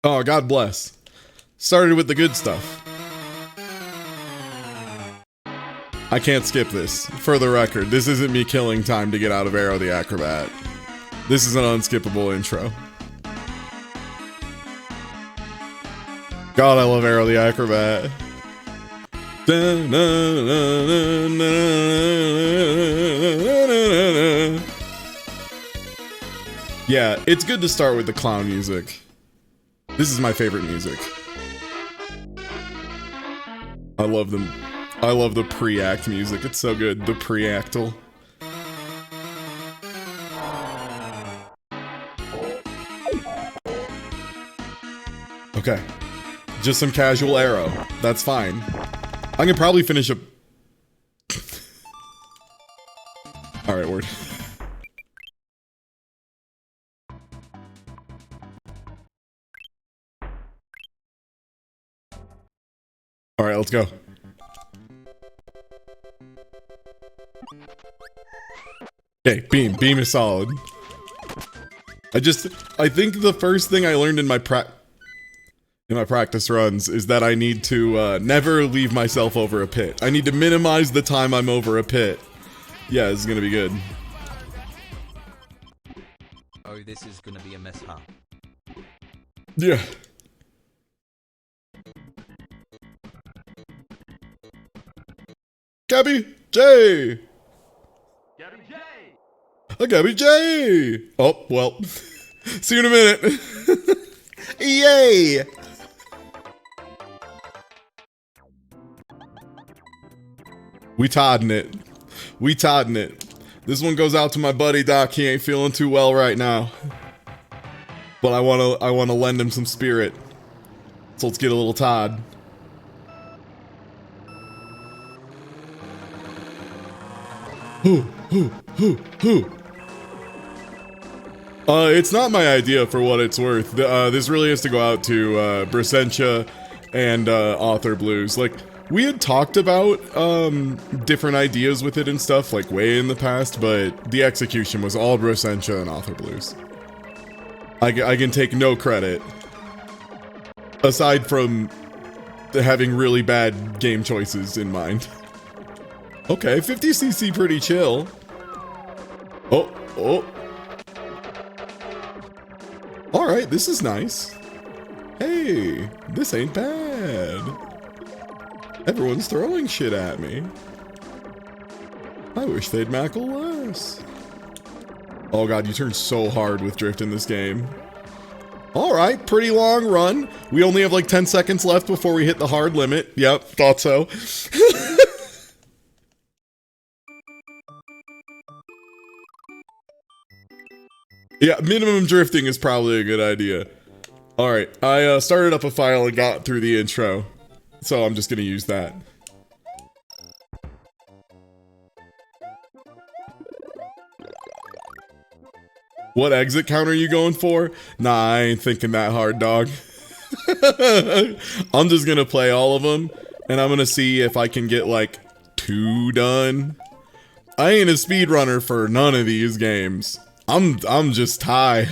Oh, God bless. Started with the good stuff. I can't skip this. For the record, this isn't me killing time to get out of Arrow the Acrobat. This is an unskippable intro. God, I love Arrow the Acrobat. Yeah, it's good to start with the clown music. This is my favorite music. I love them. I love the pre-act music. It's so good. The pre-actal. Okay. Just some casual Arrow. That's fine. I can probably finish a... Alright, word. Alright, let's go. Okay, beam. Beam is solid. I think the first thing I learned in my practice runs is that I need to never leave myself over a pit. I need to minimize the time I'm over a pit. Yeah, this is gonna be good. Oh, this is gonna be a mess, huh? Yeah. Gabby J! Gabby J! Gabby J! Oh, well. See you in a minute. Yay! We todding it. We todding it. This one goes out to my buddy Doc. He ain't feeling too well right now. But I wanna lend him some spirit. So let's get a little Todd. Whoo. It's not my idea for what it's worth. This really has to go out to Brasentia and Author Blues. Like, we had talked about different ideas with it and stuff, like, way in the past, but the execution was all Brasentia and Author Blues. I can take no credit. Aside from having really bad game choices in mind. Okay, 50cc pretty chill. Oh. Alright, this is nice. Hey, this ain't bad. Everyone's throwing shit at me. I wish they'd mackle less. Oh god, you turn so hard with drift in this game. Alright, pretty long run. We only have like 10 seconds left before we hit the hard limit. Yep, thought so. Yeah, minimum drifting is probably a good idea. Alright, I started up a file and got through the intro. So I'm just gonna use that. What exit count are you going for? Nah, I ain't thinking that hard, dog. I'm just gonna play all of them, and I'm gonna see if I can get, like, 2 done. I ain't a speedrunner for none of these games. I'm just high.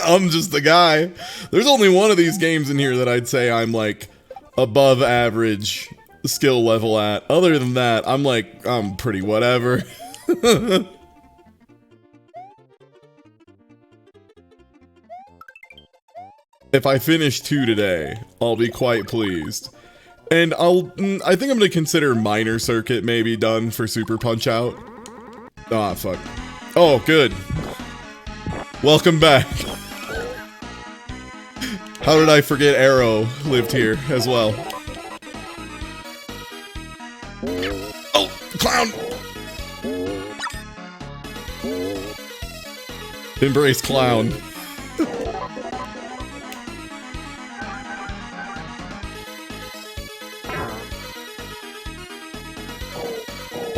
I'm just the guy. There's only one of these games in here that I'd say I'm, like, above average skill level at. Other than that, I'm pretty whatever. If I finish 2 today, I'll be quite pleased. And I think I'm gonna consider Minor Circuit maybe done for Super Punch-Out. Ah, fuck. Oh, good. Welcome back. How did I forget Arrow lived here as well? Oh, clown! Embrace clown.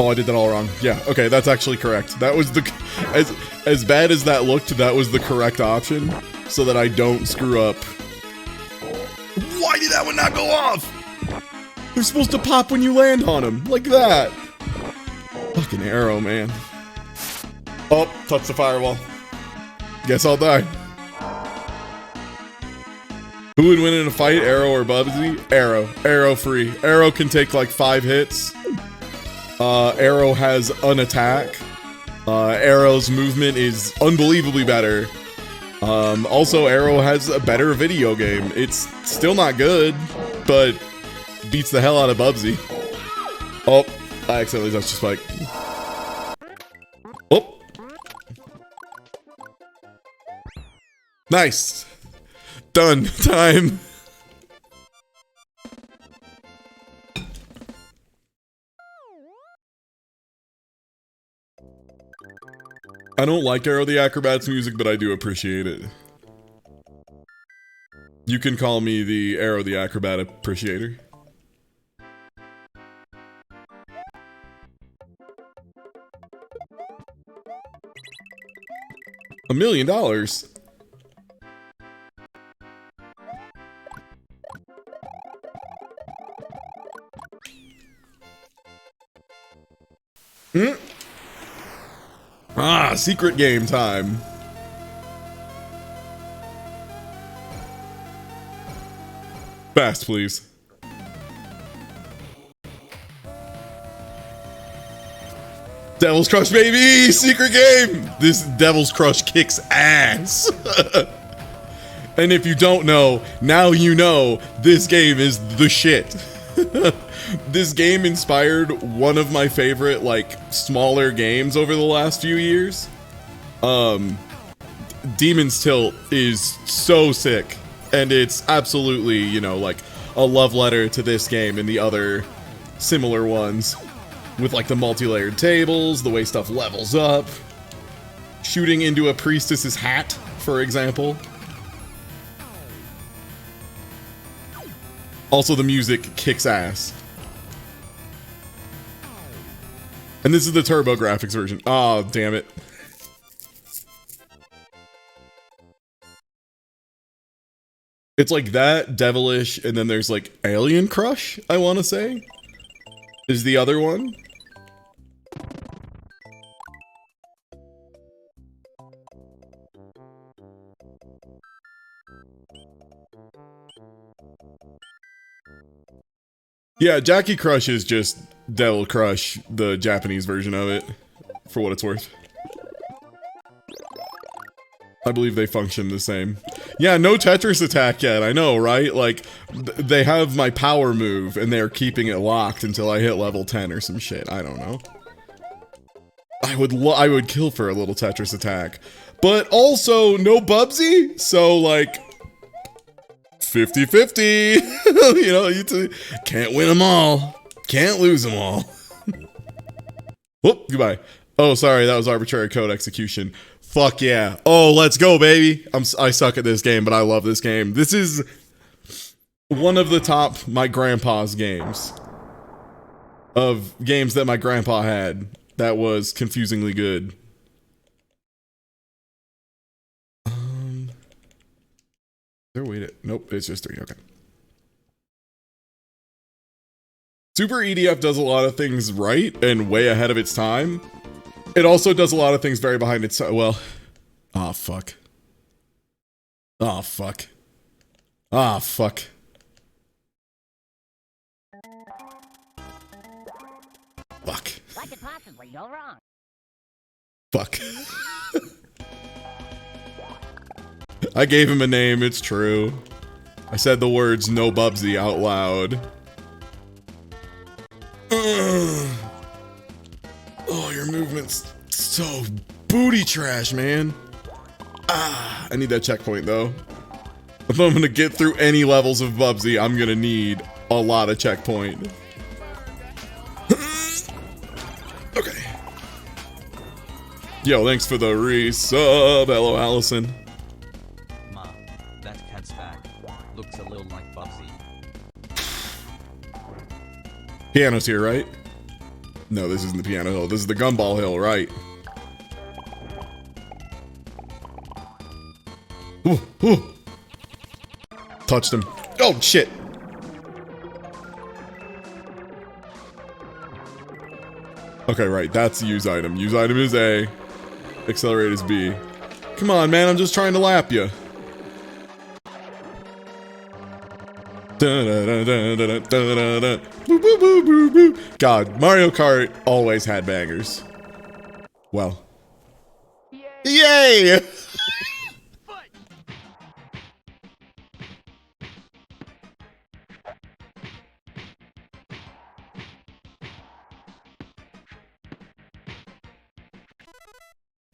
Oh, I did that all wrong. Yeah, okay, that's actually correct. That was the... As bad as that looked, that was the correct option, so that I don't screw up. Why did that one not go off? They're supposed to pop when you land on them, like that. Fucking Arrow, man. Oh, touch the firewall. Guess I'll die. Who would win in a fight, Arrow or Bubsy? Arrow. Arrow free. Arrow can take like 5 hits. Arrow has an attack. Arrow's movement is unbelievably better. Also, Arrow has a better video game. It's still not good, but beats the hell out of Bubsy. Oh, I accidentally touched the spike. Oh. Nice. Done. Time. I don't like Arrow the Acrobat's music, but I do appreciate it. You can call me the Arrow the Acrobat appreciator. $1 million. Ah, secret game time. Fast, please. Devil's Crush, baby! Secret game! This Devil's Crush kicks ass. And if you don't know, now you know this game is the shit. This game inspired one of my favorite, like, smaller games over the last few years. Demon's Tilt is so sick. And it's absolutely, you know, like, a love letter to this game and the other similar ones. With, like, the multi-layered tables, the way stuff levels up. Shooting into a priestess's hat, for example. Also, the music kicks ass. And this is the Turbo Graphics version. Oh, damn it. It's like that, Devilish, and then there's like Alien Crush, I want to say, is the other one. Yeah, Jackie Crush is just Devil Crush, the Japanese version of it, for what it's worth. I believe they function the same. Yeah, no Tetris attack yet, I know, right? Like, they have my power move, and they're keeping it locked until I hit level 10 or some shit, I don't know. I would kill for a little Tetris attack. But also, no Bubsy? So, like, 50-50. You know, you can't win them all. Can't lose them all. Whoop, goodbye. Oh, sorry, that was arbitrary code execution. Fuck yeah. Oh, let's go, baby. I suck at this game, but I love this game. This is one of the top my grandpa's games. Of games that my grandpa had that was confusingly good. Is there a way to... Nope, it's just 3. Okay. Super EDF does a lot of things right and way ahead of its time. It also does a lot of things very behind its... Well... Aw, fuck. Aw, fuck. Ah, fuck. Fuck. What could possibly go wrong? Fuck. I gave him a name, it's true. I said the words no Bubsy out loud. Ugh. Oh, your movement's so booty trash, man. Ah, I need that checkpoint, though. If I'm gonna get through any levels of Bubsy, I'm gonna need a lot of checkpoint. Okay. Yo, thanks for the resub. Hello, Allison. Mom, that cat's back. Looks a little like Bubsy. Piano's here, right? No, this isn't the piano hill. This is the gumball hill, right? Ooh, ooh. Touched him. Oh, shit. Okay, right. That's the use item. Use item is A. Accelerate is B. Come on, man. I'm just trying to lap you. Da-da-da-da-da-da-da-da. Boo, boo, boo, boo, boo. God, Mario Kart always had bangers. Well. Yay!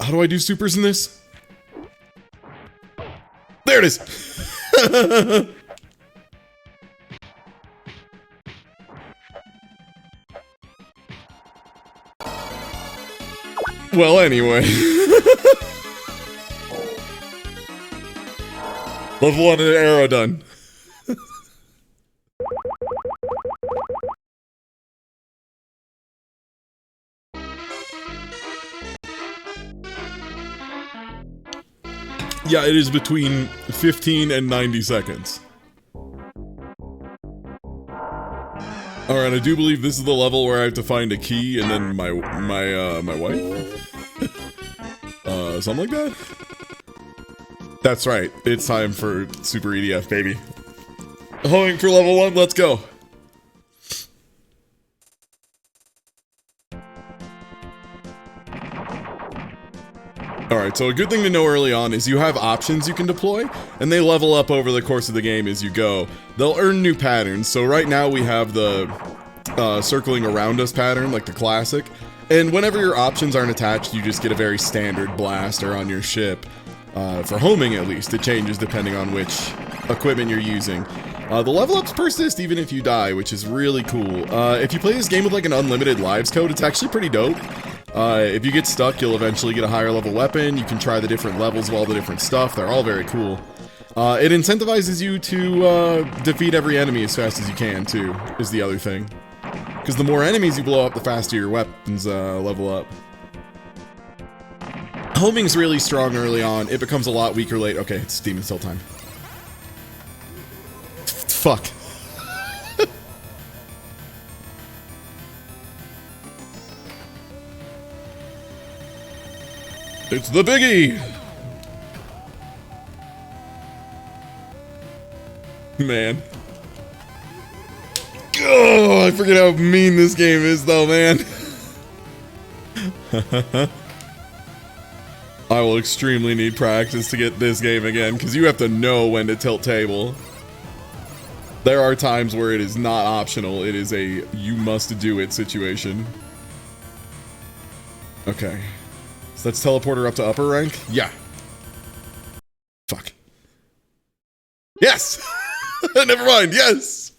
How do I do supers in this? There it is! Well, anyway. Level 1 and an arrow done. Yeah, it is between 15 and 90 seconds. Alright, I do believe this is the level where I have to find a key and then my wife? Something like that? That's right, it's time for Super EDF, baby. Homing for level 1, let's go! Alright, so a good thing to know early on is you have options you can deploy, and they level up over the course of the game as you go. They'll earn new patterns, so right now we have the circling around us pattern, like the classic, and whenever your options aren't attached, you just get a very standard blaster on your ship. For homing at least, it changes depending on which equipment you're using. The level ups persist even if you die, which is really cool. If you play this game with like an unlimited lives code, it's actually pretty dope. If you get stuck, you'll eventually get a higher level weapon. You can try the different levels of all the different stuff. They're all very cool. It incentivizes you to defeat every enemy as fast as you can, too, is the other thing. Because the more enemies you blow up, the faster your weapons level up. Homing's really strong early on. It becomes a lot weaker late. Okay, it's Demon's Tilt time. Fuck. It's the biggie! Man. Oh, I forget how mean this game is though, man. I will extremely need practice to get this game again, because you have to know when to tilt table. There are times where it is not optional, it is a you must do it situation. Okay. So let's teleport her up to upper rank? Yeah. Fuck. Yes! Never mind, yes!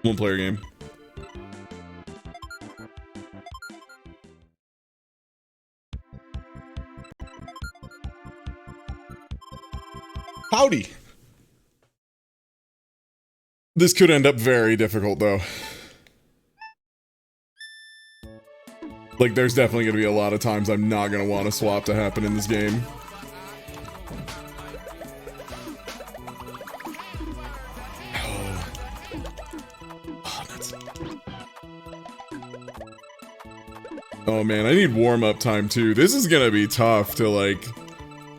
One player game. Howdy! This could end up very difficult, though. Like, there's definitely gonna be a lot of times I'm not gonna want a swap to happen in this game. Oh man, I need warm-up time too. This is gonna be tough to, like,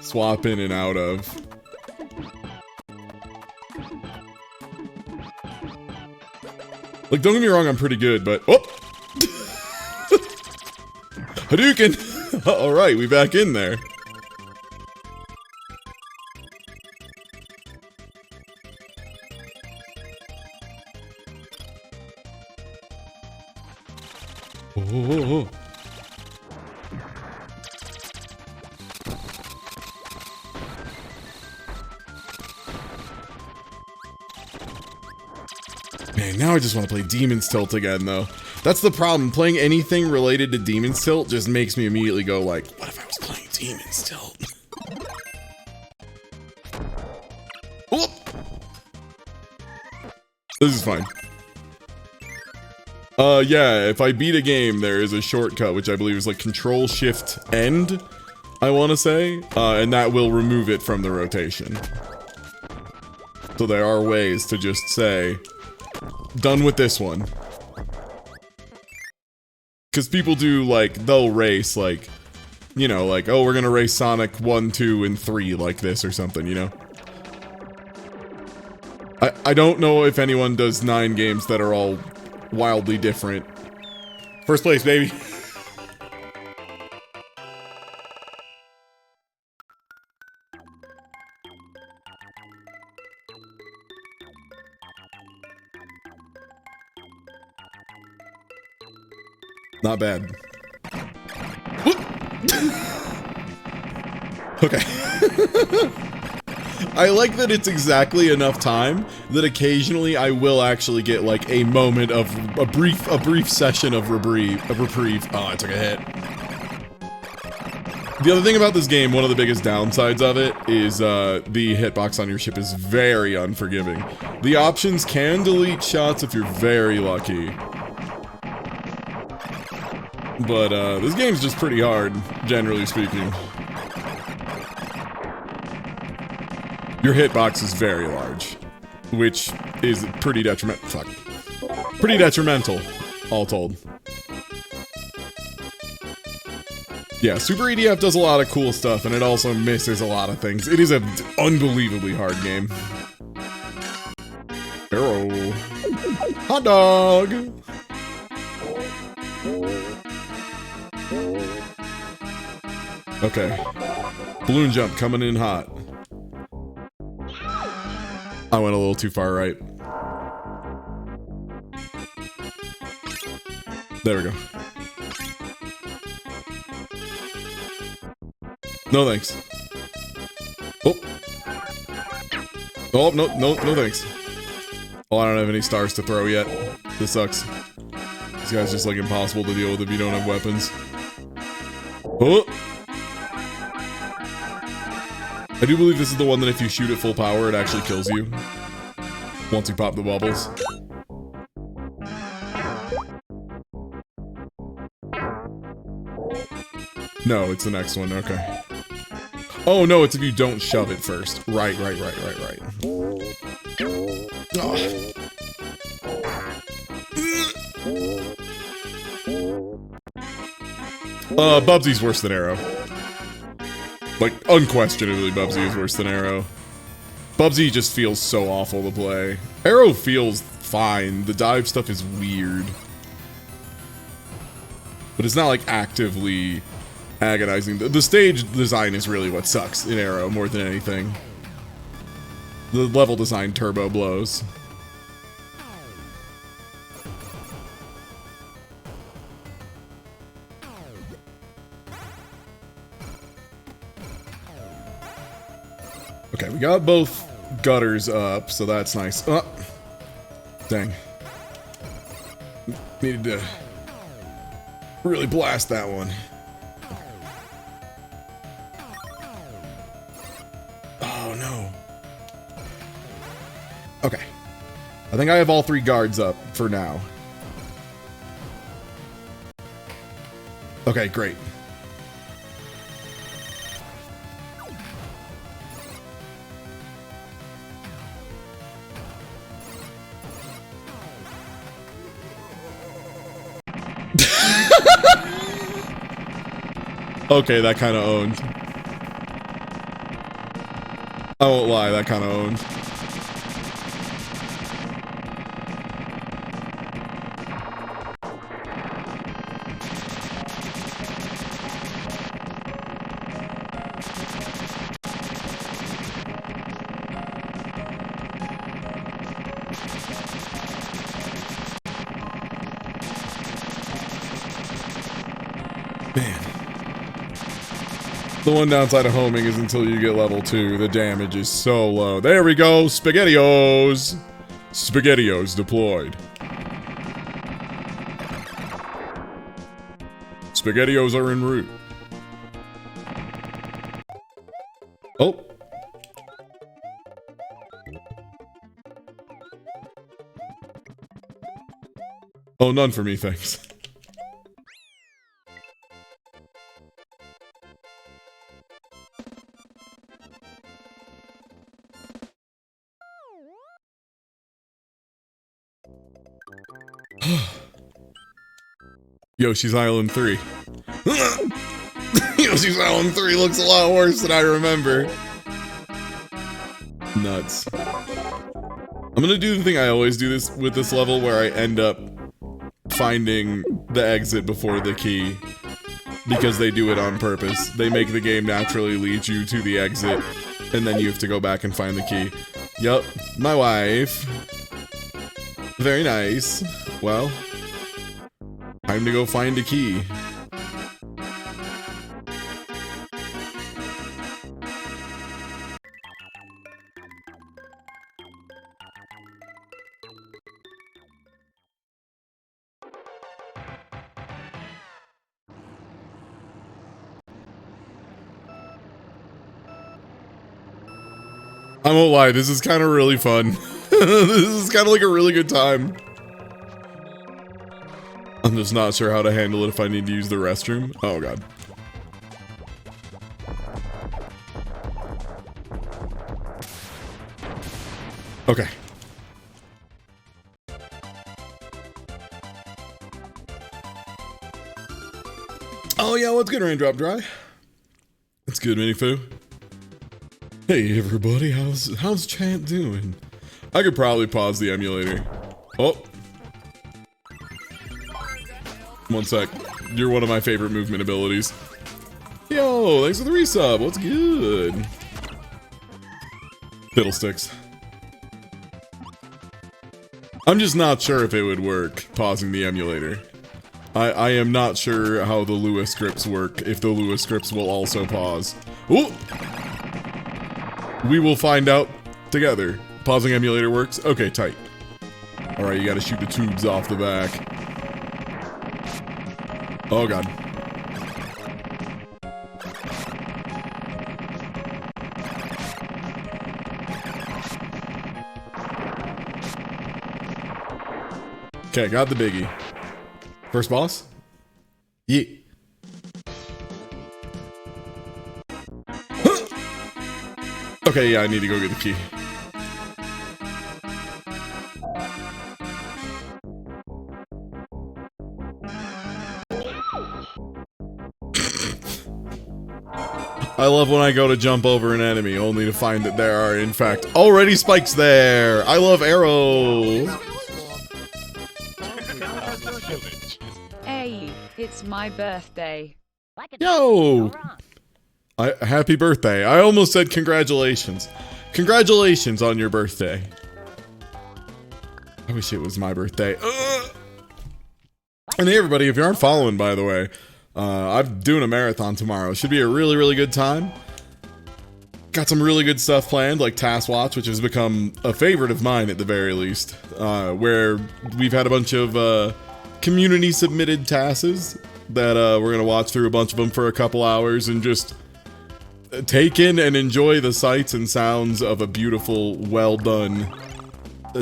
swap in and out of. Like, don't get me wrong, I'm pretty good, but... Oh! Hadouken! Alright, we back in there. Oh. Man, now I just want to play Demon's Tilt again, though. That's the problem. Playing anything related to Demon's Tilt just makes me immediately go like, what if I was playing Demon's Tilt? Oh! This is fine. Yeah, if I beat a game, there is a shortcut, which I believe is like Control-Shift-End, I want to say, and that will remove it from the rotation. So there are ways to just say, done with this one. Because people do, like, they'll race, like, you know, like, oh, we're gonna race Sonic 1, 2, and 3 like this or something, you know? I don't know if anyone does 9 games that are all wildly different. First place, baby. Not bad. Okay. I like that it's exactly enough time that occasionally I will actually get like a moment of a brief session of reprieve. Oh, I took a hit. The other thing about this game, one of the biggest downsides of it, is the hitbox on your ship is very unforgiving. The options can delete shots if you're very lucky. But this game's just pretty hard, generally speaking. Your hitbox is very large, which is pretty detrimental. Fuck. Pretty detrimental, all told. Yeah, Super EDF does a lot of cool stuff, and it also misses a lot of things. It is an unbelievably hard game. Arrow. Hot dog! Okay. Balloon jump coming in hot. I went a little too far right. There we go. No thanks. Oh. Oh, no thanks. Oh, I don't have any stars to throw yet. This sucks. This guy's just like impossible to deal with if you don't have weapons. Oh! I do believe this is the one that if you shoot at full power, it actually kills you. Once you pop the bubbles. No, it's the next one, okay. Oh no, it's if you don't shove it first. Right. Bubsy's worse than Arrow. Like, unquestionably, Bubsy is worse than Arrow. Bubsy just feels so awful to play. Arrow feels fine. The dive stuff is weird. But it's not, like, actively agonizing. The stage design is really what sucks in Arrow more than anything. The level design turbo blows. Okay, we got both gutters up, so that's nice. Oh, dang. Needed to really blast that one. Oh, no. Okay. I think I have all 3 guards up for now. Okay, great. Okay, that kind of owned. I won't lie, that kind of owned. The one downside of homing is until you get level 2, the damage is so low. There we go, SpaghettiOs! SpaghettiOs deployed. SpaghettiOs are en route. Oh. Oh, none for me, thanks. Yoshi's Island 3. Yoshi's Island 3 looks a lot worse than I remember. Nuts. I'm gonna do the thing I always do this with this level where I end up finding the exit before the key. Because they do it on purpose. They make the game naturally lead you to the exit, and then you have to go back and find the key. Yup, my wife. Very nice. Well, time to go find a key. I won't lie, this is kind of really fun. This is kind of like a really good time. I'm just not sure how to handle it if I need to use the restroom. Oh god. Okay. Oh yeah, what's good, Raindrop Dry? It's good, Minifoo. Hey everybody, how's Chant doing? I could probably pause the emulator. Oh. One sec. You're one of my favorite movement abilities. Yo, thanks for the resub. What's good? Fiddlesticks. I'm just not sure if it would work, pausing the emulator. I am not sure how the Lua scripts work, if the Lua scripts will also pause. Ooh! We will find out together. Pausing emulator works? Okay, tight. Alright, you gotta shoot the tubes off the back. Oh god. Okay, got the biggie. First boss? Yeah. Okay, yeah, I need to go get the key. I love when I go to jump over an enemy, only to find that there are, in fact, already spikes there! I love arrows! Hey, it's my birthday. Yo! Happy birthday. I almost said congratulations. Congratulations on your birthday. I wish it was my birthday. And hey everybody, if you aren't following, by the way, I'm doing a marathon tomorrow. Should be a really, really good time. Got some really good stuff planned, like Task Watch, which has become a favorite of mine at the very least, where we've had a bunch of community-submitted tasks that we're going to watch through a bunch of them for a couple hours and just take in and enjoy the sights and sounds of a beautiful, well-done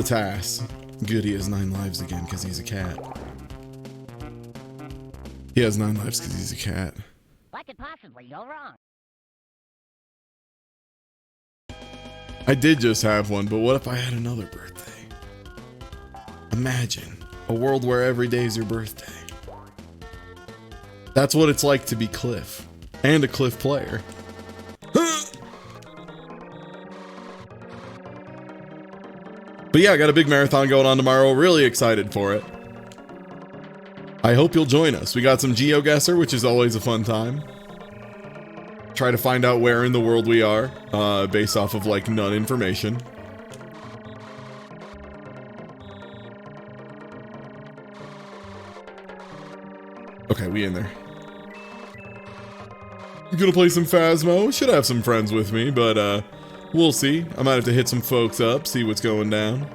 task. Good, he has 9 lives again because he's a cat. He has 9 lives because he's a cat. What could possibly go wrong? I did just have one, but what if I had another birthday? Imagine a world where every day is your birthday. That's what it's like to be Cliff. And a Cliff player. But yeah, I got a big marathon going on tomorrow. Really excited for it. I hope you'll join us. We got some GeoGuessr, which is always a fun time. Try to find out where in the world we are, based off of, like, none information. Okay, we in there. I'm gonna play some Phasmo. Should have some friends with me, but, we'll see. I might have to hit some folks up, see what's going down.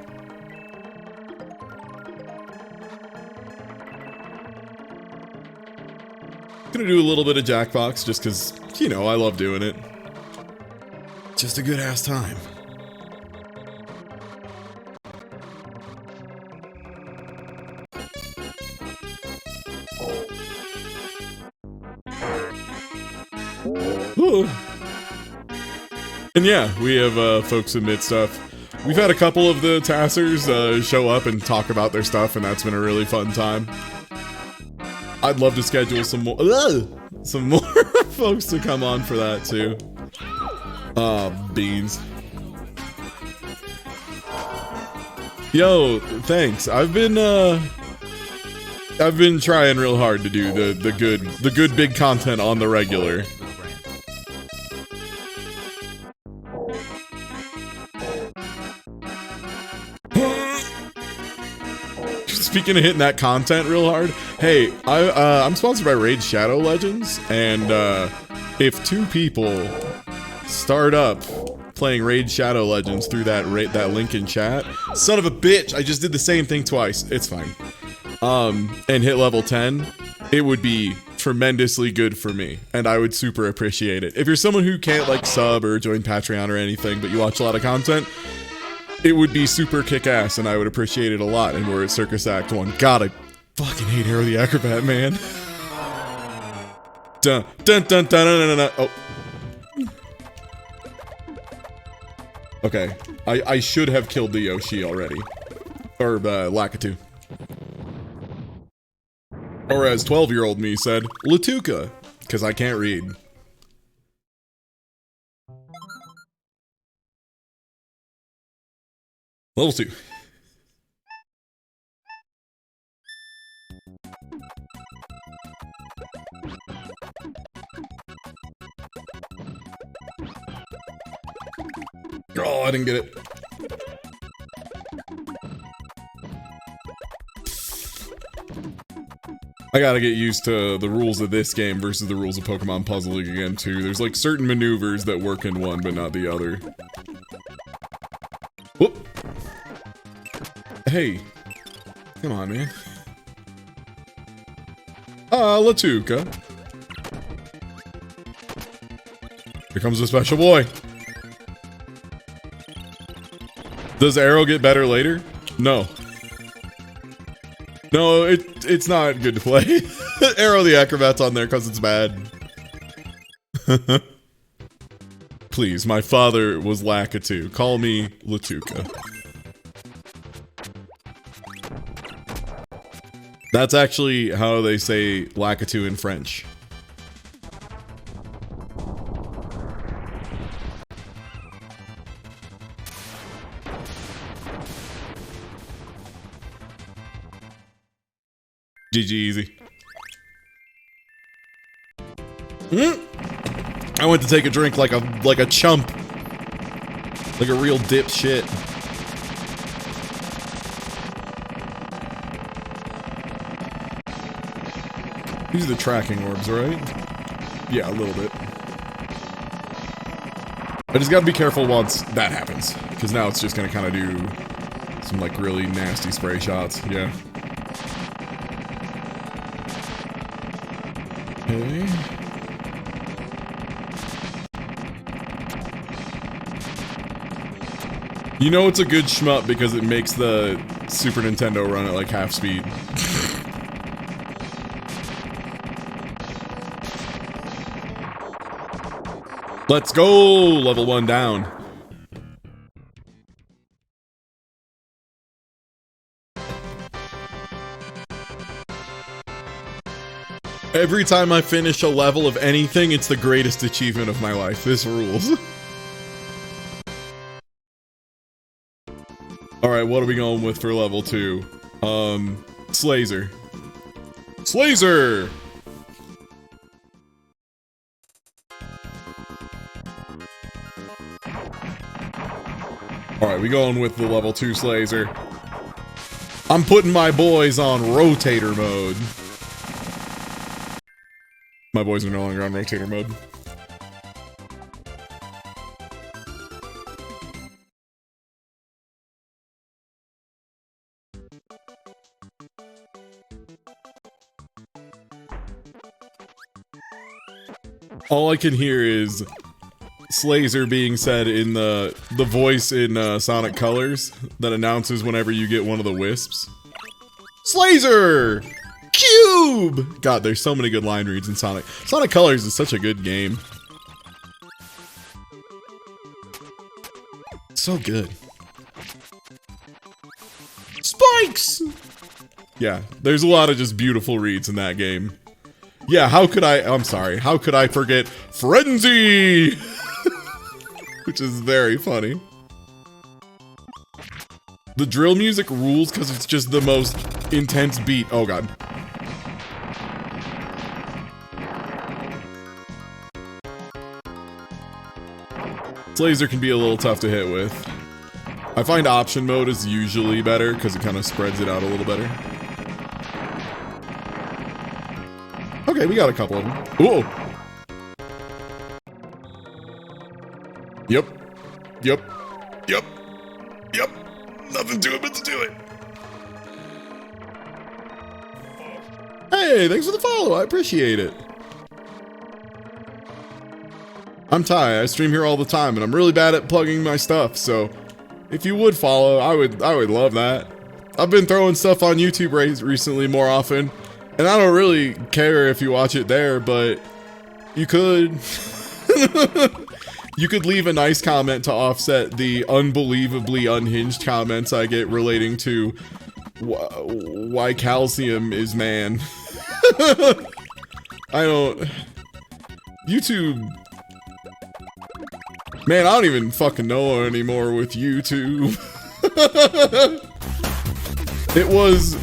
Gonna do a little bit of Jackbox just because, you know, I love doing it. Just a good ass time. Ooh. And yeah, we have folks submit stuff. We've had a couple of the Tassers show up and talk about their stuff, and that's been a really fun time. I'd love to schedule some more folks to come on for that too. Beans. Yo, thanks. I've been trying real hard to do the good big content on the regular. Speaking of hitting that content real hard, hey, I'm sponsored by Raid Shadow Legends, and if 2 people start up playing Raid Shadow Legends through that link in chat, son of a bitch, I just did the same thing twice. It's fine. And hit level 10, it would be tremendously good for me, and I would super appreciate it. If you're someone who can't like sub or join Patreon or anything, but you watch a lot of content, it would be super kick-ass, and I would appreciate it a lot. And we're at Circus Act 1. God, I fucking hate Arrow the Acrobat, man. Dun, dun, dun, dun, dun, dun, dun. Oh. Okay. I should have killed the Yoshi already. Or, Lakitu. Or as 12-year-old me said, Latuka. Because I can't read. Level 2. Oh, I didn't get it. I gotta get used to the rules of this game versus the rules of Pokemon Puzzle League again, too. There's like certain maneuvers that work in one, but not the other. Whoop. Hey. Come on, man. Latuka. Here comes the special boy. Does Arrow get better later? No. No, it's not good to play. Arrow the Acrobat's on there because it's bad. Please, my father was Lakitu. Call me Latuka. That's actually how they say Lakitu in French. GG easy. I went to take a drink like a chump. Like a real dipshit. These are the tracking orbs, right? Yeah, a little bit. I just gotta be careful once that happens. Because now it's just gonna kind of do some like really nasty spray shots. Yeah. Okay. You know it's a good shmup because it makes the Super Nintendo run at like half speed. Let's go! Level 1 down. Every time I finish a level of anything, it's the greatest achievement of my life. This rules. Alright, what are we going with for level 2? Slazer. Slazer! Alright, we going with the level 2 Slazer. I'm putting my boys on rotator mode. My boys are no longer on rotator mode. All I can hear is Slazer being said in the voice in Sonic Colors that announces whenever you get one of the wisps. Slazer! Cube! God, there's so many good line reads in Sonic. Sonic Colors is such a good game. So good. Spikes! Yeah, there's a lot of just beautiful reads in that game. Yeah, how could I forget Frenzy? Which is very funny. The drill music rules because it's just the most intense beat. Oh god. This laser can be a little tough to hit with. I find option mode is usually better because it kind of spreads it out a little better. Okay, we got a couple of them. Ooh. Yep. Yep. Yep. Yep. Nothing to it but to do it. Hey, thanks for the follow. I appreciate it. I'm Ty. I stream here all the time, and I'm really bad at plugging my stuff, so if you would follow, I would love that. I've been throwing stuff on YouTube recently more often, and I don't really care if you watch it there, but you could. You could leave a nice comment to offset the unbelievably unhinged comments I get relating to why calcium is man. I don't... YouTube... Man, I don't even fucking know anymore with YouTube. It was...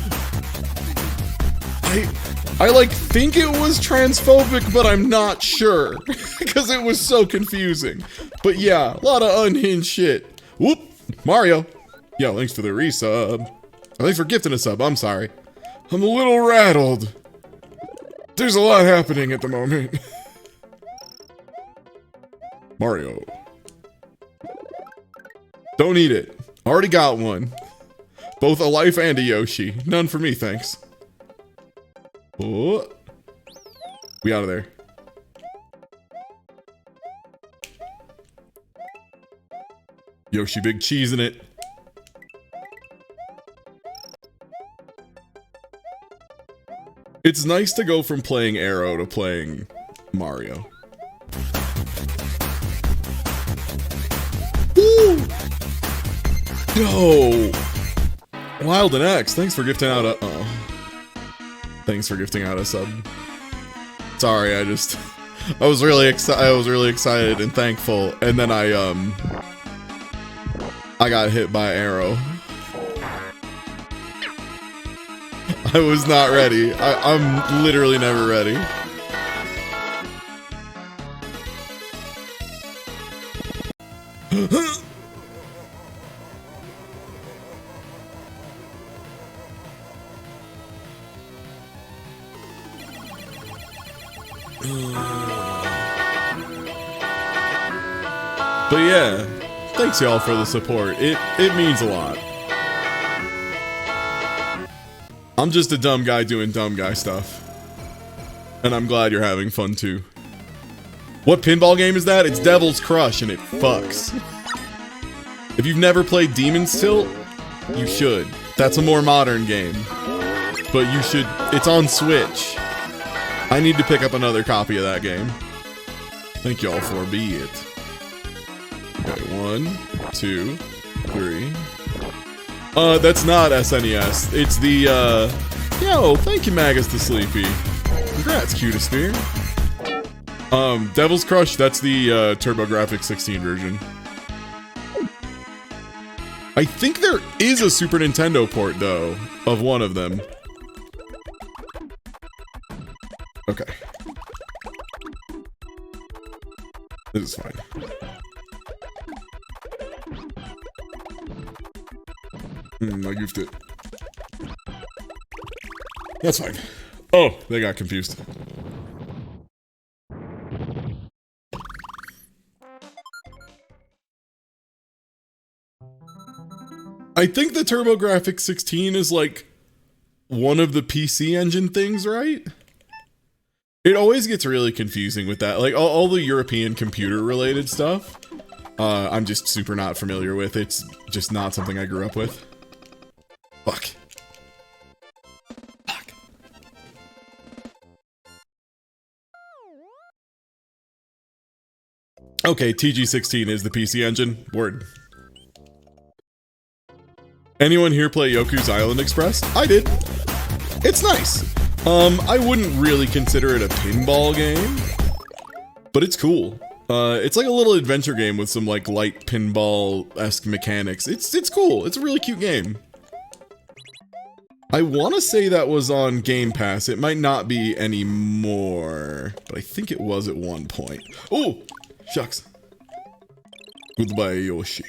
I like think it was transphobic, but I'm not sure because it was so confusing. But yeah, a lot of unhinged shit. Whoop, Mario. Yo, thanks for the resub. Thanks for gifting a sub. I'm sorry. I'm a little rattled. There's a lot happening at the moment. Mario. Don't eat it. Already got one. Both a life and a Yoshi. None for me, thanks. Oh. We out of there. Yoshi big cheese in it. It's nice to go from playing Arrow to playing Mario. Woo! Yo! Wild and X, thanks for gifting out a... Uh-oh. Thanks for gifting out a sub. Sorry, I was really excited and thankful, and then I got hit by Arrow. I was not ready. I'm literally never ready. But yeah, thanks y'all for the support. It means a lot. I'm just a dumb guy doing dumb guy stuff. And I'm glad you're having fun too. What pinball game is that? It's Devil's Crush and it fucks. If you've never played Demon's Tilt, you should. That's a more modern game. But you should, it's on Switch. I need to pick up another copy of that game. Thank y'all for be it. Okay, 1, 2, 3. That's not SNES. It's the, yo, thank you, Magus the Sleepy. Congrats, Cutest Spear. Devil's Crush, that's the, TurboGrafx 16 version. I think there is a Super Nintendo port, though, of one of them. Okay. This is fine. I goofed it. That's fine. Oh, they got confused. I think the TurboGrafx 16 is like one of the PC Engine things, right? It always gets really confusing with that. Like all the European computer related stuff, I'm just super not familiar with. It's just not something I grew up with. Fuck. Fuck. Okay, TG16 is the PC Engine. Word. Anyone here play Yoku's Island Express? I did. It's nice. I wouldn't really consider it a pinball game, but it's cool. It's like a little adventure game with some like light pinball-esque mechanics. It's cool. It's a really cute game. I want to say that was on Game Pass. It might not be anymore, but I think it was at one point. Oh, shucks. Goodbye, Yoshi.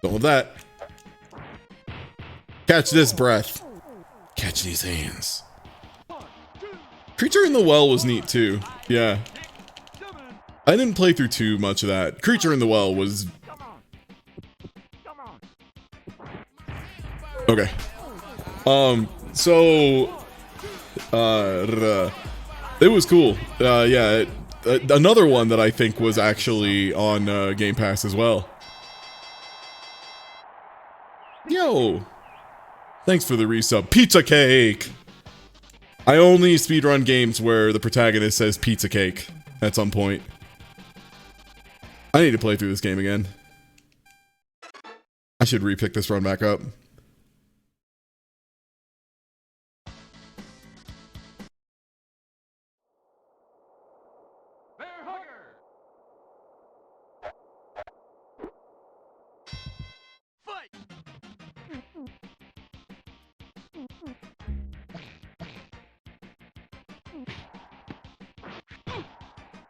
Don't love that. Catch this breath. Catch these hands. Creature in the Well was neat too. Yeah. I didn't play through too much of that. Creature in the Well was... Okay. It was cool. Yeah, another one that I think was actually on Game Pass as well. Yo! Thanks for the resub. Pizza cake! I only speedrun games where the protagonist says pizza cake at some point. I need to play through this game again. I should re-pick this run back up.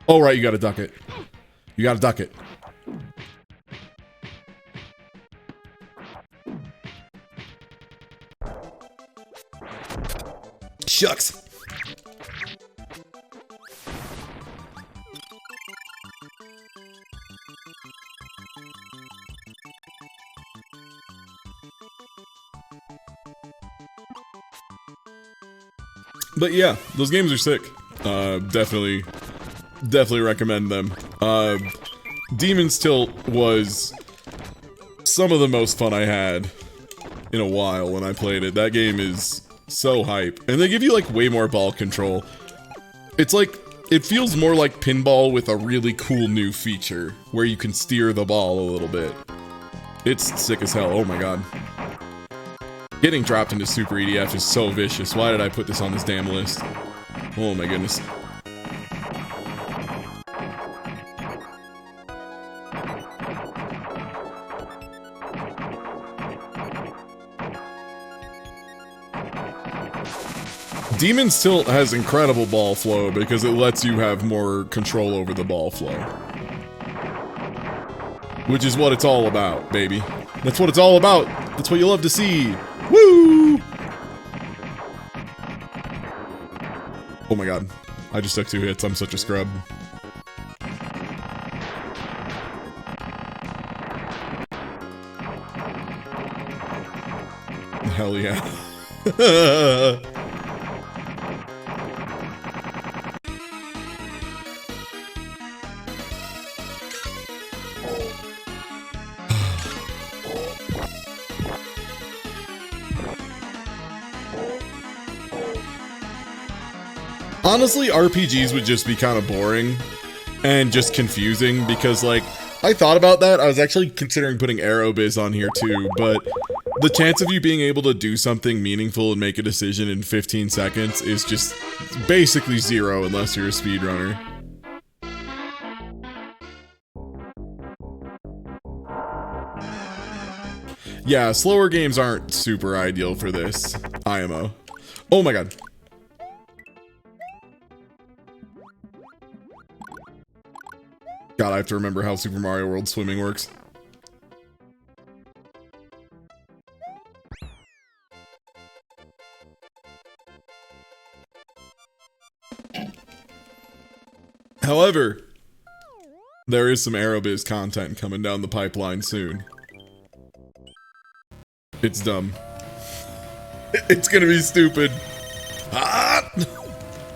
Oh, right, you gotta duck it. You gotta duck it. Shucks. But yeah, those games are sick. Definitely recommend them. Demon's Tilt was some of the most fun I had in a while when I played it. That game is so hype. And they give you like way more ball control. It's like, it feels more like pinball with a really cool new feature where you can steer the ball a little bit. It's sick as hell. Oh my god. Getting dropped into Super EDF is so vicious. Why did I put this on this damn list? Oh my goodness. Demon's Tilt has incredible ball flow because it lets you have more control over the ball flow. Which is what it's all about, baby. That's what it's all about. That's what you love to see. Woo! Oh my god. I just took 2 hits. I'm such a scrub. Hell yeah. Honestly, RPGs would just be kind of boring and just confusing because, like, I thought about that. I was actually considering putting Aerobiz on here too, but the chance of you being able to do something meaningful and make a decision in 15 seconds is just basically zero unless you're a speedrunner. Yeah, slower games aren't super ideal for this. IMO. Oh my god. God, I have to remember how Super Mario World swimming works. However, there is some Aerobiz content coming down the pipeline soon. It's dumb. It's gonna be stupid. Ah!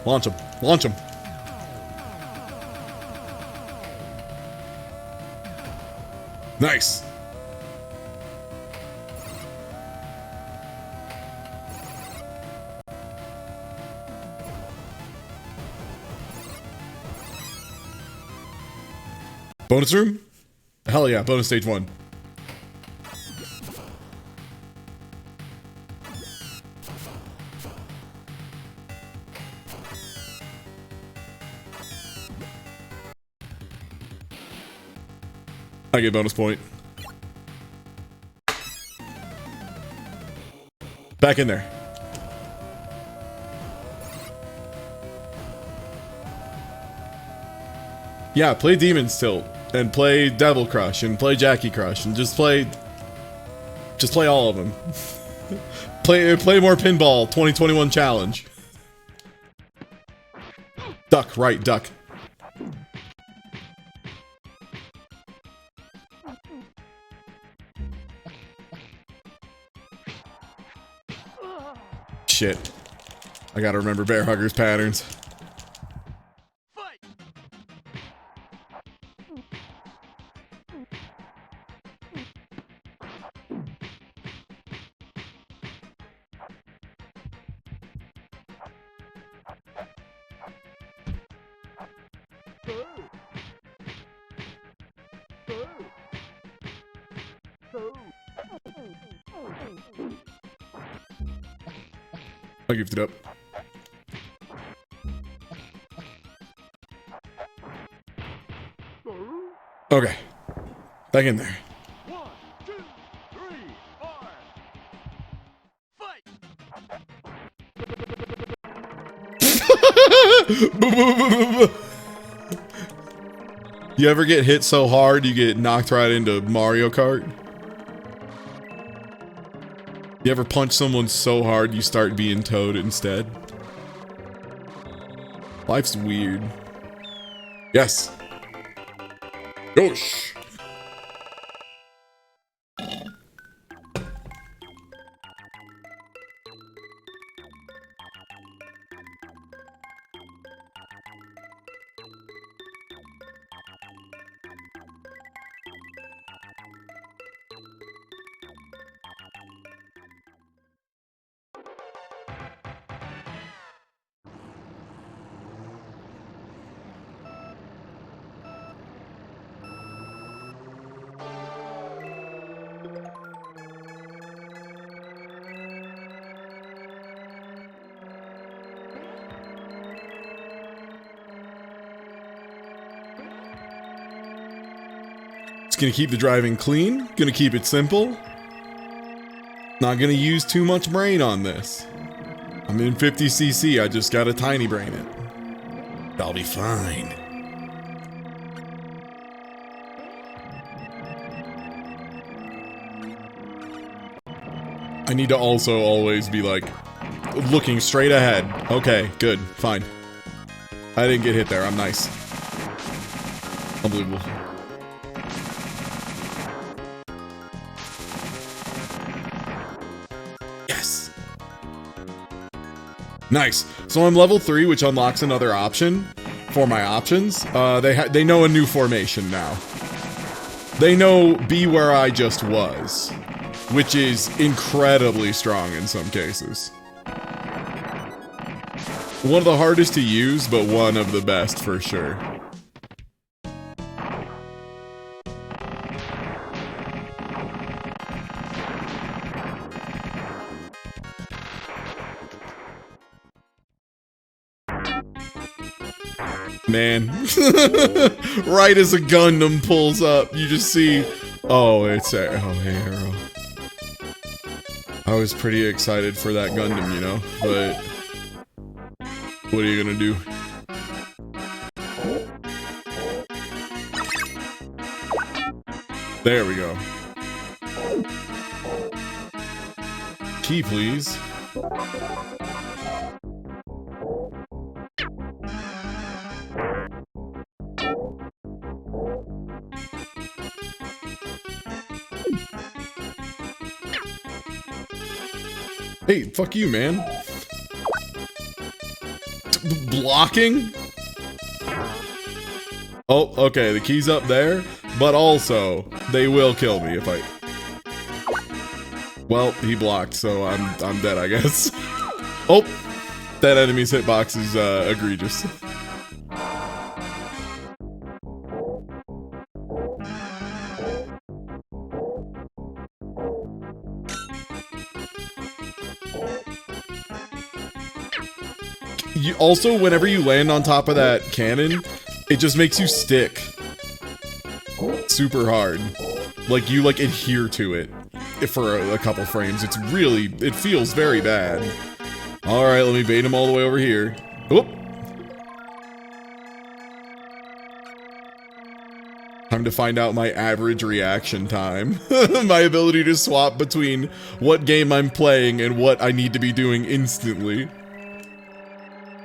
Launch him. Launch him. Nice. Bonus room? Hell yeah, bonus stage 1. I get bonus point. Back in there. Yeah, play Demon's Tilt and play Devil Crush and play Jackie Crush and just play all of them. play more Pinball 2021 Challenge. Duck, right, duck. Shit. I gotta remember Bear Hugger's patterns. I gifted up. Okay. Back in there. 1, 2, 3, 4. Fight! You ever get hit so hard you get knocked right into Mario Kart? You ever punch someone so hard you start being Toad instead? Life's weird. Yes. Yosh. It's gonna keep the driving clean, gonna keep it simple. Not gonna use too much brain on this. I'm in 50cc, I just gotta tiny brain it. I'll be fine. I need to also always be like, looking straight ahead. Okay, good, fine. I didn't get hit there, I'm nice. Unbelievable. Yes. Nice. So I'm level 3, which unlocks another option for my options. They know a new formation now. They know be where I just was, which is incredibly strong in some cases. One of the hardest to use, but one of the best for sure. Man. Right as a Gundam pulls up, you just see, oh, it's Arrow. I was pretty excited for that Gundam, you know, but what are you gonna do? There we go. Key, please. Hey, fuck you, man. Blocking? Oh, okay, the key's up there, but also, they will kill me if I... Well, he blocked, so I'm dead, I guess. Oh, that enemy's hitbox is egregious. Also, whenever you land on top of that cannon, it just makes you stick. super hard. Like, you, like, adhere to it for a couple frames. It's really, it feels very bad. Alright, let me bait him all the way over here. Oop! Time to find out my average reaction time. My ability to swap between what game I'm playing and what I need to be doing instantly.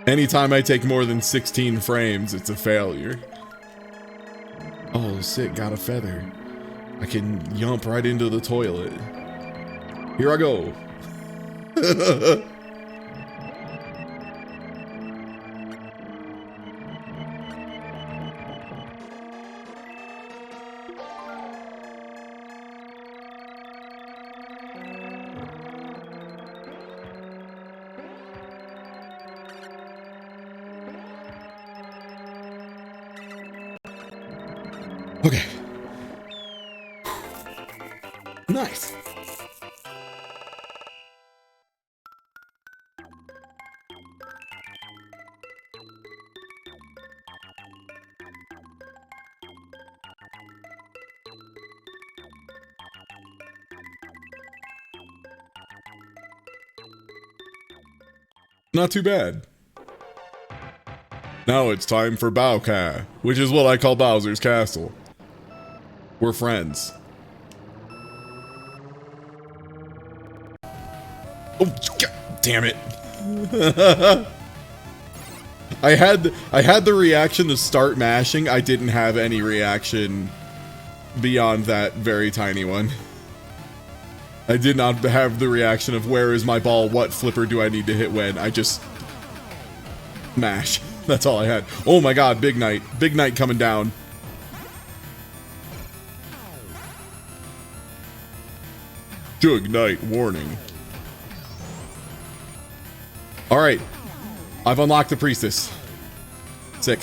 Anytime I take more than 16 frames, it's a failure. Oh, sick, got a feather. I can yump right into the toilet. Here I go. Okay. Nice. Not too bad. Now it's time for Bowka, which is what I call Bowser's Castle. We're friends. Oh, God damn it. I had the reaction to start mashing. I didn't have any reaction beyond that very tiny one. I did not have the reaction of where is my ball, what flipper do I need to hit when. I just mash. That's all I had. Oh my god, Big Knight. Big Knight coming down. Jug Knight warning. Alright. I've unlocked the priestess. Sick.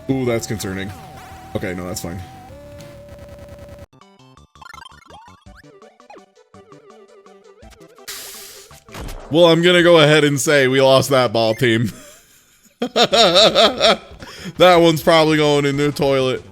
Ooh, that's concerning. Okay, no, that's fine. Well, I'm gonna go ahead and say we lost that ball, team. That one's probably going in the toilet.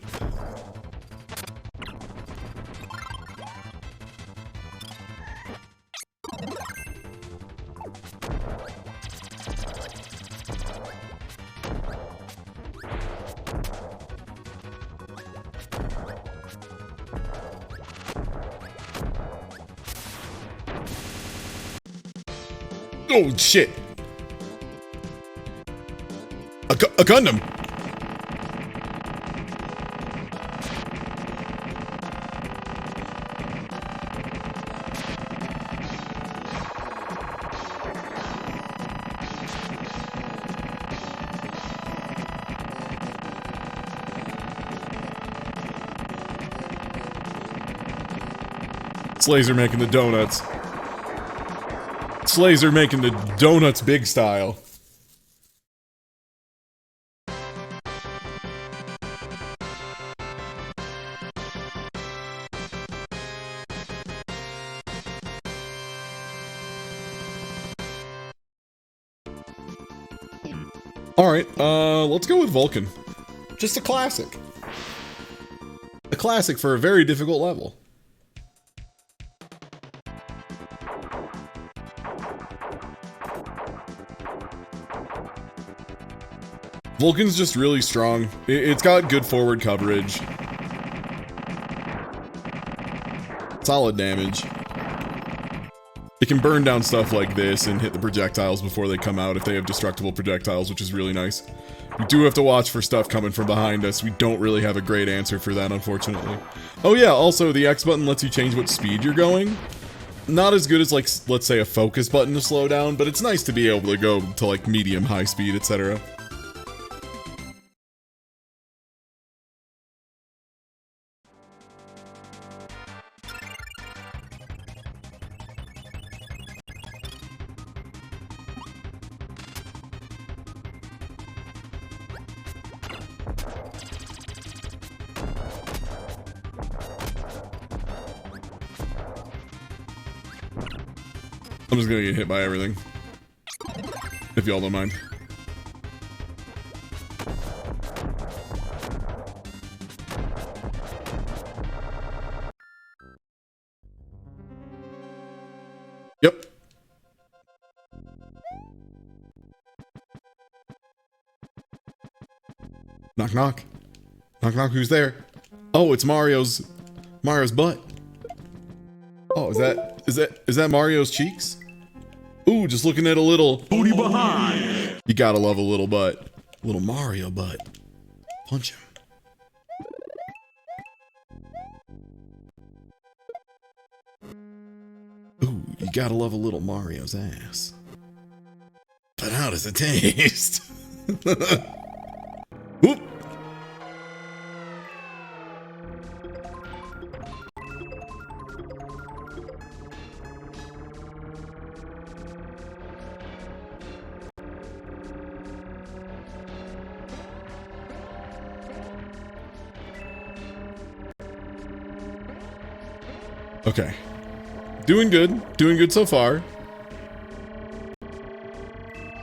Oh, shit. A Gundam. Slays are making the donuts. Slays are making the donuts big style. Alright, let's go with Vulcan. Just a classic. A classic for a very difficult level. Vulcan's just really strong. It's got good forward coverage. Solid damage. It can burn down stuff like this and hit the projectiles before they come out if they have destructible projectiles, which is really nice. We do have to watch for stuff coming from behind us. We don't really have a great answer for that, unfortunately. Oh yeah, also the X button lets you change what speed you're going. Not as good as, like, let's say a focus button to slow down, but it's nice to be able to go to, like, medium, high speed, etc. I'm just gonna get hit by everything. If y'all don't mind. Yep. Knock knock. Knock knock, who's there? Oh, it's Mario's butt. Oh, is that Mario's cheeks? Ooh, just looking at a little booty behind. You gotta love a little butt. Little Mario butt. Punch him. Ooh, you gotta love a little Mario's ass. But how does it taste? Whoop. Okay. Doing good so far.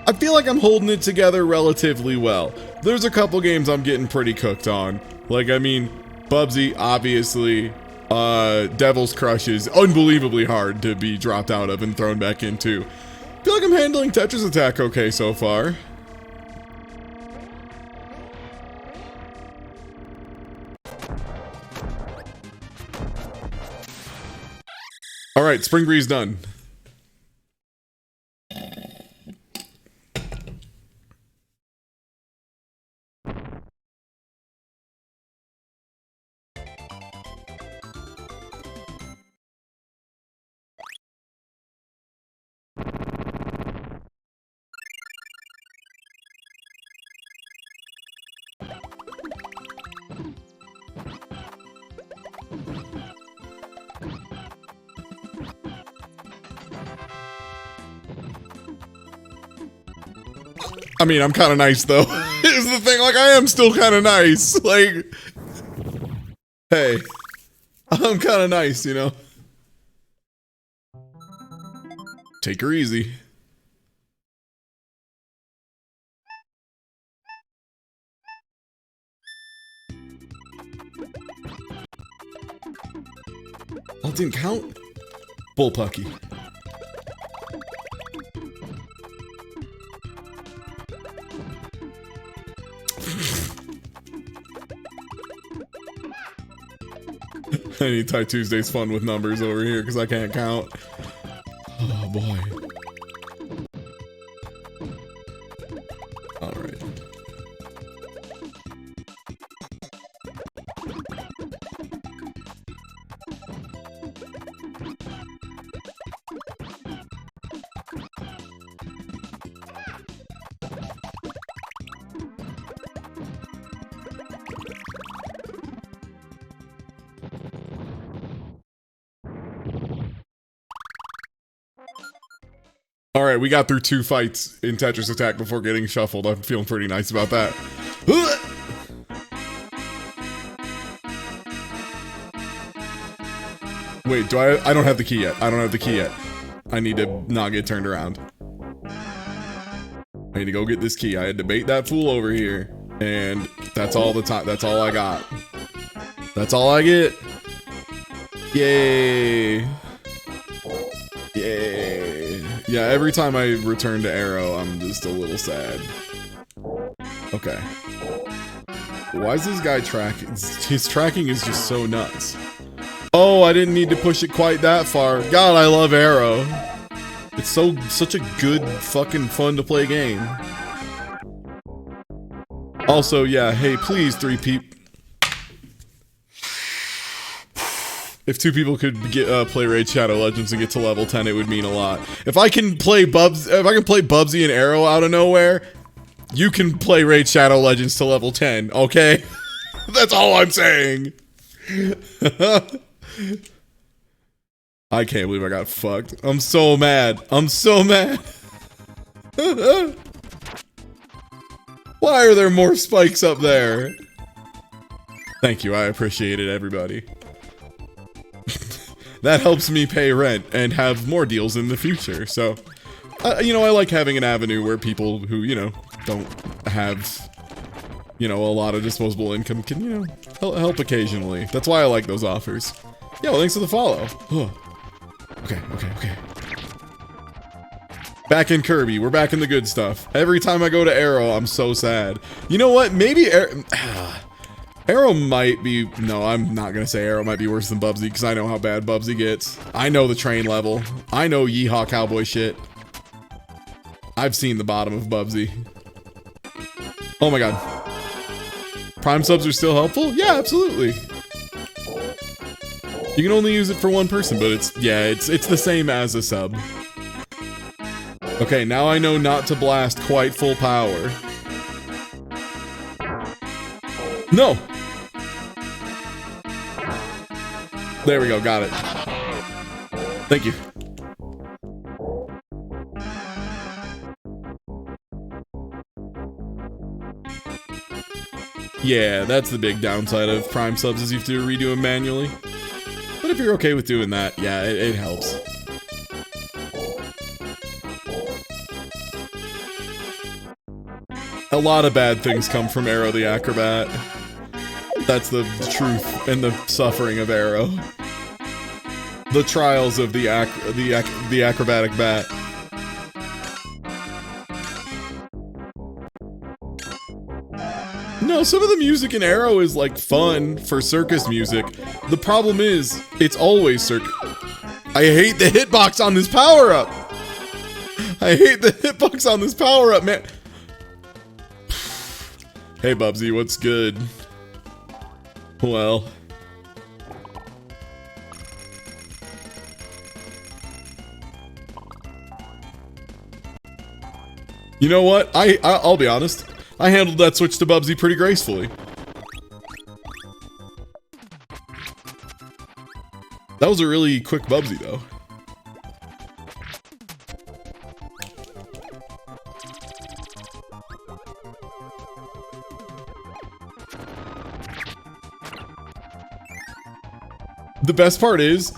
I feel like I'm holding it together relatively well. There's a couple games I'm getting pretty cooked on. Like, I mean, Bubsy, obviously. Devil's Crush is unbelievably hard to be dropped out of and thrown back into. I feel like I'm handling Tetris Attack okay so far. All right, Spring Breeze done. I mean, I'm kind of nice, though. Is the thing. Like, I am still kind of nice. Like, hey, I'm kind of nice, you know? Take her easy. Oh, it didn't count? Bullpucky. Anytime Tuesday's fun with numbers over here because I can't count. Oh boy. All right. All right, we got through 2 fights in Tetris Attack before getting shuffled. I'm feeling pretty nice about that. Wait, do I don't have the key yet. I don't have the key yet. I need to not get turned around. I need to go get this key. I had to bait that fool over here. And that's all the time. That's all I got. That's all I get. Yay. Yay. Yeah, every time I return to Arrow, I'm just a little sad. Okay. Why is this guy tracking? His tracking is just so nuts. Oh, I didn't need to push it quite that far. God, I love Arrow. It's such a good fucking fun to play game. Also, yeah, hey, please, 3 people. If 2 people could get play Raid Shadow Legends and get to level 10, it would mean a lot. If I can play Bubsy and Arrow out of nowhere, you can play Raid Shadow Legends to level 10, okay? That's all I'm saying. I can't believe I got fucked. I'm so mad. I'm so mad. Why are there more spikes up there? Thank you, I appreciate it, everybody. that helps me pay rent and have more deals in the future. So, you know, I like having an avenue where people who, you know, don't have, you know, a lot of disposable income can, you know, help occasionally. That's why I like those offers. Yeah, well, thanks for the follow. Okay. Back in Kirby. We're back in the good stuff. Every time I go to Arrow, I'm so sad. You know what? Maybe Arrow might be... No, I'm not gonna say Arrow might be worse than Bubsy, because I know how bad Bubsy gets. I know the train level. I know Yeehaw Cowboy shit. I've seen the bottom of Bubsy. Oh my god. Prime subs are still helpful? Yeah, absolutely. You can only use it for one person, but it's the same as a sub. Okay, now I know not to blast quite full power. No! There we go, got it. Thank you. Yeah, that's the big downside of Prime subs is you have to redo them manually. But if you're okay with doing that, yeah, it helps. A lot of bad things come from Arrow the Acrobat. That's the truth and the suffering of Arrow. The trials of the acrobatic bat. No, some of the music in Arrow is like fun for circus music. The problem is, it's always circus. I hate the hitbox on this power-up! I hate the hitbox on this power-up, man. Hey Bubsy, what's good? Well. You know what? I'll be honest. I handled that switch to Bubsy pretty gracefully. That was a really quick Bubsy though. The best part is,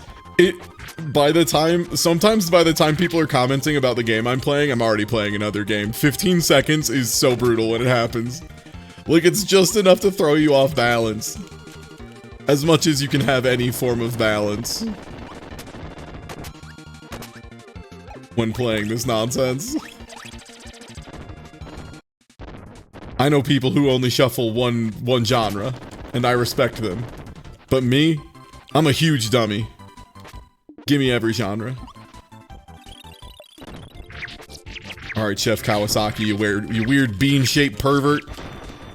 sometimes by the time people are commenting about the game I'm playing, I'm already playing another game. 15 seconds is so brutal when it happens. Like, it's just enough to throw you off balance. As much as you can have any form of balance. When playing this nonsense. I know people who only shuffle one genre, and I respect them. But me? I'm a huge dummy. Give me every genre. Alright, Chef Kawasaki, you weird bean-shaped pervert.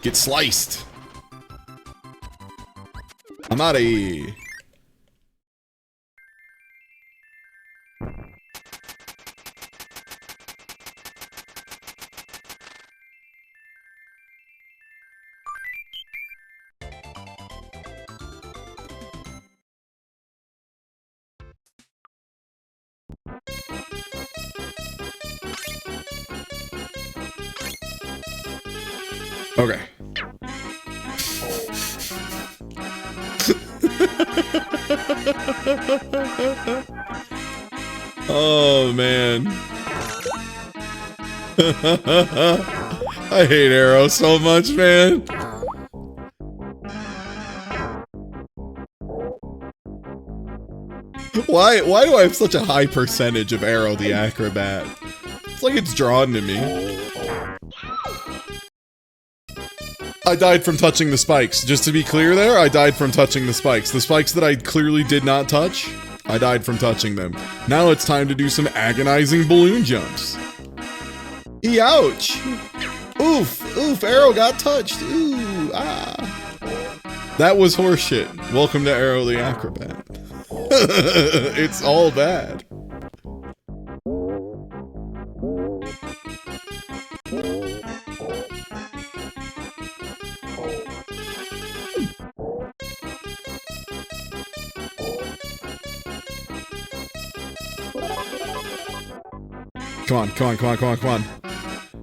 Get sliced. I'm out of here. Okay. Oh, man. I hate Arrow so much, man. Why do I have such a high percentage of Arrow the Acrobat? It's like it's drawn to me. I died from touching the spikes. Just to be clear there, I died from touching the spikes. The spikes that I clearly did not touch, I died from touching them. Now it's time to do some agonizing balloon jumps. Ouch! Oof, oof, Arrow got touched. Ooh, ah. That was horseshit. Welcome to Arrow the Acrobat. It's all bad. Come on, come on, come on, come on, come on.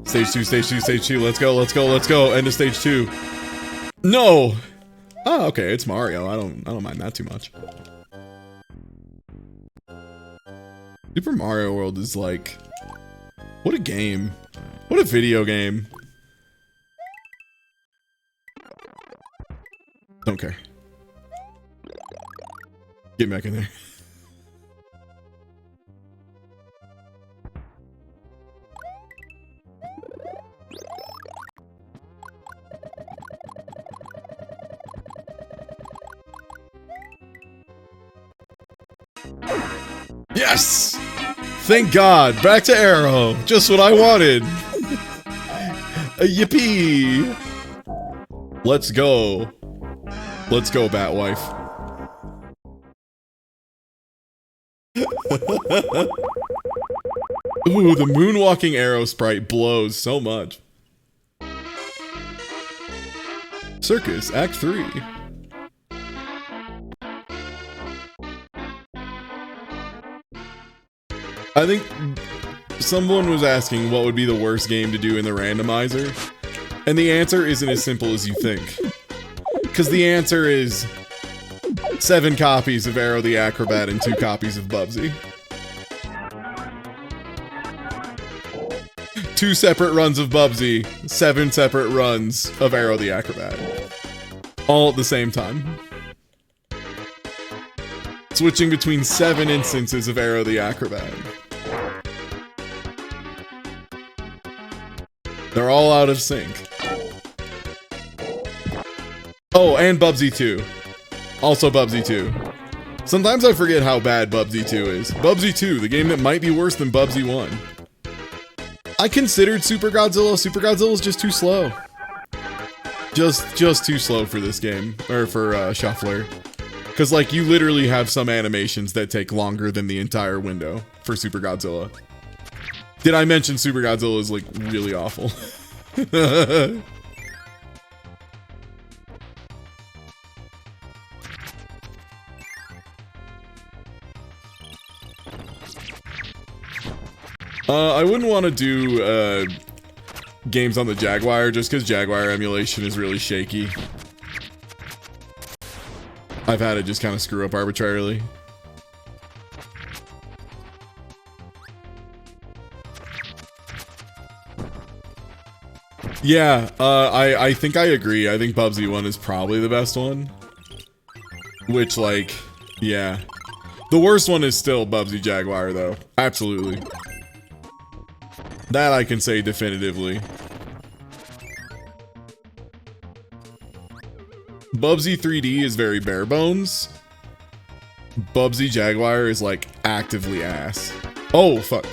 Stage 2, stage 2, stage 2. Let's go, let's go, let's go. End of stage 2. No! Oh, okay, it's Mario. I don't mind that too much. Super Mario World is like, what a game. What a video game. Don't care. Get back in there. Yes! Thank God! Back to Arrow! Just what I wanted! Yippee! Let's go. Let's go, Batwife. Ooh, the moonwalking arrow sprite blows so much. Circus, Act 3. I think someone was asking what would be the worst game to do in the randomizer, and the answer isn't as simple as you think. Because the answer is 7 copies of Arrow the Acrobat and 2 copies of Bubsy. 2 separate runs of Bubsy, 7 separate runs of Arrow the Acrobat. All at the same time. Switching between 7 instances of Arrow the Acrobat. They're all out of sync. Oh, and Bubsy 2. Also Bubsy 2. Sometimes I forget how bad Bubsy 2 is. Bubsy 2, the game that might be worse than Bubsy 1. I considered Super Godzilla. Super Godzilla's just too slow. Just too slow for this game. Or for Shuffler. Because, like, you literally have some animations that take longer than the entire window for Super Godzilla. Did I mention Super Godzilla is, like, really awful? I wouldn't want to do games on the Jaguar just because Jaguar emulation is really shaky. I've had it just kind of screw up arbitrarily. Yeah, I think I agree. I think Bubsy 1 is probably the best one. Which, like, yeah. The worst one is still Bubsy Jaguar, though. Absolutely. That I can say definitively. Bubsy 3D is very bare bones. Bubsy Jaguar is, like, actively ass. Oh, fuck.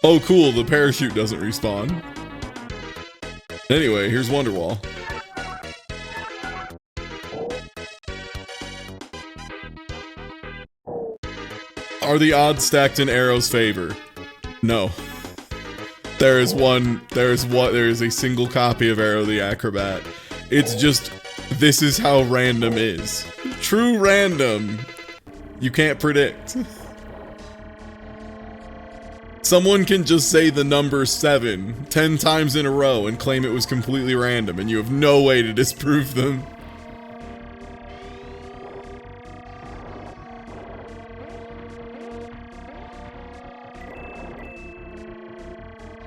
Oh, cool, the parachute doesn't respawn. Anyway, here's Wonderwall. Are the odds stacked in Arrow's favor? No. There is a single copy of Arrow the Acrobat. It's just, this is how random is. True random. You can't predict. Someone can just say the number 7 10 times in a row and claim it was completely random, and you have no way to disprove them.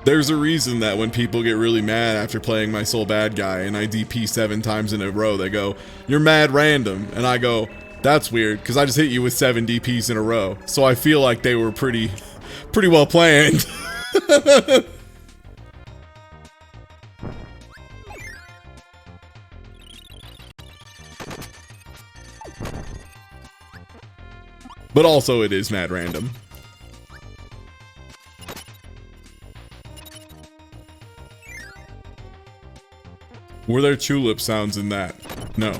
There's a reason that when people get really mad after playing my Soul Bad Guy and I DP 7 times in a row, they go, "You're mad random." And I go, "That's weird, because I just hit you with 7 DPs in a row." So I feel like they were pretty well planned. But also it is mad random. Were there tulip sounds in that? No.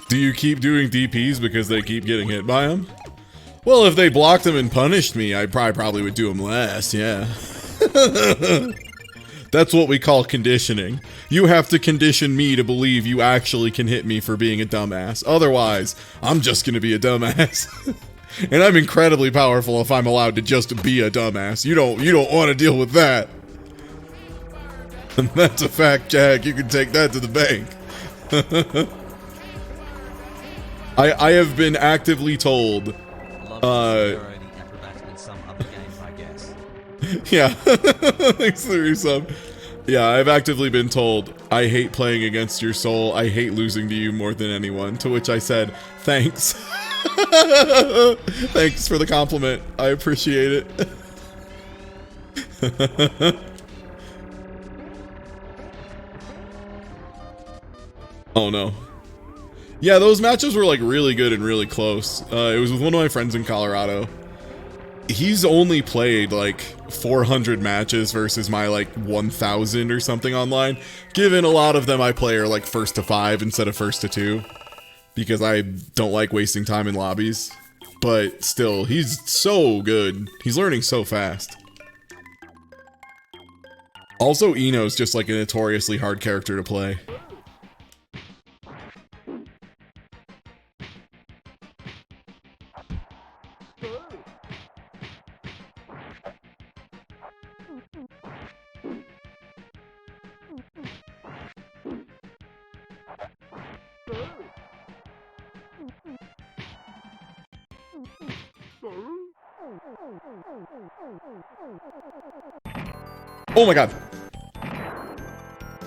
Do you keep doing DPs because they keep getting hit by them? Well, if they blocked them and punished me, I probably would do them less, yeah. That's what we call conditioning. You have to condition me to believe you actually can hit me for being a dumbass. Otherwise, I'm just gonna be a dumbass. And I'm incredibly powerful if I'm allowed to just be a dumbass. You don't want to deal with that. And that's a fact, Jack. You can take that to the bank. I have been actively told. Love acrobat in some other game, I guess. Yeah. Thanks, the resub. Yeah, I've actively been told, I hate playing against your soul. I hate losing to you more than anyone. To which I said, thanks. Thanks for the compliment. I appreciate it. Oh no. Yeah, those matches were like really good and really close. It was with one of my friends in Colorado. He's only played like 400 matches versus my like 1,000 or something online. Given a lot of them I play are like first to 5 instead of first to 2. Because I don't like wasting time in lobbies. But still, he's so good. He's learning so fast. Also, Eno's just like a notoriously hard character to play. Oh my god.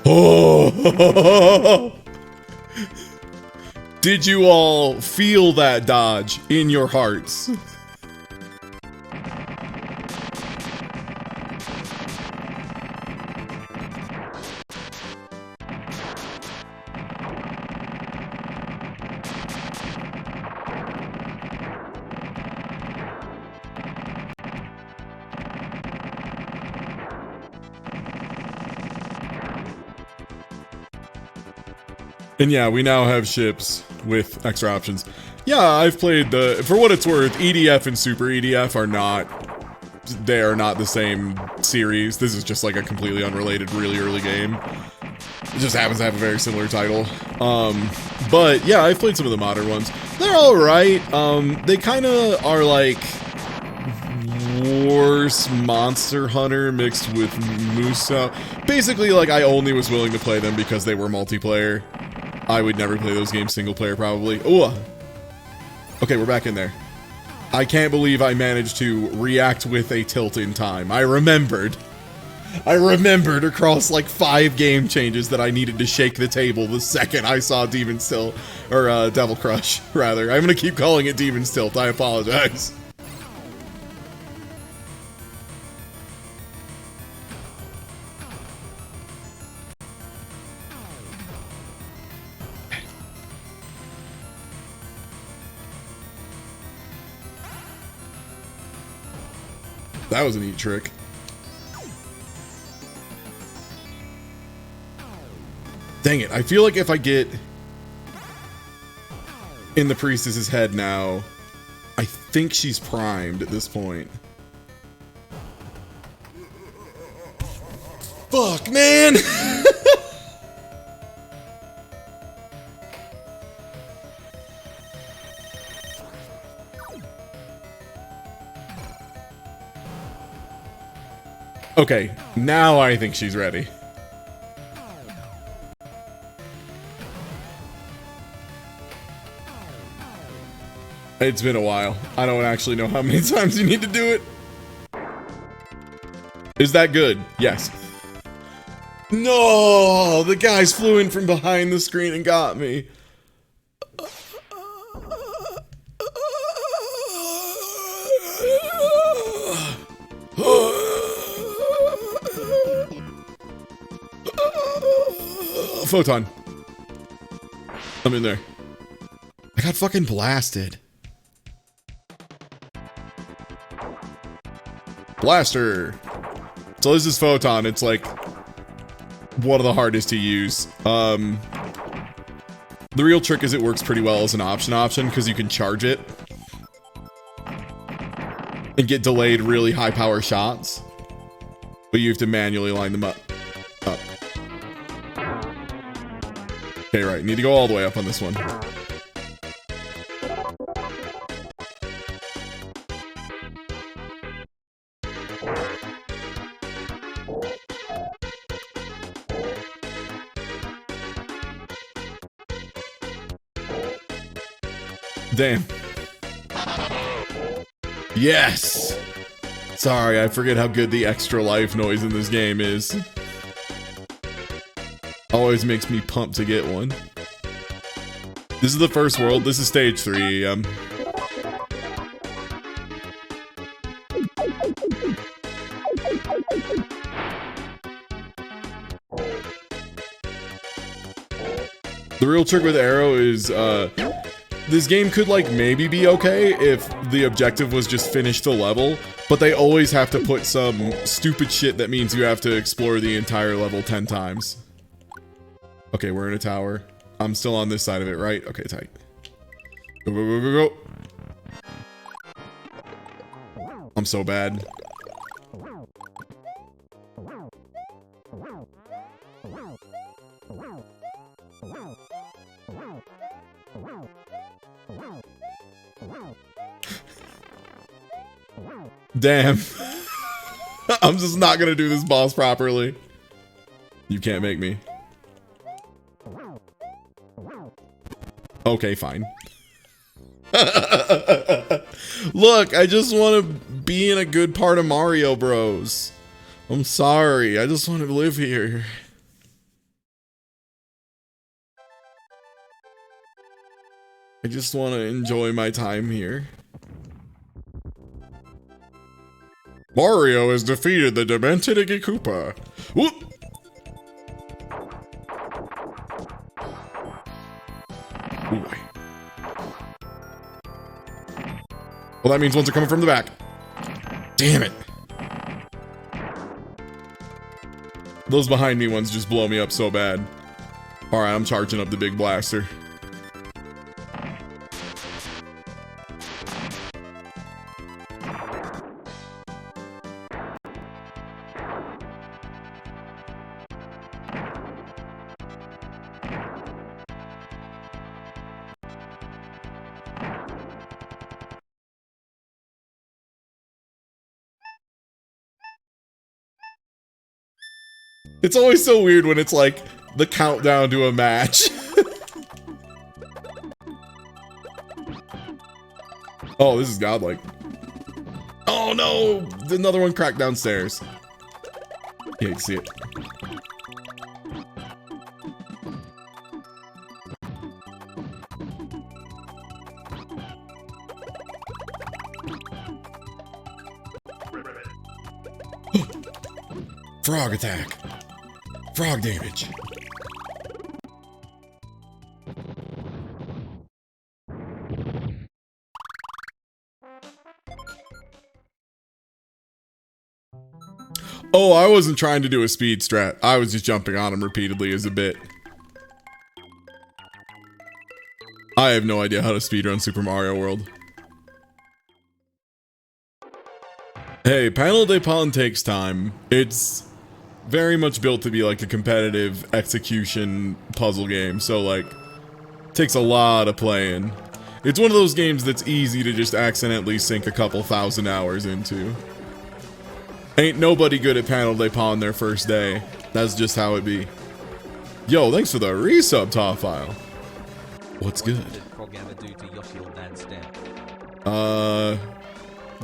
Oh. Did you all feel that dodge in your hearts? And yeah, we now have ships with extra options. Yeah, I've played the, for what it's worth, EDF and Super EDF are not, they are not the same series. This is just like a completely unrelated, really early game. It just happens to have a very similar title. But yeah, I've played some of the modern ones. They're alright. They kind of are like worse Monster Hunter mixed with Musa. Basically, like, I only was willing to play them because they were multiplayer. I would never play those games single player, probably. Ooh. Okay, we're back in there. I can't believe I managed to react with a tilt in time. I remembered across like 5 game changes that I needed to shake the table the second I saw Demon Still, or Devil Crush, rather. I'm gonna keep calling it Demon Stilt, I apologize. That was a neat trick. Dang it, I feel like if I get in the priestess's head now, I think she's primed at this point. Fuck, man! Okay, now I think she's ready. It's been a while. I don't actually know how many times you need to do it. Is that good? Yes. No, the guys flew in from behind the screen and got me. Photon. I'm in there. I got fucking blasted. Blaster. So this is Photon. It's like one of the hardest to use. The real trick is it works pretty well as an option because you can charge it and get delayed really high power shots, but you have to manually line them up. Okay, right. Need to go all the way up on this one. Damn. Yes! Sorry, I forget how good the extra life noise in this game is. Always makes me pumped to get one. This is the first world. This is stage 3. The real trick with arrow is, this game could, like, maybe be okay if the objective was just finish the level, but they always have to put some stupid shit that means you have to explore the entire level 10 times. Okay, we're in a tower. I'm still on this side of it, right? Okay, tight. Go, go, go, go, go. I'm so bad. Damn. I'm just not gonna do this boss properly. You can't make me. Okay, fine. Look, I just want to be in a good part of Mario Bros. I'm sorry. I just want to live here. I just want to enjoy my time here. Mario has defeated the demented Iggy Koopa. Whoop! Ooh. Well, that means ones are coming from the back. Damn it. Those behind me ones just blow me up so bad. Alright, I'm charging up the big blaster. It's always so weird when it's like the countdown to a match. Oh, this is godlike. Oh no! Another one cracked downstairs. Yeah, you can see it. Frog attack. Frog damage. Oh, I wasn't trying to do a speed strat. I was just jumping on him repeatedly as a bit. I have no idea how to speedrun Super Mario World. Hey, Panel de Pon takes time. It's very much built to be like a competitive execution puzzle game, so like, takes a lot of playing. It's one of those games that's easy to just accidentally sink a couple thousand hours into. Ain't nobody good at Panel de Pon their first day. That's just how it be. Yo, thanks for the resub, top file. What's good? What did Frog ever do to Yoshi or Dad's step?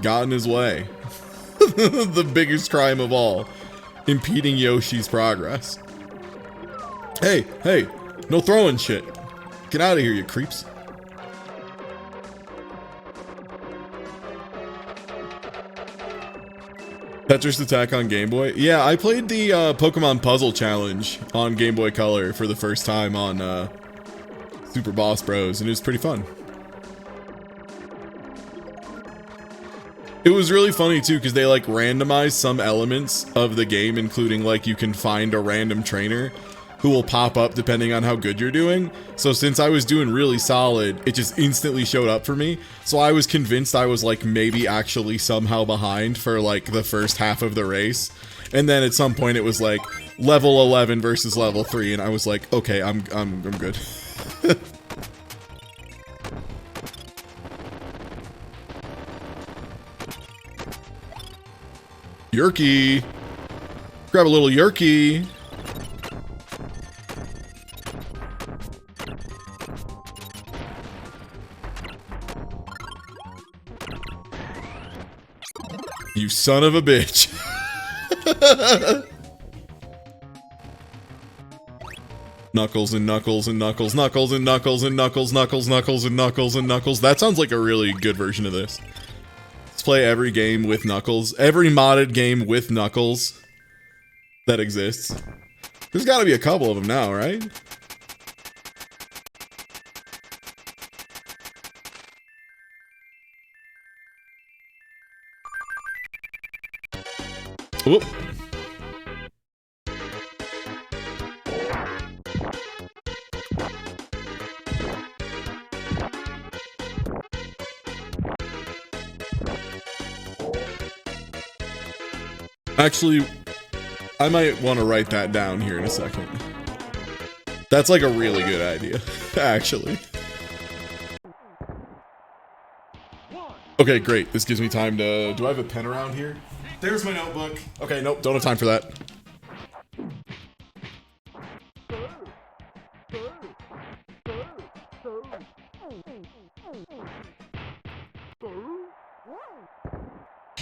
Got in his way. The biggest crime of all. Impeding Yoshi's progress. Hey, hey, no throwing shit. Get out of here, you creeps. Tetris Attack on Game Boy? Yeah, I played the Pokemon Puzzle Challenge on Game Boy Color for the first time on Super Boss Bros, and it was pretty fun. It was really funny too, because they like randomized some elements of the game, including like you can find a random trainer. who will pop up depending on how good you're doing. So since I was doing really solid, it just instantly showed up for me. So I was convinced I was like maybe actually somehow behind for like the first half of the race. And then at some point it was like level 11 versus level 3 and I was like, okay, I'm good. Yerky. Grab a little Yerky. You son of a bitch. Knuckles and knuckles and knuckles, knuckles and knuckles and knuckles, knuckles, knuckles and knuckles and knuckles. That sounds like a really good version of this. Let's play every game with Knuckles. Every modded game with Knuckles that exists. There's gotta be a couple of them now, right? Whoop. Actually, I might want to write that down here in a second. That's like a really good idea, actually. Okay, great. This gives me time to... Do I have a pen around here? There's my notebook. Okay, nope, don't have time for that.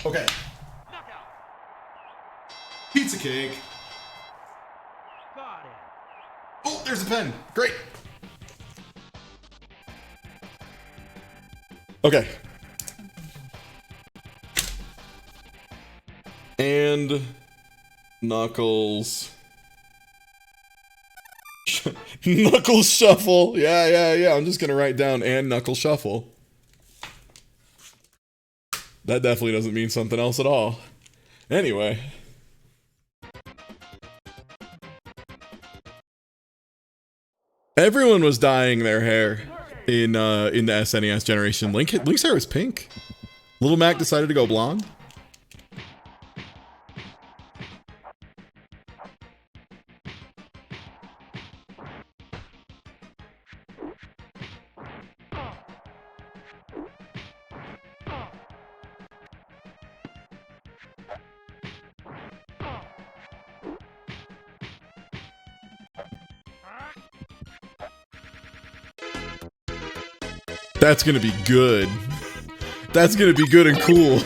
Okay. Pizza cake. Got it. Oh, there's a pen. Great. Okay. And Knuckles. Knuckles Shuffle. Yeah. I'm just gonna write down and Knuckles Shuffle. That definitely doesn't mean something else at all. Anyway. Everyone was dyeing their hair in the SNES generation. Link's hair was pink. Little Mac decided to go blonde. That's gonna be good. That's gonna be good and cool.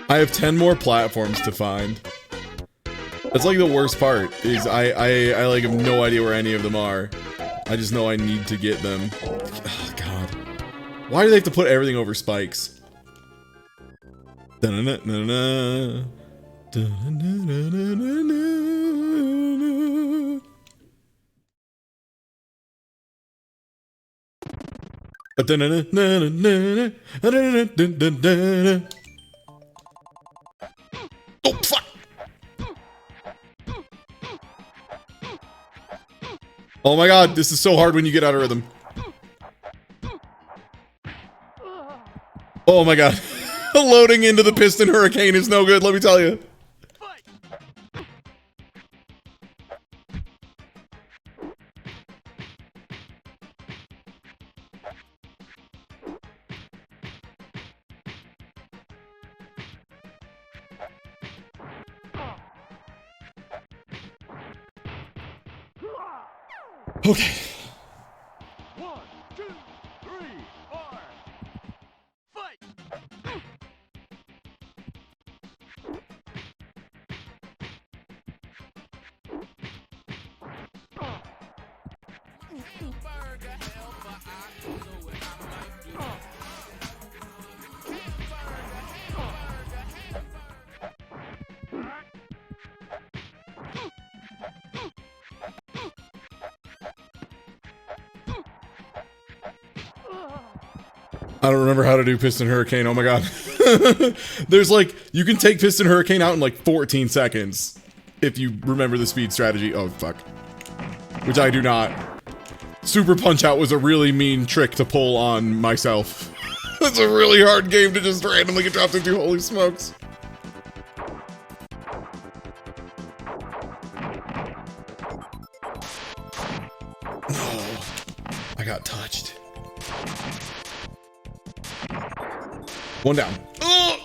I have 10 more platforms to find. That's like the worst part, is I like have no idea where any of them are. I just know I need to get them. Oh, God. Why do they have to put everything over spikes? Da-na-na-na-na. Da-na-na-na-na-na. Da-na-na-na-na-na. Da-na-na-na-na-na. Oh, fuck! Oh my God, this is so hard when you get out of rhythm. Oh my God. Loading into the piston hurricane is no good, let me tell you. Okay. 1, 2, 3, 4. Fight! I don't remember how to do Piston Hurricane. Oh my god. There's like, you can take Piston Hurricane out in like 14 seconds. If you remember the speed strategy. Oh, fuck. Which I do not. Super Punch Out was a really mean trick to pull on myself. It's a really hard game to just randomly get dropped into, holy smokes. Oh, I got touched. One down. Oh!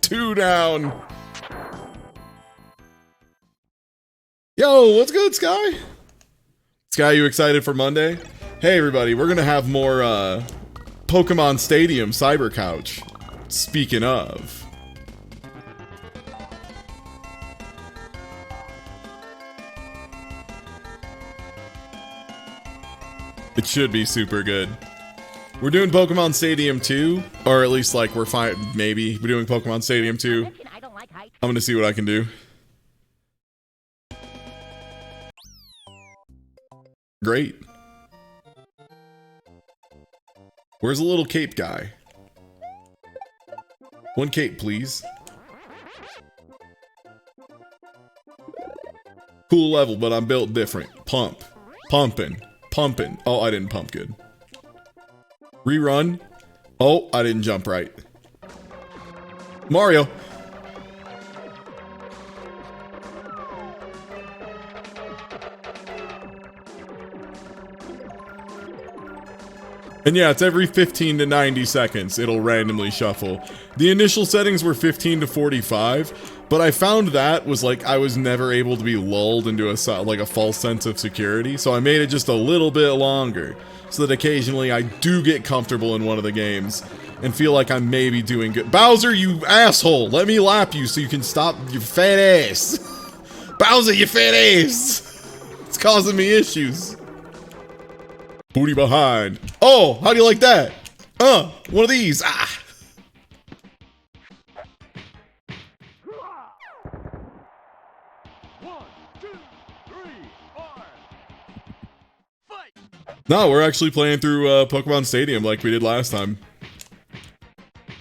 Two down. Yo, what's good, Sky? Sky, you excited for Monday? Hey, everybody, we're gonna have more Pokemon Stadium Cyber Couch. Speaking of. It should be super good. We're doing Pokemon Stadium 2, or at least like we're fine, maybe. We're doing Pokemon Stadium 2. I don't like heights. I'm gonna see what I can do. Great. Where's the little cape guy? One cape, please. Cool level, but I'm built different. Pump. Pumping. Pumping. Oh, I didn't pump good. Rerun. Oh, I didn't jump right. Mario. And yeah, it's every 15 to 90 seconds it'll randomly shuffle. The initial settings were 15 to 45, but I found that was like I was never able to be lulled into a false sense of security, so I made it just a little bit longer, so that occasionally I do get comfortable in one of the games and feel like I'm maybe doing good. Bowser, you asshole! Let me lap you so you can stop your fat ass! Bowser, you fat ass! It's causing me issues. Booty behind. Oh, how do you like that? One of these. Ah. One, two, three, four. Fight! No, we're actually playing through Pokemon Stadium like we did last time.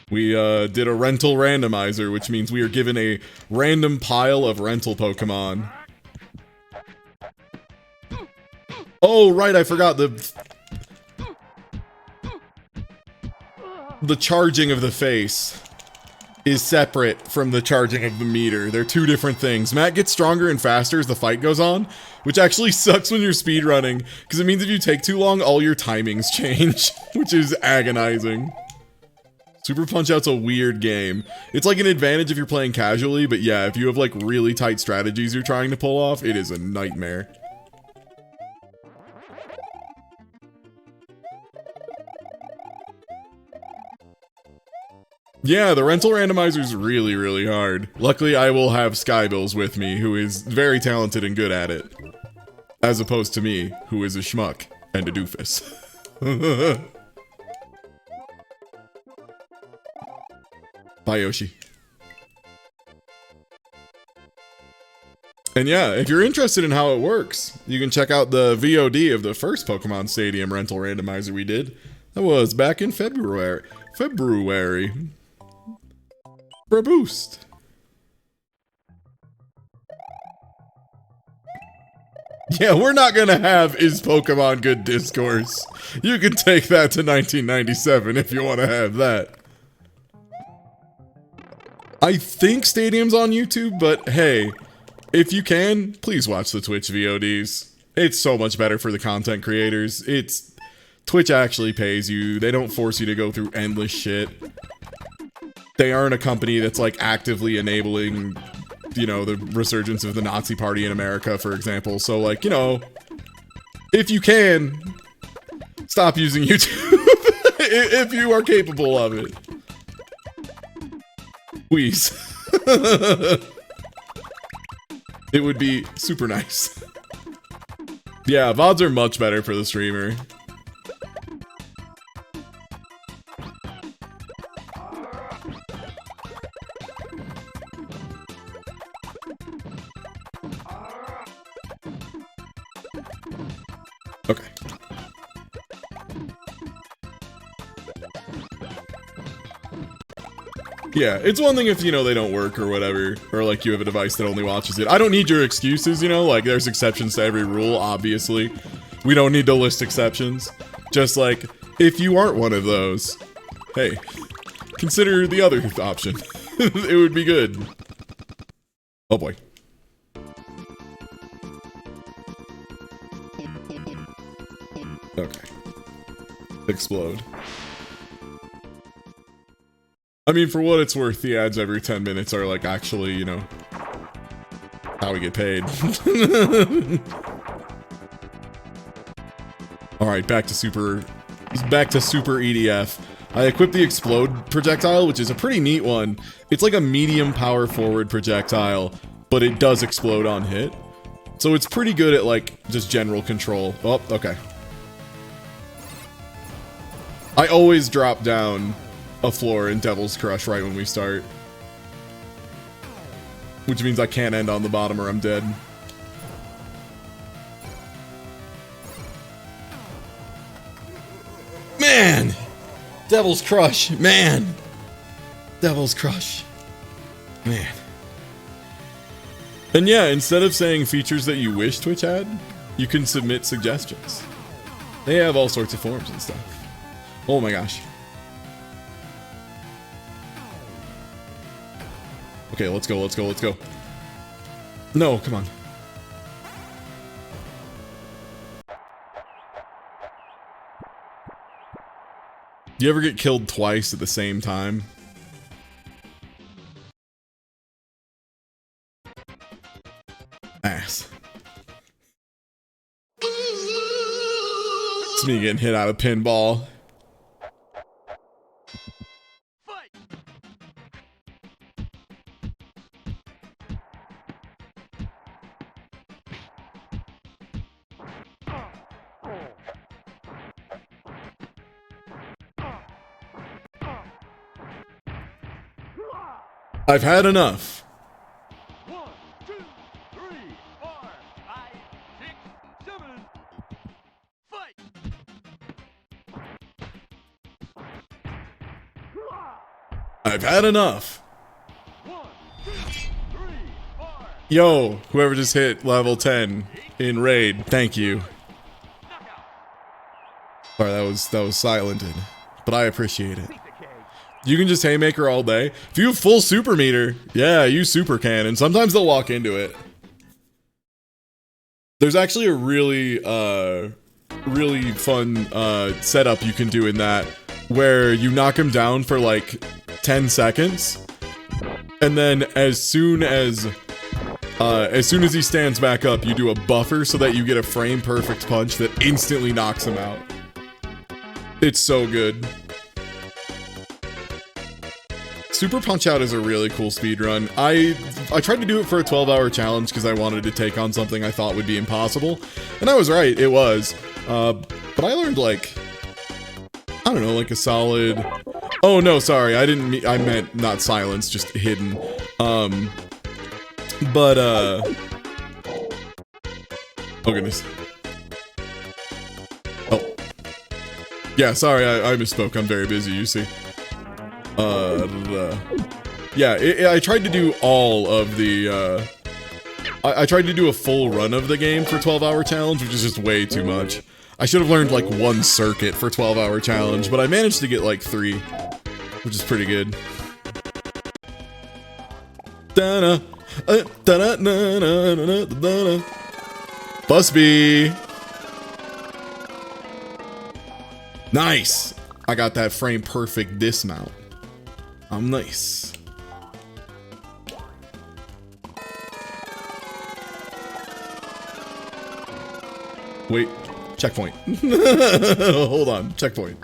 We did a rental randomizer, which means we are given a random pile of rental Pokemon. Oh, right, I forgot the charging of the face is separate from the charging of the meter. They're two different things. Matt gets stronger and faster as the fight goes on, which actually sucks when you're speedrunning, because it means if you take too long, all your timings change, which is agonizing. Super Punch-Out's a weird game. It's like an advantage if you're playing casually, but yeah, if you have like really tight strategies you're trying to pull off, it is a nightmare. Yeah, the rental randomizer is really, really hard. Luckily, I will have Skybills with me, who is very talented and good at it. As opposed to me, who is a schmuck and a doofus. Bye, Yoshi. And yeah, if you're interested in how it works, you can check out the VOD of the first Pokemon Stadium rental randomizer we did. That was back in February. For a boost. Yeah, we're not gonna have Is Pokemon Good discourse. You can take that to 1997 if you want to have that. I think Stadium's on YouTube, but hey, if you can, please watch the Twitch VODs. It's so much better for the content creators. Twitch actually pays you. They don't force you to go through endless shit. They aren't a company that's like actively enabling, you know, the resurgence of the Nazi party in America, for example. So like, you know, if you can, stop using YouTube if you are capable of it. Please. It would be super nice. Yeah, VODs are much better for the streamer. Okay. Yeah, it's one thing if, you know, they don't work or whatever, or like you have a device that only watches it. I don't need your excuses, you know, like there's exceptions to every rule, obviously. We don't need to list exceptions. Just like, if you aren't one of those, hey, consider the other option. It would be good. Oh boy. Okay. Explode. I mean, for what it's worth, the ads every 10 minutes are like actually, you know, how we get paid. Alright, back to super EDF. I equipped the explode projectile, which is a pretty neat one. It's like a medium power forward projectile, but it does explode on hit. So it's pretty good at like just general control. Oh, okay. I always drop down a floor in Devil's Crush right when we start. Which means I can't end on the bottom or I'm dead. Man! Devil's Crush, man! Devil's Crush. Man. And yeah, instead of saying features that you wish Twitch had, you can submit suggestions. They have all sorts of forms and stuff. Oh my gosh. Okay, let's go, let's go, let's go. No, come on. Do you ever get killed twice at the same time? Ass. It's me getting hit out of pinball. I've had enough. 1, 2, 3, 4, 5, 6, 7. Fight! I've had enough. 1, 2, 3, 4. Yo, whoever just hit level 10 in raid, thank you. Sorry, that was silented, but I appreciate it. You can just haymaker all day. If you have full super meter, yeah, you super can, and sometimes they'll walk into it. There's actually a really fun setup you can do in that, where you knock him down for like 10 seconds, and then as soon as he stands back up, you do a buffer so that you get a frame perfect punch that instantly knocks him out. It's so good. Super Punch Out is a really cool speedrun. I tried to do it for a 12-hour challenge because I wanted to take on something I thought would be impossible. And I was right, it was. But I learned like, I don't know, like a solid... Oh no, sorry, I meant not silence, just hidden. Oh goodness. Oh. Yeah, sorry, I misspoke, I'm very busy, you see. Yeah, I tried to do all of the, I tried to do a full run of the game for 12-hour challenge, which is just way too much. I should have learned like one circuit for 12-hour challenge, but I managed to get like 3, which is pretty good. Busby! Nice! I got that frame perfect dismount. I'm nice. Wait, checkpoint. Hold on, checkpoint.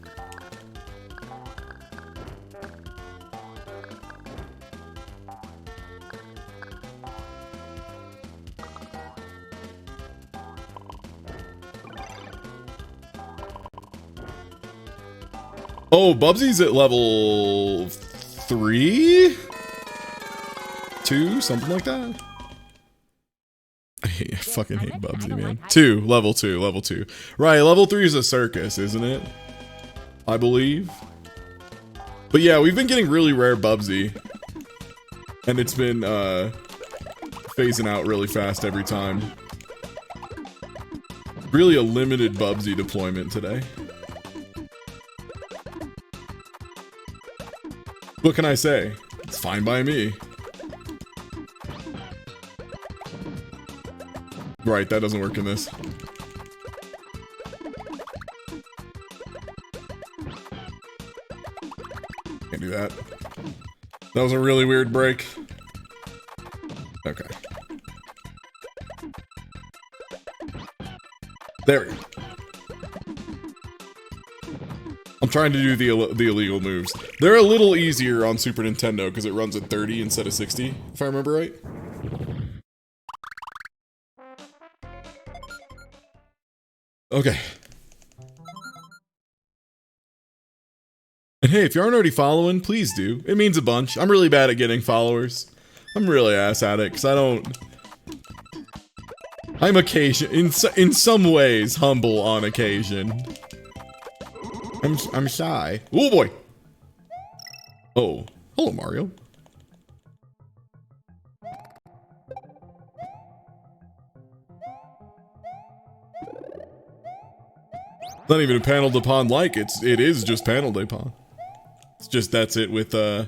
Oh, Bubsy's at level 3? 2? Something like that? I fucking hate Bubsy, man. Level 2. Right, level 3 is a circus, isn't it? I believe. But yeah, we've been getting really rare Bubsy. And it's been, phasing out really fast every time. Really a limited Bubsy deployment today. What can I say? It's fine by me. Right, that doesn't work in this. Can't do that. That was a really weird break. Okay. There we go. I'm trying to do the illegal moves. They're a little easier on Super Nintendo because it runs at 30 instead of 60, if I remember right. Okay. And hey, if you aren't already following, please do. It means a bunch. I'm really bad at getting followers. I'm really ass at it because I don't... I'm in some ways humble on occasion. I'm shy. Oh boy. Oh, hello Mario. Not even a paneled upon like it is just paneled upon. It's just that's it with they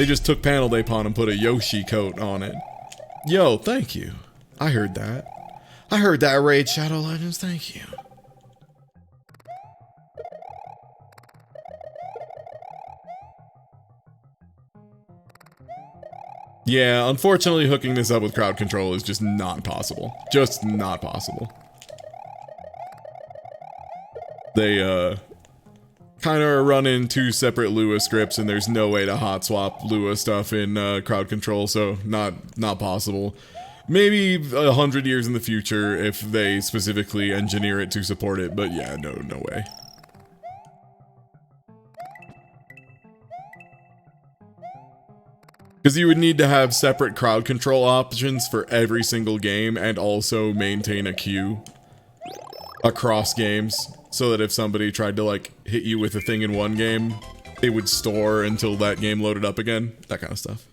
just took paneled upon and put a Yoshi coat on it. Yo, thank you. I heard that. I heard that, Raid Shadow Legends. Thank you. Yeah, unfortunately hooking this up with crowd control is just not possible. Just not possible. They, kind of run in two separate Lua scripts and there's no way to hot swap Lua stuff in, crowd control, so not possible. Maybe 100 years in the future if they specifically engineer it to support it, but yeah, no way. Because you would need to have separate crowd control options for every single game and also maintain a queue across games so that if somebody tried to like hit you with a thing in one game, it would store until that game loaded up again, that kind of stuff.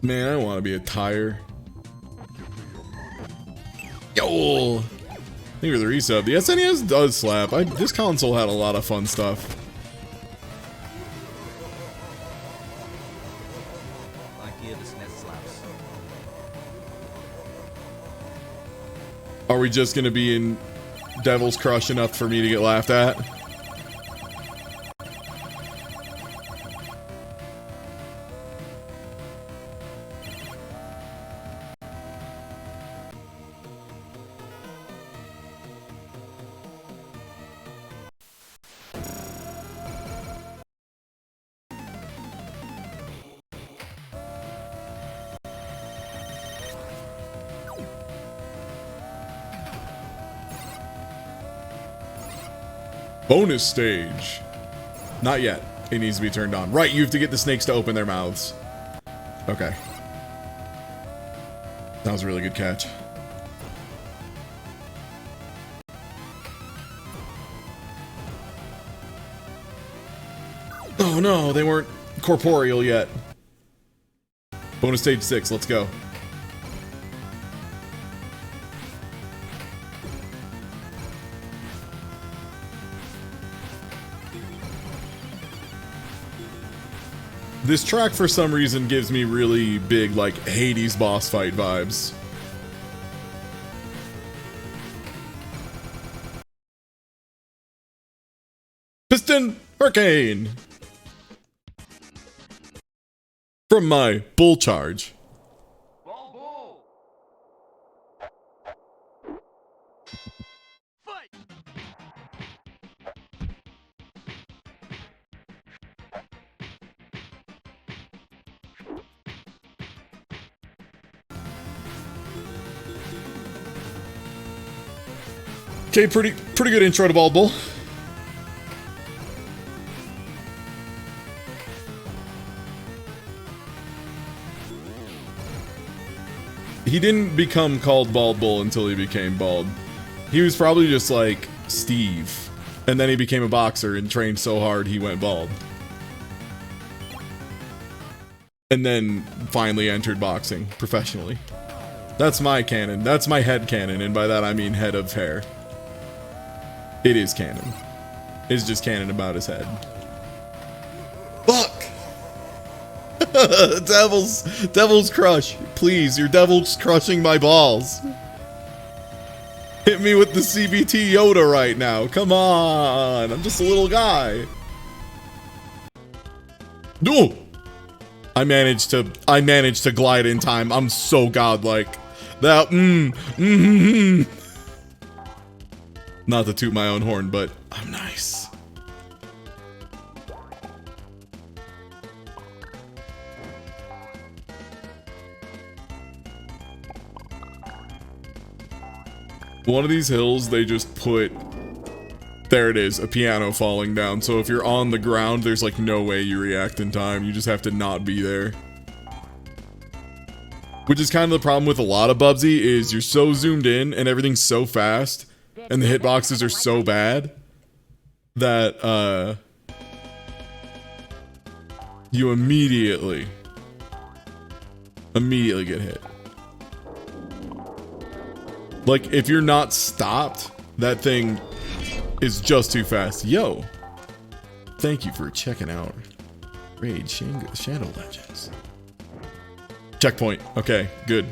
Man, I don't want to be a tire. Yo! Thank you for the resub. The SNES does slap. This console had a lot of fun stuff. I hear the SNES slaps. Are we just gonna be in Devil's Crush enough for me to get laughed at? Bonus stage. Not yet. It needs to be turned on. Right, you have to get the snakes to open their mouths. Okay. That was a really good catch. Oh no, they weren't corporeal yet. Bonus stage 6, let's go. This track, for some reason, gives me really big, like, Hades boss fight vibes. Piston Hurricane! From my Bull Charge. Ball bull. Fight. Okay, pretty good intro to Bald Bull. He didn't become called Bald Bull until he became bald. He was probably just like Steve. And then he became a boxer and trained so hard he went bald. And then finally entered boxing professionally. That's my canon. That's my head canon, and by that I mean head of hair. It is canon. It's just canon about his head. Fuck! Devil's crush. Please, your devil's crushing my balls. Hit me with the CBT Yoda right now. Come on. I'm just a little guy. No! I managed to glide in time. I'm so godlike. That Not to toot my own horn, but I'm nice. One of these hills, they just put, there it is, a piano falling down. So if you're on the ground, there's like no way you react in time. You just have to not be there. Which is kind of the problem with a lot of Bubsy, is you're so zoomed in and everything's so fast and the hitboxes are so bad that you immediately get hit. Like, if you're not stopped, that thing is just too fast. Yo, thank you for checking out Raid Shadow Legends. Checkpoint. Okay, good.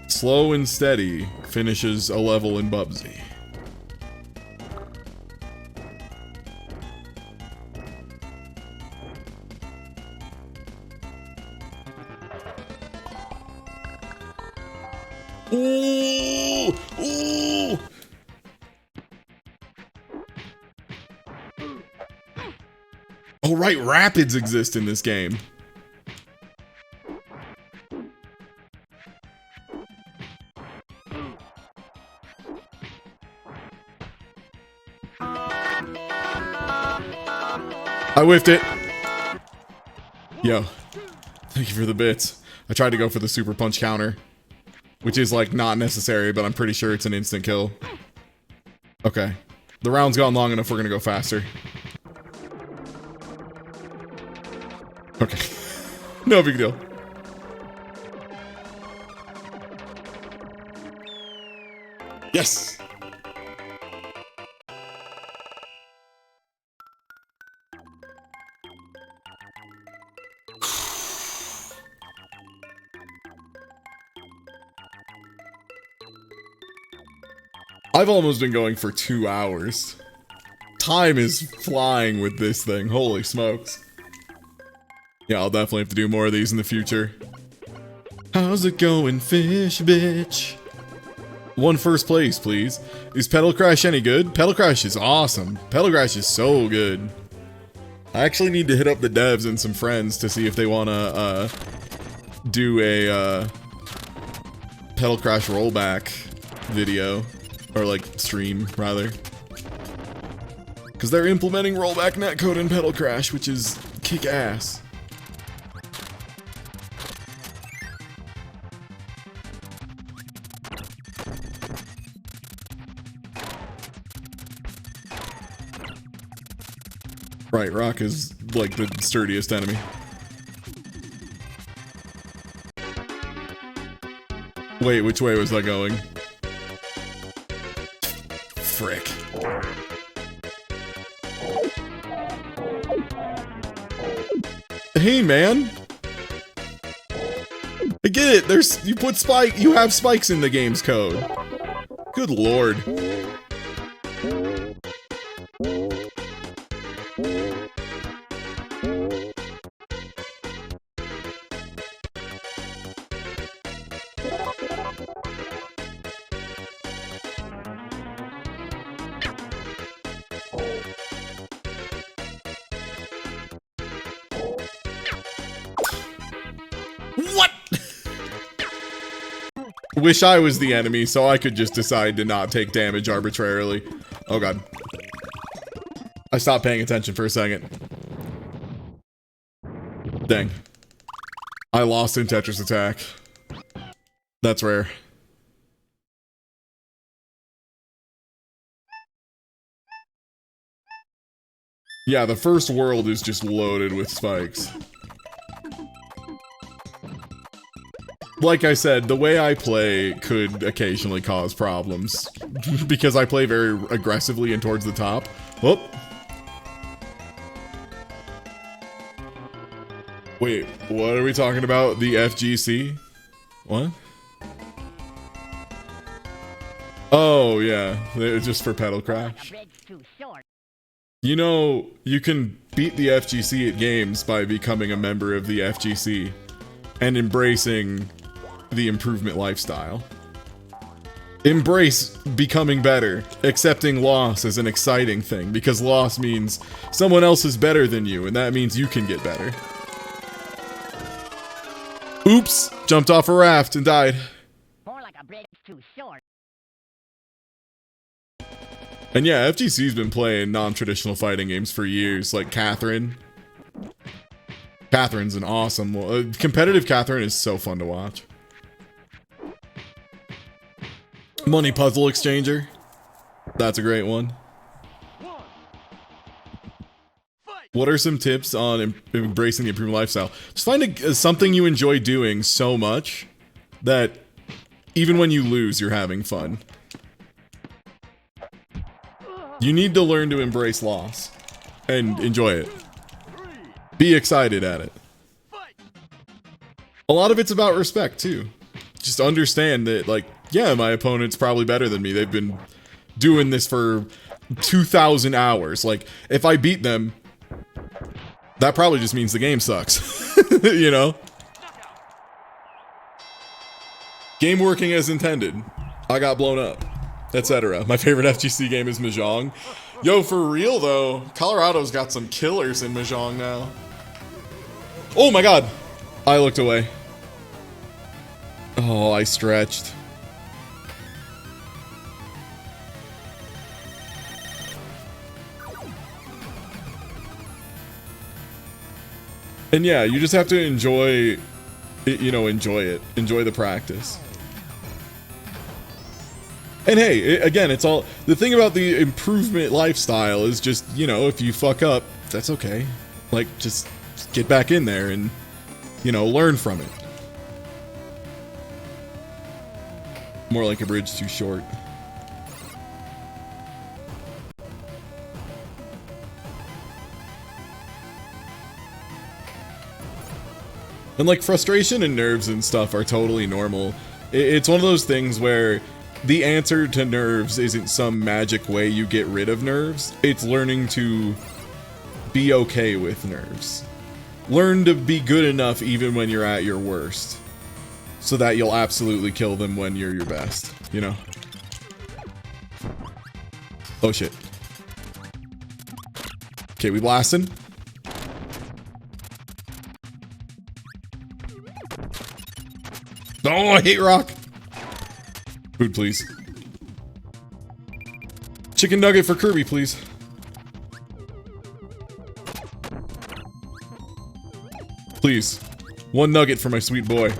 Slow and steady finishes a level in Bubsy. Ooh! Ooh! Oh, right, rapids exist in this game. I whiffed it. Yo, thank you for the bits. I tried to go for the super punch counter, which is like not necessary, but I'm pretty sure it's an instant kill. Okay, the round's gone long enough, we're gonna go faster. Okay, no big deal. Yes! I've almost been going for 2 hours. Time is flying with this thing, holy smokes. Yeah, I'll definitely have to do more of these in the future. How's it going, fish bitch? One first place, please. Is Pedal Crash any good? Pedal Crash is awesome. Pedal Crash is so good. I actually need to hit up the devs and some friends to see if they want to do a Pedal Crash rollback video. Or like stream, rather. Because they're implementing rollback netcode in Pedal Crash, which is kick-ass. Right, Rock is like the sturdiest enemy. Wait, which way was that going? Frick. Hey, man. I get it. You have spikes in the game's code. Good lord. What? Wish I was the enemy so I could just decide to not take damage arbitrarily. Oh god. I stopped paying attention for a second. Dang. I lost in Tetris Attack. That's rare. Yeah, the first world is just loaded with spikes. Like I said, the way I play could occasionally cause problems. Because I play very aggressively and towards the top. Whoop. Wait, what are we talking about? The FGC? What? Oh, yeah. It's just for pedal crash. You know, you can beat the FGC at games by becoming a member of the FGC and embracing the improvement lifestyle. Embrace becoming better, accepting loss as an exciting thing, because loss means someone else is better than you, and that means you can get better. Oops! Jumped off a raft and died. More like a bridge too short. And yeah, FGC's been playing non-traditional fighting games for years, like Catherine. Catherine's an awesome... competitive Catherine is so fun to watch. Money Puzzle Exchanger. That's a great one. What are some tips on embracing the improvement lifestyle? Just find something you enjoy doing so much that even when you lose, you're having fun. You need to learn to embrace loss and enjoy it. Be excited at it. A lot of it's about respect too. Just understand that, like, yeah, my opponent's probably better than me. They've been doing this for 2,000 hours. Like, if I beat them, that probably just means the game sucks. You know? Game working as intended. I got blown up. Etc. My favorite FGC game is Mahjong. Yo, for real though, Colorado's got some killers in Mahjong now. Oh my god! I looked away. Oh, I stretched. And yeah, you just have to enjoy it, you know, enjoy it. Enjoy the practice. And hey, again, it's all... The thing about the improvement lifestyle is just, you know, if you fuck up, that's okay. Like, just get back in there and, you know, learn from it. More like a bridge too short. And like, frustration and nerves and stuff are totally normal. It's one of those things where the answer to nerves isn't some magic way you get rid of nerves. It's learning to be okay with nerves. Learn to be good enough even when you're at your worst, so that you'll absolutely kill them when you're your best, you know? Oh shit. Okay, we blasting. Oh, I hate rock. Food, please. Chicken nugget for Kirby, please. Please. One nugget for my sweet boy.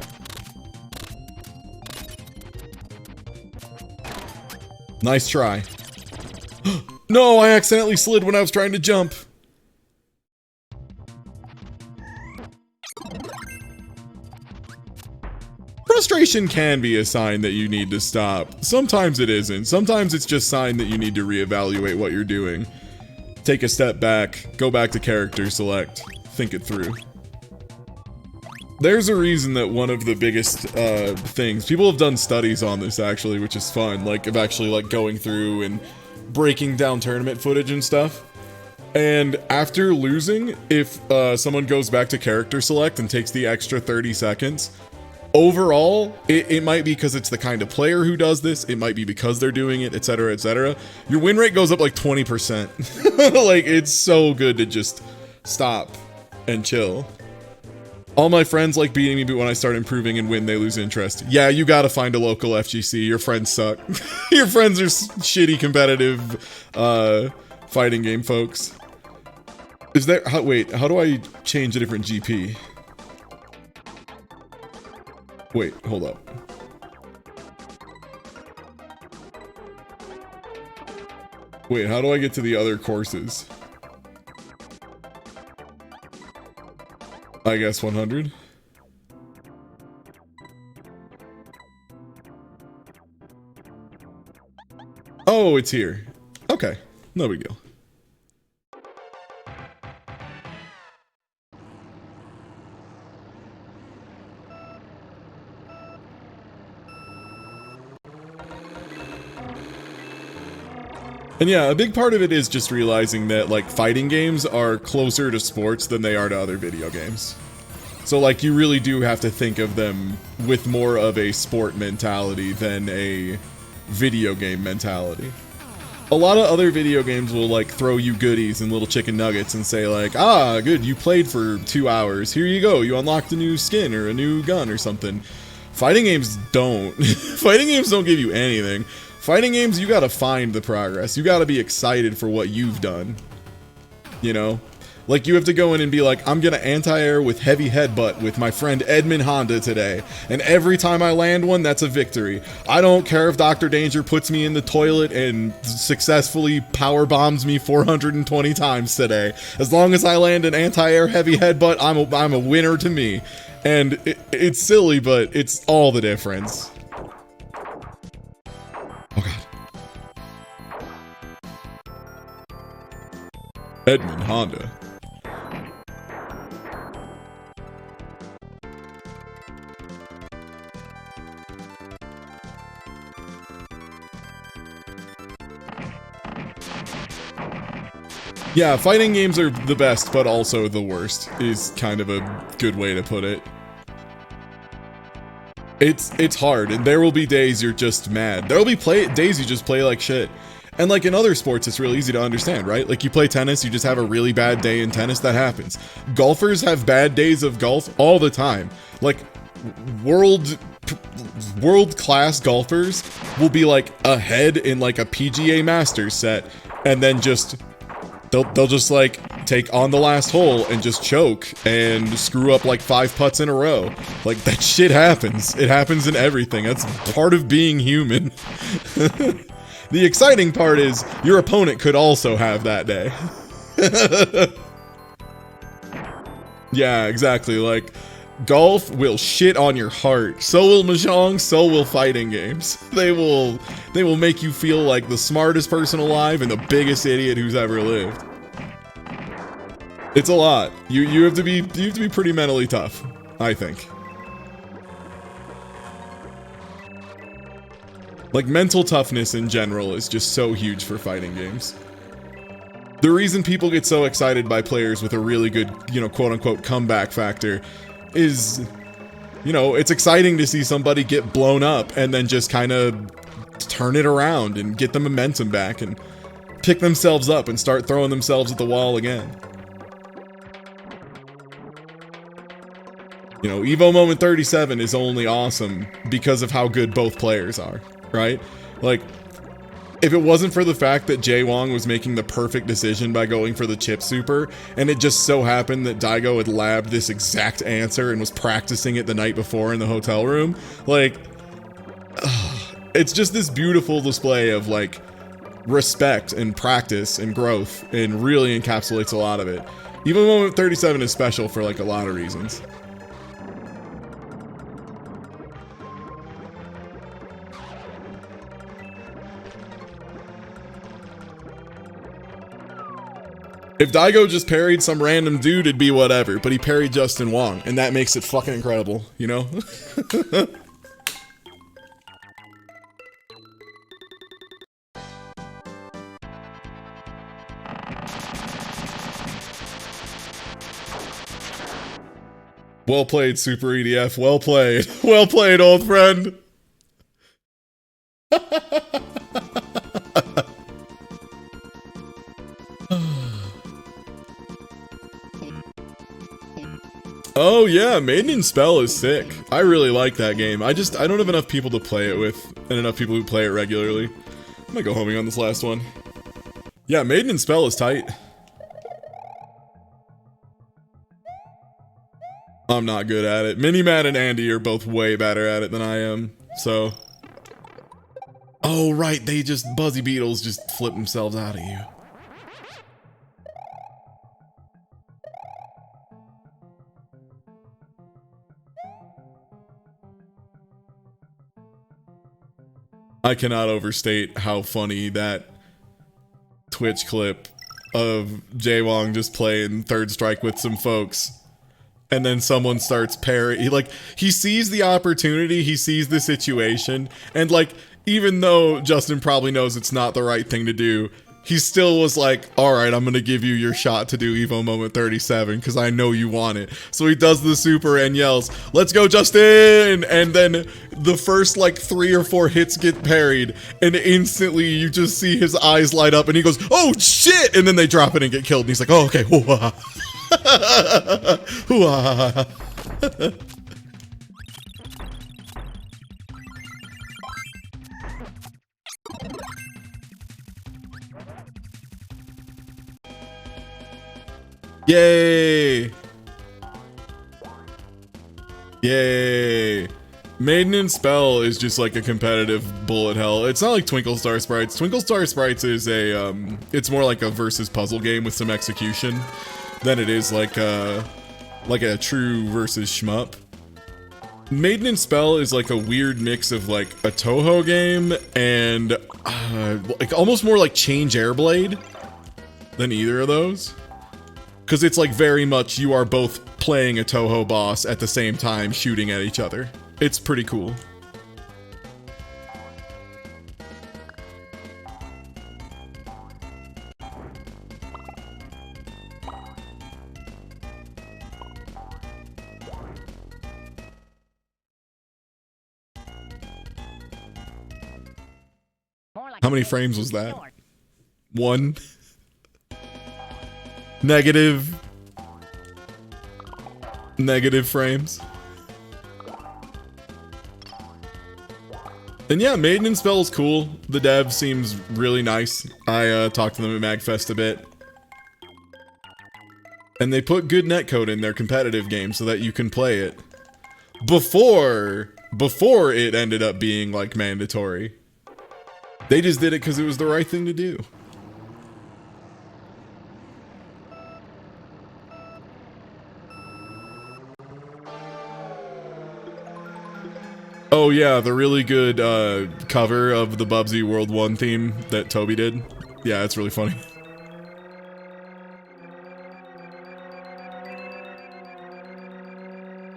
Nice try. No, I accidentally slid when I was trying to jump. Frustration can be a sign that you need to stop. Sometimes it isn't. Sometimes it's just a sign that you need to reevaluate what you're doing. Take a step back, go back to character select, think it through. There's a reason that one of the biggest things, people have done studies on this actually, which is fun, like of actually like going through and breaking down tournament footage and stuff. And after losing, if someone goes back to character select and takes the extra 30 seconds, overall, it might be because it's the kind of player who does this, it might be because they're doing it, etc, etc. Your win rate goes up like 20%. Like, it's so good to just stop and chill. All my friends like beating me, but when I start improving and win, they lose interest. Yeah, you gotta find a local FGC. Your friends suck. Your friends are shitty competitive fighting game folks. Is there... wait, how do I change a different GP? Wait, hold up. Wait, how do I get to the other courses? I guess 100. Oh, it's here. Okay, no big deal. And yeah, a big part of it is just realizing that, like, fighting games are closer to sports than they are to other video games. So, like, you really do have to think of them with more of a sport mentality than a video game mentality. A lot of other video games will, like, throw you goodies and little chicken nuggets and say, like, ah, good, you played for 2 hours, here you go, you unlocked a new skin or a new gun or something. Fighting games don't. Fighting games don't give you anything. Fighting games, you gotta find the progress. You gotta be excited for what you've done. You know? Like, you have to go in and be like, I'm gonna anti-air with heavy headbutt with my friend Edmund Honda today. And every time I land one, that's a victory. I don't care if Dr. Danger puts me in the toilet and successfully power bombs me 420 times today. As long as I land an anti-air heavy headbutt, I'm a winner to me. And it's silly, but it's all the difference. Oh god. Edmund Honda. Yeah, fighting games are the best, but also the worst, is kind of a good way to put it. It's hard, and there will be days you're just mad. There will be days you just play like shit. And like in other sports, it's real easy to understand, right? Like you play tennis, you just have a really bad day in tennis, that happens. Golfers have bad days of golf all the time. Like world-class golfers will be like ahead in like a PGA Masters set, and then just they'll just like take on the last hole and just choke and screw up like 5 putts in a row. Like that shit happens. It happens in everything. That's part of being human. The exciting part is your opponent could also have that day. Yeah, exactly. Like golf will shit on your heart. So will Mahjong, so will fighting games. They will make you feel like the smartest person alive and the biggest idiot who's ever lived. It's a lot. You have to be pretty mentally tough, I think. Like mental toughness in general is just so huge for fighting games. The reason people get so excited by players with a really good, you know, quote unquote comeback factor is, you know, it's exciting to see somebody get blown up and then just kind of turn it around and get the momentum back and pick themselves up and start throwing themselves at the wall again. You know, Evo Moment 37 is only awesome because of how good both players are, right? Like, if it wasn't for the fact that Jay Wong was making the perfect decision by going for the chip super, and it just so happened that Daigo had labbed this exact answer and was practicing it the night before in the hotel room, like, it's just this beautiful display of, like, respect and practice and growth, and really encapsulates a lot of it. Even Moment 37 is special for, like, a lot of reasons. If Daigo just parried some random dude, it'd be whatever, but he parried Justin Wong, and that makes it fucking incredible, you know? Well played, Super EDF, well played. Well played, old friend. Oh yeah, Maiden in Spell is sick. I really like that game. I don't have enough people to play it with, and enough people who play it regularly. I'm gonna go homing on this last one. Yeah, Maiden in Spell is tight. I'm not good at it. Minimat and Andy are both way better at it than I am, so. Oh right, they just, Buzzy Beetles just flip themselves out of you. I cannot overstate how funny that Twitch clip of Jaywong just playing Third Strike with some folks, and then someone starts parry. He sees the opportunity, he sees the situation, and like, even though Justin probably knows it's not the right thing to do, he still was like, alright, I'm gonna give you your shot to do Evo Moment 37, because I know you want it. So he does the super and yells, let's go Justin! And then the first like 3 or 4 hits get parried, and instantly you just see his eyes light up, and he goes, oh shit! And then they drop it and get killed, and he's like, oh okay, hoo-ah. Hoo-ah. Yay! Yay! Maiden in Spell is just like a competitive bullet hell. It's not like Twinkle Star Sprites. Twinkle Star Sprites is a, it's more like a versus puzzle game with some execution than it is like a true versus shmup. Maiden in Spell is like a weird mix of like a Toho game and like almost more like Change Airblade than either of those. Because it's like very much you are both playing a Toho boss at the same time shooting at each other. It's pretty cool. How many frames was that? 1? Negative frames. And yeah, Maiden in Spell is cool. The dev seems really nice. I talked to them at MagFest a bit. And they put good netcode in their competitive game so that you can play it. Before it ended up being like mandatory. They just did it because it was the right thing to do. Oh yeah, the really good cover of the Bubsy World 1 theme that Toby did. Yeah, it's really funny.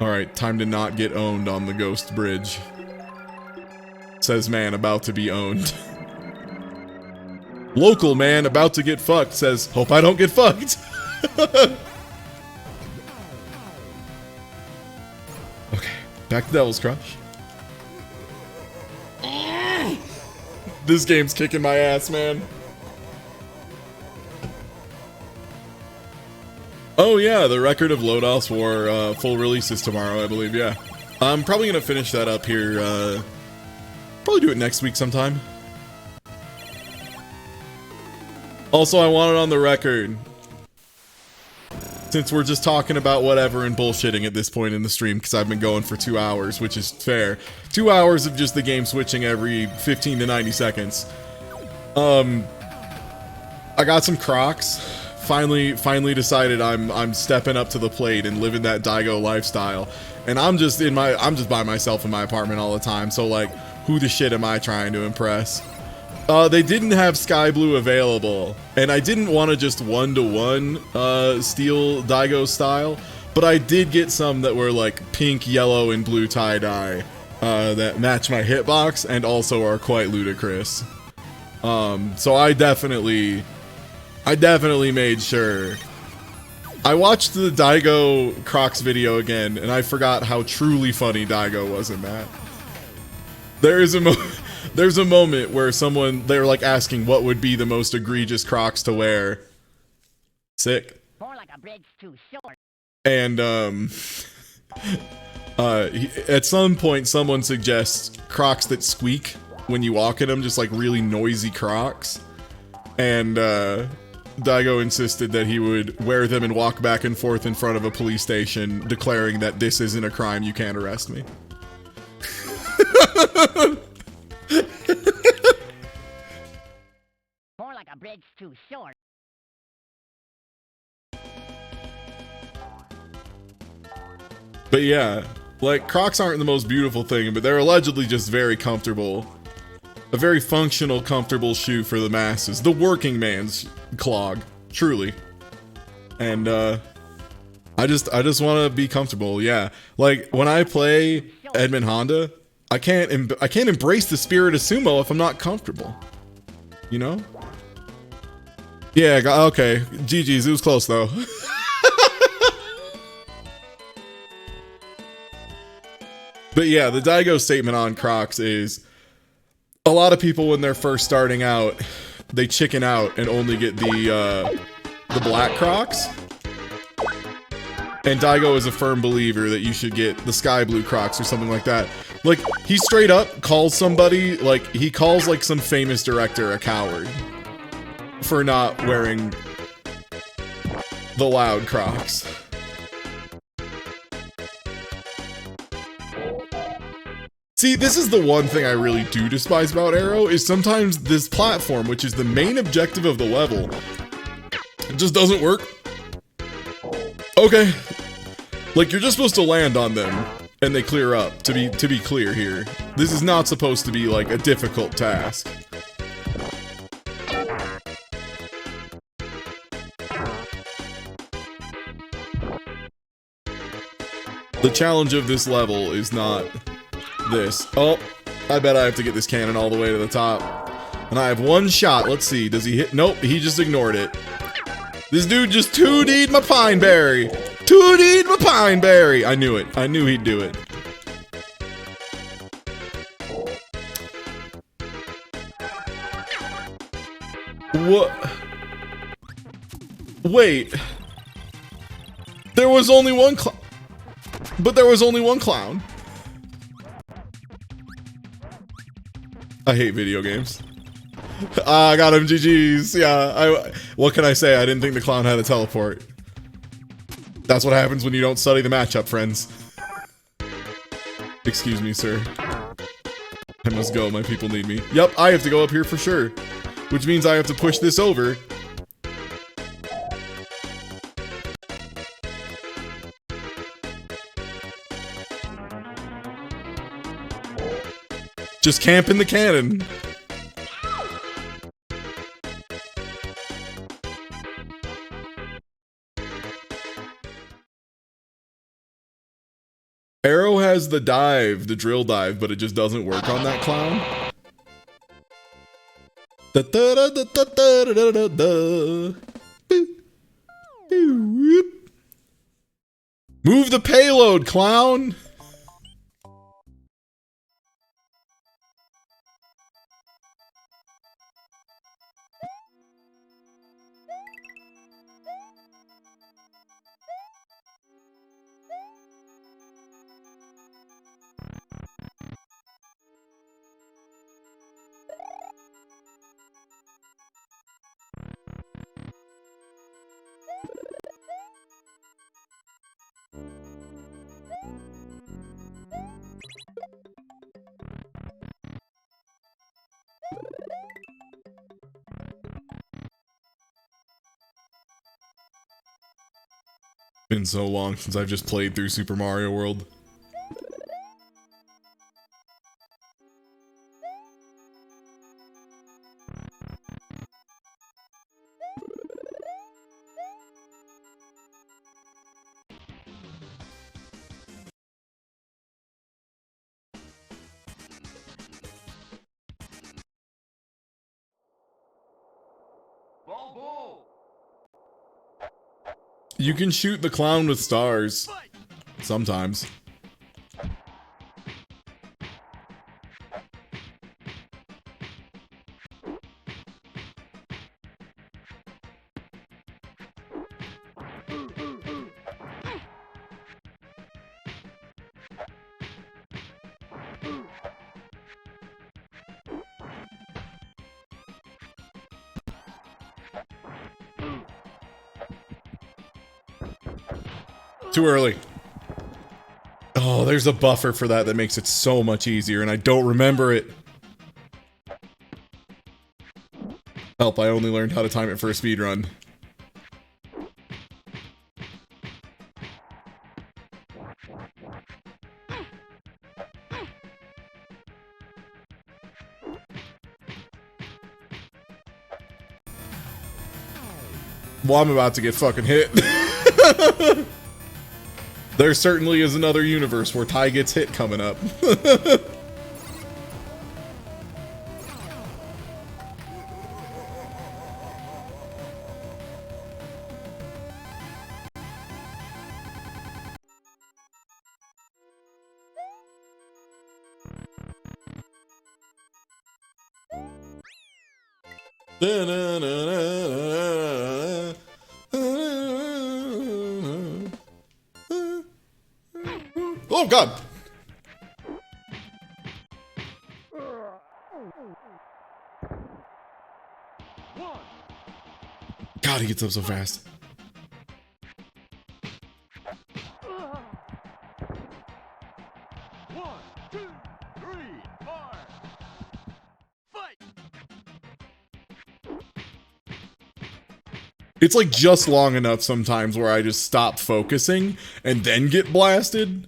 Alright, time to not get owned on the Ghost Bridge. Says man about to be owned. Local man about to get fucked says, hope I don't get fucked. Okay, back to Devil's Crush. This game's kicking my ass, man. Oh yeah, the Record of Lodos War full release is tomorrow, I believe, yeah. I'm probably gonna finish that up here, probably do it next week sometime. Also, I want it on the record, since we're just talking about whatever and bullshitting at this point in the stream, because I've been going for 2 hours, which is fair. 2 hours of just the game switching every 15 to 90 seconds. I got some Crocs. Finally decided I'm stepping up to the plate and living that Daigo lifestyle. And I'm just by myself in my apartment all the time. So like, who the shit am I trying to impress? They didn't have Sky Blue available, and I didn't want to just one-to-one steal Daigo style, but I did get some that were like pink, yellow, and blue tie-dye that match my hitbox and also are quite ludicrous. So I definitely made sure. I watched the Daigo Crocs video again, and I forgot how truly funny Daigo was in that. There's a moment where they're like asking what would be the most egregious Crocs to wear. Sick. More like a bridge too short. And At some point, someone suggests Crocs that squeak when you walk in them, just like really noisy Crocs. And Daigo insisted that he would wear them and walk back and forth in front of a police station, declaring that this isn't a crime, you can't arrest me. More like a bridge too short. But yeah, like, Crocs aren't the most beautiful thing, but they're allegedly just very comfortable. A very functional, comfortable shoe for the masses. The working man's clog, truly. And, I just want to be comfortable, yeah. Like, when I play Edmund Honda, I can't embrace the spirit of sumo if I'm not comfortable. You know? Yeah, okay. GG's, it was close, though. But yeah, the Daigo statement on Crocs is, a lot of people when they're first starting out, they chicken out and only get the black Crocs. And Daigo is a firm believer that you should get the sky blue Crocs or something like that. Like, he straight up calls somebody, like, he calls like some famous director a coward for not wearing the loud Crocs. See, this is the one thing I really do despise about Arrow, is sometimes this platform, which is the main objective of the level, it just doesn't work. Okay. Like, you're just supposed to land on them, and they clear up, to be clear here. This is not supposed to be, like, a difficult task. The challenge of this level is not this. Oh, I bet I have to get this cannon all the way to the top. And I have one shot. Let's see. Does he hit? Nope, he just ignored it. This dude just 2D'd my pine berry. 2D'd my pine berry. I knew it. I knew he'd do it. What? Wait. There was only one clown. But there was only one clown. I hate video games. I got him, GG's. Yeah, what can I say? I didn't think the clown had a teleport. That's what happens when you don't study the matchup, friends. Excuse me, sir. I must go, my people need me. Yep, I have to go up here for sure. Which means I have to push this over. Just camping the cannon. Arrow has the dive, the drill dive, but it just doesn't work on that clown. Move the payload, clown! Been so long since I've just played through Super Mario World. Ball bull. You can shoot the clown with stars. Sometimes. Too early. Oh, there's a buffer for that that makes it so much easier, and I don't remember it. Help, I only learned how to time it for a speed run. Well, I'm about to get fucking hit. There certainly is another universe where Ty gets hit coming up. Oh god! God, he gets up so fast. It's like just long enough sometimes where I just stop focusing and then get blasted.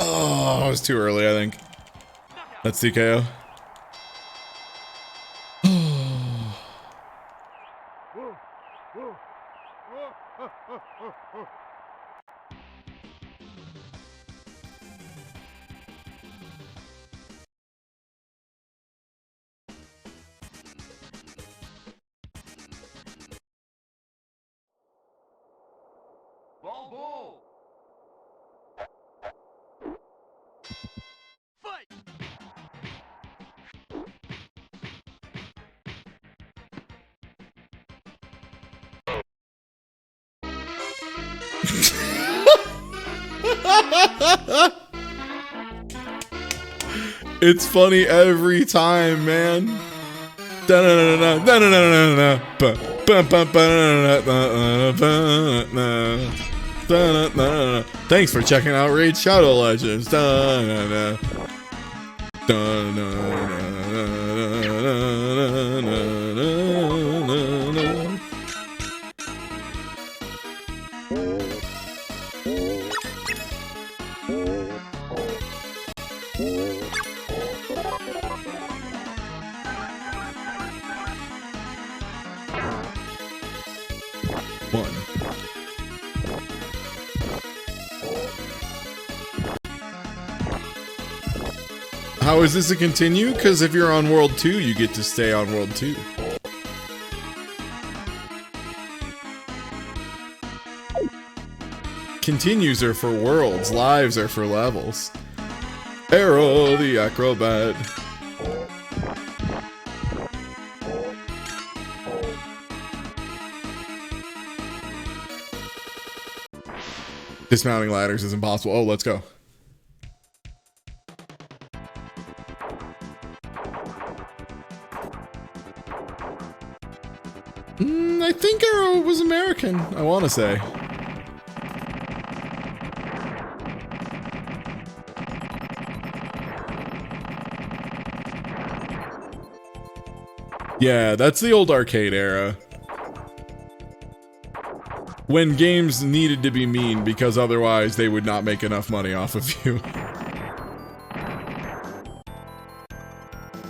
Oh, it was too early, I think. That's TKO. Ball bull. Fight. It's funny every time, man. Thanks for checking out Raid Shadow Legends. How is this a continue? Because if you're on World 2, you get to stay on World 2. Continues are for worlds, lives are for levels. Arrow the acrobat. Dismounting ladders is impossible. Oh, let's go. I think Arrow was American, I want to say. Yeah, that's the old arcade era. When games needed to be mean because otherwise they would not make enough money off of you.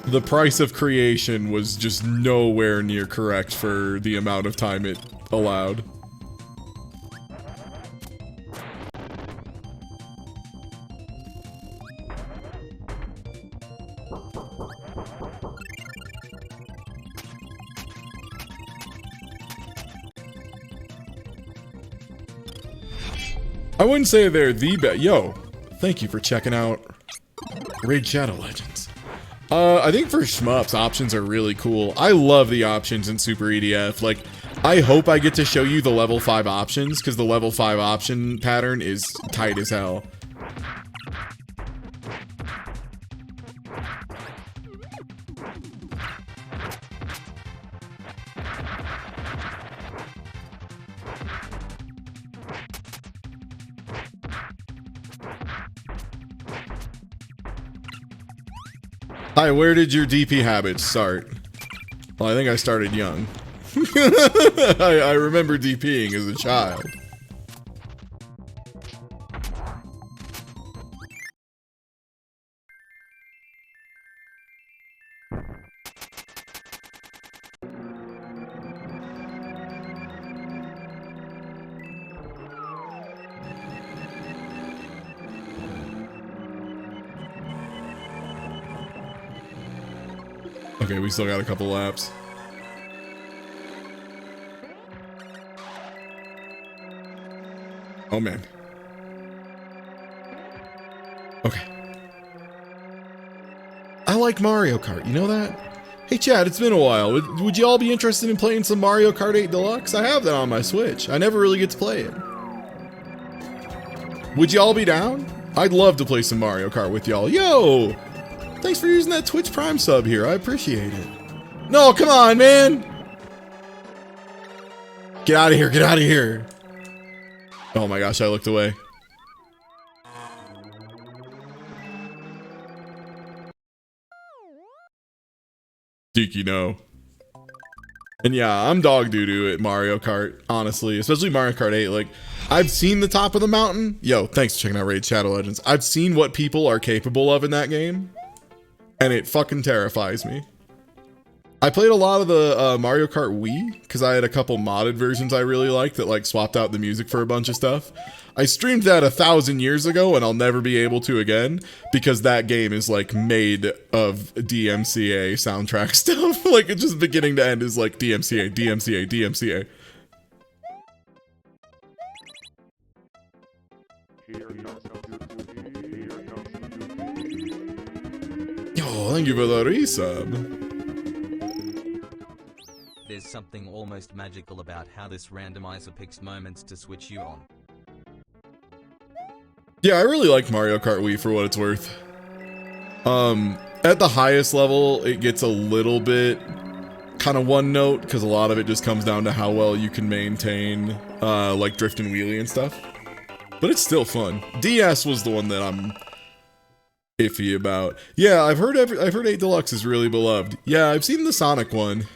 The price of creation was just nowhere near correct for the amount of time it allowed. I wouldn't say they're the best. Yo, thank you for checking out Raid Shadow Legends. I think for shmups, options are really cool. I love the options in Super EDF. Like, I hope I get to show you the level 5 options, because the level 5 option pattern is tight as hell. Hi, where did your DP habits start? Well, I think I started young. I remember DPing as a child. Okay, we still got a couple laps. Oh man. Okay. I like Mario Kart, you know that? Hey Chad, it's been a while. Would you all be interested in playing some Mario Kart 8 Deluxe? I have that on my Switch. I never really get to play it. Would you all be down? I'd love to play some Mario Kart with y'all. Yo! Thanks for using that Twitch Prime sub here. I appreciate it. No, come on, man! Get out of here, get out of here. Oh my gosh, I looked away. Deaky, no. And yeah, I'm dog doo-doo at Mario Kart, honestly. Especially Mario Kart 8. Like, I've seen the top of the mountain. Yo, thanks for checking out Raid Shadow Legends. I've seen what people are capable of in that game. And it fucking terrifies me. I played a lot of the Mario Kart Wii because I had a couple modded versions I really liked that like swapped out the music for a bunch of stuff. I streamed that 1,000 years ago and I'll never be able to again because that game is like made of DMCA soundtrack stuff. Like it just beginning to end is like DMCA, DMCA, DMCA. Yo, thank you for the resub. There's something almost magical about how this randomizer picks moments to switch you on. Yeah, I really like Mario Kart Wii for what it's worth. At the highest level, it gets a little bit kind of one note because a lot of it just comes down to how well you can maintain like drift and wheelie and stuff. But it's still fun. DS was the one that I'm iffy about. Yeah, I've heard 8 Deluxe is really beloved. Yeah, I've seen the Sonic one.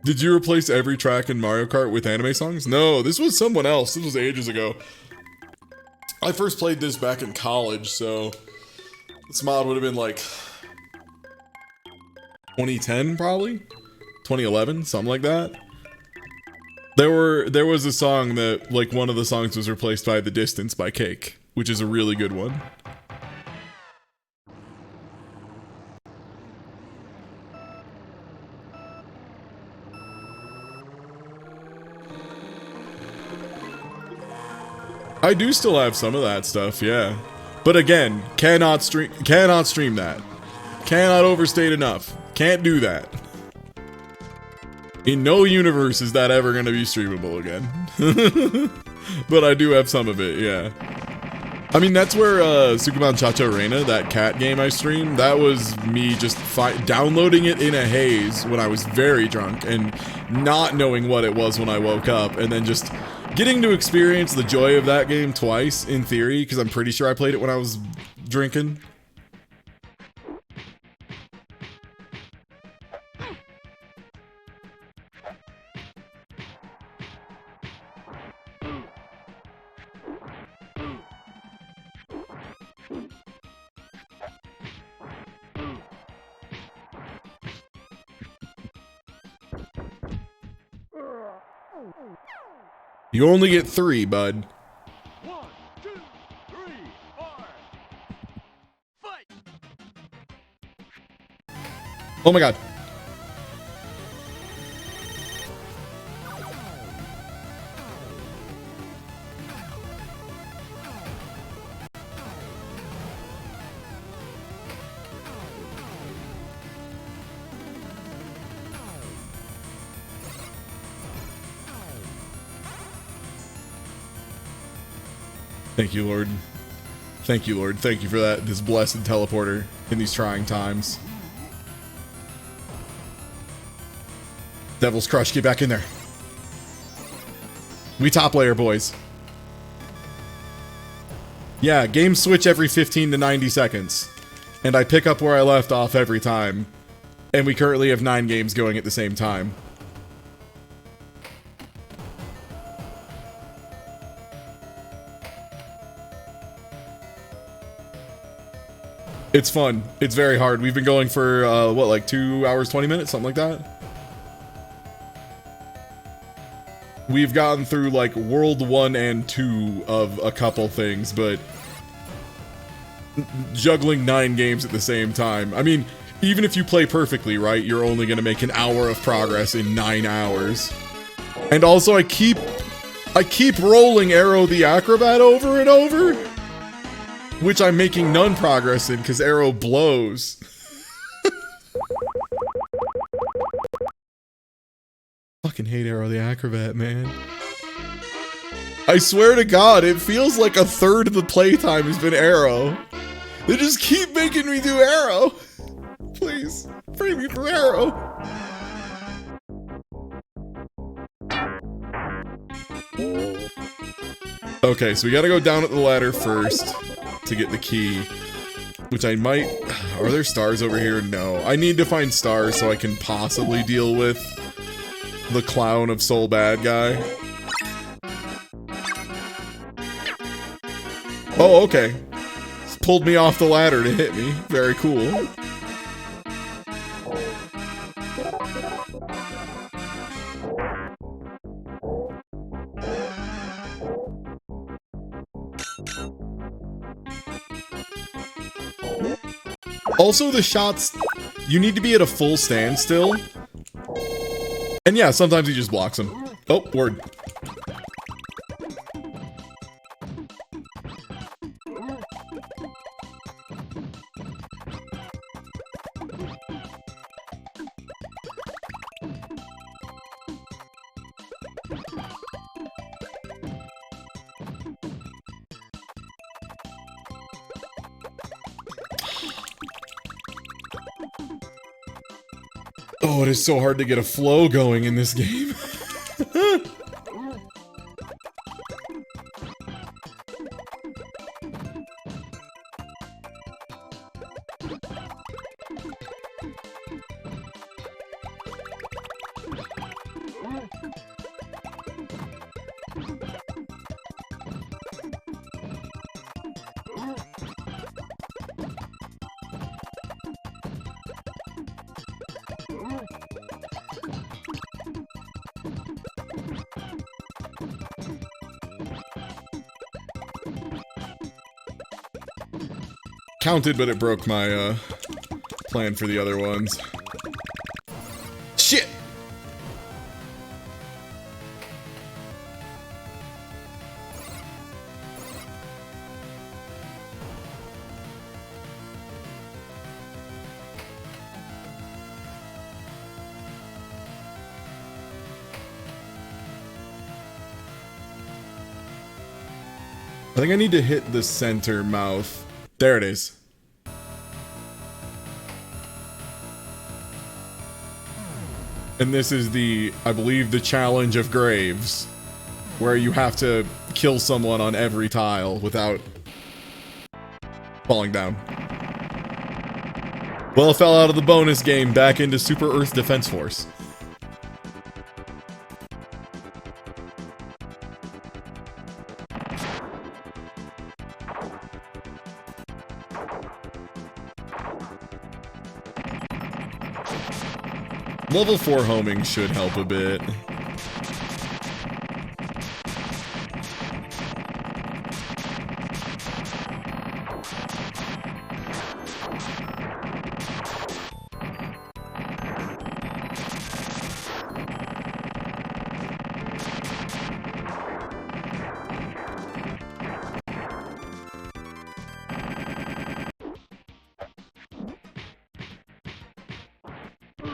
Did you replace every track in Mario Kart with anime songs? No, this was someone else. This was ages ago. I first played this back in college, so this mod would have been like 2010 probably? 2011, something like that. There was a song that like one of the songs was replaced by The Distance by Cake, which is a really good one. I do still have some of that stuff, yeah. But again, cannot stream that. Cannot overstate enough. Can't do that. In no universe is that ever gonna be streamable again. But I do have some of it, yeah. I mean, that's where Sukuban Chacho Reina, that cat game I streamed, that was me just downloading it in a haze when I was very drunk and not knowing what it was when I woke up, and then just getting to experience the joy of that game twice, in theory, because I'm pretty sure I played it when I was drinking. You only get 3, bud. 1, 2, 3, 4. Fight! Oh my god. Thank you, Lord. Thank you, Lord. Thank you for that, this blessed teleporter in these trying times. Devil's Crush, get back in there. We top layer, boys. Yeah, games switch every 15 to 90 seconds. and I pick up where I left off every time. And we currently have 9 games going at the same time. It's fun. It's very hard. We've been going for, what, like 2 hours, 20 minutes? Something like that? We've gotten through, like, World 1 and 2 of a couple things, but juggling 9 games at the same time. I mean, even if you play perfectly, right, you're only going to make an hour of progress in 9 hours. And also, I keep rolling Arrow the Acrobat over and over, which I'm making none progress in because Arrow blows. Fucking hate Arrow the Acrobat, man. I swear to God, it feels like a third of the playtime has been Arrow. They just keep making me do Arrow. Please, free me from Arrow. Okay, so we gotta go down at the ladder first to get the key. Which I might... Are there stars over here? No. I need to find stars so I can possibly deal with the clown of Soul Bad Guy. Oh, okay. It's pulled me off the ladder to hit me. Very cool. Also, the shots, you need to be at a full standstill. And yeah, sometimes he just blocks them. Oh, word. Oh, it is so hard to get a flow going in this game. Counted, but it broke my plan for the other ones. Shit! I think I need to hit the center mouth. There it is. And this is the, I believe, the challenge of Graves, where you have to kill someone on every tile without falling down. Well, I fell out of the bonus game back into Super Earth Defense Force. Level 4 homing should help a bit.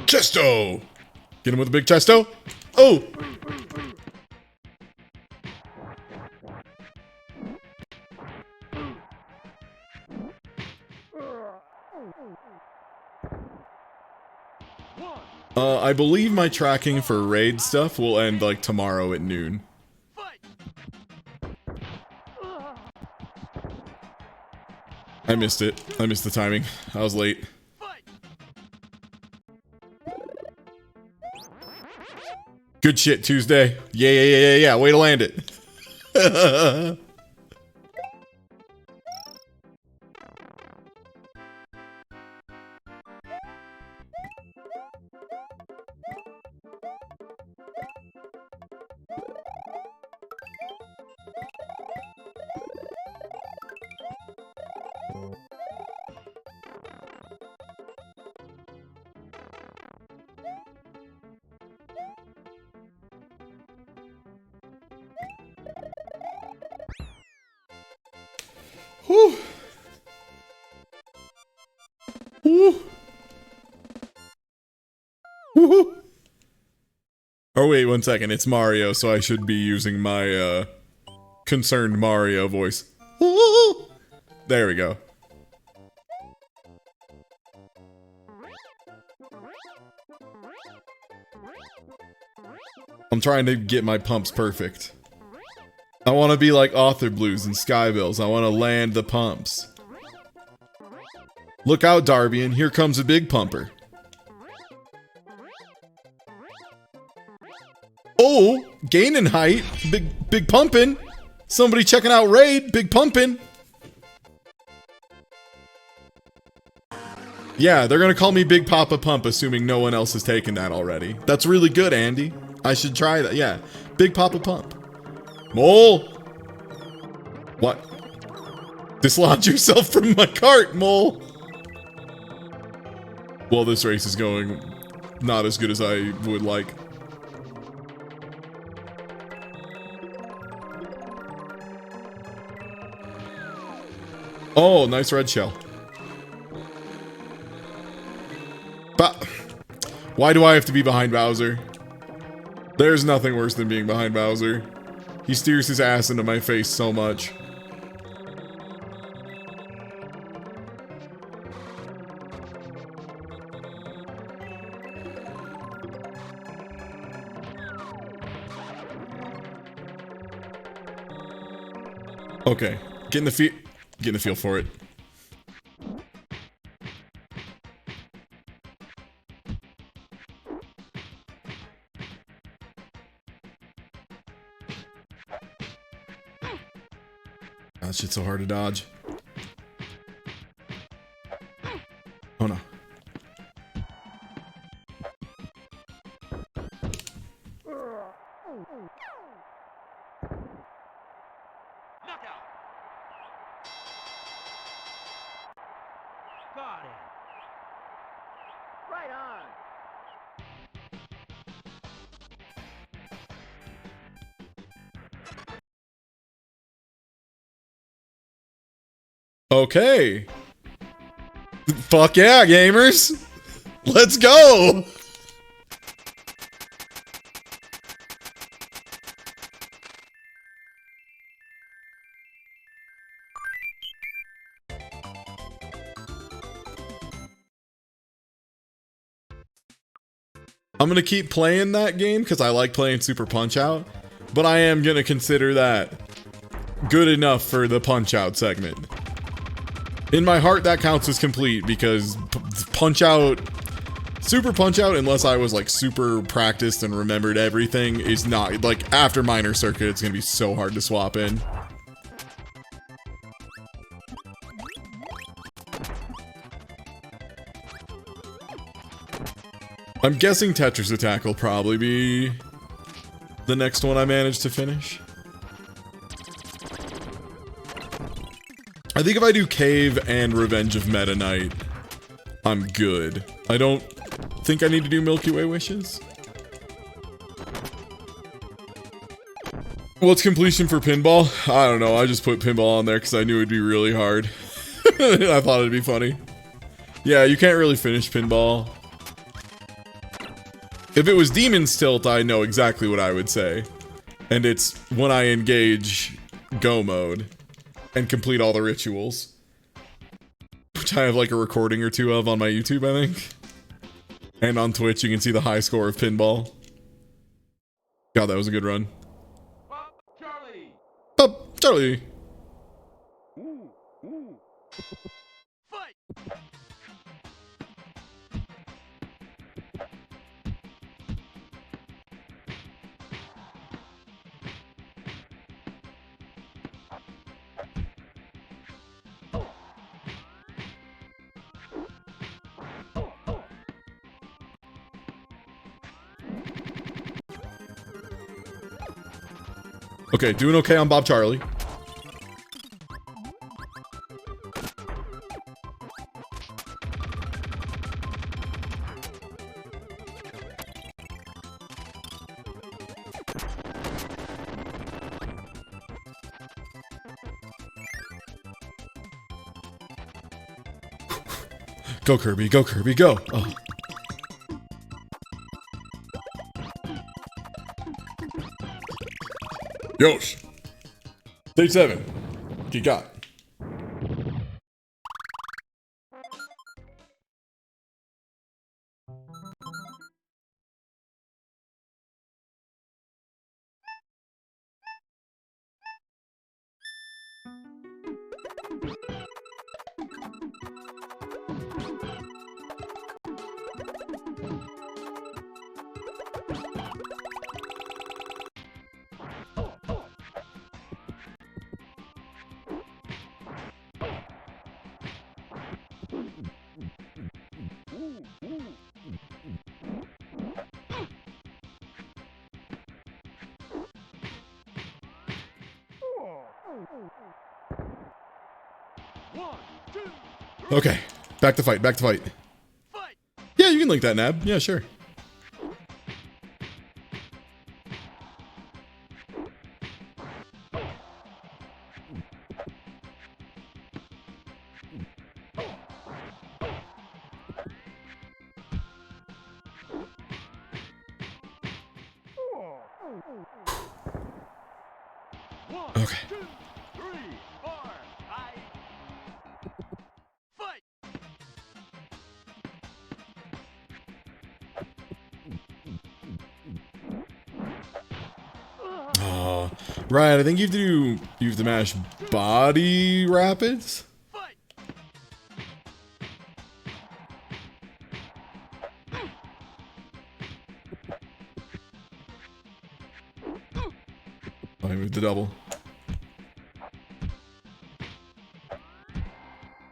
Chesto! Get him with a big chesto. Oh! I believe my tracking for raid stuff will end like tomorrow at noon. I missed it. I missed the timing. I was late. Good shit, Tuesday. Yeah. Way to land it. Whew. Whew. Woohoo. Oh wait, 1 second. It's Mario, so I should be using my concerned Mario voice. Woo. There we go. I'm trying to get my pumps perfect. I want to be like Author Blues and Skybills. I want to land the pumps. Look out, Darbian. Here comes a big pumper. Oh, gaining height. Big pumping. Somebody checking out Raid. Big pumping. Yeah, they're going to call me Big Papa Pump, assuming no one else has taken that already. That's really good, Andy. I should try that. Yeah, Big Papa Pump. Mole! What? Dislodge yourself from my cart, Mole! Well, this race is going not as good as I would like. Oh, nice red shell. But why do I have to be behind Bowser? There's nothing worse than being behind Bowser. He steers his ass into my face so much. Okay, getting the feel for it. That shit's so hard to dodge. Oh no. Knockout. Got it. Right on. Okay. Fuck yeah, gamers. Let's go. I'm gonna keep playing that game because I like playing Super Punch-Out, but I am gonna consider that good enough for the Punch-Out segment. In my heart, that counts as complete because Punch-Out, Super Punch-Out, unless I was like super practiced and remembered everything, is not, like, after Minor Circuit, it's gonna be so hard to swap in. I'm guessing Tetris Attack will probably be the next one I manage to finish. I think if I do Cave and Revenge of Meta Knight, I'm good. I don't think I need to do Milky Way Wishes. What's completion for pinball? I don't know. I just put pinball on there because I knew it'd be really hard. I thought it'd be funny. Yeah, you can't really finish pinball. If it was Demon's Tilt, I know exactly what I would say. And it's when I engage Go mode and complete all the rituals. Which I have like a recording or two of on my YouTube, I think. And on Twitch, you can see the high score of pinball. God, that was a good run. Charlie. Up, Charlie. Fight! Okay, doing okay on Bob Charlie. Go Kirby, go Kirby, go! Oh. Yosh! Stage 7. What you got? One, two, Okay, back to fight, back to fight. fight! Yeah, you can link that, Nab. Yeah, sure. One, Okay. 2, 3, 4, fight! Oh, right. I think you have to mash body rapids. Fight! Oh, I moved the double.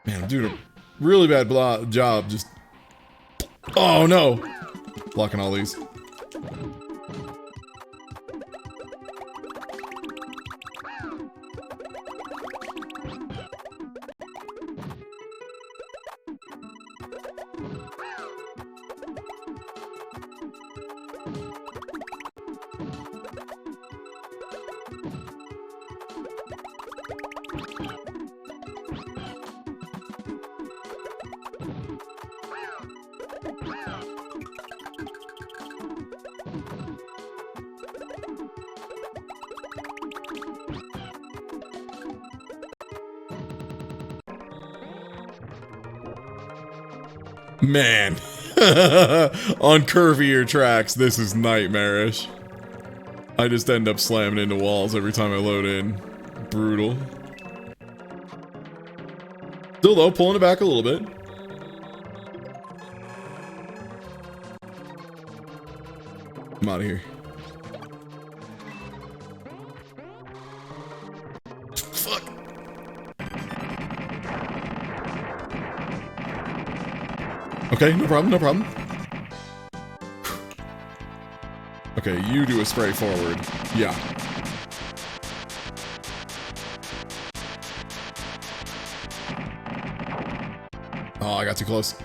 Man, I'm doing a really bad job. Just. Oh no! Blocking all these. Man, on curvier tracks, this is nightmarish. I just end up slamming into walls every time I load in. Brutal. Still though, pulling it back a little bit. I'm out of here. Fuck. Okay, no problem, no problem. Okay, you do a spray forward. Yeah. Oh, I got too close.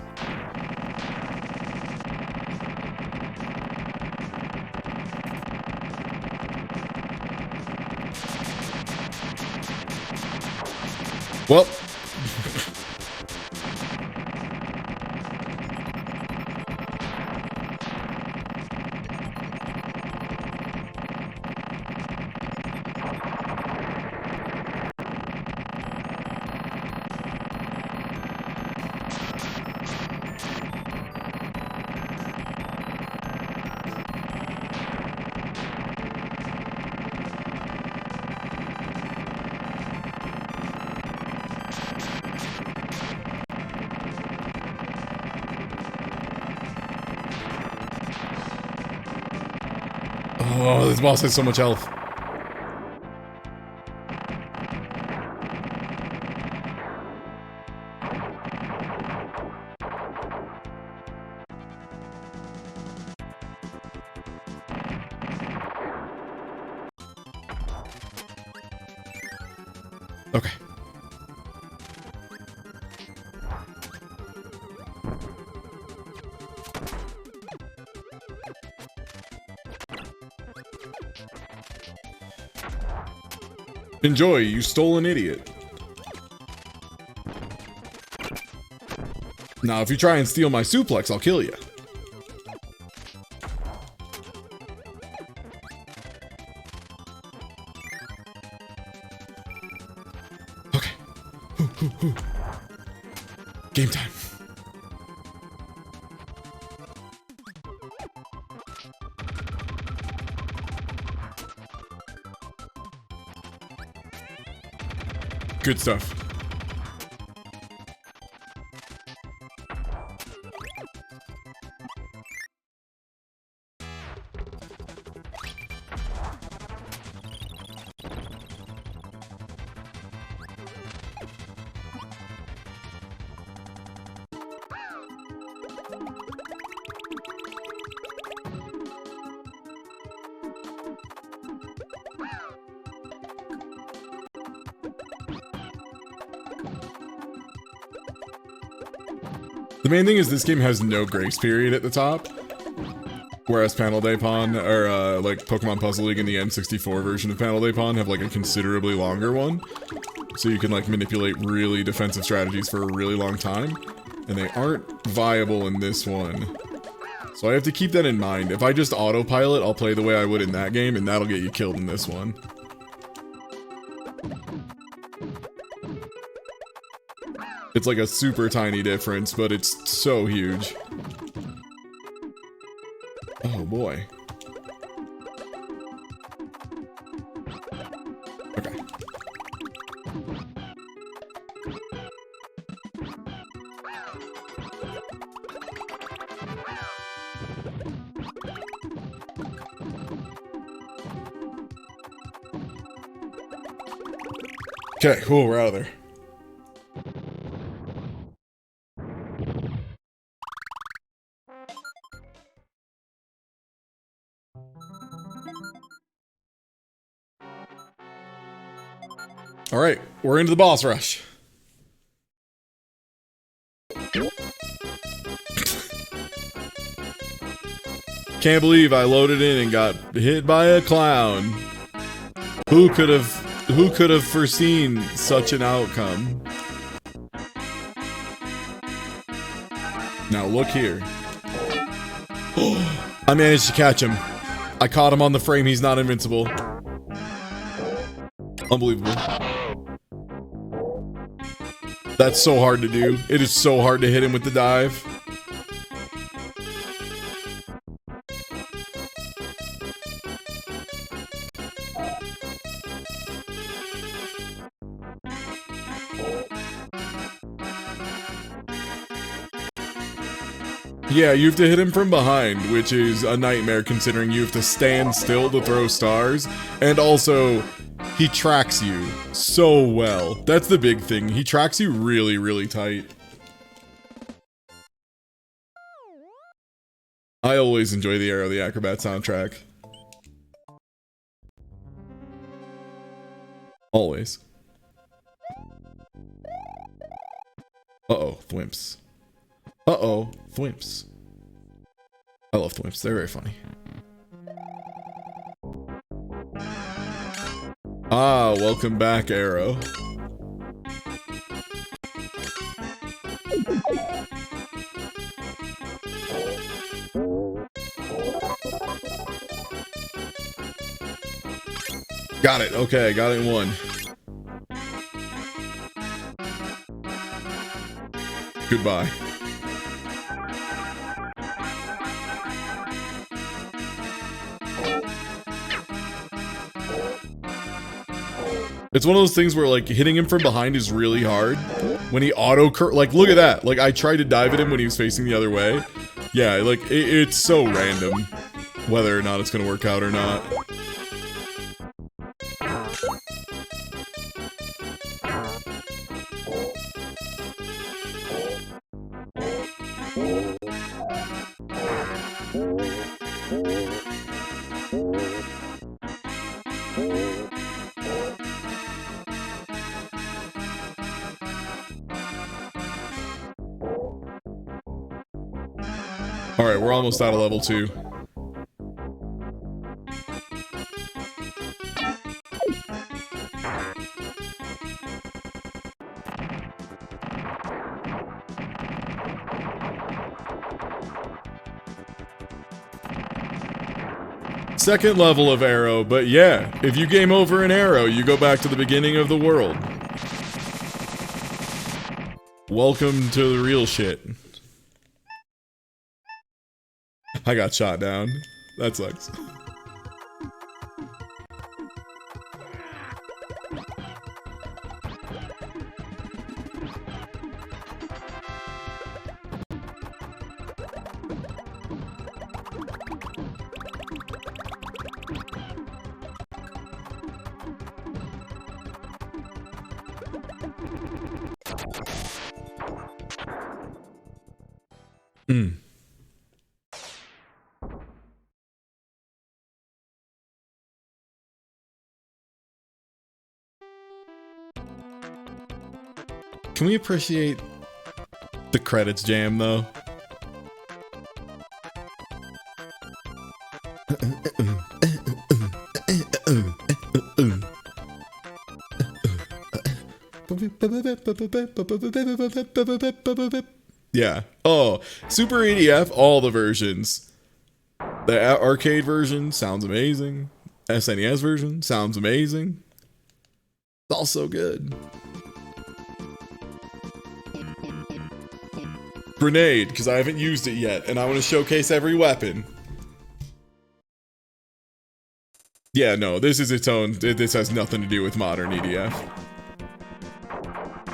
Well. Oh, this boss has so much health. Okay. Enjoy, you stole an idiot. Now, if you try and steal my suplex, I'll kill you. Okay. Game time. Good stuff. The main thing is this game has no grace period at the top, whereas Panel Day Pawn, or like Pokemon Puzzle League and the N64 version of Panel Day Pawn have like a considerably longer one. So you can like manipulate really defensive strategies for a really long time, and they aren't viable in this one. So I have to keep that in mind. If I just autopilot, I'll play the way I would in that game, and that'll get you killed in this one. It's like a super tiny difference, but it's so huge. Oh boy. Okay. Okay, cool, we're out of there. All right, we're into the boss rush. Can't believe I loaded in and got hit by a clown. Who could have foreseen such an outcome? Now look here. I managed to catch him. I caught him on the frame. He's not invincible. Unbelievable. That's so hard to do. It is so hard to hit him with the dive. Yeah, you have to hit him from behind, which is a nightmare considering you have to stand still to throw stars, and also he tracks you so well. That's the big thing. He tracks you really, really tight. I always enjoy the Arrow the Acrobat soundtrack. Always. Uh-oh, thwimps. Uh-oh, thwimps. I love thwimps. They're very funny. Ah, welcome back, Arrow. Got it. Okay, got it in one. Goodbye. It's one of those things where, like, hitting him from behind is really hard. When he like, look at that. Like, I tried to dive at him when he was facing the other way. Yeah, like, it's so random. whether or not it's gonna work out or not. Alright, we're almost out of level 2. Second level of arrow, but yeah, if you game over an arrow, you go back to the beginning of the world. Welcome to the real shit. I got shot down. That sucks. Can we appreciate the credits jam, though? Yeah. Oh, Super EDF, all the versions. The arcade version sounds amazing. SNES version sounds amazing. It's all so good. Grenade, because I haven't used it yet, and I want to showcase every weapon. Yeah, no, this is its own. This has nothing to do with modern EDF.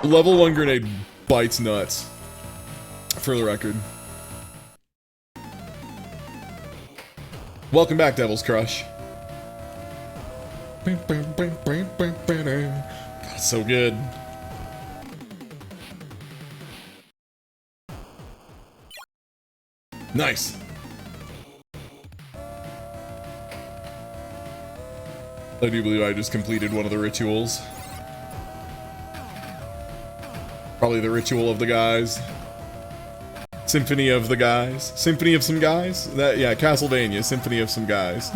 Level 1 grenade bites nuts. For the record. Welcome back, Devil's Crush. God, so good. Nice. I do believe I just completed one of the rituals. Probably the ritual of the guys. Symphony of the guys. Symphony of some guys? That, yeah, Castlevania, Symphony of some guys.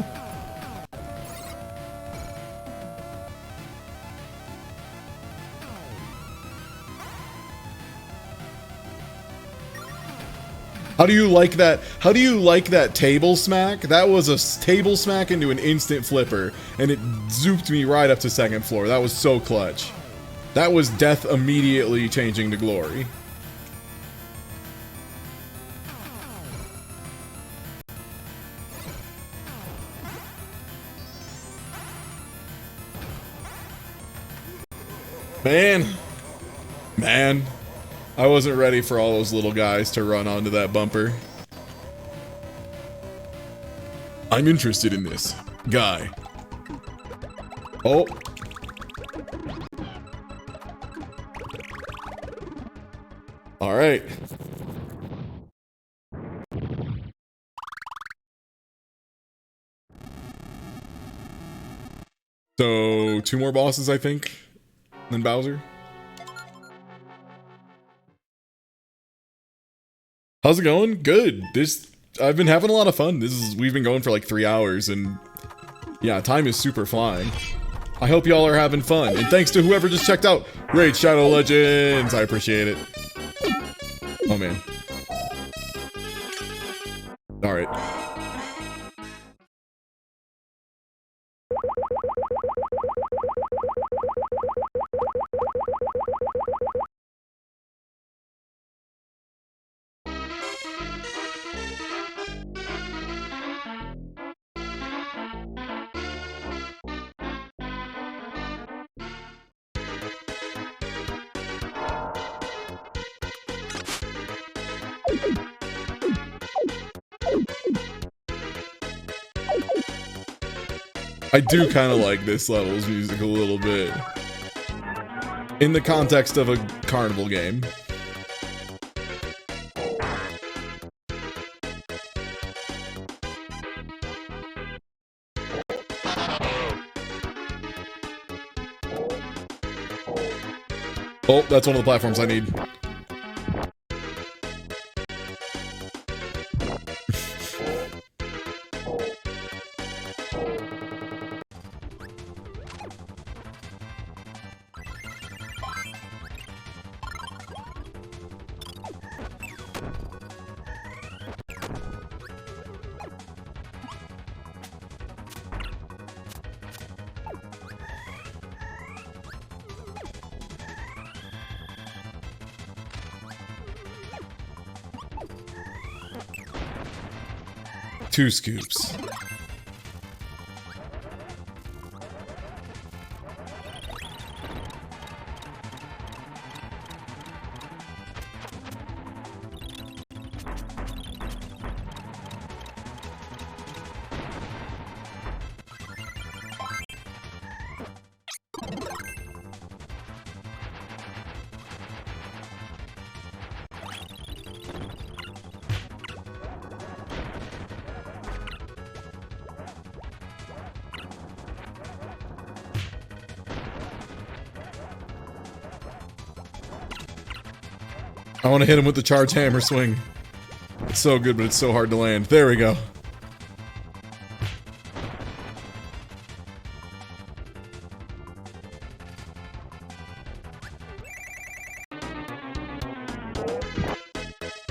How do you like that? How do you like that table smack? That was a table smack into an instant flipper, and it zooped me right up to second floor. That was so clutch. That was death immediately changing to glory. Man, I wasn't ready for all those little guys to run onto that bumper. I'm interested in this guy. Oh. All right. So, 2 more bosses, I think, then Bowser. How's it going? Good. I've been having a lot of fun. We've been going for like 3 hours, and yeah, time is super flying. I hope y'all are having fun, and thanks to whoever just checked out Raid Shadow Legends. I appreciate it. Oh man. All right. I do kind of like this level's music a little bit. In the context of a carnival game. Oh, that's one of the platforms I need. Two scoops. I want to hit him with the charge hammer swing. It's so good, but it's so hard to land. There we go.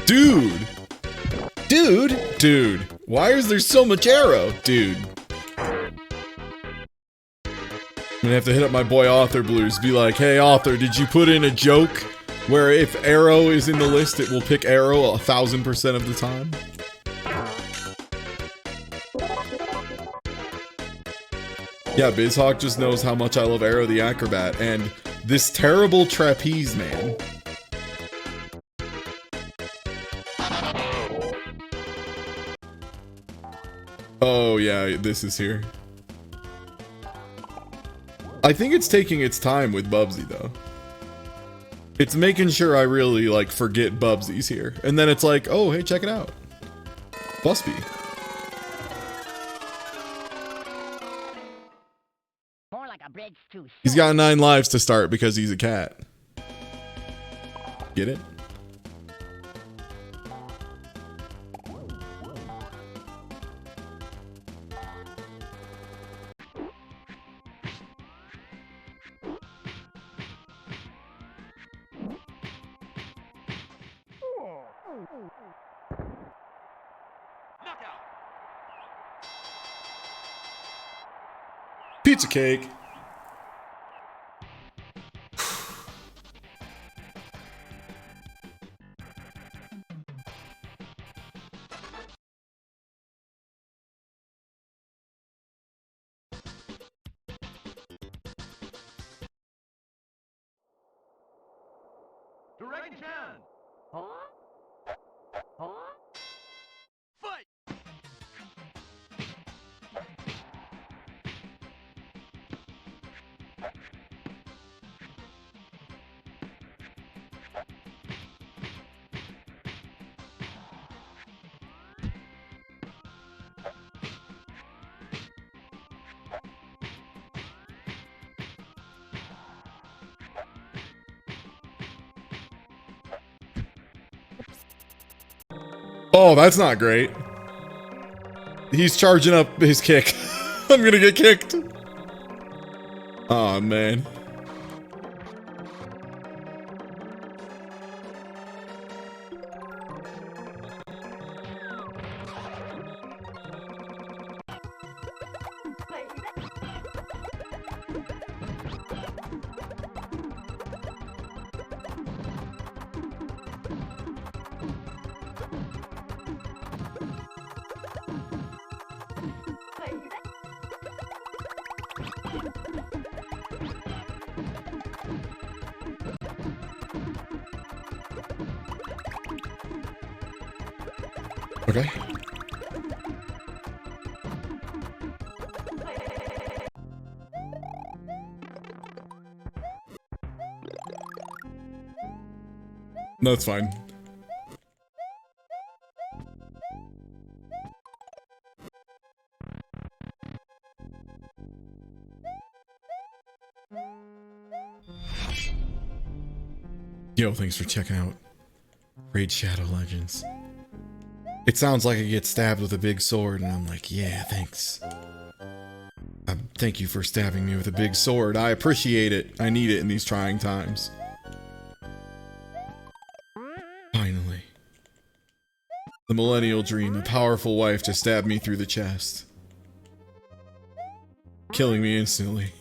Dude! Dude! Dude! Why is there so much arrow? Dude. I'm gonna have to hit up my boy Author Blues. Be like, hey Author, did you put in a joke where if arrow is in the list, it will pick arrow 1000% of the time? Yeah, Bizhawk just knows how much I love Arrow the Acrobat and this terrible trapeze man. Oh yeah, this is here. I think it's taking its time with Bubsy though. It's making sure I really like forget Bubsy's here. And then it's like, oh hey, check it out. Busby. More like a bridge too short. He's got 9 lives to start because he's a cat. Get it? Knockout. Pizza cake. Dragon Chan. Huh? Huh? Fight. Oh, that's not great. He's charging up his kick. I'm gonna get kicked. Oh man. Okay. That's fine. Yo, thanks for checking out Raid Shadow Legends. It sounds like I get stabbed with a big sword, and I'm like, yeah, thanks. Thank you for stabbing me with a big sword. I appreciate it. I need it in these trying times. Finally. The millennial dream, a powerful wife to stab me through the chest. Killing me instantly.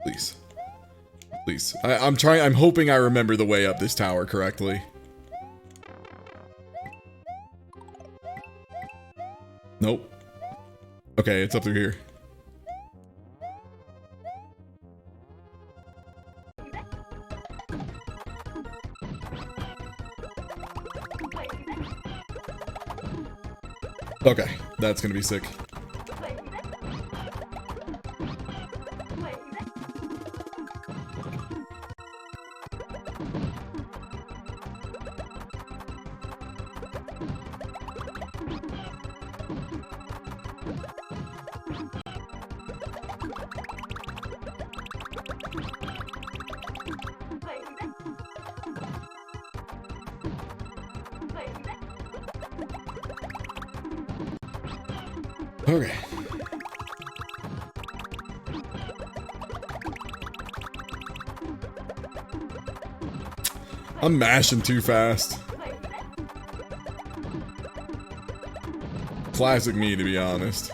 Please. Please. I'm hoping I remember the way up this tower correctly. Nope. Okay, it's up through here. Okay, that's gonna be sick. Okay. I'm mashing too fast. Classic me, to be honest.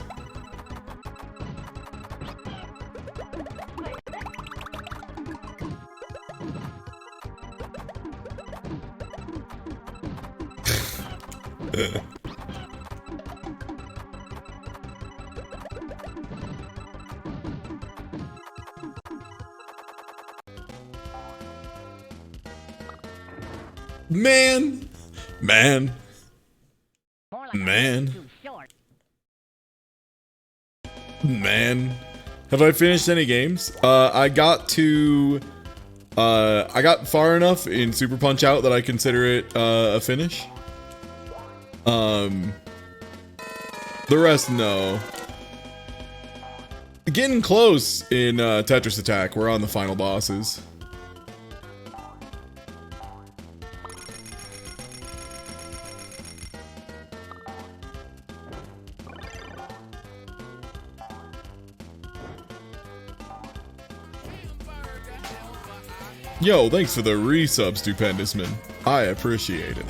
Man. More like a Man. bridge too short. Man. Have I finished any games? I got far enough in Super Punch Out that I consider it a finish. The rest, no. Getting close in Tetris Attack. We're on the final bosses. Yo, thanks for the resub, Stupendous Man. I appreciate it.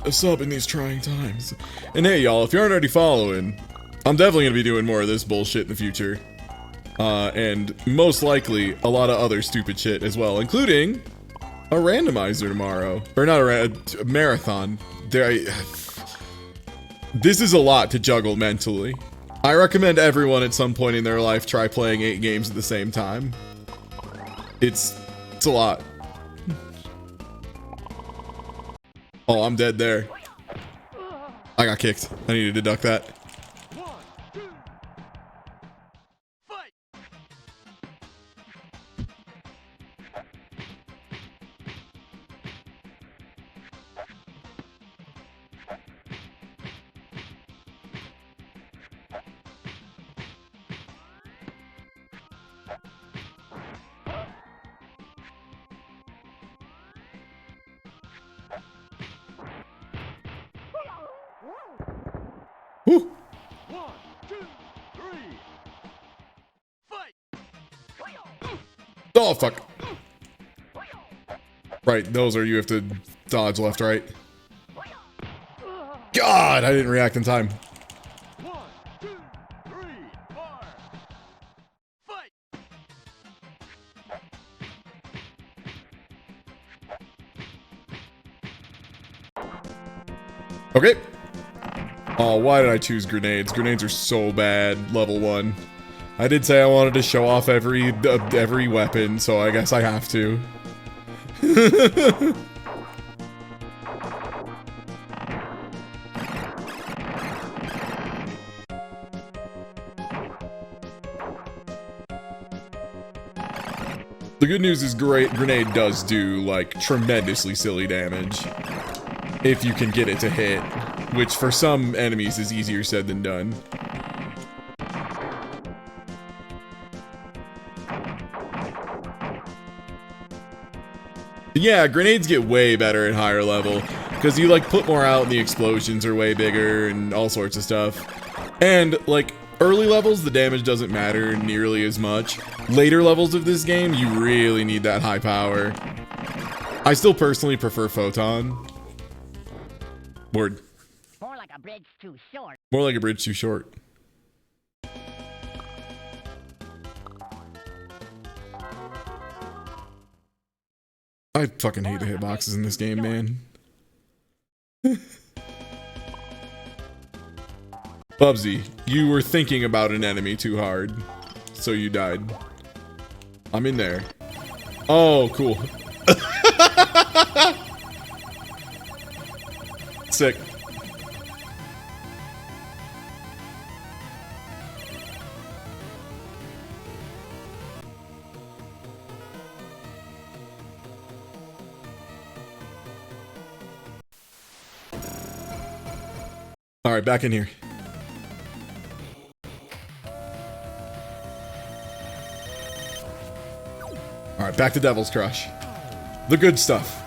A sub in these trying times. And hey, y'all, if you aren't already following, I'm definitely going to be doing more of this bullshit in the future. And most likely, a lot of other stupid shit as well, including a randomizer tomorrow. Or not a marathon. This is a lot to juggle mentally. I recommend everyone at some point in their life try playing 8 games at the same time. It's a lot. Oh, I'm dead there. I got kicked. I need to deduct that. 1, 2, fight! Woo! 1, 2, 3, fight! Oh, fuck. Right, those are you have to dodge left, right. God, I didn't react in time. 1, 2, 3, 4, fight! Okay. Oh, why did I choose grenades? Grenades are so bad, level 1. I did say I wanted to show off every weapon, so I guess I have to. The good news is grenade does do, like, tremendously silly damage. If you can get it to hit. Which, for some enemies, is easier said than done. Yeah, grenades get way better at higher level. Because you, like, put more out and the explosions are way bigger and all sorts of stuff. And, like, early levels, the damage doesn't matter nearly as much. Later levels of this game, you really need that high power. I still personally prefer Photon. Word. More like a bridge too short. More like a bridge too short. I fucking hate the hitboxes in this game, man. Bubsy, you were thinking about an enemy too hard, so you died. I'm in there. Oh, cool. Sick. All right, back in here. All right, back to Devil's Crush. The good stuff.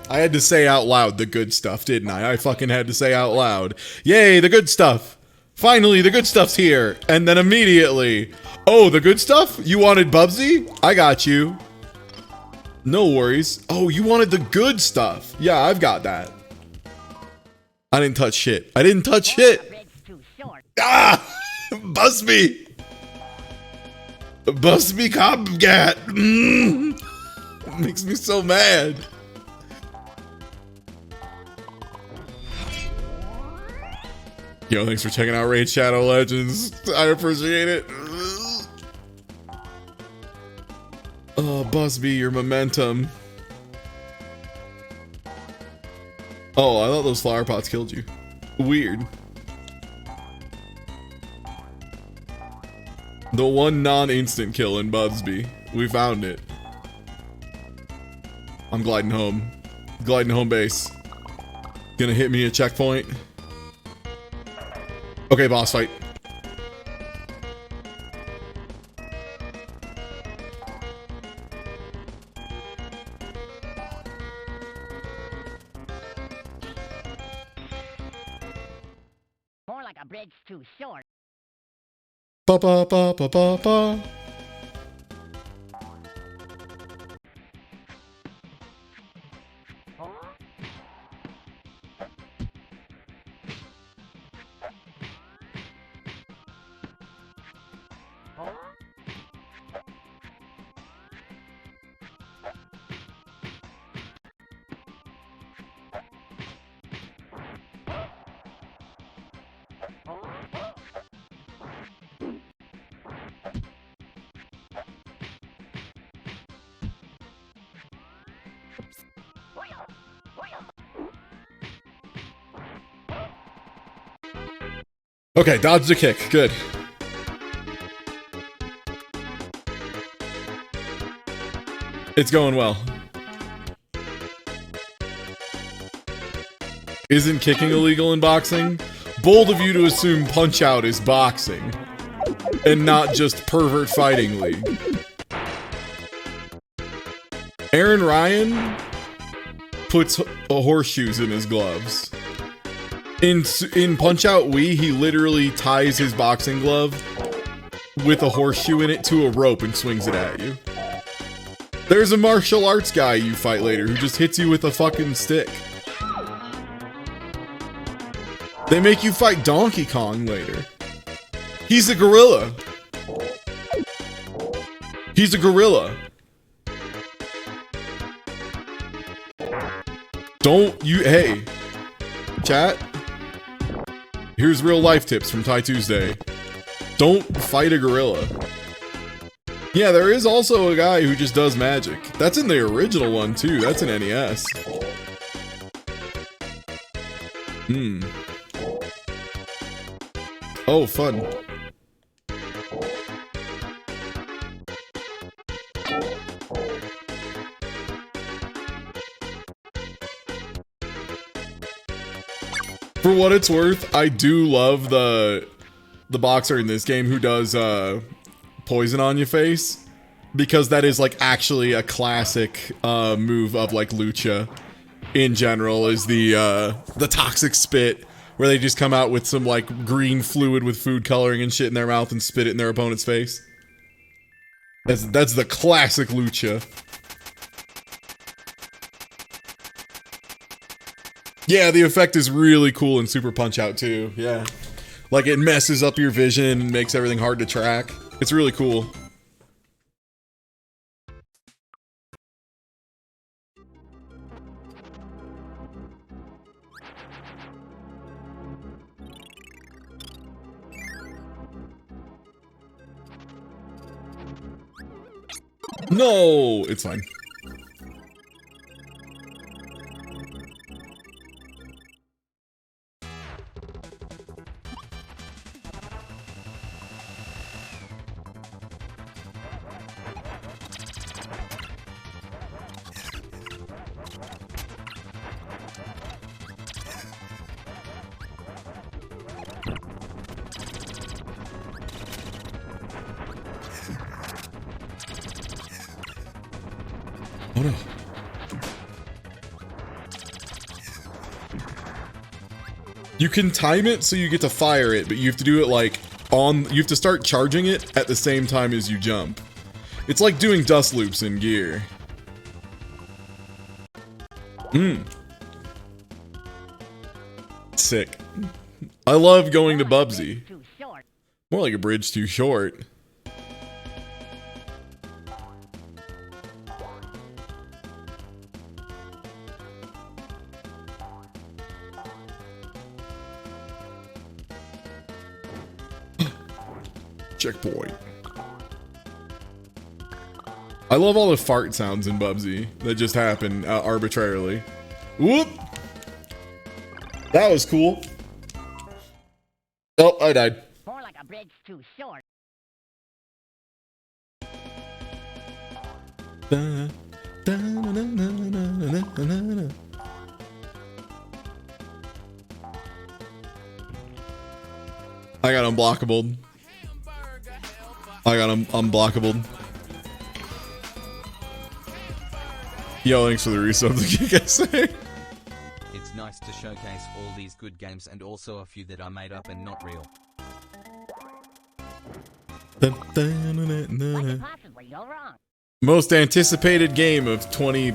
I had to say out loud the good stuff, didn't I? I fucking had to say out loud. Yay, the good stuff. Finally, the good stuff's here. And then immediately, oh, the good stuff? You wanted Bubsy? I got you. No worries. Oh, you wanted the good stuff. Yeah, I've got that. I didn't touch shit. I didn't touch shit. Ah! Bust me. Bust me, Copcat. Makes me so mad. Yo, thanks for checking out Raid Shadow Legends. I appreciate it. Oh, Busby, your momentum. Oh, I thought those flower pots killed you. Weird. The one non-instant kill in Bubsby. We found it. I'm gliding home. Gliding home base. Gonna hit me a checkpoint. Okay, boss fight. More like a bridge too short. Ba ba ba ba ba ba. Okay, dodge the kick. Good. It's going well. Isn't kicking illegal in boxing? Bold of you to assume Punch Out is boxing and not just pervert fighting league. Aaron Ryan puts horseshoes in his gloves. In Punch Out Wii, he literally ties his boxing glove with a horseshoe in it to a rope and swings it at you. There's a martial arts guy you fight later who just hits you with a fucking stick. They make you fight Donkey Kong later. He's a gorilla. He's a gorilla. Don't you, hey, chat. Here's real life tips from Ty Tuesday. Don't fight a gorilla. Yeah, there is also a guy who just does magic. That's in the original one too. That's an NES. Oh, fun. For what it's worth, I do love the boxer in this game who does poison on your face, because that is like actually a classic move of like lucha in general, is the toxic spit, where they just come out with some like green fluid with food coloring and shit in their mouth and spit it in their opponent's face. That's the classic lucha. Yeah, the effect is really cool in Super Punch Out too. Yeah. Like it messes up your vision and makes everything hard to track. It's really cool. No, it's fine. Oh no. You can time it so you get to fire it, but you have to do it like you have to start charging it at the same time as you jump. It's like doing dust loops in Gear. Sick. I love going to Bubsy. Too short. More like a bridge too short. Checkpoint. I love all the fart sounds in Bubsy that just happen arbitrarily. Whoop! That was cool. Oh, I died. More like a bridge too short. I got unblockable. I got unblockable. Yo, thanks for the resub, the geek essay. It's nice to showcase all these good games and also a few that are made up and not real. What could possibly go wrong? Most anticipated game of 20...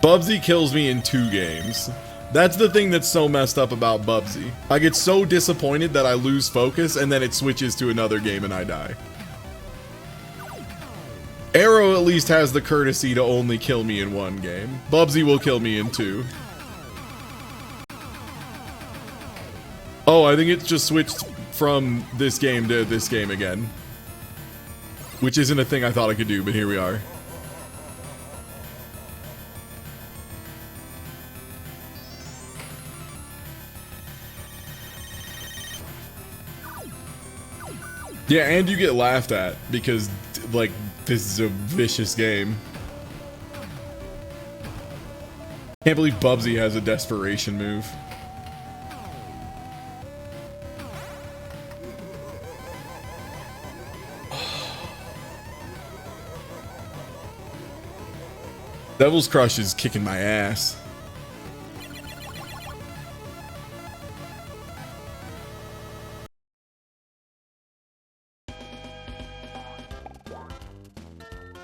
Bubsy kills me in 2 games. That's the thing that's so messed up about Bubsy. I get so disappointed that I lose focus and then it switches to another game and I die. Arrow at least has the courtesy to only kill me in 1 game. Bubsy will kill me in 2. Oh, I think it's just switched from this game to this game again. Which isn't a thing I thought I could do, but here we are. Yeah, and you get laughed at because, like, this is a vicious game. Can't believe Bubsy has a desperation move. Devil's Crush is kicking my ass.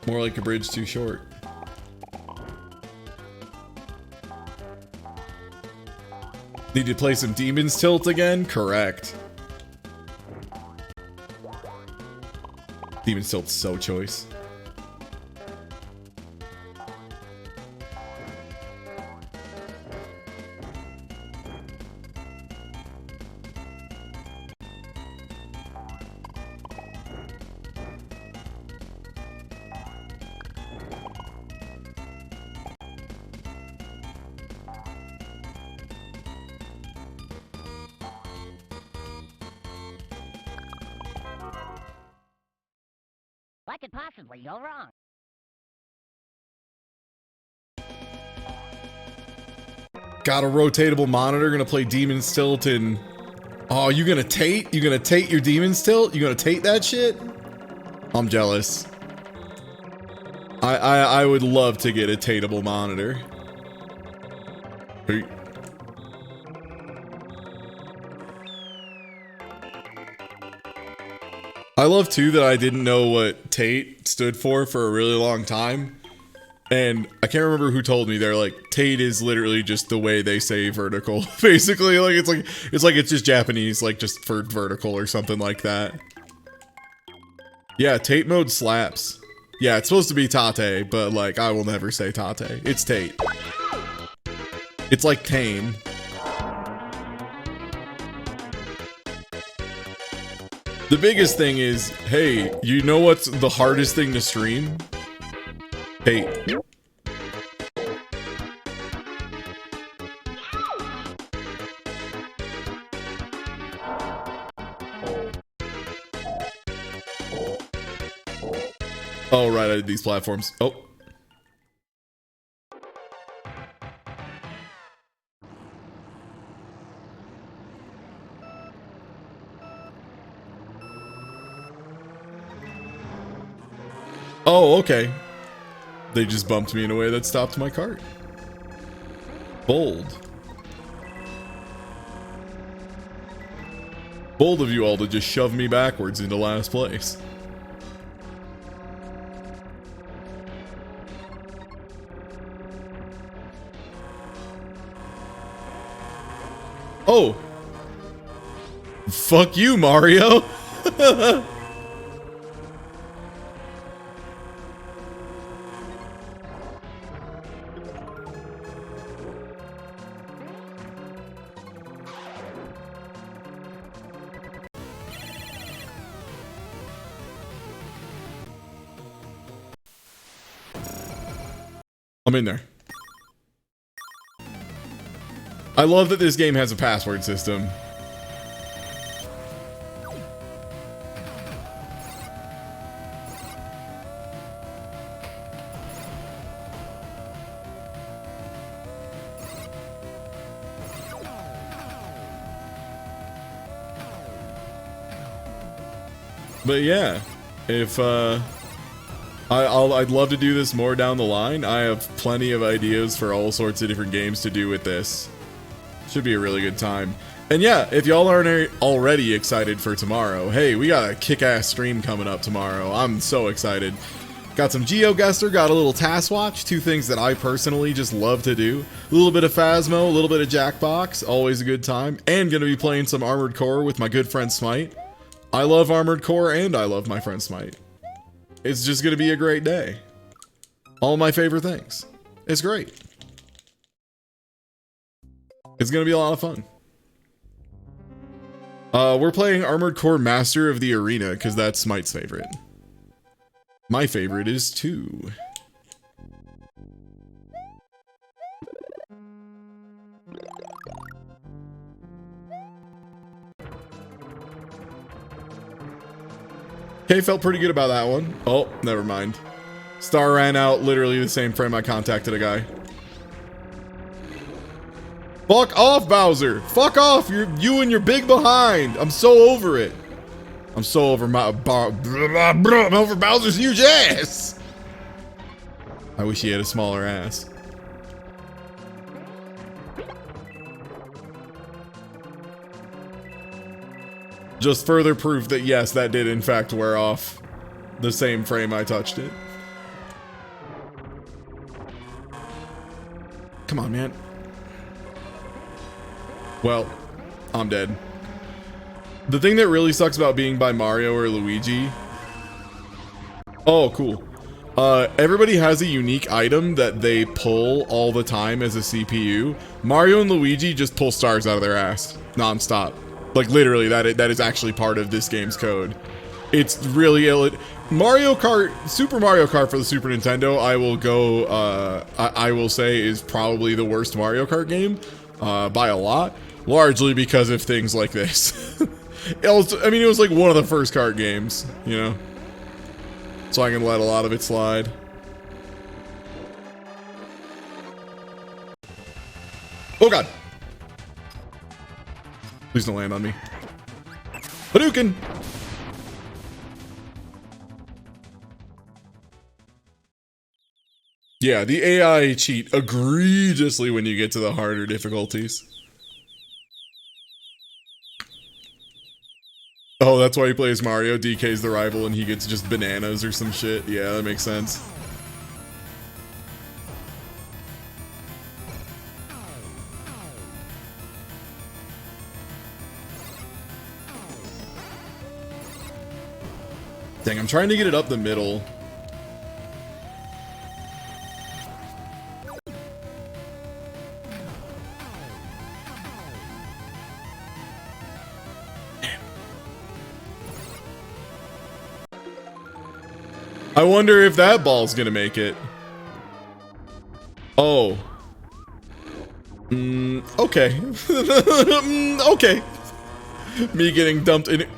More like a bridge too short. Need to play some Demon's Tilt again? Correct. Demon's Tilt's so choice. What could possibly go wrong? got a rotatable monitor, gonna play Demon's Tilt and... Oh, you gonna tate? You gonna tate your Demon's Tilt? You gonna tate that shit? I'm jealous. I would love to get a tateable monitor. Hey. I love too that I didn't know what Tate stood for a really long time. And I can't remember who told me. They're like, Tate is literally just the way they say vertical. Basically, like it's just Japanese, like just for vertical or something like that. Yeah, Tate mode slaps. Yeah, it's supposed to be Tate, but like I will never say Tate. It's Tate. It's like Tane. The biggest thing is, hey, you know what's the hardest thing to stream? Tate. Oh, right, I did these platforms. Oh. Oh, okay. They just bumped me in a way that stopped my cart. Bold. Bold of you all to just shove me backwards into last place. Oh. Fuck you, Mario. I'm in there. I love that this game has a password system. But yeah, if I'd love to do this more down the line. I have plenty of ideas for all sorts of different games to do with this. Should be a really good time. And yeah, if y'all aren't already excited for tomorrow, hey, we got a kick-ass stream coming up tomorrow. I'm so excited. Got some GeoGuessr, got a little Task Watch, two things that I personally just love to do. A little bit of Phasmo, a little bit of Jackbox, always a good time. And gonna be playing some Armored Core with my good friend Smite. I love Armored Core and I love my friend Smite. It's just gonna be a great day. All my favorite things. It's great. It's gonna be a lot of fun. We're playing Armored Core Master of the Arena because that's Smite's favorite. My favorite is 2. Okay, felt pretty good about that one. Oh, never mind. Star ran out literally the same frame I contacted a guy. Fuck off, Bowser! Fuck off! You and your big behind! I'm so over it. I'm so over I'm over Bowser's huge ass! I wish he had a smaller ass. Just further proof that yes, that did in fact wear off the same frame I touched it. Come on, man. Well, I'm dead. The thing that really sucks about being by Mario or Luigi... Oh, cool. Everybody has a unique item that they pull all the time as a CPU. Mario and Luigi just pull stars out of their ass non-stop. Like literally, that is actually part of this game's code. It's really ill. Mario Kart, Super Mario Kart for the Super Nintendo, I will go, I will say is probably the worst Mario Kart game, by a lot. Largely because of things like this. It was like one of the first kart games, you know? So I can let a lot of it slide. Oh god. Please don't land on me. Hadouken! Yeah, the AI cheat egregiously when you get to the harder difficulties. Oh, that's why he plays Mario. DK's the rival and he gets just bananas or some shit. Yeah, that makes sense. Dang, I'm trying to get it up the middle. I wonder if that ball's gonna make it. Oh. Okay. Okay. Me getting dumped in it.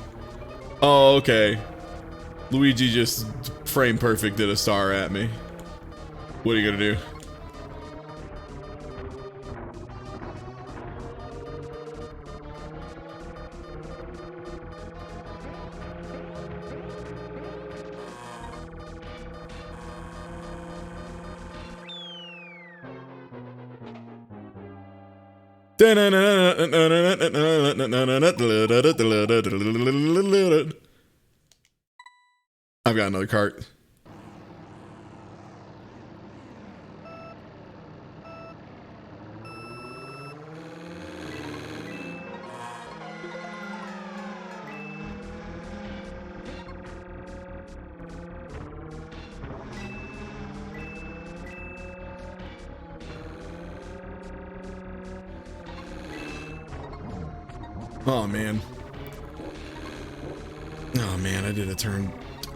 Oh, okay. Luigi just frame perfect did a star at me. What are you gonna do? I've got another cart. Oh man. Oh man, I did a turn.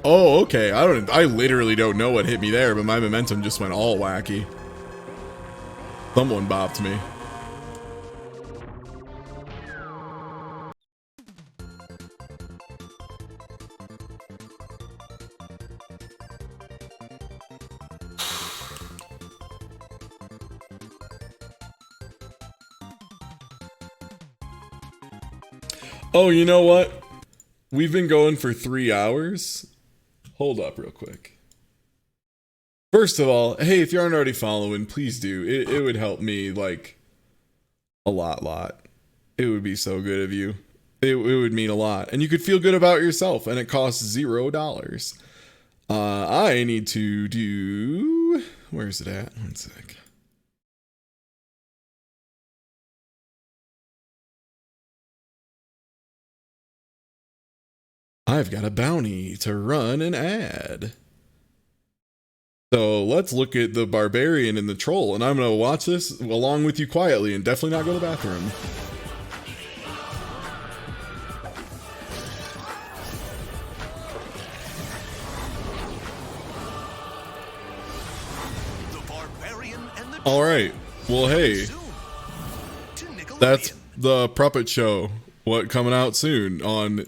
Oh, okay. I literally don't know what hit me there, but my momentum just went all wacky. Someone bopped me. Oh, you know what? We've been going for 3 hours. Hold up real quick. First of all, hey, if you aren't already following, please do. It would help me, like, a lot. It would be so good of you. It would mean a lot. And you could feel good about yourself, and it costs $0. I need to do... Where's it at? One sec. I've got a bounty to run an ad. So let's look at the barbarian and the troll, and I'm going to watch this along with you quietly and definitely not go to the bathroom. All right. Well, hey, that's the Puppet Show. What coming out soon on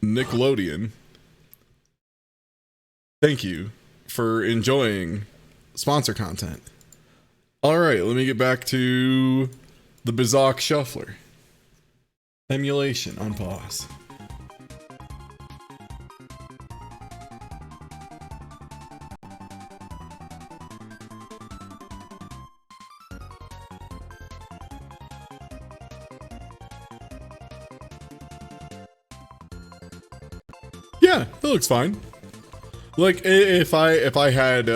Nickelodeon. Thank you for enjoying sponsor content. All right, let me get back to the Bizhawk Shuffler. Emulation on pause. Yeah, that looks fine. Like if I had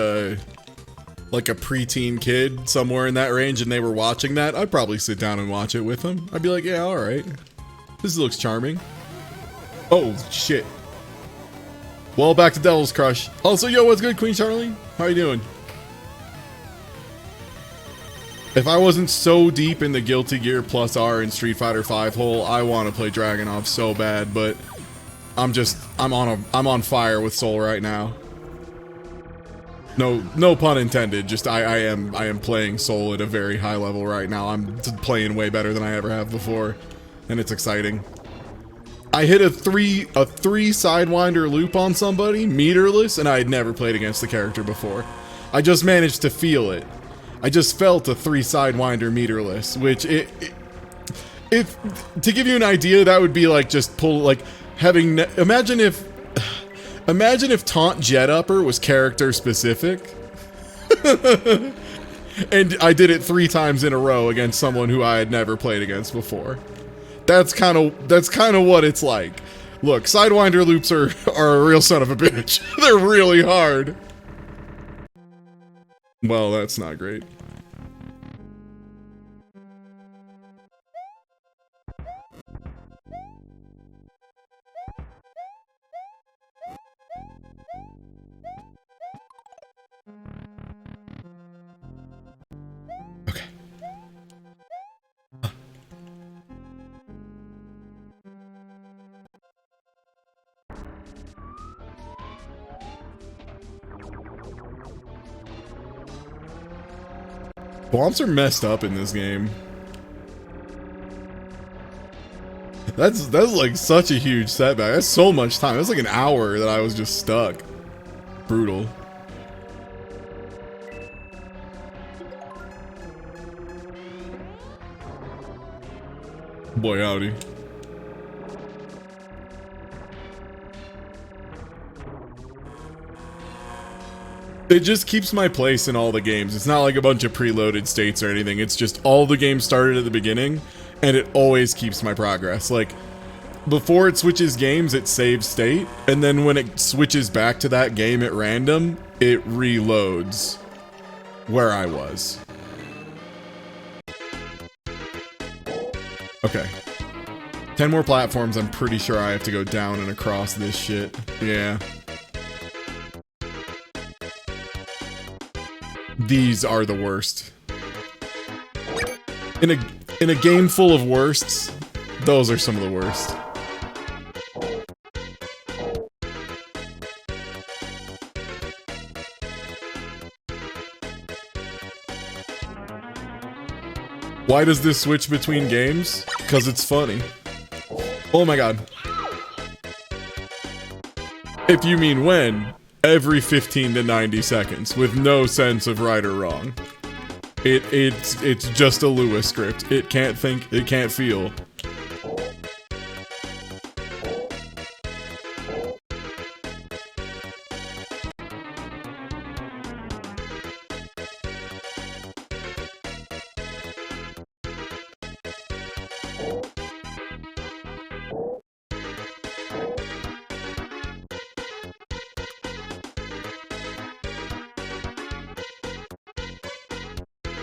like a preteen kid somewhere in that range and they were watching that, I'd probably sit down and watch it with them. I'd be like, yeah, all right, this looks charming. Oh shit. Well, back to Devil's Crush. Also, yo, what's good, Queen Charlie? How you doing? If I wasn't so deep in the Guilty Gear Plus R and Street Fighter V hole, I want to play Dragunov so bad, but I'm on fire with Soul right now. No pun intended. Just I am playing Soul at a very high level right now. I'm playing way better than I ever have before, and it's exciting. I hit a three Sidewinder loop on somebody, meterless, and I had never played against the character before. I just managed to feel it. I just felt a 3 Sidewinder meterless, which if to give you an idea, that would be like just pull like having imagine if Taunt Jet Upper was character specific. And I did it 3 times in a row against someone who I had never played against before. That's kind of what it's like. Look, Sidewinder loops are a real son of a bitch. They're really hard. Well, that's not great. Okay. Bombs are messed up in this game. That's like such a huge setback. That's so much time. That's like an hour that I was just stuck. Brutal. Boy howdy. It just keeps my place in all the games. It's not like a bunch of preloaded states or anything. It's just all the games started at the beginning, and it always keeps my progress. Like, before it switches games, it saves state, and then when it switches back to that game at random, it reloads where I was. Okay. 10 more platforms. I'm pretty sure I have to go down and across this shit. Yeah. These are the worst. In a game full of worsts, those are some of the worst. Why does this switch between games? Because it's funny. Oh my god. If you mean when, every 15 to 90 seconds with no sense of right or wrong. It's just a Lewis script. It can't think, it can't feel.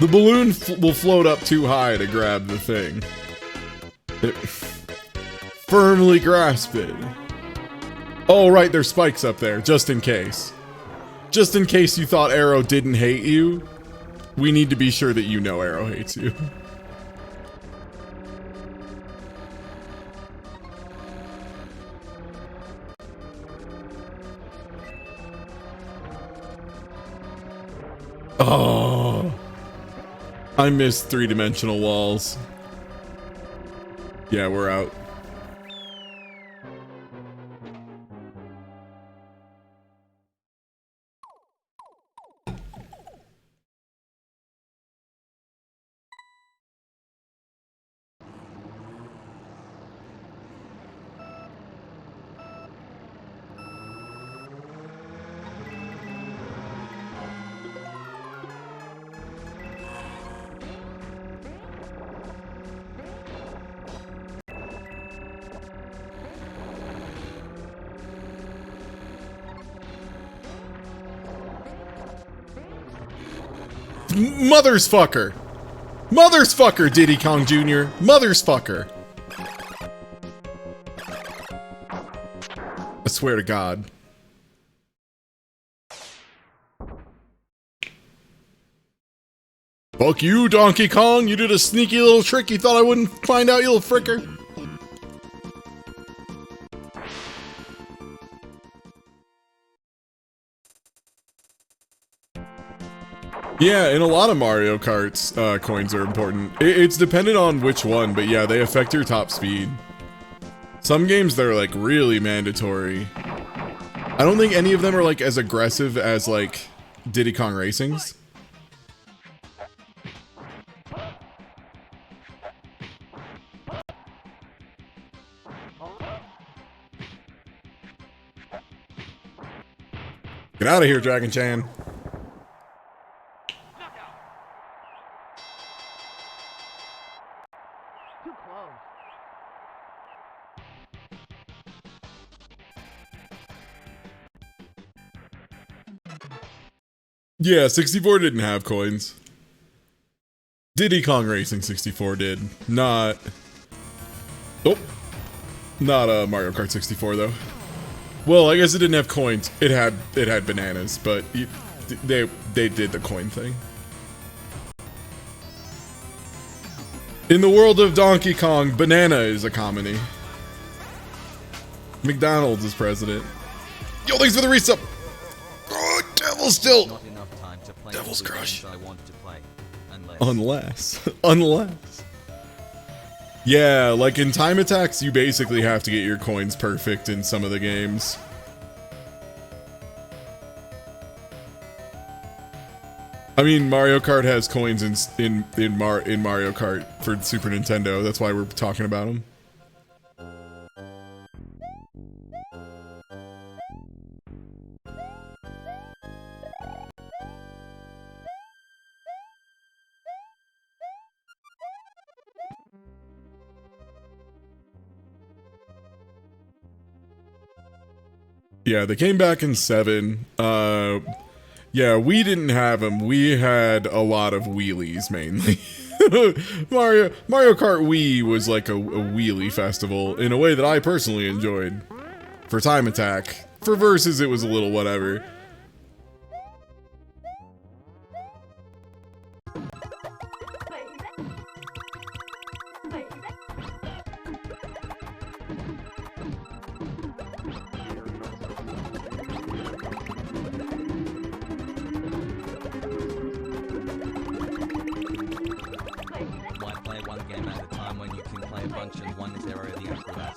The balloon will float up too high to grab the thing. Firmly grasp it. Oh, right, there's spikes up there, just in case. Just in case you thought Arrow didn't hate you, we need to be sure that you know Arrow hates you. Oh. I miss 3-dimensional walls. Yeah, we're out. Mothersfucker! Mothersfucker, Diddy Kong Jr. Mothersfucker! I swear to God. Fuck you, Donkey Kong! You did a sneaky little trick you thought I wouldn't find out, you little fricker! Yeah, in a lot of Mario Karts, coins are important. It's dependent on which one, but yeah, they affect your top speed. Some games, they're like really mandatory. I don't think any of them are like as aggressive as like Diddy Kong Racing's. Get out of here, Dragon Chan. Knockout. Too close. Yeah, 64 didn't have coins. Diddy Kong Racing 64 did. Not... Oh. Not Mario Kart 64, though. Well, I guess it didn't have coins. It had bananas, but they did the coin thing. In the world of Donkey Kong, banana is a comedy. McDonald's is president. Yo, thanks for the resub! Oh, Devil still! Not enough time to play Devil's all the Crush. games I want to play. Unless. Yeah, like in Time Attacks, you basically have to get your coins perfect in some of the games. I mean, Mario Kart has coins in Mario Kart for Super Nintendo. That's why we're talking about them. Yeah, they came back in 7. Yeah, we didn't have them. We had a lot of wheelies, mainly. Mario Kart Wii was like a wheelie festival in a way that I personally enjoyed. For Time Attack. For Versus, it was a little whatever. Why play one game at a time when you can play a bunch and one is already after that?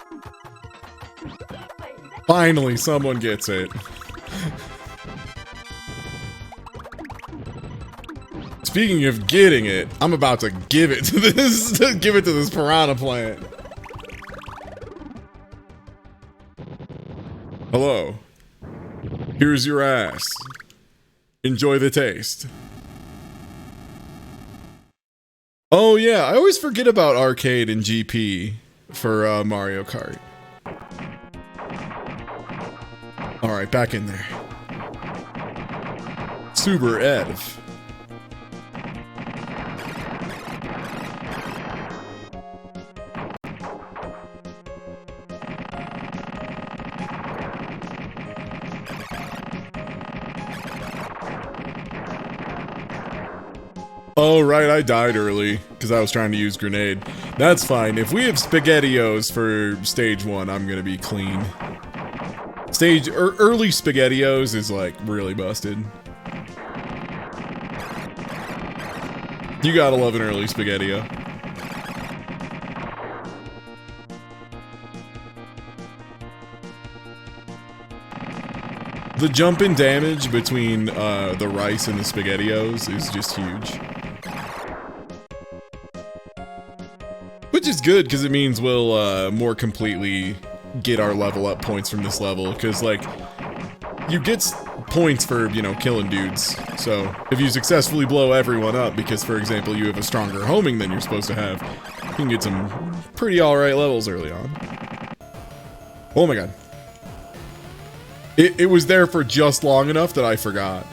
Finally, someone gets it. Speaking of getting it, I'm about to give it to this give it to this piranha plant. Hello. Here's your ass. Enjoy the taste. Oh yeah, I always forget about arcade and GP for Mario Kart. Alright, back in there. Super Ev. Oh, right, I died early because I was trying to use grenade. That's fine. If we have SpaghettiOs for stage 1, I'm gonna be clean. Early SpaghettiOs is like really busted. You gotta love an early SpaghettiO. The jump in damage between the rice and the SpaghettiOs is just huge. Which is good, because it means we'll more completely get our level up points from this level, because, like, you get points for, you know, killing dudes. So, if you successfully blow everyone up, because, for example, you have a stronger homing than you're supposed to have, you can get some pretty alright levels early on. Oh my god. It was there for just long enough that I forgot.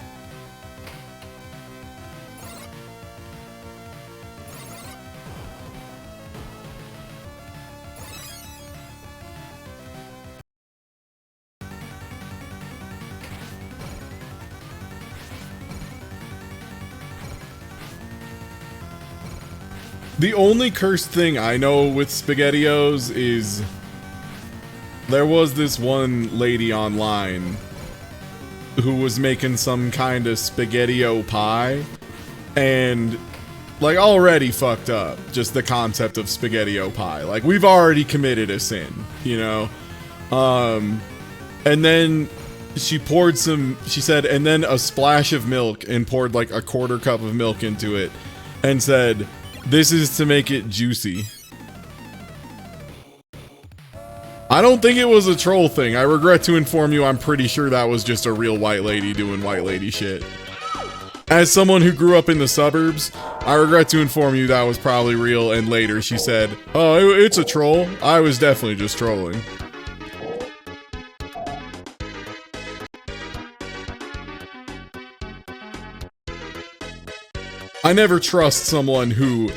The only cursed thing I know with SpaghettiOs is there was this one lady online who was making some kind of SpaghettiO pie and like already fucked up just the concept of SpaghettiO pie. Like we've already committed a sin, you know? And then she poured she said, and then a splash of milk and poured like a quarter cup of milk into it and said, "This is to make it juicy." I don't think it was a troll thing. I regret to inform you, I'm pretty sure that was just a real white lady doing white lady shit. As someone who grew up in the suburbs, I regret to inform you that was probably real, and later she said, oh, it's a troll. I was definitely just trolling. I never trust someone who,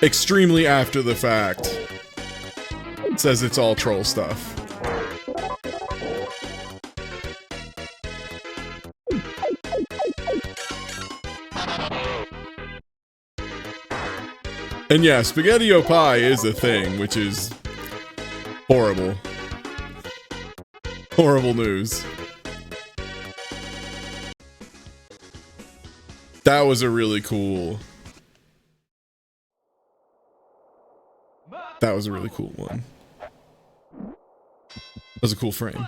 extremely after the fact, says it's all troll stuff. And yeah, SpaghettiO pie is a thing, which is horrible. Horrible news. That was a really cool... That was a really cool one. That was a cool frame.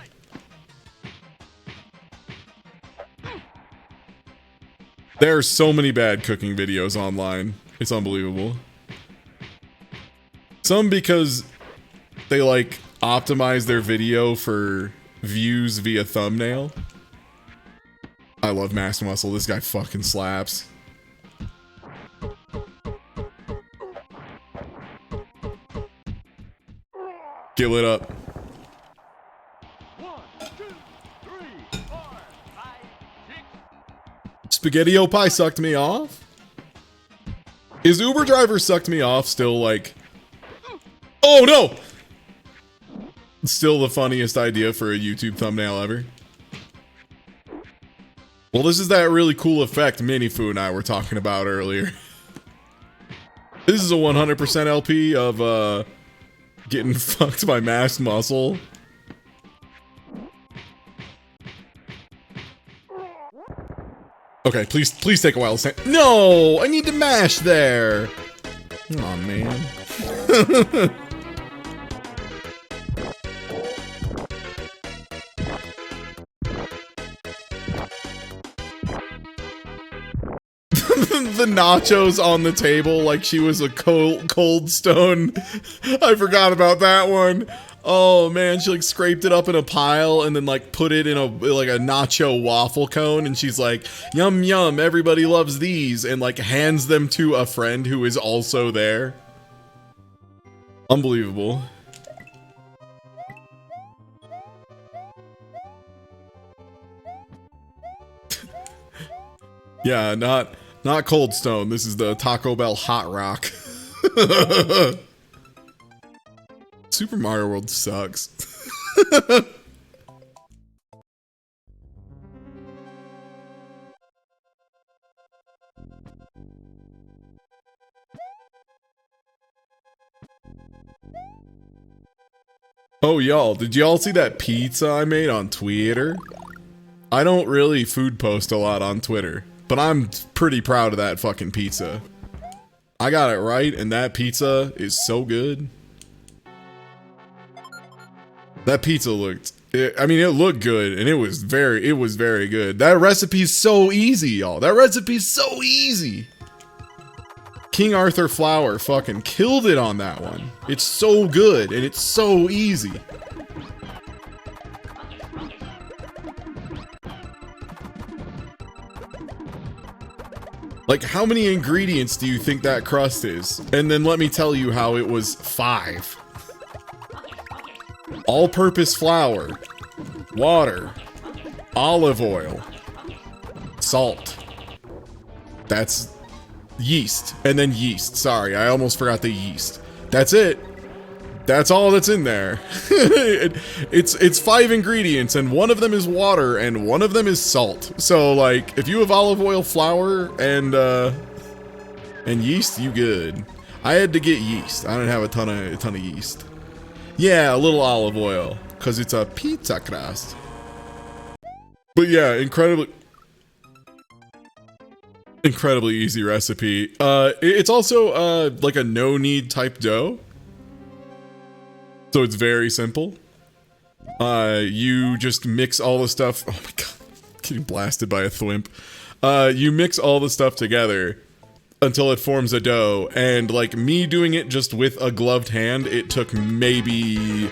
There are so many bad cooking videos online. It's unbelievable. Some because they like optimize their video for views via thumbnail. I love Mass Muscle. This guy fucking slaps. Get lit up. 1, 2, 3, 4, 5, 6. SpaghettiO pie sucked me off? Is Uber driver sucked me off still like... Oh no! Still the funniest idea for a YouTube thumbnail ever. Well, this is that really cool effect Minifu and I were talking about earlier. This is a 100% LP of getting fucked by Mass Muscle. Okay, please take a while to say. No, I need to mash there. Oh man. The nachos on the table like she was a cold stone. I forgot about that one. Oh man, she like scraped it up in a pile and then like put it in a like a nacho waffle cone, and she's like, yum yum, everybody loves these, and like hands them to a friend who is also there. Unbelievable. Yeah, not Cold Stone. This is the Taco Bell Hot Rock. Super Mario World sucks. Oh, y'all, did y'all see that pizza I made on Twitter? I don't really food post a lot on Twitter, but I'm pretty proud of that fucking pizza. I got it right, and that pizza is so good. That pizza looked, I mean, it looked good, and it was very good. That recipe's so easy, y'all. That recipe's so easy. King Arthur flour fucking killed it on that one. It's so good, and it's so easy. Like, how many ingredients do you think that crust is? And then let me tell you how it was 5. All-purpose flour, water, olive oil, salt. That's yeast, and then yeast. Sorry, I almost forgot the yeast. That's it. That's all that's in there. It's 5 ingredients, and one of them is water, and one of them is salt. So, like, if you have olive oil, flour, and yeast, you good. I had to get yeast. I don't have a ton of yeast. Yeah, a little olive oil, because it's a pizza crust. But yeah, incredibly easy recipe. It's also like a no-knead type dough. So it's very simple. You just mix all the stuff. Oh my god, getting blasted by a thwimp. You mix all the stuff together until it forms a dough, and like me doing it just with a gloved hand, it took maybe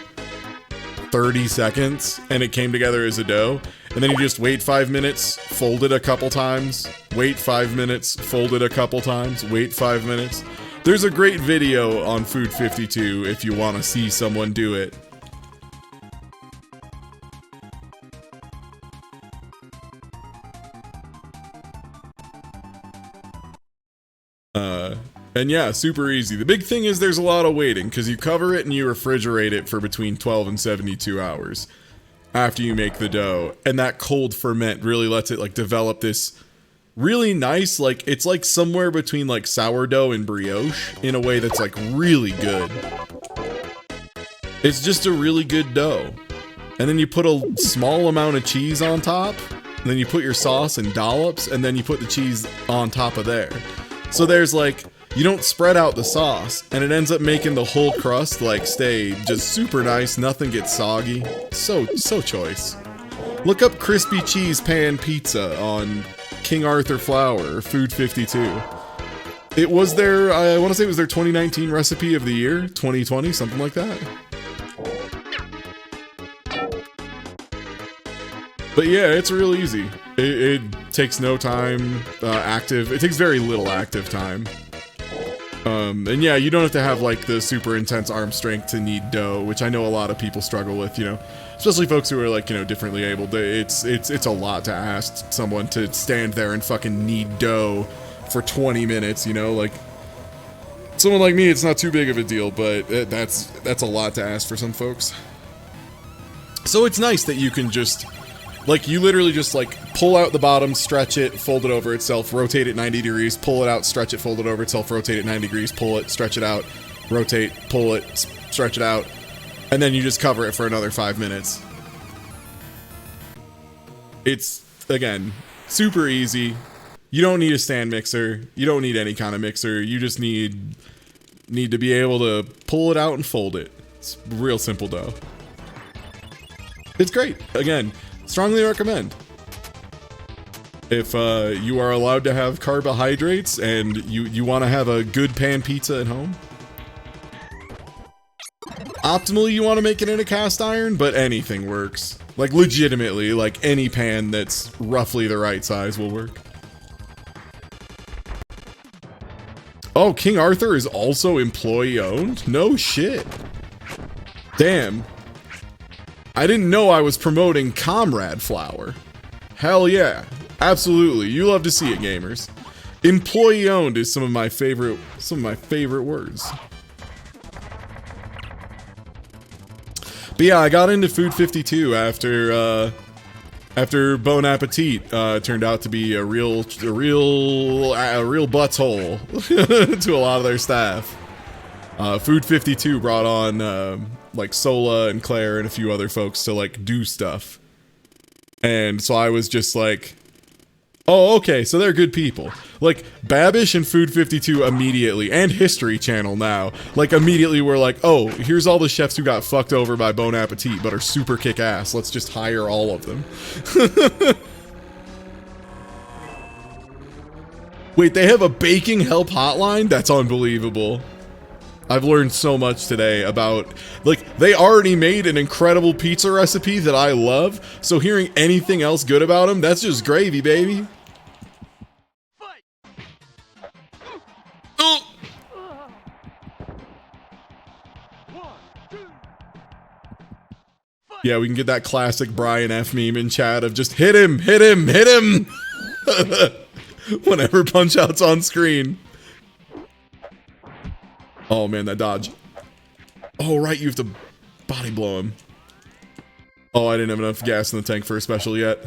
30 seconds and it came together as a dough. And then you just wait 5 minutes, fold it a couple times, wait 5 minutes, fold it a couple times, wait 5 minutes. There's a great video on Food 52 if you want to see someone do it. And yeah, super easy. The big thing is there's a lot of waiting because you cover it and you refrigerate it for between 12 and 72 hours after you make the dough. And that cold ferment really lets it like develop this really nice, like it's like somewhere between like sourdough and brioche in a way that's like really good. It's just a really good dough. And then you put a small amount of cheese on top, and then you put your sauce and dollops, and then you put the cheese on top of there. So there's like, you don't spread out the sauce, and it ends up making the whole crust like stay just super nice, nothing gets soggy. So choice. Look up crispy cheese pan pizza on King Arthur Flour or Food 52. It was their, I want to say it was their 2019 recipe of the year, 2020, something like that. But yeah, it's real easy. It takes no time active. It takes very little active time. And yeah, you don't have to have like the super intense arm strength to knead dough, which I know a lot of people struggle with, you know, especially folks who are like, you know, differently abled. It's a lot to ask someone to stand there and fucking knead dough for 20 minutes, you know, like someone like me, it's not too big of a deal, but that's a lot to ask for some folks. So it's nice that you can just, like, you literally just, like, pull out the bottom, stretch it, fold it over itself, rotate it 90 degrees, pull it out, stretch it, fold it over itself, rotate it 90 degrees, pull it, stretch it out, rotate, pull it, stretch it out, and then you just cover it for another 5 minutes. It's, again, super easy. You don't need a stand mixer. You don't need any kind of mixer. You just need to be able to pull it out and fold it. It's real simple dough. It's great. Again, strongly recommend. If you are allowed to have carbohydrates and you want to have a good pan pizza at home. Optimally, you want to make it in a cast iron, but anything works. Like, legitimately, like any pan that's roughly the right size will work. Oh, King Arthur is also employee owned? No shit. Damn. I didn't know I was promoting Comrade Flour. Hell yeah. Absolutely. You love to see it, gamers. Employee owned is some of my favorite words. But yeah, I got into Food 52 after Bon Appetit turned out to be a real butthole to a lot of their staff. Food 52 brought on like Sola and Claire and a few other folks to like do stuff. And so I was just like, oh, okay, so they're good people. Like, Babish and Food 52 immediately, and History Channel now, like, immediately were like, oh, here's all the chefs who got fucked over by Bon Appetit, but are super kick-ass. Let's just hire all of them. Wait, they have a baking help hotline? That's unbelievable. I've learned so much today about, like, they already made an incredible pizza recipe that I love, so hearing anything else good about them, that's just gravy, baby. Yeah, we can get that classic Brian F meme in chat of just hit him, hit him, hit him! Whenever Punch-Out's on screen. Oh man, that dodge. Oh right, you have to body blow him. Oh, I didn't have enough gas in the tank for a special yet.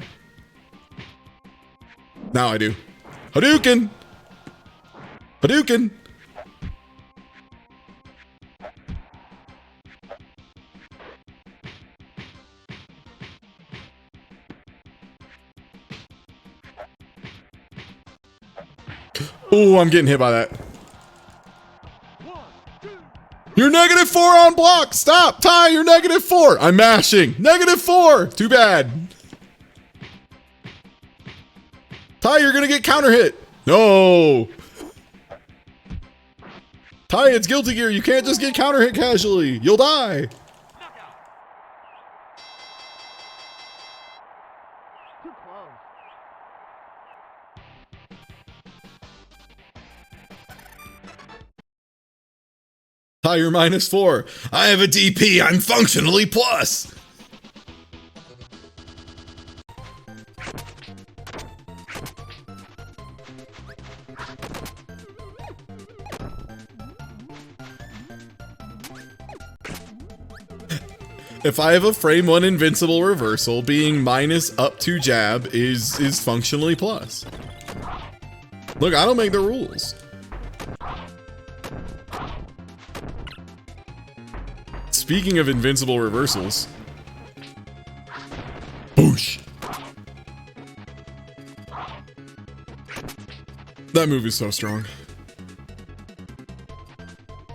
Now I do. Hadouken! Hadouken! Oh, I'm getting hit by that. You're -4 on block! Stop! Ty, you're -4! I'm mashing! -4! Too bad. Ty, you're gonna get counter hit! No! Ty, it's Guilty Gear. You can't just get counter hit casually. You'll die. Hi, you're -4. I have a DP. I'm functionally plus. If I have a frame 1 invincible reversal, being minus up to jab is functionally plus. Look, I don't make the rules. Speaking of invincible reversals. Boosh. That move is so strong.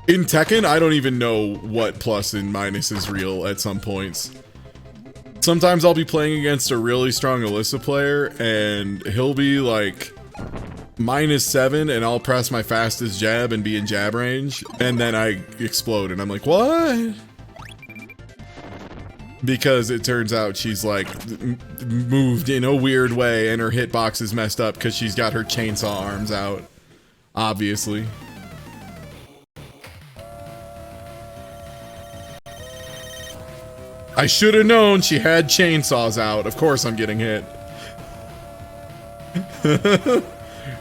In Tekken, I don't even know what plus and minus is real at some points. Sometimes I'll be playing against a really strong Alyssa player, and he'll be like -7, and I'll press my fastest jab and be in jab range, and then I explode, and I'm like, what? Because it turns out she's like moved in a weird way, and her hitbox is messed up because she's got her chainsaw arms out, obviously. I should have known she had chainsaws out. Of course I'm getting hit.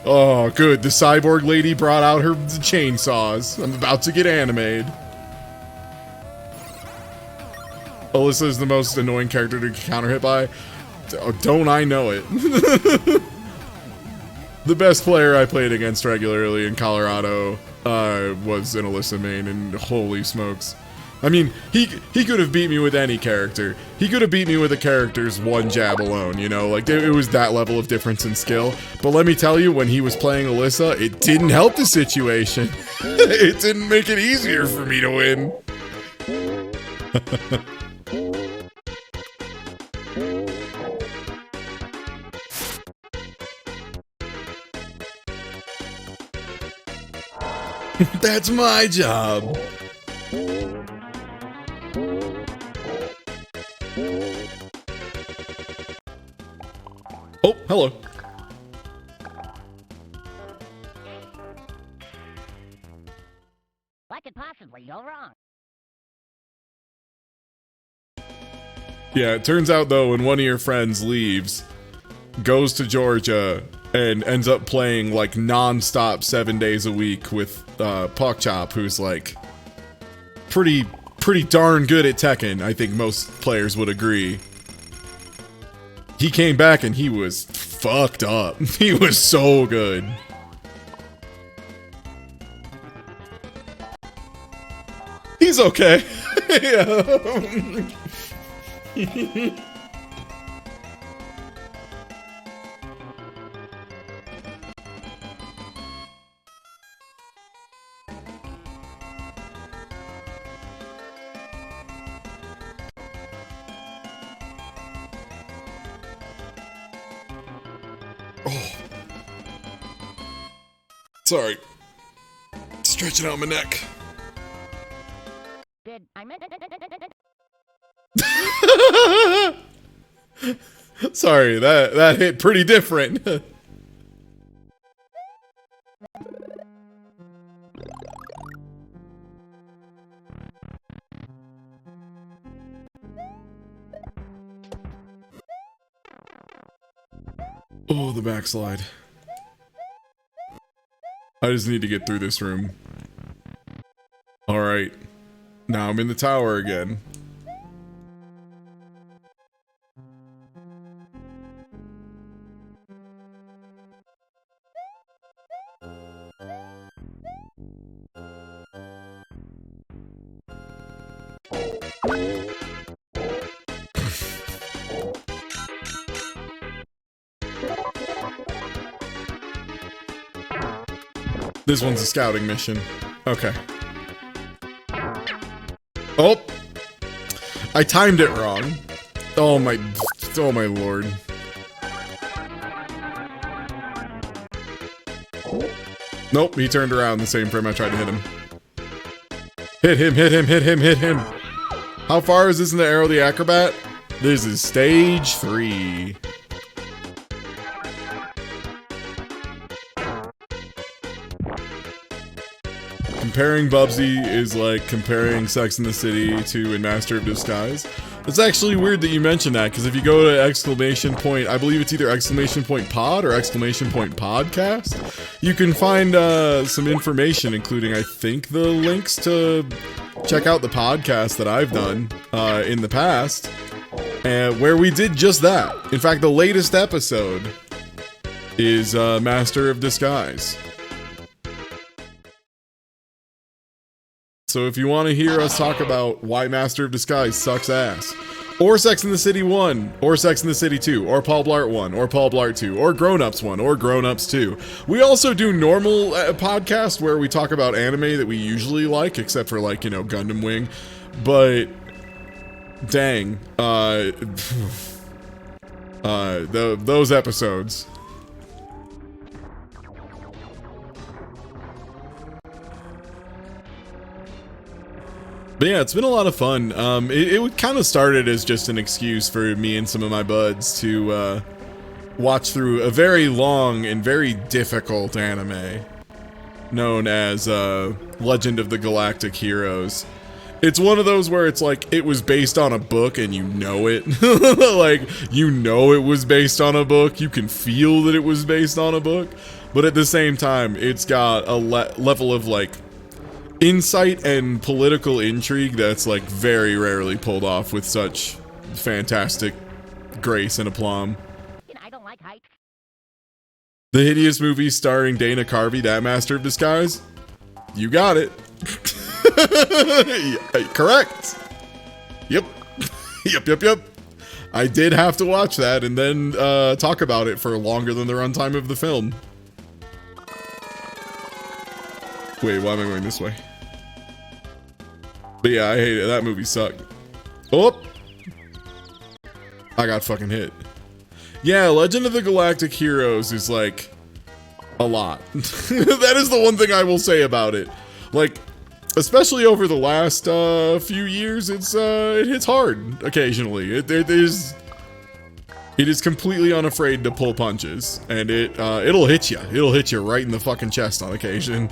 Oh, good. The cyborg lady brought out her chainsaws. I'm about to get animated. Alyssa is the most annoying character to counter hit by. Don't I know it? The best player I played against regularly in Colorado was an Alyssa main, and holy smokes. I mean, he could have beat me with any character. He could have beat me with a character's one jab alone, you know? Like, it was that level of difference in skill. But let me tell you, when he was playing Alyssa, it didn't help the situation. It didn't make it easier for me to win. That's my job. Oh, hello. What could possibly go wrong? Yeah, it turns out though, when one of your friends leaves, goes to Georgia, and ends up playing like non-stop 7 days a week with Puckchop, who's like pretty darn good at Tekken, I think most players would agree. He came back and he was fucked up. He was so good. He's okay. Yeah. Oh. Sorry. Stretching out my neck. Did I meant Sorry, that hit pretty different. Oh, the backslide. I just need to get through this room. Alright. Now I'm in the tower again. This one's a scouting mission. Okay. Oh! I timed it wrong. Oh my lord. Nope, he turned around the same frame I tried to hit him. Hit him, hit him, hit him, hit him. How far is this in the Arrow the Acrobat? This is stage 3. Comparing Bubsy is like comparing Sex and the City to In Master of Disguise. It's actually weird that you mentioned that, because if you go to exclamation point, I believe it's either exclamation point pod or exclamation point podcast, you can find some information, including, I think, the links to check out the podcast that I've done in the past, where we did just that. In fact, the latest episode is Master of Disguise. So if you want to hear us talk about why Master of Disguise sucks ass, or Sex and the City 1, or Sex and the City 2, or Paul Blart 1, or Paul Blart 2, or Grown Ups 1, or Grown Ups 2. We also do normal podcast where we talk about anime that we usually like, except for, like, you know, Gundam Wing. But dang, those episodes. But yeah, it's been a lot of fun. It kind of started as just an excuse for me and some of my buds to watch through a very long and very difficult anime known as Legend of the Galactic Heroes. It's one of those where it's like, it was based on a book and you know it. Like, you know it was based on a book. You can feel that it was based on a book. But at the same time, it's got a level of, like, insight and political intrigue that's, like, very rarely pulled off with such fantastic grace and aplomb. I don't like heights. The Hideous movie starring Dana Carvey, that Master of Disguise? You got it. Correct. Yep. Yep. I did have to watch that and then talk about it for longer than the runtime of the film. Wait, why am I going this way? But yeah, I hate it. That movie sucked. Oh! I got fucking hit. Yeah, Legend of the Galactic Heroes is, like, a lot. That is the one thing I will say about it. Like, especially over the last few years, it hits hard occasionally. It is completely unafraid to pull punches, and it'll hit you. It'll hit you right in the fucking chest on occasion.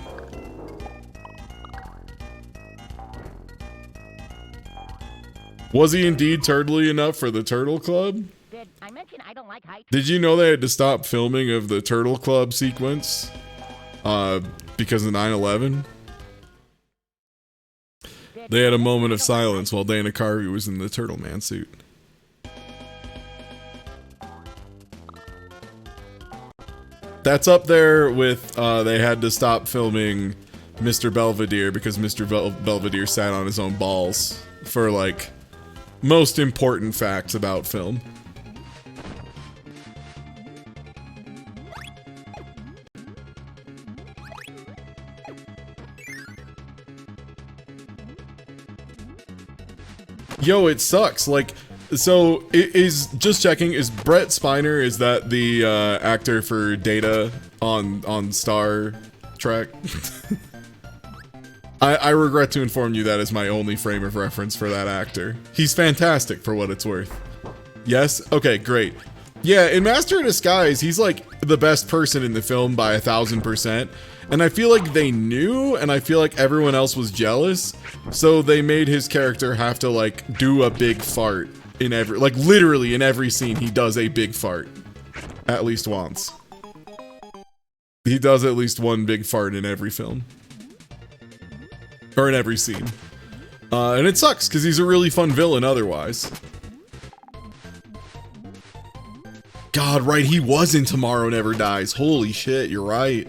Was he indeed turtly enough for the Turtle Club? Did I mention I don't like heights? Did you know they had to stop filming of the Turtle Club sequence because of 9/11? They had a moment of silence while Dana Carvey was in the Turtle Man suit. That's up there with they had to stop filming Mr. Belvedere because Mr. Belvedere sat on his own balls for, like, most important facts about film. Yo, it sucks. Like, so it is just checking. Is Brett Spiner, is that the actor for Data on Star Trek? I regret to inform you that is my only frame of reference for that actor. He's fantastic for what it's worth. Yes? Okay, great. Yeah, in Master of Disguise, he's like the best person in the film by 1000%. And I feel like they knew, and I feel like everyone else was jealous. So they made his character have to, like, do a big fart in every, like, literally in every scene he does a big fart. At least once. He does at least one big fart in every film. Or in every scene. And it sucks, because he's a really fun villain otherwise. God, right, he was in Tomorrow Never Dies. Holy shit, you're right.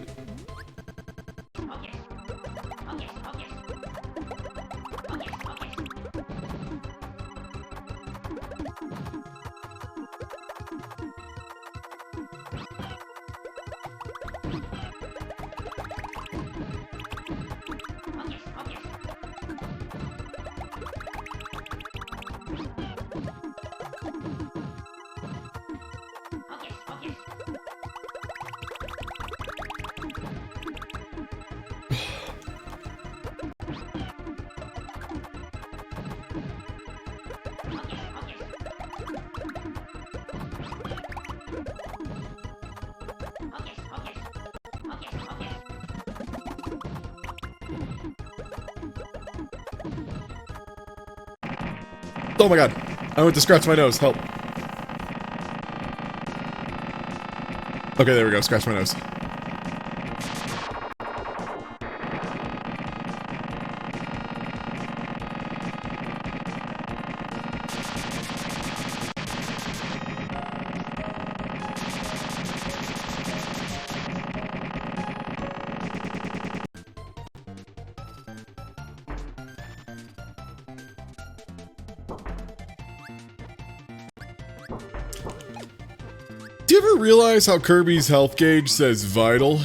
Oh my god. I went to scratch my nose. Help. Okay, there we go. Scratch my nose. Do you ever realize how Kirby's health gauge says vital?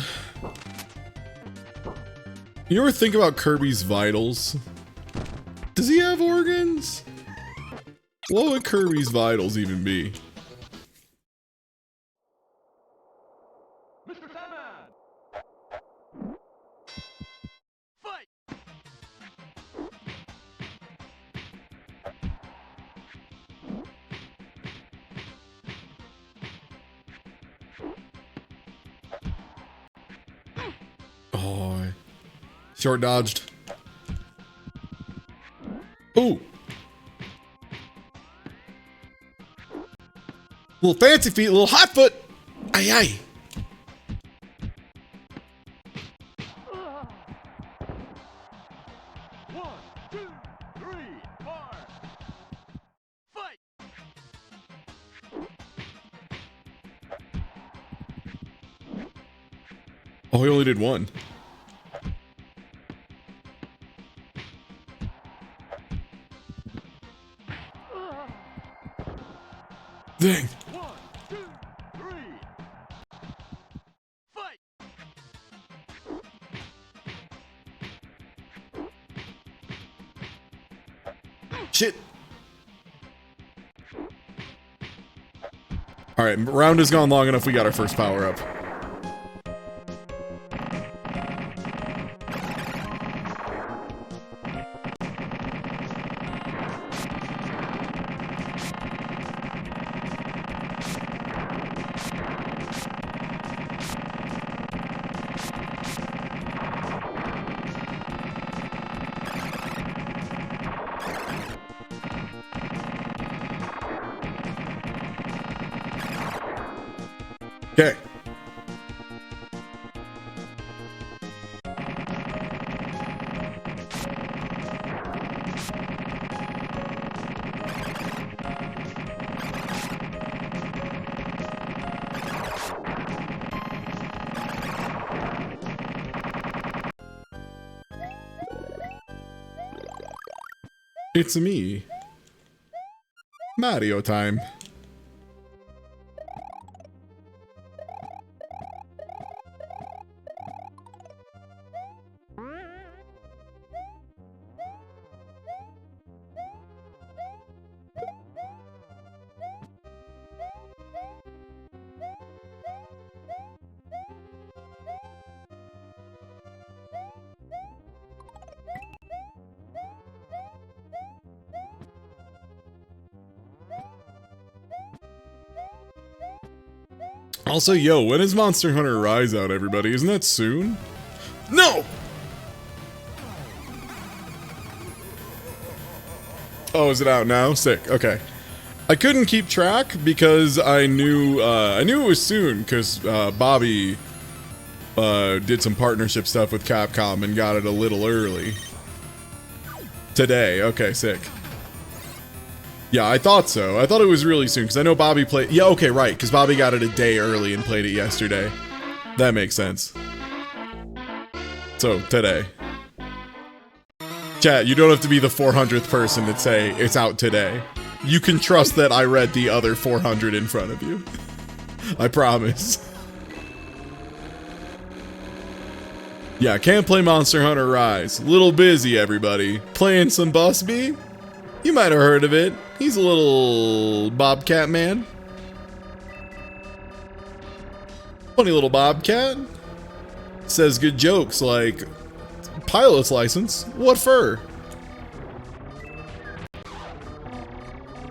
You ever think about Kirby's vitals? Does he have organs? What would Kirby's vitals even be? Mr. Sandman! Fight! Oh, short dodged. Ooh. Little fancy feet, little hot foot. Aye aye. One, two, three, four. Fight! Oh, he only did one. Dang. One, two, three. Fight! Shit. All right, round has gone long enough. We got our first power up. Okay. It's me. Mario time. Also, yo, when is Monster Hunter Rise out, everybody? Isn't that soon? No! Oh, is it out now? Sick. Okay. I couldn't keep track because I knew it was soon because Bobby did some partnership stuff with Capcom and got it a little early. Today. Okay, sick. Yeah, I thought so. I thought it was really soon because I know Bobby played. Yeah, okay, right. Because Bobby got it a day early and played it yesterday. That makes sense. So, today. Chat, you don't have to be the 400th person to say it's out today. You can trust that I read the other 400 in front of you. I promise. Yeah, can't play Monster Hunter Rise. Little busy, everybody. Playing some Busby? You might have heard of it. He's a little Bobcat man. Funny little Bobcat. Says good jokes like, pilot's license? What for?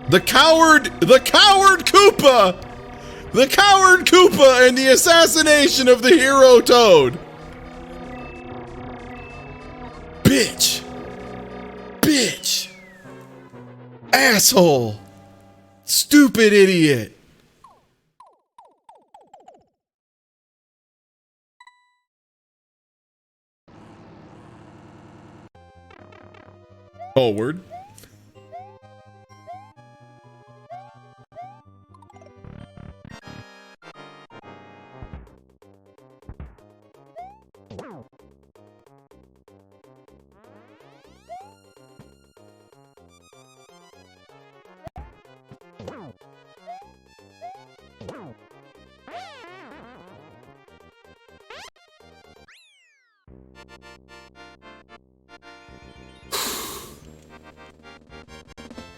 The coward Koopa! The coward Koopa and the assassination of the hero Toad! Bitch! Bitch! Asshole! Stupid idiot! Oh, word?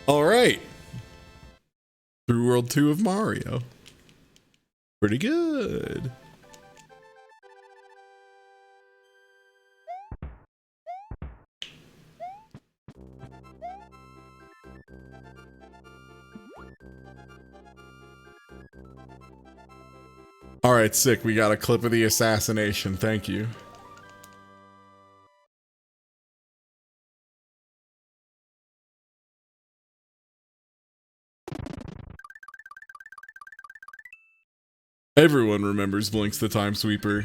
All right. Through World 2 of Mario. Pretty good. All right, sick. We got a clip of the assassination. Thank you. Everyone remembers Blinks the Time Sweeper.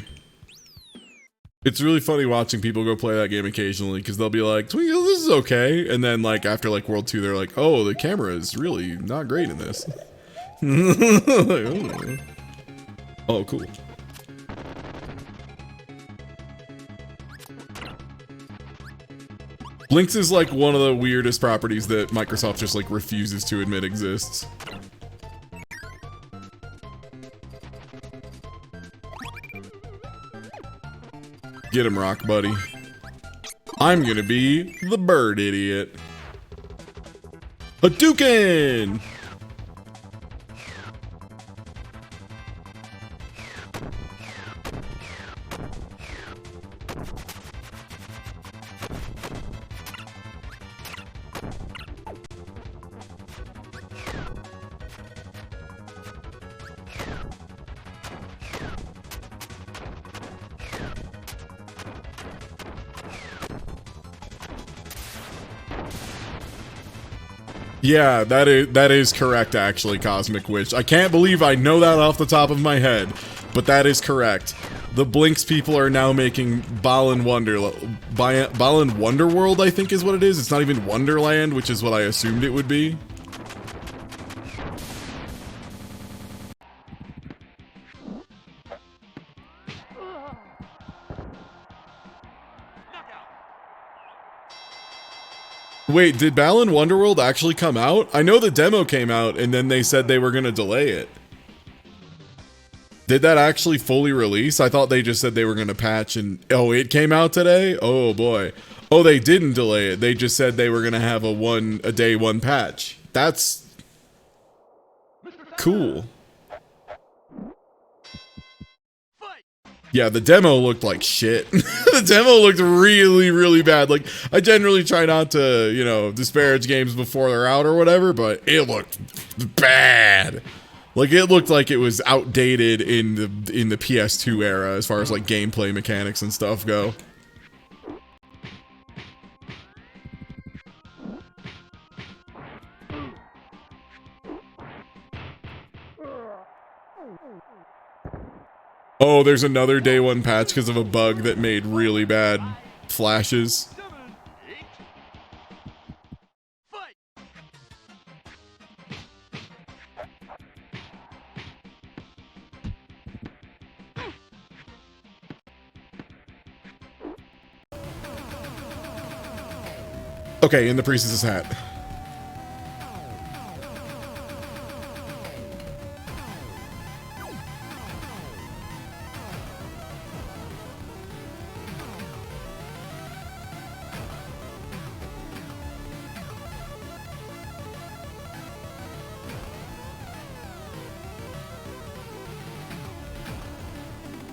It's really funny watching people go play that game occasionally because they'll be like, Twinkle, this is okay. And then like after like World 2, they're like, oh, the camera is really not great in this. Oh, cool. Blinks is like one of the weirdest properties that Microsoft just like refuses to admit exists. Get him, Rock Buddy. I'm gonna be the bird idiot. Hadouken! Yeah, that is correct, actually, Cosmic Witch. I can't believe I know that off the top of my head, but that is correct. The Blinks people are now making Balan Wonderworld, I think is what it is. It's not even Wonderland, which is what I assumed it would be. Wait, did Balan Wonderworld actually come out? I know the demo came out and then they said they were going to delay it. Did that actually fully release? I thought they just said they were going to patch and... Oh, it came out today? Oh, boy. Oh, they didn't delay it. They just said they were going to have a day one patch. That's... cool. Yeah, the demo looked like shit. The demo looked really, really bad. Like, I generally try not to, you know, disparage games before they're out or whatever, but it looked bad. Like, it looked like it was outdated in the PS2 era as far as, like, gameplay mechanics and stuff go. Oh, there's another day one patch because of a bug that made really bad flashes. Okay, in the priestess's hat.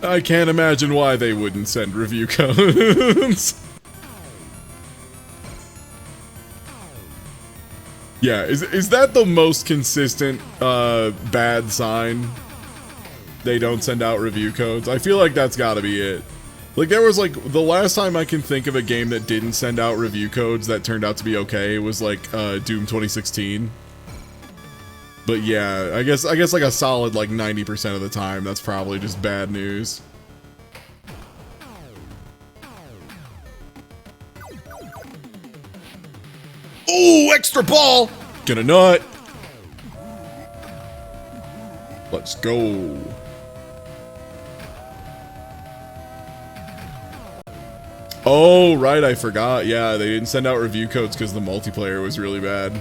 I can't imagine why they wouldn't send review codes. Yeah, is that the most consistent bad sign? They don't send out review codes? I feel like that's gotta be it. Like, there was, like, the last time I can think of a game that didn't send out review codes that turned out to be okay was, like, Doom 2016. But yeah, I guess like a solid, like, 90% of the time, that's probably just bad news. Ooh, extra ball! Get a nut! Let's go. Oh, right, I forgot. Yeah, they didn't send out review codes because the multiplayer was really bad.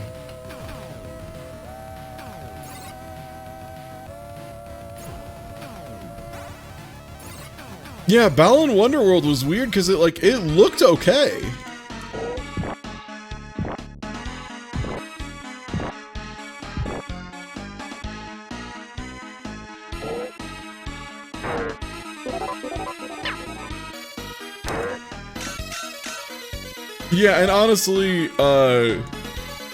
Yeah, Balan Wonderworld was weird because it looked okay. Yeah, and honestly, the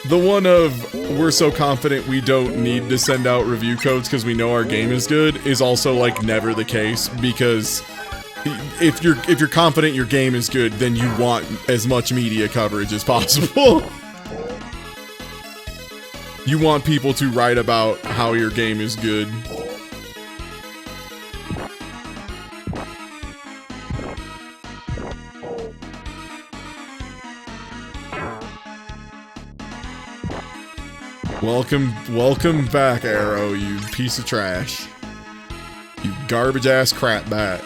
one of we're so confident we don't need to send out review codes because we know our game is good is also like never the case, because if you're confident your game is good, then you want as much media coverage as possible. You want people to write about how your game is good. Welcome back, Arrow, you piece of trash. You garbage ass crap bat.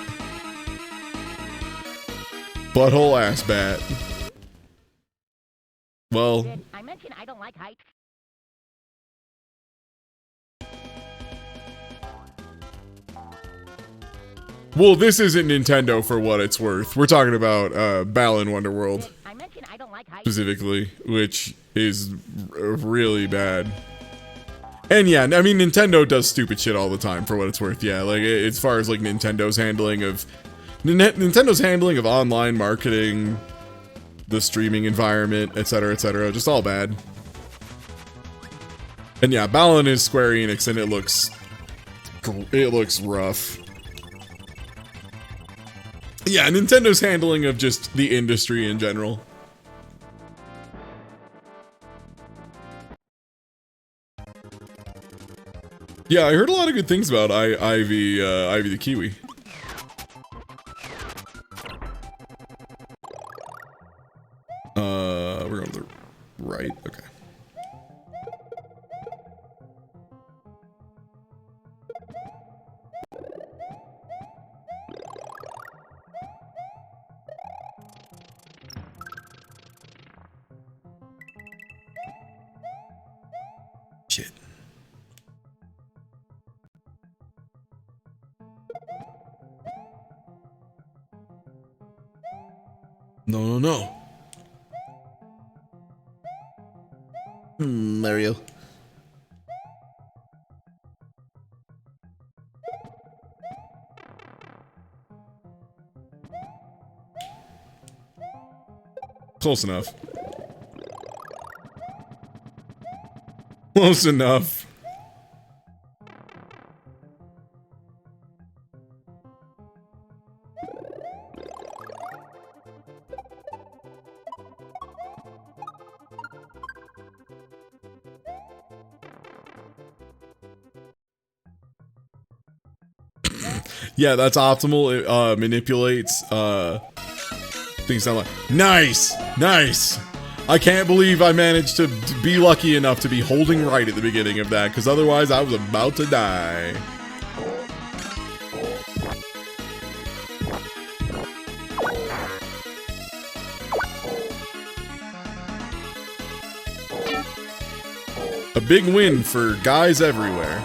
Butthole ass bat. Well, Did I mention I don't like heights? well, this isn't Nintendo for what it's worth. We're talking about Balan Wonderworld Did I mention I don't like heights? specifically, which is really bad. And yeah, I mean, Nintendo does stupid shit all the time for what it's worth. Yeah, like as far as like Nintendo's handling of online marketing, the streaming environment, etc., just all bad. And yeah, Balan is Square Enix, and it looks rough. Yeah, Nintendo's handling of just the industry in general. Yeah, I heard a lot of good things about Ivy the Kiwi. We're going to the right. Okay. Shit. No. Mario. Close enough. Close enough. Yeah, that's optimal. It manipulates things sound like nice. I can't believe I managed to be lucky enough to be holding right at the beginning of that, because otherwise I was about to die. A big win for guys everywhere.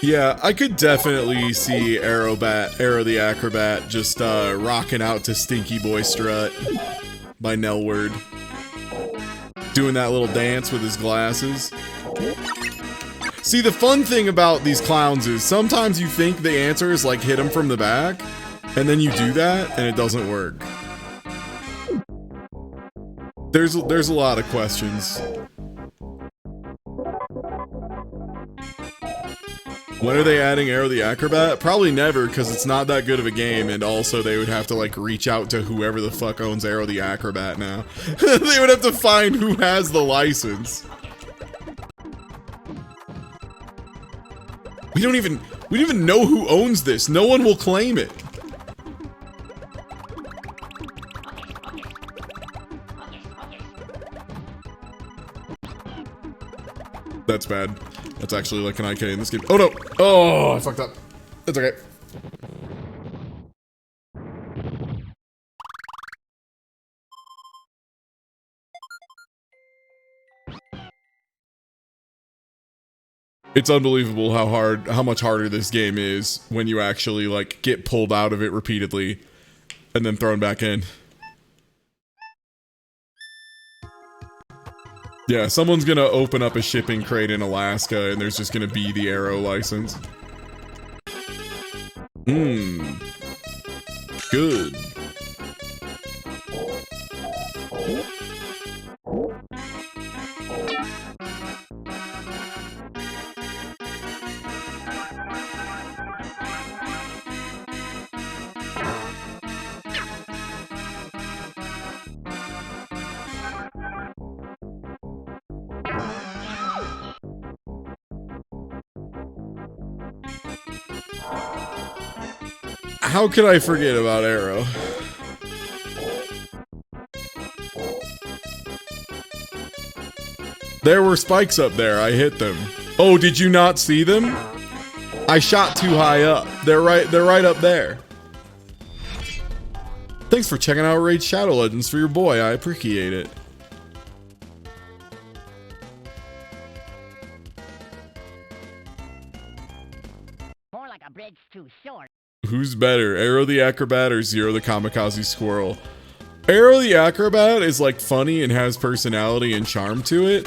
Yeah, I could definitely see Arrow the Acrobat just rocking out to Stinky Boy Strut by Nelward. Doing that little dance with his glasses. See, the fun thing about these clowns is sometimes you think the answer is like hit him from the back, and then you do that and it doesn't work. There's a lot of questions. When are they adding Arrow the Acrobat? Probably never, because it's not that good of a game, and also they would have to like reach out to whoever the fuck owns Arrow the Acrobat now. They would have to find who has the license. We don't even know who owns this. No one will claim it. That's bad. That's actually like an IK in this game. Oh no! Oh, I fucked up. That's okay. It's unbelievable how much harder this game is when you actually like get pulled out of it repeatedly and then thrown back in. Yeah, someone's gonna open up a shipping crate in Alaska and there's just gonna be the Arrow license. Good. How could I forget about Arrow? There were spikes up there. I hit them. Oh, did you not see them? I shot too high up. They're right up there. Thanks for checking out Raid Shadow Legends for your boy. I appreciate it. More like a bridge too short. Who's better, Arrow the Acrobat or Zero the Kamikaze Squirrel? Arrow the Acrobat is like funny and has personality and charm to it.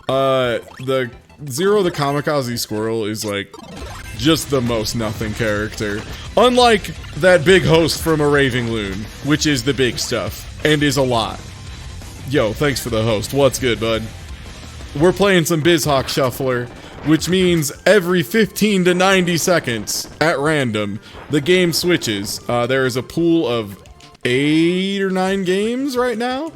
The Zero the Kamikaze Squirrel is like just the most nothing character. Unlike that big host from A Raving Loon, which is the big stuff and is a lot. Yo, thanks for the host. What's good, bud? We're playing some Bizhawk Shuffler, which means every 15 to 90 seconds, at random, the game switches. There is a pool of 8 or 9 games right now.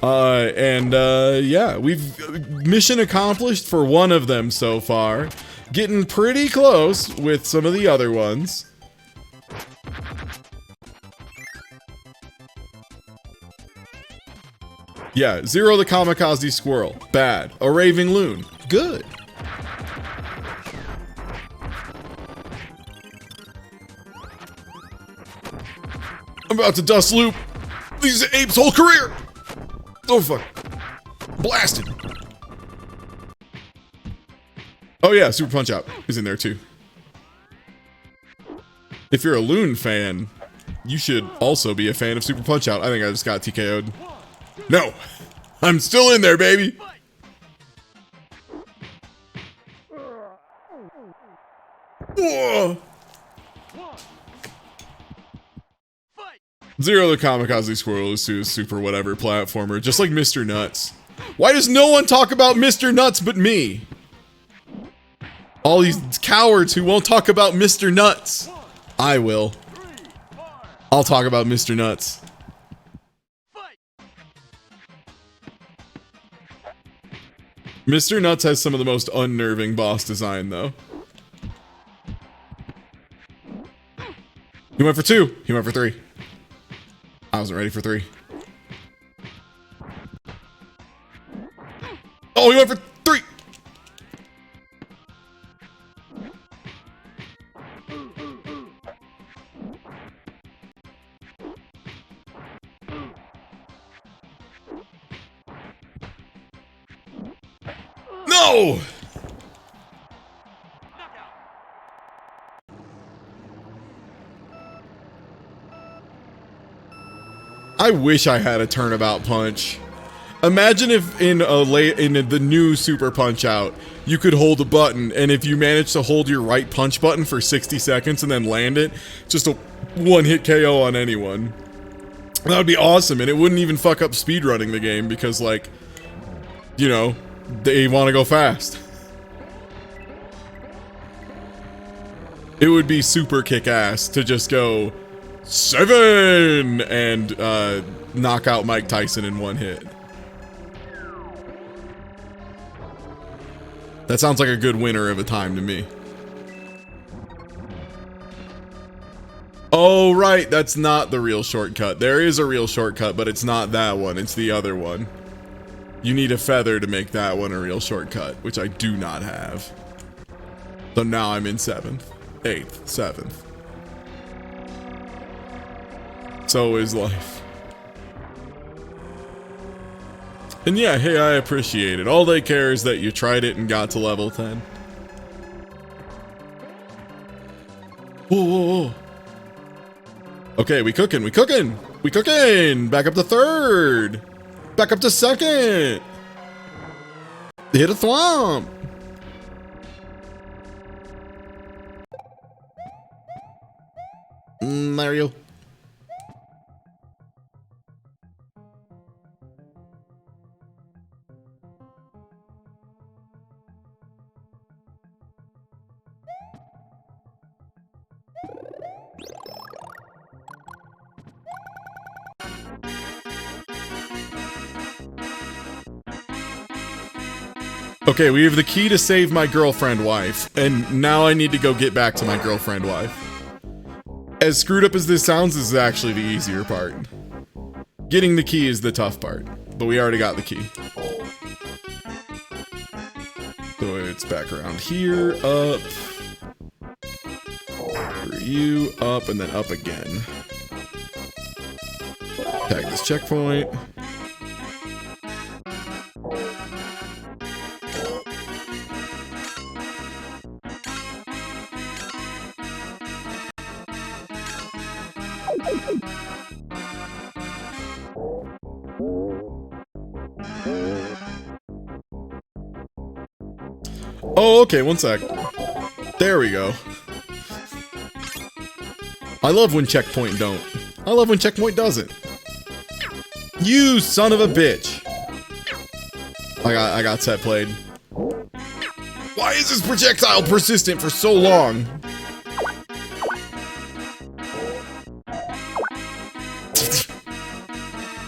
Yeah, we've mission accomplished for one of them so far. Getting pretty close with some of the other ones. Yeah, Zero the Kamikaze Squirrel, bad. A Raving Loon, good. I'm about to dust loop these apes' whole career. Oh fuck. Blasted. Oh yeah, Super Punch Out is in there too. If you're a Loon fan, you should also be a fan of Super Punch Out. I think I just got TKO'd. No, I'm still in there, baby. Whoa. Zero the Kamikaze Squirrel is a super whatever platformer, just like Mr. Nuts. Why does no one talk about Mr. Nuts but me? All these cowards who won't talk about Mr. Nuts. I will. I'll talk about Mr. Nuts. Mr. Nuts has some of the most unnerving boss design, though. He went for 2. He went for 3. I wasn't ready for 3. Oh, he went for 3! No! I wish I had a turnabout punch. Imagine if in the new Super Punch Out, you could hold a button, and if you managed to hold your right punch button for 60 seconds and then land it, just a one-hit KO on anyone. That would be awesome, and it wouldn't even fuck up speedrunning the game because, like, you know, they want to go fast. It would be super kick-ass to just go 7 and knock out Mike Tyson in one hit. That sounds like a good winner of a time to me. Oh, right, that's not the real shortcut. There is a real shortcut, but it's not that one. It's the other one. You need a feather to make that one a real shortcut, which I do not have. So now I'm in 7th, 8th, 7th. So is life. And yeah, hey, I appreciate it. All they care is that you tried it and got to level 10. Whoa, whoa, whoa. Okay, we cooking. Back up to 3rd. Back up to 2nd. Hit a thwomp. Mario. Okay, we have the key to save my girlfriend wife, and now I need to go get back to my girlfriend wife. As screwed up as this sounds, this is actually the easier part. Getting the key is the tough part, but we already got the key. So it's back around here, up. For you, up, and then up again. Tag this checkpoint. Oh, okay, one sec. There we go. I love when checkpoint don't. I love when checkpoint doesn't. You son of a bitch. I got set played. Why is this projectile persistent for so long?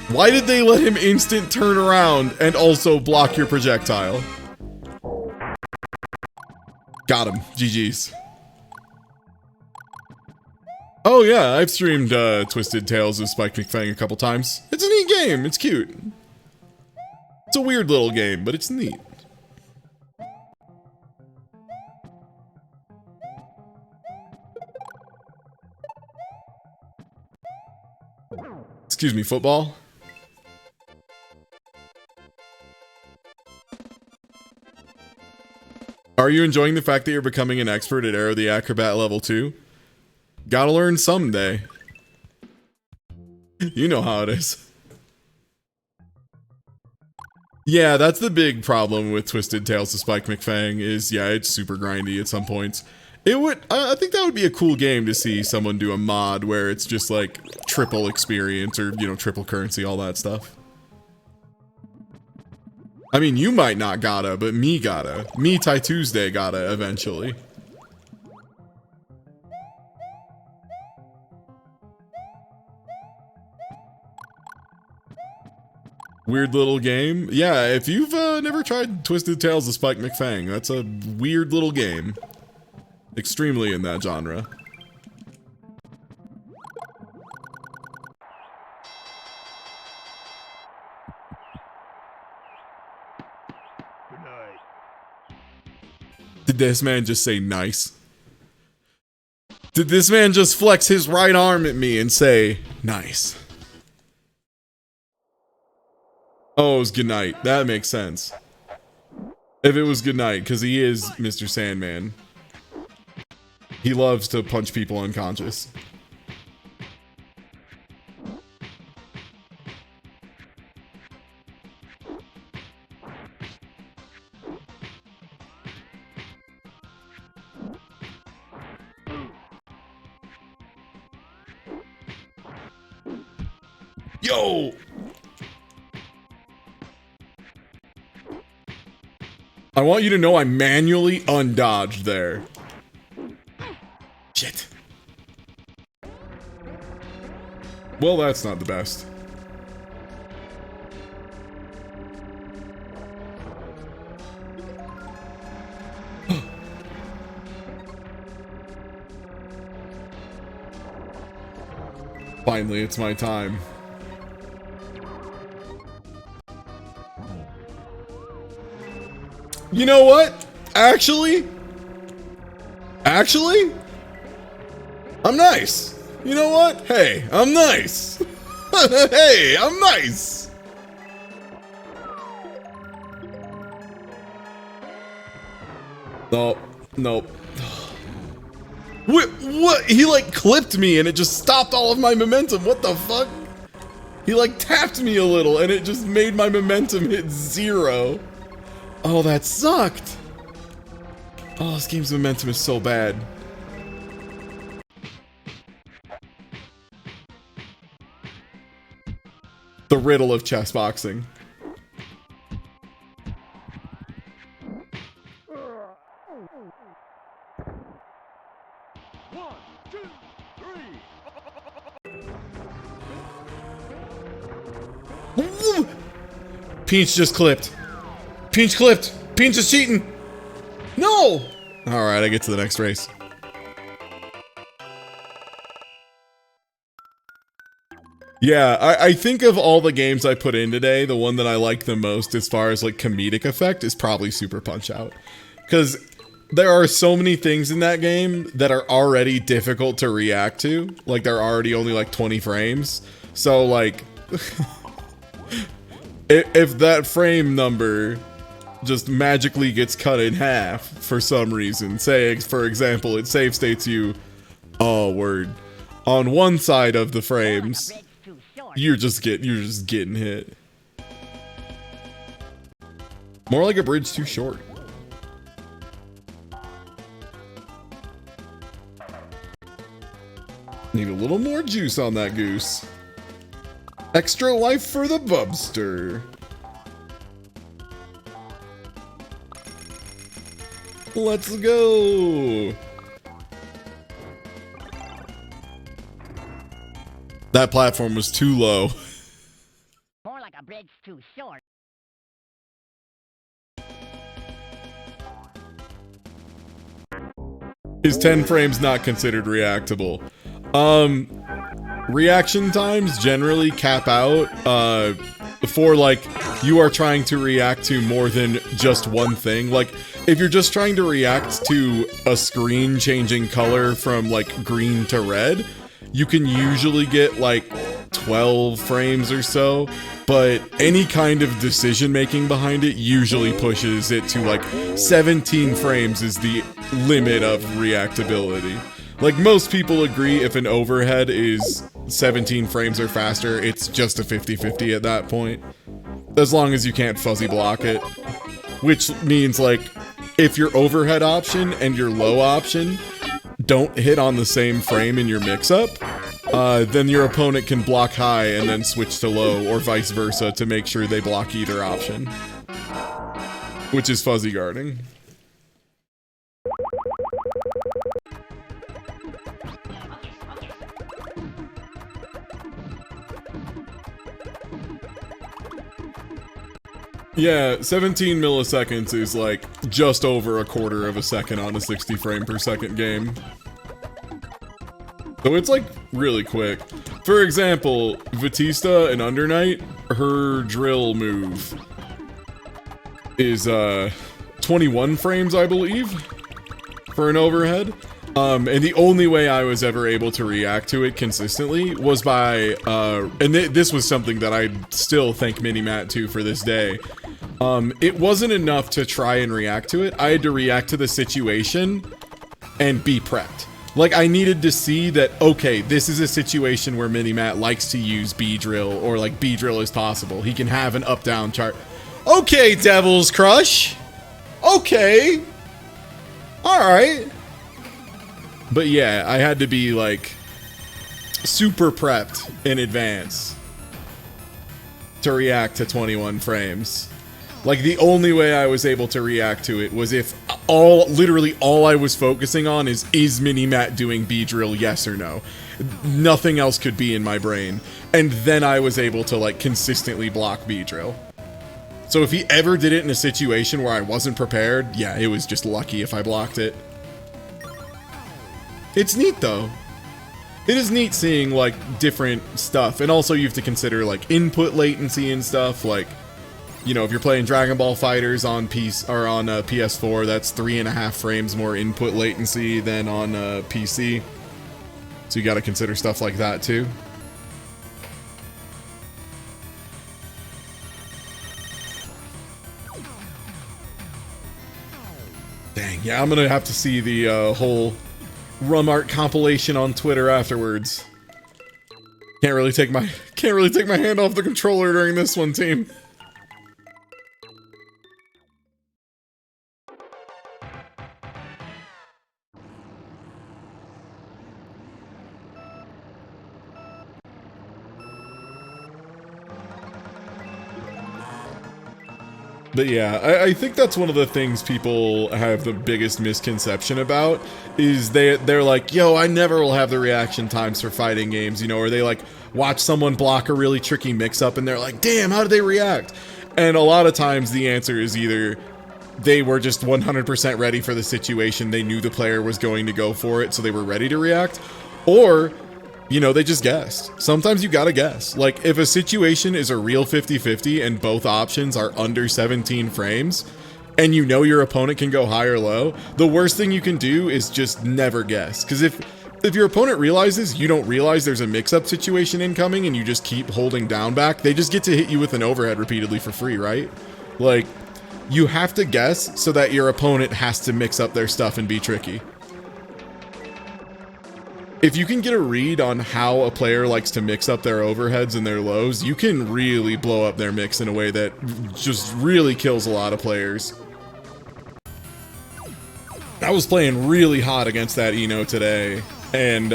Why did they let him instant turn around and also block your projectile? Got him. GG's. Oh yeah, I've streamed Twisted Tales of Spike McFang a couple times. It's a neat game. It's cute. It's a weird little game, but it's neat. Excuse me, football? Are you enjoying the fact that you're becoming an expert at Arrow the Acrobat level 2? Gotta learn someday. You know how it is. Yeah, that's the big problem with Twisted Tales of Spike McFang is, yeah, it's super grindy at some points. It would, I think that would be a cool game to see someone do a mod where it's just like triple experience or, you know, triple currency, all that stuff. I mean, you might not gotta, but me gotta. Me, Ty Tuesday gotta eventually. Weird little game. Yeah, if you've never tried Twisted Tales of Spike McFang, that's a weird little game. Extremely in that genre. Good night. Did this man just say nice? Did this man just flex his right arm at me and say nice? Oh, it was good night. That makes sense. If it was good night, because he is Mr. Sandman. He loves to punch people unconscious. Yo! I want you to know I manually undodged there. Shit. Well, that's not the best. Finally, it's my time. You know what? Actually, I'm nice. You know what? Hey, I'm nice. Hey, I'm nice. Nope. Nope. What? He like clipped me and it just stopped all of my momentum. What the fuck? He like tapped me a little and it just made my momentum hit 0. Oh, that sucked. Oh, this game's momentum is so bad. The riddle of chess boxing. Peach just clipped. Peach clipped. Peach is cheating. No. All right, I get to the next race. Yeah, I think of all the games I put in today, the one that I like the most as far as like comedic effect is probably Super Punch-Out. Because there are so many things in that game that are already difficult to react to. Like they're already only like 20 frames. So like, if that frame number just magically gets cut in half for some reason, say for example, it save states you, oh word, on one side of the frames, you're just getting hit. More like a bridge too short. Need a little more juice on that goose. Extra life for the bubster. Let's go. That platform was too low. More like a bridge too short. Is 10 frames not considered reactable? Reaction times generally cap out for like you are trying to react to more than just one thing. Like if you're just trying to react to a screen changing color from like green to red, you can usually get like 12 frames or so, but any kind of decision making behind it usually pushes it to like 17 frames is the limit of reactability. Like most people agree if an overhead is 17 frames or faster, it's just a 50-50 at that point. As long as you can't fuzzy block it. Which means like, if your overhead option and your low option don't hit on the same frame in your mix-up, then your opponent can block high and then switch to low, or vice versa to make sure they block either option. Which is fuzzy guarding. Yeah, 17 milliseconds is like just over a quarter of a second on a 60 frame per second game. So it's like really quick. For example, Batista in Under Night, her drill move is 21 frames, I believe, for an overhead. And the only way I was ever able to react to it consistently was by, and this was something that I still thank Minimat to for this day. It wasn't enough to try and react to it. I had to react to the situation and be prepped. Like, I needed to see that, okay, this is a situation where Minimat likes to use B-Drill, or like B-Drill is possible. He can have an up-down chart. Okay, Devil's Crush. Okay. Alright. But yeah, I had to be like super prepped in advance to react to 21 frames. Like, the only way I was able to react to it was if literally all I was focusing on is Minimat doing B drill, yes or no? Nothing else could be in my brain. And then I was able to, like, consistently block B drill. So if he ever did it in a situation where I wasn't prepared, yeah, it was just lucky if I blocked it. It's neat, though. It is neat seeing, like, different stuff. And also you have to consider, like, input latency and stuff, like, you know, if you're playing Dragon Ball Fighters on PS4, that's 3.5 frames more input latency than on PC. So you got to consider stuff like that too. Dang, yeah, I'm gonna have to see the whole Rum Art compilation on Twitter afterwards. Can't really take my hand off the controller during this one, team. But yeah, I think that's one of the things people have the biggest misconception about, is they're like, yo, I never will have the reaction times for fighting games, you know, or they like watch someone block a really tricky mix-up and they're like, damn, how did they react? And a lot of times the answer is either they were just 100% ready for the situation, they knew the player was going to go for it, so they were ready to react, or, you know, they just guessed. Sometimes you gotta guess. Like, if a situation is a real 50-50 and both options are under 17 frames, and you know your opponent can go high or low, the worst thing you can do is just never guess. Because if your opponent realizes you don't realize there's a mix-up situation incoming and you just keep holding down back, they just get to hit you with an overhead repeatedly for free, right? Like, you have to guess so that your opponent has to mix up their stuff and be tricky. If you can get a read on how a player likes to mix up their overheads and their lows, you can really blow up their mix in a way that just really kills a lot of players. I was playing really hot against that Eno today and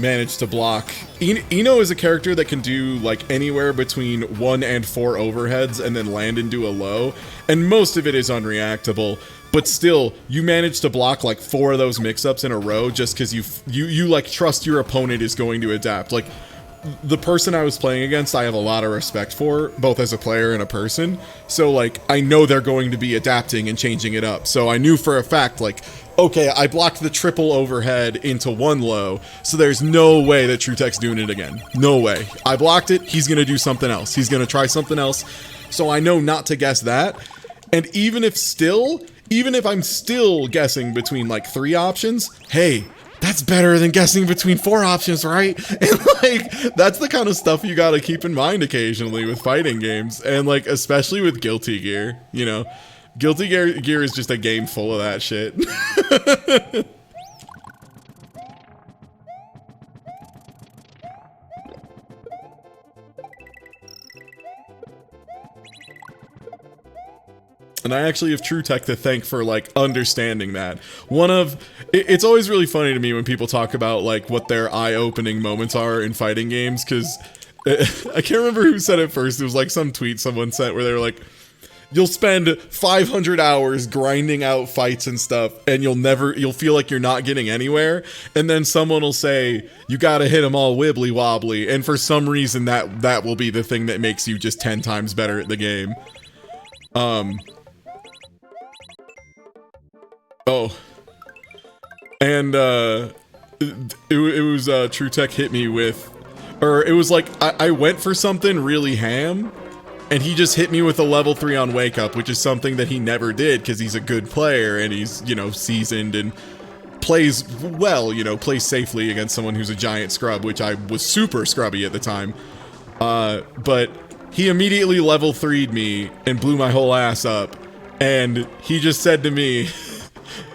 managed to block. Eno is a character that can do like anywhere between 1 and 4 overheads and then land into a low, and most of it is unreactable. But still, you manage to block like 4 of those mix-ups in a row just because you like trust your opponent is going to adapt. Like, the person I was playing against, I have a lot of respect for, both as a player and a person. So like, I know they're going to be adapting and changing it up. So I knew for a fact, like, okay, I blocked the triple overhead into 1 low, so there's no way that TrueTech's doing it again. No way. I blocked it, he's gonna do something else. He's gonna try something else. So I know not to guess that. And even if I'm still guessing between like 3 options, hey, that's better than guessing between 4 options, right? And like, that's the kind of stuff you gotta keep in mind occasionally with fighting games, and like, especially with Guilty Gear, you know? Guilty Gear is just a game full of that shit. And I actually have TrueTech to thank for like understanding that. It's always really funny to me when people talk about like what their eye-opening moments are in fighting games, because I can't remember who said it first. It was like some tweet someone sent where they were like, you'll spend 500 hours grinding out fights and stuff, and you'll feel like you're not getting anywhere. And then someone will say, you gotta hit them all wibbly wobbly. And for some reason that will be the thing that makes you just 10 times better at the game. Oh. And, it was, TrueTech hit me with, or it was like, I went for something really ham, and he just hit me with a level 3 on Wake Up, which is something that he never did, because he's a good player, and he's, you know, seasoned, and plays well, you know, plays safely against someone who's a giant scrub, which I was super scrubby at the time. But he immediately level 3'd me, and blew my whole ass up, and he just said to me,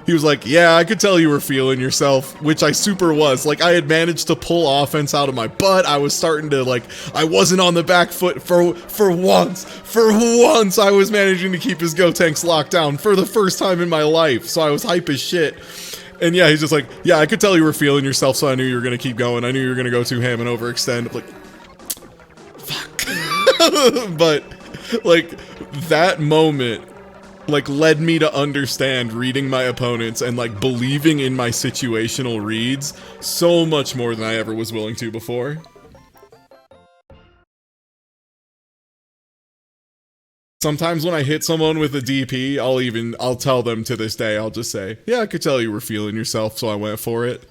he was like, yeah, I could tell you were feeling yourself, which I super was. Like, I had managed to pull offense out of my butt. I was starting to, like, I wasn't on the back foot for once. For once, I was managing to keep his Gotenks locked down for the first time in my life. So I was hype as shit. And yeah, he's just like, yeah, I could tell you were feeling yourself, so I knew you were going to keep going. I knew you were going to go too ham and overextend. I'm like, fuck. But like that moment like led me to understand reading my opponents and like believing in my situational reads so much more than I ever was willing to before. Sometimes when I hit someone with a DP, I'll tell them to this day, I'll just say, yeah, I could tell you were feeling yourself, so I went for it.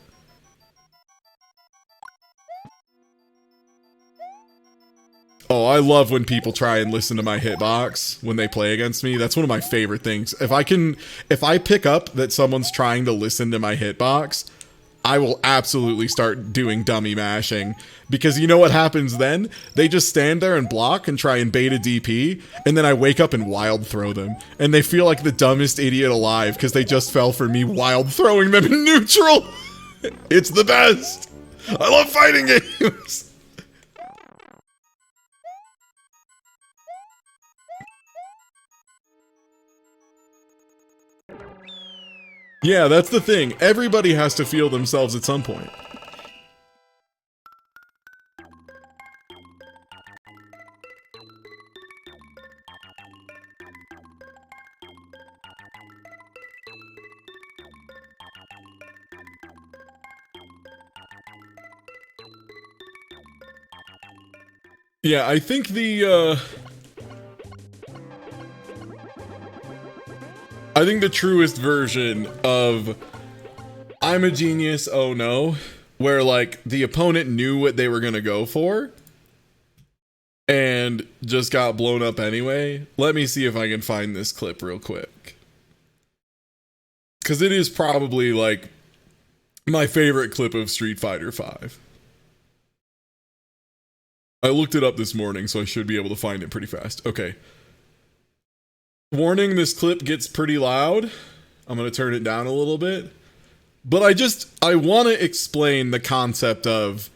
Oh, I love when people try and listen to my hitbox when they play against me. That's one of my favorite things. If I pick up that someone's trying to listen to my hitbox, I will absolutely start doing dummy mashing. Because you know what happens then? They just stand there and block and try and bait a DP, and then I wake up and wild throw them. And they feel like the dumbest idiot alive because they just fell for me wild throwing them in neutral. It's the best. I love fighting games. Yeah, that's the thing. Everybody has to feel themselves at some point. Yeah, I think the truest version of I'm a genius, oh no, where like the opponent knew what they were gonna go for and just got blown up anyway. Let me see if I can find this clip real quick. Because it is probably like my favorite clip of Street Fighter V. I looked it up this morning, so I should be able to find it pretty fast. Okay. Warning, this clip gets pretty loud. I'm going to turn it down a little bit. But I want to explain the concept of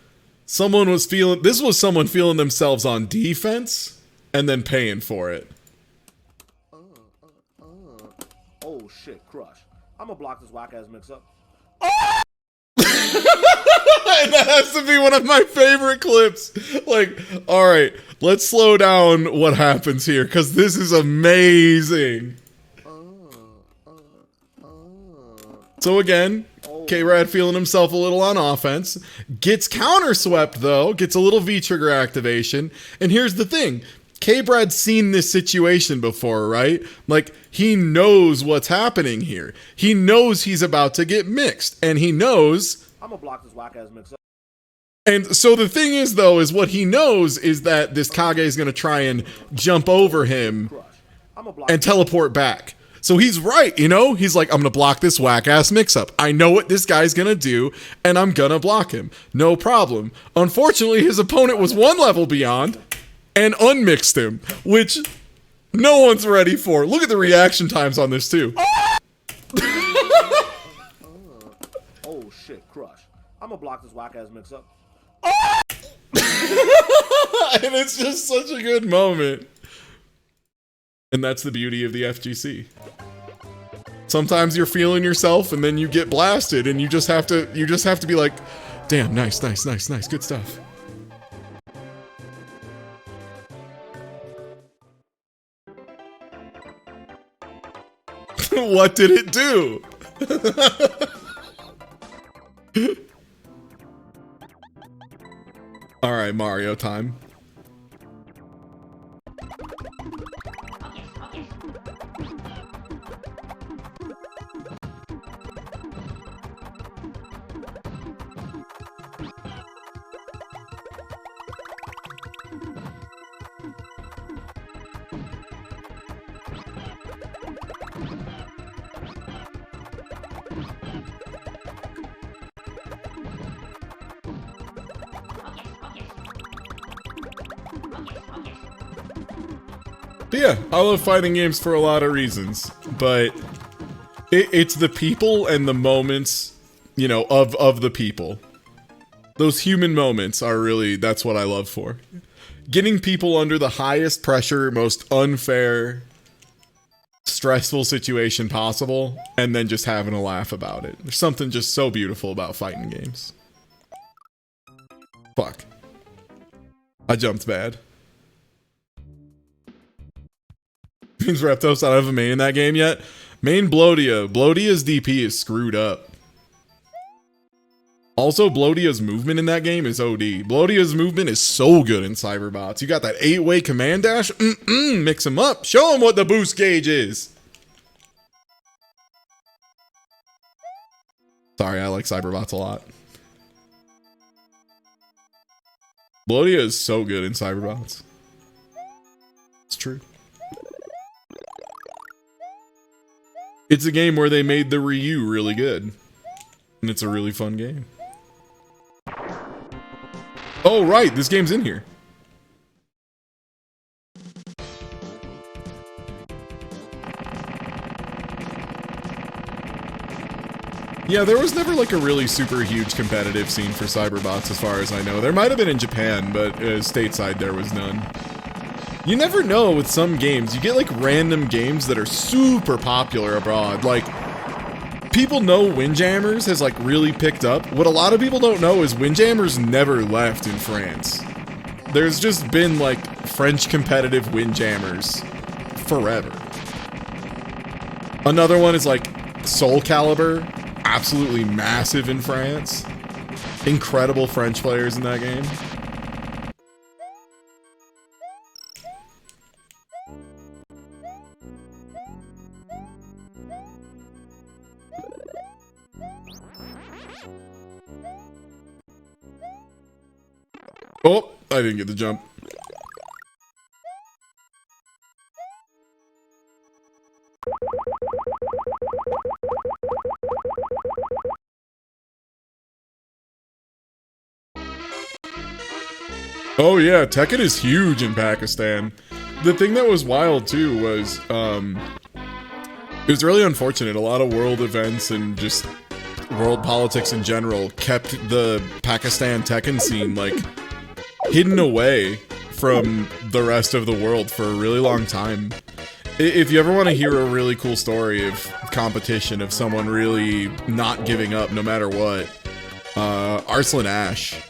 this was someone feeling themselves on defense and then paying for it. Oh shit, Crush. I'm gonna block this whack ass mix up. And that has to be one of my favorite clips. Like, all right, let's slow down what happens here because this is amazing. So again, K-Rad feeling himself a little on offense, gets counter-swept though, gets a little V-trigger activation, and here's the thing. K-Brad's seen this situation before, right? Like, he knows what's happening here. He knows he's about to get mixed, and he knows... I'm gonna block this whack ass mix up. And so the thing is, though, is what he knows is that this Kage is going to try and jump over him and teleport back. So he's right, you know? He's like, I'm going to block this whack-ass mix-up. I know what this guy's going to do, and I'm going to block him. No problem. Unfortunately, his opponent was one level beyond and unmixed him, which no one's ready for. Look at the reaction times on this, too. Oh, shit, Crush. I'm going to block this whack-ass mix-up. And it's just such a good moment. And that's the beauty of the FGC. Sometimes you're feeling yourself and then you get blasted and you just have to be like, damn, nice, good stuff. What did it do? All right, Mario time. But yeah, I love fighting games for a lot of reasons, but it's the people and the moments, you know, of the people. Those human moments are really, that's what I love for. Getting people under the highest pressure, most unfair, stressful situation possible, and then just having a laugh about it. There's something just so beautiful about fighting games. Fuck. I jumped bad. Means Reptos, I don't have a main in that game yet. Main Blodia. Blodia's DP is screwed up. Also, Blodia's movement in that game is OD. Blodia's movement is so good in Cyberbots. You got that 8-way command dash. Mix him up. Show him what the boost gauge is. Sorry, I like Cyberbots a lot. Blodia is so good in Cyberbots. It's true. It's a game where they made the Ryu really good. And it's a really fun game. Oh, right. This game's in here. Yeah, there was never like a really super huge competitive scene for Cyberbots as far as I know. There might have been in Japan, but stateside there was none. You never know with some games. You get like random games that are super popular abroad. Like, people know Windjammers has like really picked up. What a lot of people don't know is Windjammers never left in France. There's just been like French competitive Windjammers forever. Another one is like Soul Calibur, absolutely massive in France. Incredible French players in that game. Oh, I didn't get the jump. Oh yeah, Tekken is huge in Pakistan. The thing that was wild too was, it was really unfortunate. A lot of world events and just world politics in general kept the Pakistan Tekken scene like hidden away from the rest of the world for a really long time. If you ever want to hear a really cool story of competition, of someone really not giving up no matter what, Arslan Ash.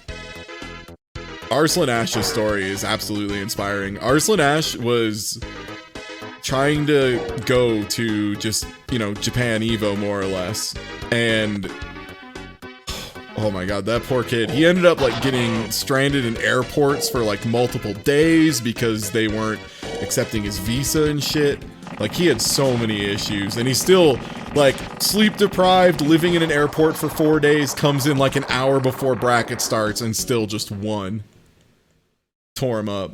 Arslan Ash's story is absolutely inspiring. Arslan Ash was trying to go to just, you know, Japan Evo more or less. And oh my god, that poor kid. He ended up like getting stranded in airports for like multiple days because they weren't accepting his visa and shit. Like, he had so many issues, and he's still like sleep deprived, living in an airport for 4 days, comes in like an hour before bracket starts and still just won. Tore him up.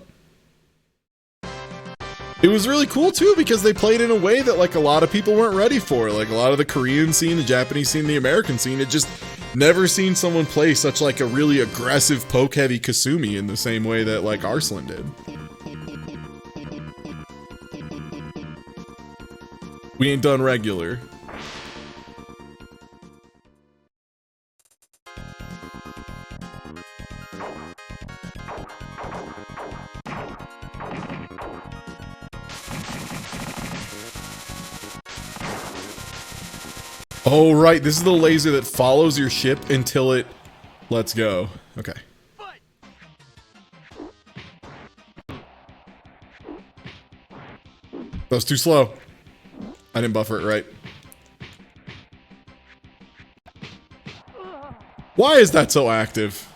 It was really cool too because they played in a way that like a lot of people weren't ready for. Like a lot of the Korean scene, the Japanese scene, the American scene, it just never seen someone play such like a really aggressive poke heavy Kasumi in the same way that like Arslan did. We ain't done regular. Oh, right. This is the laser that follows your ship until it lets go. Okay. That was too slow. I didn't buffer it right. Why is that so active?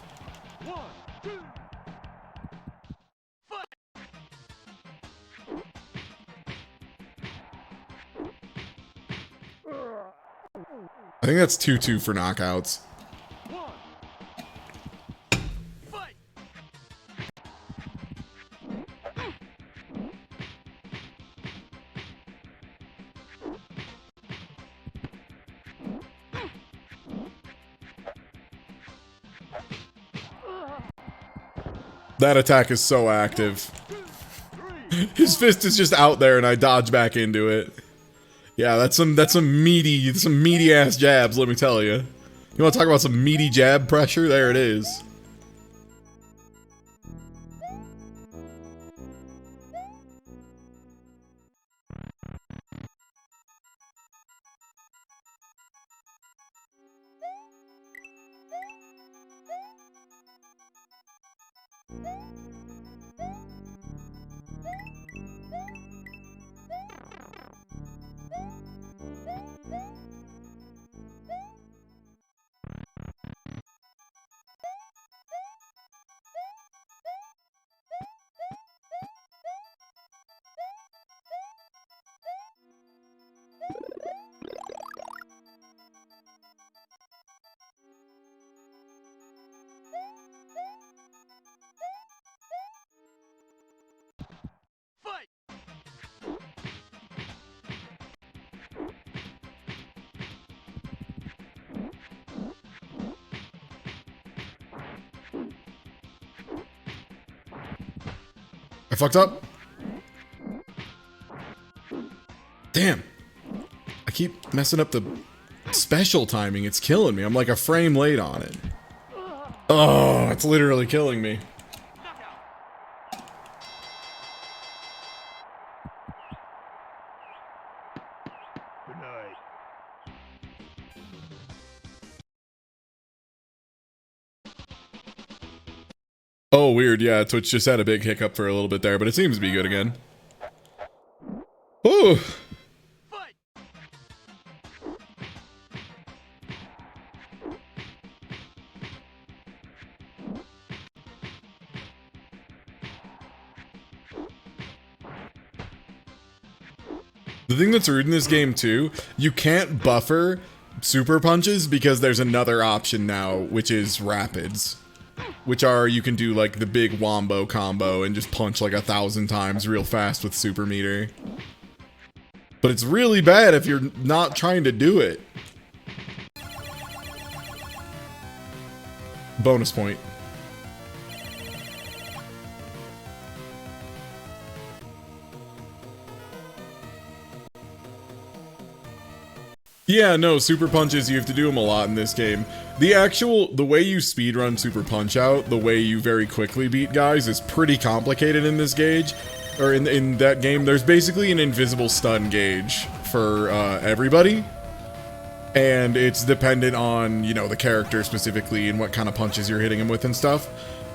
I think that's 2-2 for knockouts. That attack is so active. His fist is just out there and I dodge back into it. Yeah, that's some meaty ass jabs, let me tell you. You want to talk about some meaty jab pressure? There it is. I fucked up. Damn. I keep messing up the special timing. It's killing me. I'm like a frame late on it. Oh, it's literally killing me. Good night. Oh, weird. Yeah, Twitch just had a big hiccup for a little bit there, but it seems to be good again. Ooh. The thing that's rude in this game too, you can't buffer super punches because there's another option now, which is rapids. Which are, you can do like the big wombo combo and just punch like 1,000 times real fast with super meter. But it's really bad if you're not trying to do it. Bonus point. Yeah, no, super punches, you have to do them a lot in this game. The way you speedrun super punch out, the way you very quickly beat guys is pretty complicated in this gauge. Or in that game, there's basically an invisible stun gauge for everybody. And it's dependent on, you know, the character specifically and what kind of punches you're hitting them with and stuff.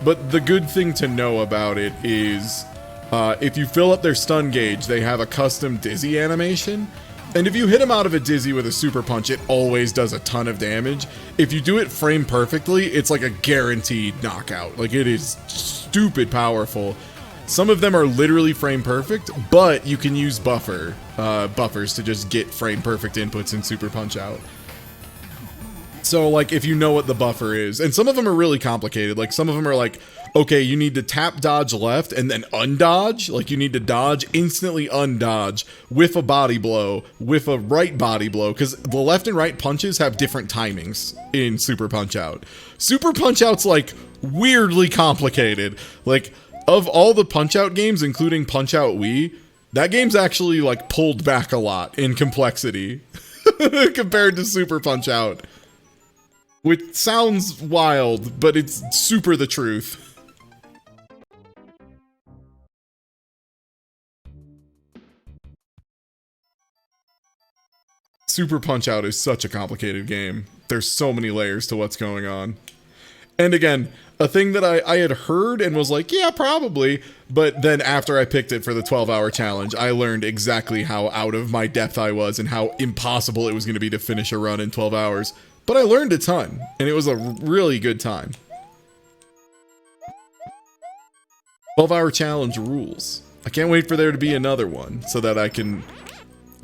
But the good thing to know about it is, if you fill up their stun gauge, they have a custom dizzy animation. And if you hit him out of a dizzy with a super punch, it always does a ton of damage. If you do it frame perfectly, it's like a guaranteed knockout. Like, it is stupid powerful. Some of them are literally frame perfect, but you can use buffers to just get frame perfect inputs in super punch out. So, like, if you know what the buffer is, and some of them are really complicated. Like, some of them are like, okay, you need to tap dodge left and then undodge. Like, you need to dodge, instantly undodge with a body blow, with a right body blow, because the left and right punches have different timings in Super Punch Out. Super Punch Out's, like, weirdly complicated. Like, of all the Punch Out games, including Punch Out Wii, that game's actually, like, pulled back a lot in complexity compared to Super Punch Out. Which sounds wild, but it's super the truth. Super Punch Out is such a complicated game. There's so many layers to what's going on. And again, a thing that I had heard and was like, yeah, probably. But then after I picked it for the 12-hour challenge, I learned exactly how out of my depth I was and how impossible it was going to be to finish a run in 12 hours. But I learned a ton, and it was a really good time. 12-hour challenge rules. I can't wait for there to be another one so that I can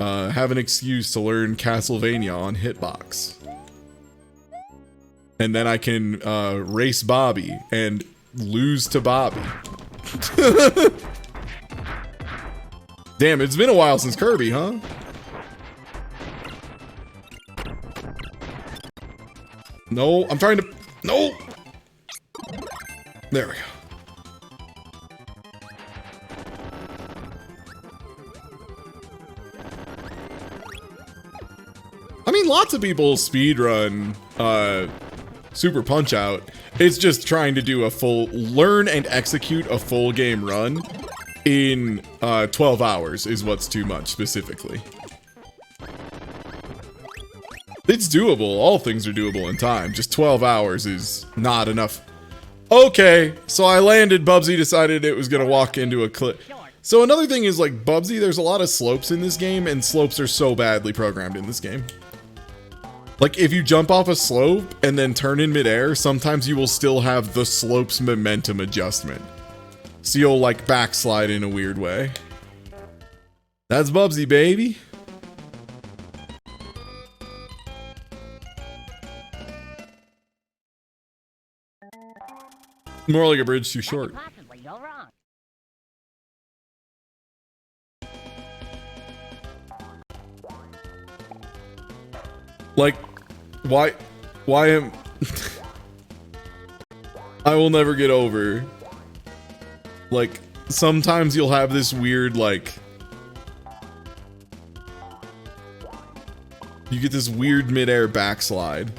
have an excuse to learn Castlevania on Hitbox. And then I can race Bobby and lose to Bobby. Damn, it's been a while since Kirby, huh? No, I'm trying to... No! There we go. I mean, lots of people speedrun Super Punch Out. It's just trying to do a full... Learn and execute a full game run in 12 hours is what's too much, specifically. It's doable. All things are doable in time. Just 12 hours is not enough. Okay, so I landed. Bubsy decided it was going to walk into a cliff. So another thing is, like, Bubsy, there's a lot of slopes in this game, and slopes are so badly programmed in this game. Like, if you jump off a slope and then turn in midair, sometimes you will still have the slope's momentum adjustment. So you'll, like, backslide in a weird way. That's Bubsy, baby. More like a bridge too short. Possibly go wrong. Like, why am... I will never get over, like, sometimes you'll have this weird, like, you get this weird mid-air backslide.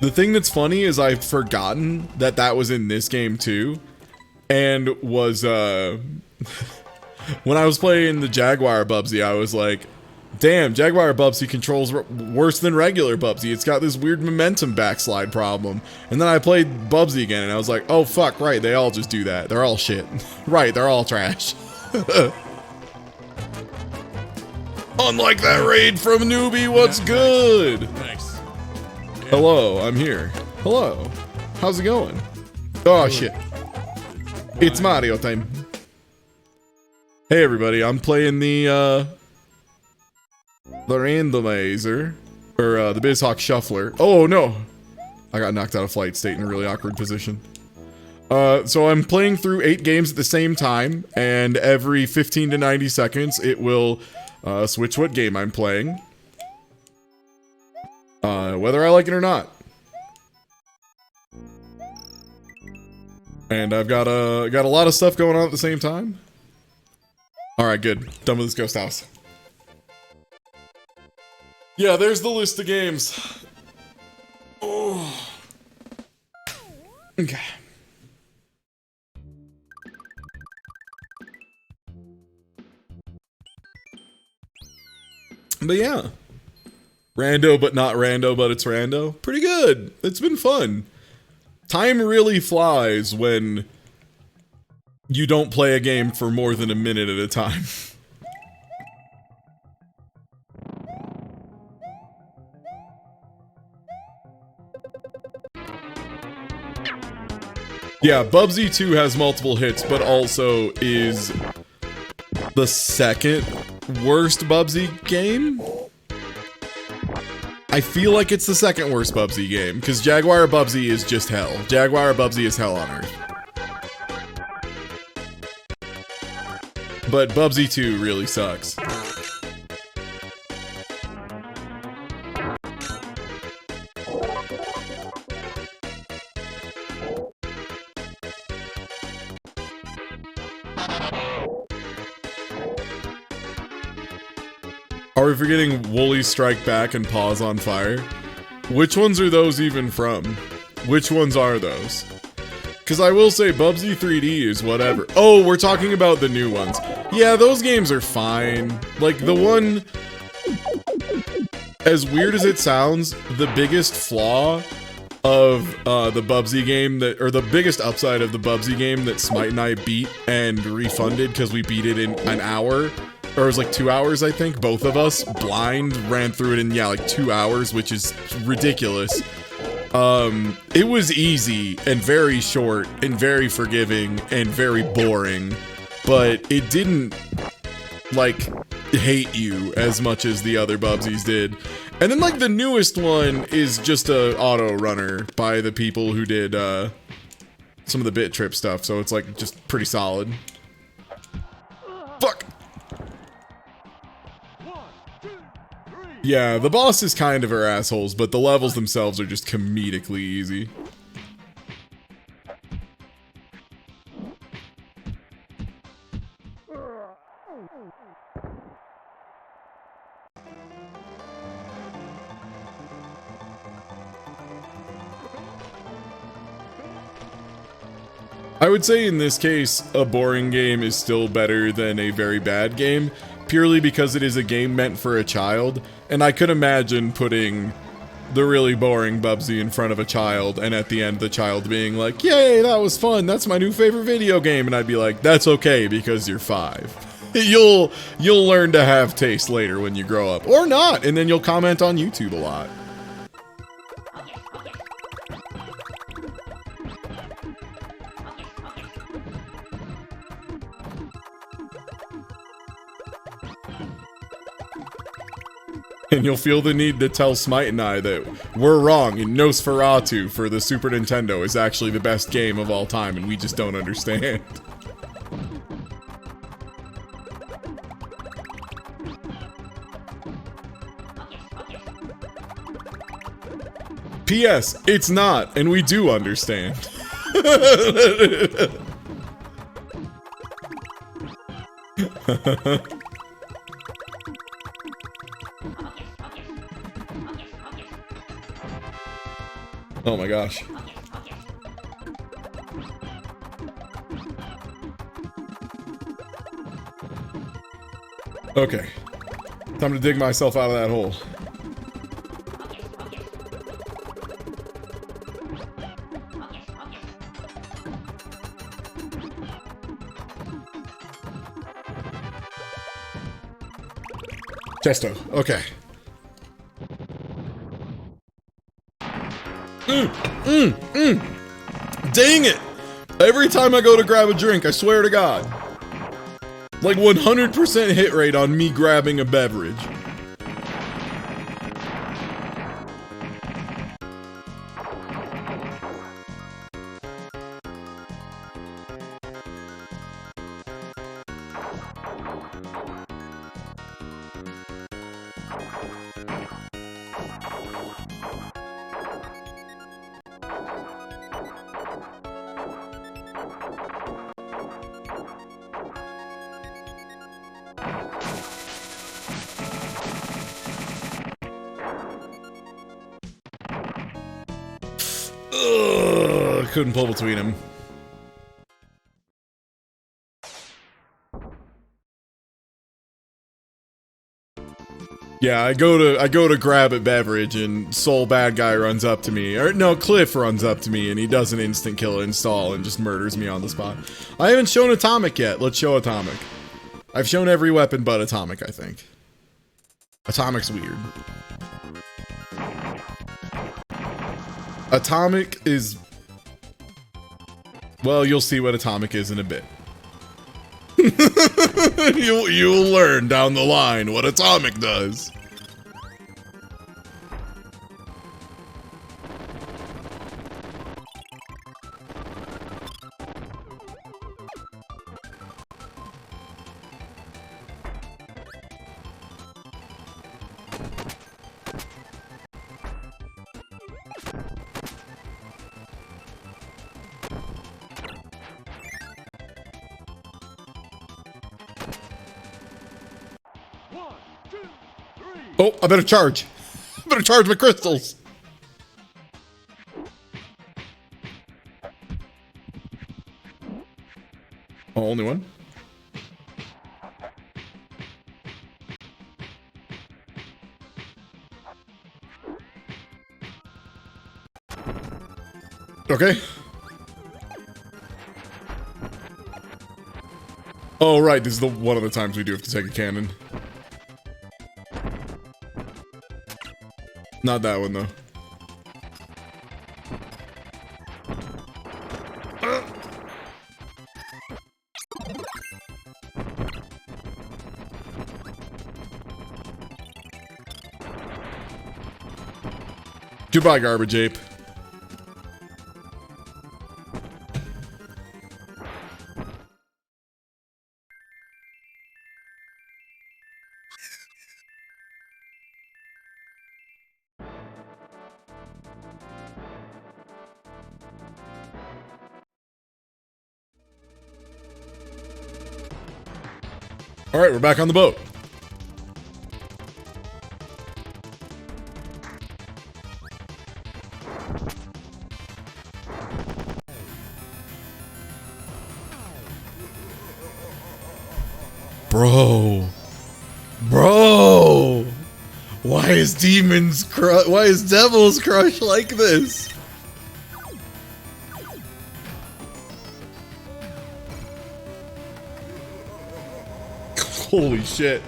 The thing that's funny is I've forgotten that that was in this game too, and was, when I was playing the Jaguar Bubsy, I was like, damn, Jaguar Bubsy controls worse than regular Bubsy. It's got this weird momentum backslide problem. And then I played Bubsy again, and I was like, oh, fuck, right, they all just do that. They're all shit. Right, they're all trash. Unlike that raid from Newbie, what's good? Thanks. Hello, I'm here. Hello. How's it going? Oh, shit. It's Mario time. Hey, everybody, I'm playing the randomizer, or the Bizhawk Shuffler. Oh no, I got knocked out of flight state in a really awkward position. So I'm playing through 8 games at the same time, and every 15 to 90 seconds it will switch what game I'm playing, whether I like it or not. And I've got a lot of stuff going on at the same time. All right, good. Done with this ghost house. Yeah, there's the list of games. Oh. Okay. But yeah. Rando, but not rando, but it's rando. Pretty good. It's been fun. Time really flies when you don't play a game for more than a minute at a time. Yeah, Bubsy 2 has multiple hits, but also is the second worst Bubsy game? I feel like it's the second worst Bubsy game, because Jaguar Bubsy is just hell. Jaguar Bubsy is hell on earth. But Bubsy 2 really sucks. Are we forgetting Woolly Strike Back and Paws on Fire? Which ones are those even from? Which ones are those? Because I will say Bubsy 3D is whatever. Oh, we're talking about the new ones. Yeah, those games are fine. Like, the one... As weird as it sounds, the biggest flaw of the Bubsy game that... Or the biggest upside of the Bubsy game that Smite and I beat and refunded because we beat it in an hour... Or it was like 2 hours, I think. Both of us, blind, ran through it in, yeah, like 2 hours, which is ridiculous. It was easy and very short and very forgiving and very boring, but it didn't, like, hate you as much as the other Bubsies did. And then, like, the newest one is just a auto runner by the people who did, some of the Bit Trip stuff, so it's, like, just pretty solid. Fuck! Yeah, the bosses kind of are assholes, but the levels themselves are just comedically easy. I would say in this case, a boring game is still better than a very bad game, purely because it is a game meant for a child, and I could imagine putting the really boring Bubsy in front of a child, and at the end the child being like, yay, that was fun, that's my new favorite video game, and I'd be like, that's okay, because you're 5. You'll learn to have taste later when you grow up, or not, and then you'll comment on YouTube a lot. And you'll feel the need to tell Smite and I that we're wrong and Nosferatu for the Super Nintendo is actually the best game of all time and we just don't understand. P.S. It's not, and we do understand. Oh my gosh. Okay. Time to dig myself out of that hole. Chesto. Okay. Dang it! Every time I go to grab a drink, I swear to God. Like 100% hit rate on me grabbing a beverage. Ugh, couldn't pull between them. Yeah, I go to grab a beverage and Soul Bad Guy runs up to me. Or no, Cliff runs up to me and he does an instant kill install and just murders me on the spot. I haven't shown Atomic yet. Let's show Atomic. I've shown every weapon but Atomic, I think. Atomic's weird. Atomic is... Well, you'll see what Atomic is in a bit. You'll learn down the line what Atomic does. Oh, I better charge. I better charge my crystals. Oh, only one? Okay. Oh, right. This is the one of the times we do have to take a cannon. Not that one, though. Goodbye, garbage ape. All right, we're back on the boat. Bro, why is Devil's Crush like this? Holy shit.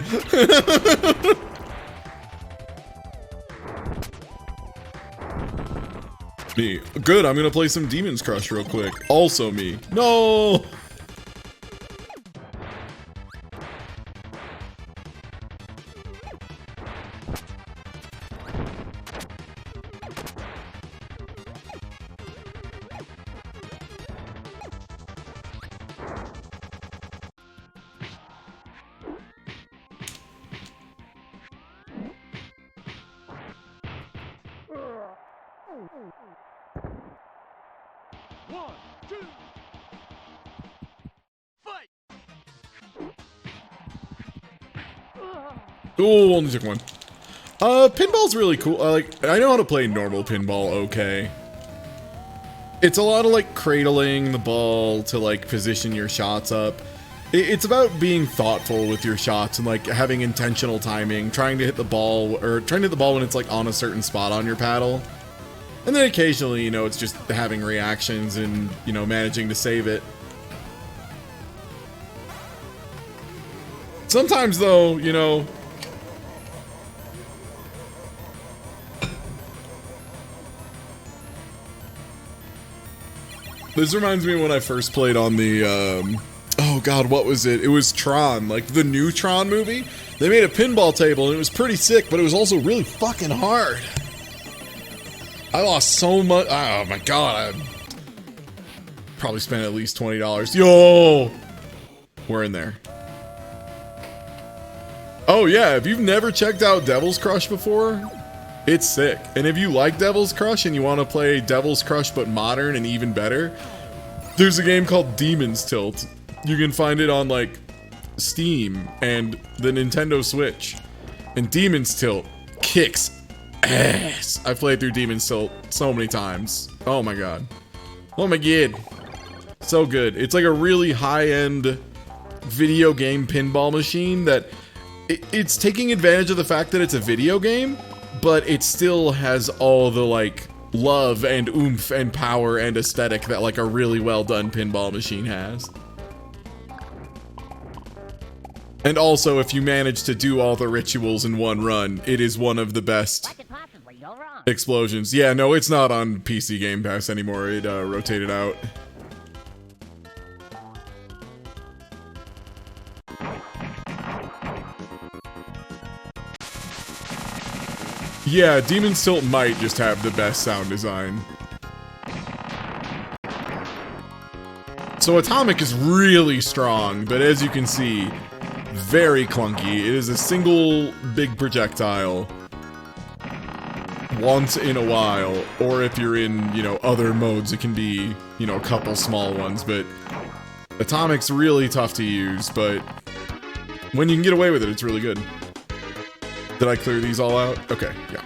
Me. Good, I'm gonna play some Demon's Crush real quick. Also me. No! One, two. Fight. Oh, only took one. Pinball's really cool. I know how to play normal pinball okay. It's a lot of like cradling the ball to like position your shots up. It's about being thoughtful with your shots and like having intentional timing, trying to hit the ball when it's like on a certain spot on your paddle. And then occasionally, you know, it's just having reactions and, you know, managing to save it. Sometimes though, you know, this reminds me of when I first played on the, oh god, what was it? It was Tron, like the new Tron movie. They made a pinball table and it was pretty sick, but it was also really fucking hard. I lost so much. Oh my god, I probably spent at least $20. Yo! We're in there. Oh yeah, if you've never checked out Devil's Crush before, it's sick. And if you like Devil's Crush and you want to play Devil's Crush but modern and even better, there's a game called Demon's Tilt. You can find it on like Steam and the Nintendo Switch. And Demon's Tilt kicks ass. I've played through Demon's Tilt so many times. Oh my god. Oh my god. So good. It's like a really high-end video game pinball machine that it's taking advantage of the fact that it's a video game, but it still has all the like love and oomph and power and aesthetic that like a really well done pinball machine has. And also, if you manage to do all the rituals in one run, it is one of the best explosions. Yeah, no, it's not on PC Game Pass anymore. It rotated out. Yeah, Demon's Tilt might just have the best sound design. So Atomic is really strong, but as you can see, very clunky. It is a single big projectile once in a while, or if you're in, you know, other modes, it can be, you know, a couple small ones, but Atomic's really tough to use, but when you can get away with it, it's really good. Did I clear these all out? Okay, yeah.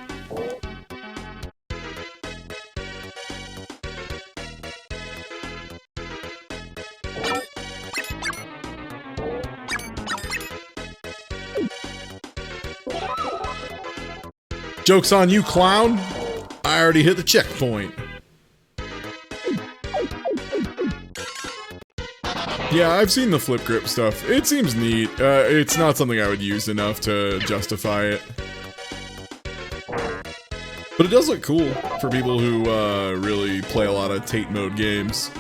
Joke's on you, clown! I already hit the checkpoint. Yeah, I've seen the flip grip stuff. It seems neat. It's not something I would use enough to justify it. But it does look cool for people who really play a lot of Tate mode games.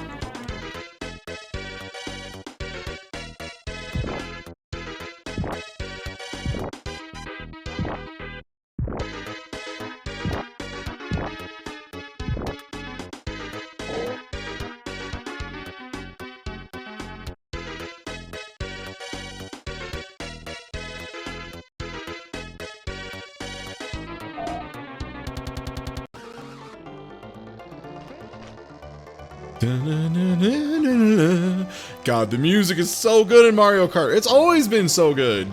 God, the music is so good in Mario Kart. It's always been so good.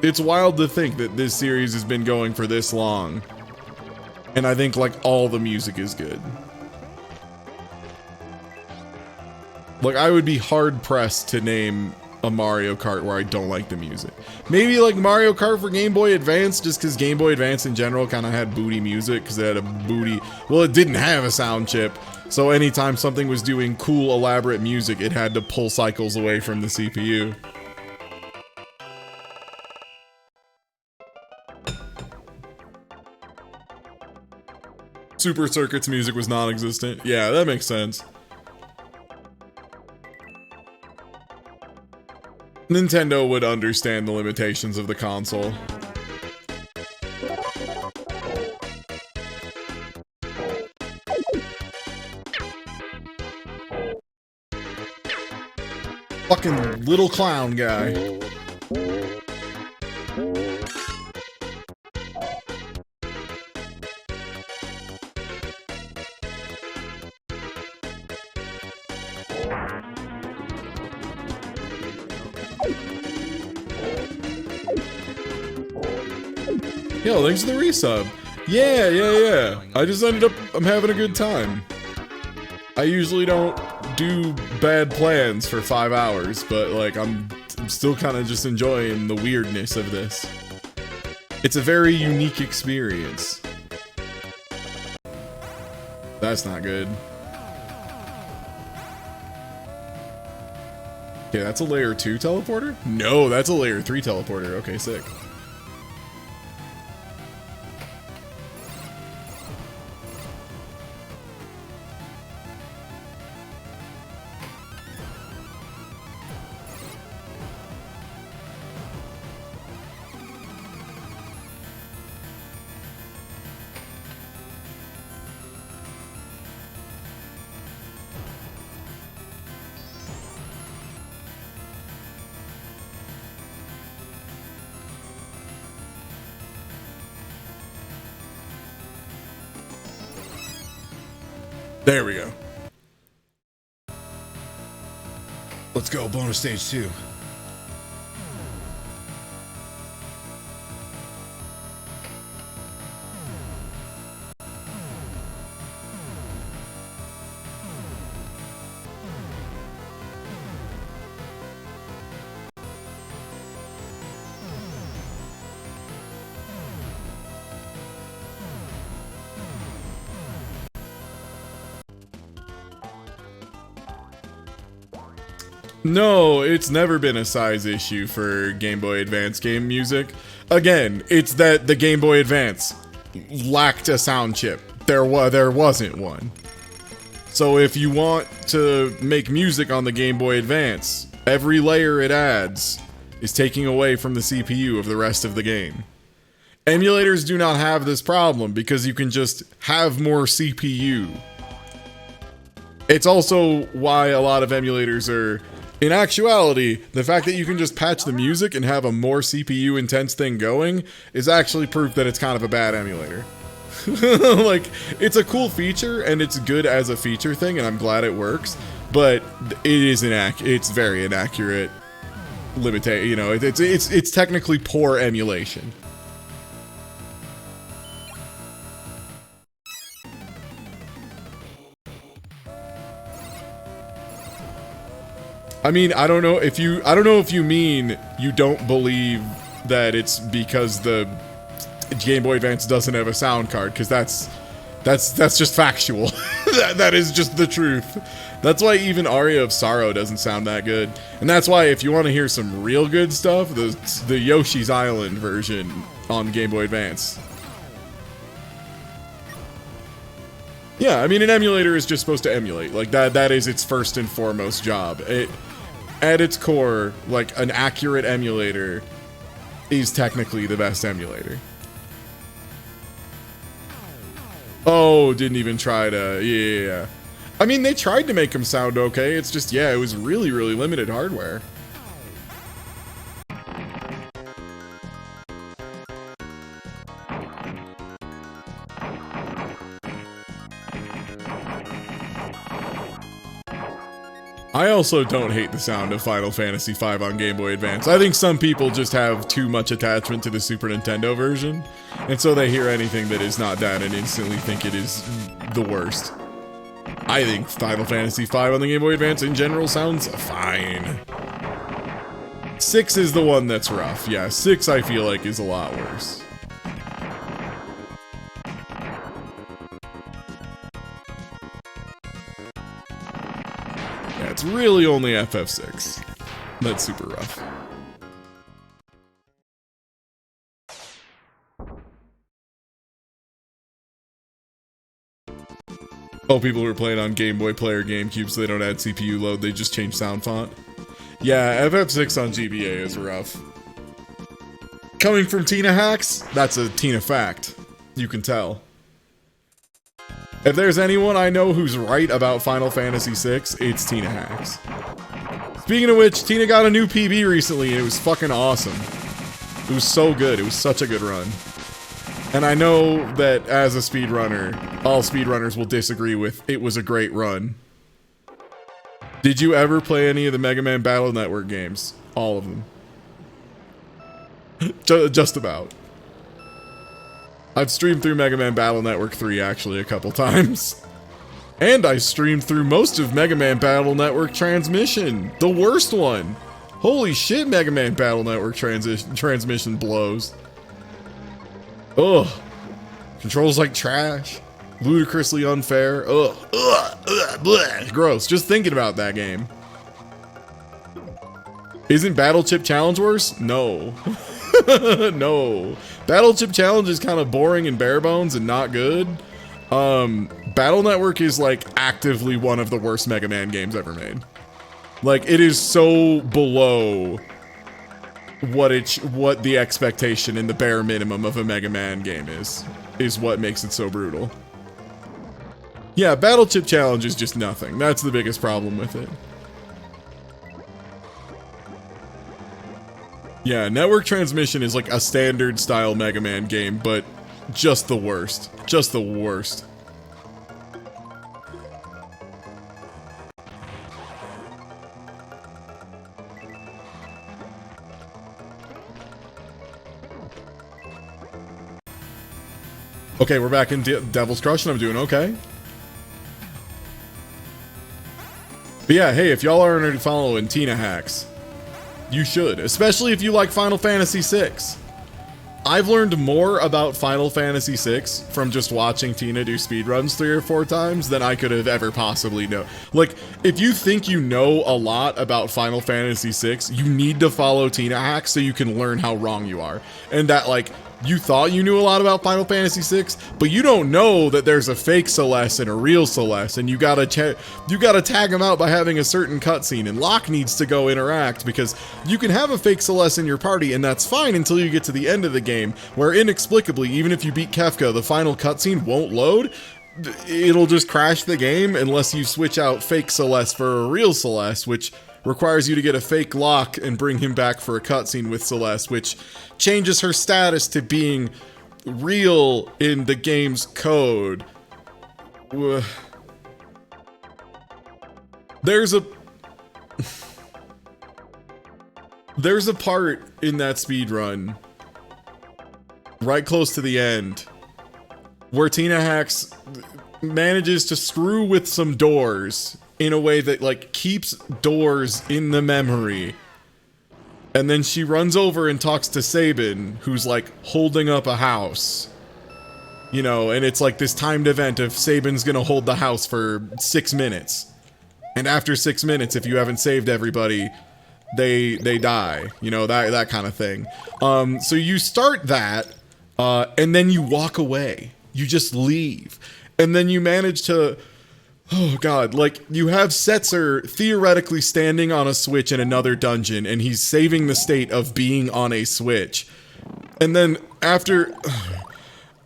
It's wild to think that this series has been going for this long. And I think, like, all the music is good. Like, I would be hard-pressed to name a Mario Kart where I don't like the music. Maybe, like, Mario Kart for Game Boy Advance, just because Game Boy Advance in general kind of had booty music, because it had a booty... Well, it didn't have a sound chip, so anytime something was doing cool, elaborate music, it had to pull cycles away from the CPU. Super Circuit's music was non-existent. Yeah, that makes sense. Nintendo would understand the limitations of the console. Fucking little clown guy. Yo, thanks for the resub. Yeah. I just ended up, I'm having a good time. I usually don't do bad plans for 5 hours, but like I'm still kind of just enjoying the weirdness of this. It's a very unique experience. That's not good. Okay, that's a layer 2 teleporter? No, that's a layer 3 teleporter. Okay, sick. There we go. Let's go, bonus stage 2. No, it's never been a size issue for Game Boy Advance game music. Again, it's that the Game Boy Advance lacked a sound chip. There wasn't one. So if you want to make music on the Game Boy Advance, every layer it adds is taking away from the CPU of the rest of the game. Emulators do not have this problem because you can just have more CPU. It's also why a lot of emulators are... In actuality, the fact that you can just patch the music and have a more CPU intense thing going is actually proof that it's kind of a bad emulator. Like, it's a cool feature and it's good as a feature thing and I'm glad it works, but it's very inaccurate limitation, you know, it's technically poor emulation. I mean, I don't know if you mean you don't believe that it's because the Game Boy Advance doesn't have a sound card, because that's just factual. that is just the truth. That's why even Aria of Sorrow doesn't sound that good. And that's why if you want to hear some real good stuff, the Yoshi's Island version on Game Boy Advance. Yeah, I mean, an emulator is just supposed to emulate. Like, that is its first and foremost job. At its core, like, an accurate emulator is technically the best emulator. Oh, didn't even try to... Yeah. I mean, they tried to make them sound okay. It's just, yeah, it was really, really limited hardware. I also don't hate the sound of Final Fantasy V on Game Boy Advance. I think some people just have too much attachment to the Super Nintendo version, and so they hear anything that is not that and instantly think it is the worst. I think Final Fantasy V on the Game Boy Advance in general sounds fine. 6 is the one that's rough. Yeah, 6 I feel like is a lot worse. It's really only FF6. That's super rough. Oh, people who are playing on Game Boy Player GameCube, so they don't add CPU load, they just change sound font. Yeah, FF6 on GBA is rough. Coming from Tina Hacks, that's a Tina fact. You can tell. If there's anyone I know who's right about Final Fantasy VI, it's Tina Hacks. Speaking of which, Tina got a new PB recently, and it was fucking awesome. It was so good. It was such a good run. And I know that as a speedrunner, all speedrunners will disagree with it was a great run. Did you ever play any of the Mega Man Battle Network games? All of them. Just about. I've streamed through Mega Man Battle Network 3 actually a couple times. And I streamed through most of Mega Man Battle Network Transmission. The worst one. Holy shit, Mega Man Battle Network Transmission blows. Ugh. Controls like trash. Ludicrously unfair. Ugh. Bleh. Gross. Just thinking about that game. Isn't Battle Chip Challenge worse? No. No. Battle Chip Challenge is kind of boring and bare bones and not good. Battle Network is like actively one of the worst Mega Man games ever made. Like, it is so below what the expectation and the bare minimum of a Mega Man game is what makes it so brutal. Yeah, Battle Chip Challenge is just nothing. That's the biggest problem with it. Yeah, Network Transmission is like a standard style Mega Man game, but just the worst. Just the worst. Okay, we're back in Devil's Crush and I'm doing okay. But yeah, hey, if y'all aren't already following Tina Hacks, you should, especially if you like Final Fantasy VI. I've learned more about Final Fantasy VI from just watching Tina do speedruns 3 or 4 times than I could have ever possibly known. Like, if you think you know a lot about Final Fantasy VI, you need to follow Tina Hacks so you can learn how wrong you are. And that, like, you thought you knew a lot about Final Fantasy VI, but you don't know that there's a fake Celeste and a real Celeste, and you gotta tag them out by having a certain cutscene, and Locke needs to go interact, because you can have a fake Celeste in your party, and that's fine until you get to the end of the game, where inexplicably, even if you beat Kefka, the final cutscene won't load. It'll just crash the game unless you switch out fake Celeste for a real Celeste, which requires you to get a fake Locke and bring him back for a cutscene with Celeste, which changes her status to being real in the game's code. There's a part in that speedrun, right close to the end, where Tina Hacks manages to screw with some doors in a way that, like, keeps doors in the memory. And then she runs over and talks to Sabin, who's, like, holding up a house. You know, and it's like this timed event of Sabin's gonna hold the house for 6 minutes. And after 6 minutes, if you haven't saved everybody, they die. You know, that kind of thing. So you start that, and then you walk away. You just leave. And then you manage to... Oh god, like, you have Setzer theoretically standing on a switch in another dungeon, and he's saving the state of being on a switch. And then after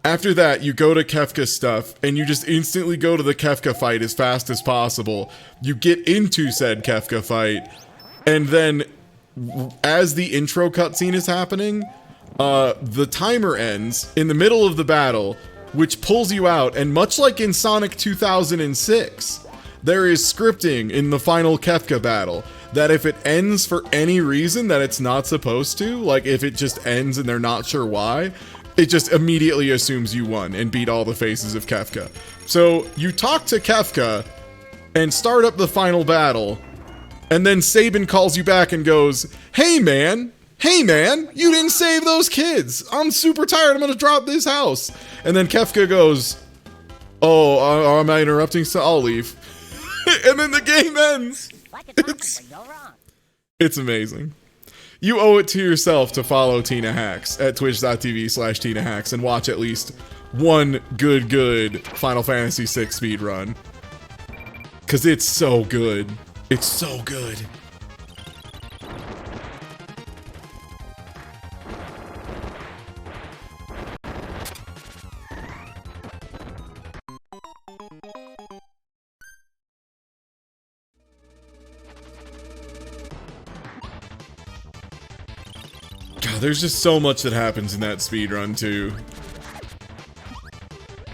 that, you go to Kefka stuff, and you just instantly go to the Kefka fight as fast as possible. You get into said Kefka fight, and then as the intro cutscene is happening, the timer ends in the middle of the battle, which pulls you out, and much like in Sonic 2006, there is scripting in the final Kefka battle, that if it ends for any reason that it's not supposed to, like if it just ends and they're not sure why, it just immediately assumes you won and beat all the faces of Kefka. So you talk to Kefka and start up the final battle, and then Sabin calls you back and goes, Hey man, you didn't save those kids. I'm super tired. I'm gonna drop this house. And then Kefka goes, oh, am I interrupting? So I'll leave. And then the game ends. It's amazing. You owe it to yourself to follow Tina Hacks at twitch.tv/Tina Hacks and watch at least one good Final Fantasy VI speedrun. Cause it's so good. It's so good. There's just so much that happens in that speedrun, too.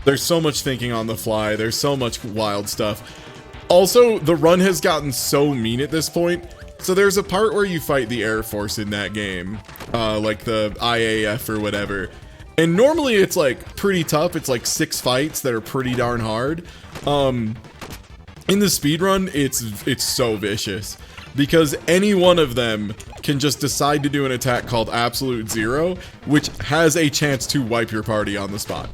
There's so much thinking on the fly. There's so much wild stuff. Also, the run has gotten so mean at this point. So there's a part where you fight the Air Force in that game, like the IAF or whatever. And normally it's like pretty tough. It's like 6 fights that are pretty darn hard. In the speedrun, it's so vicious because any one of them can just decide to do an attack called Absolute Zero, which has a chance to wipe your party on the spot.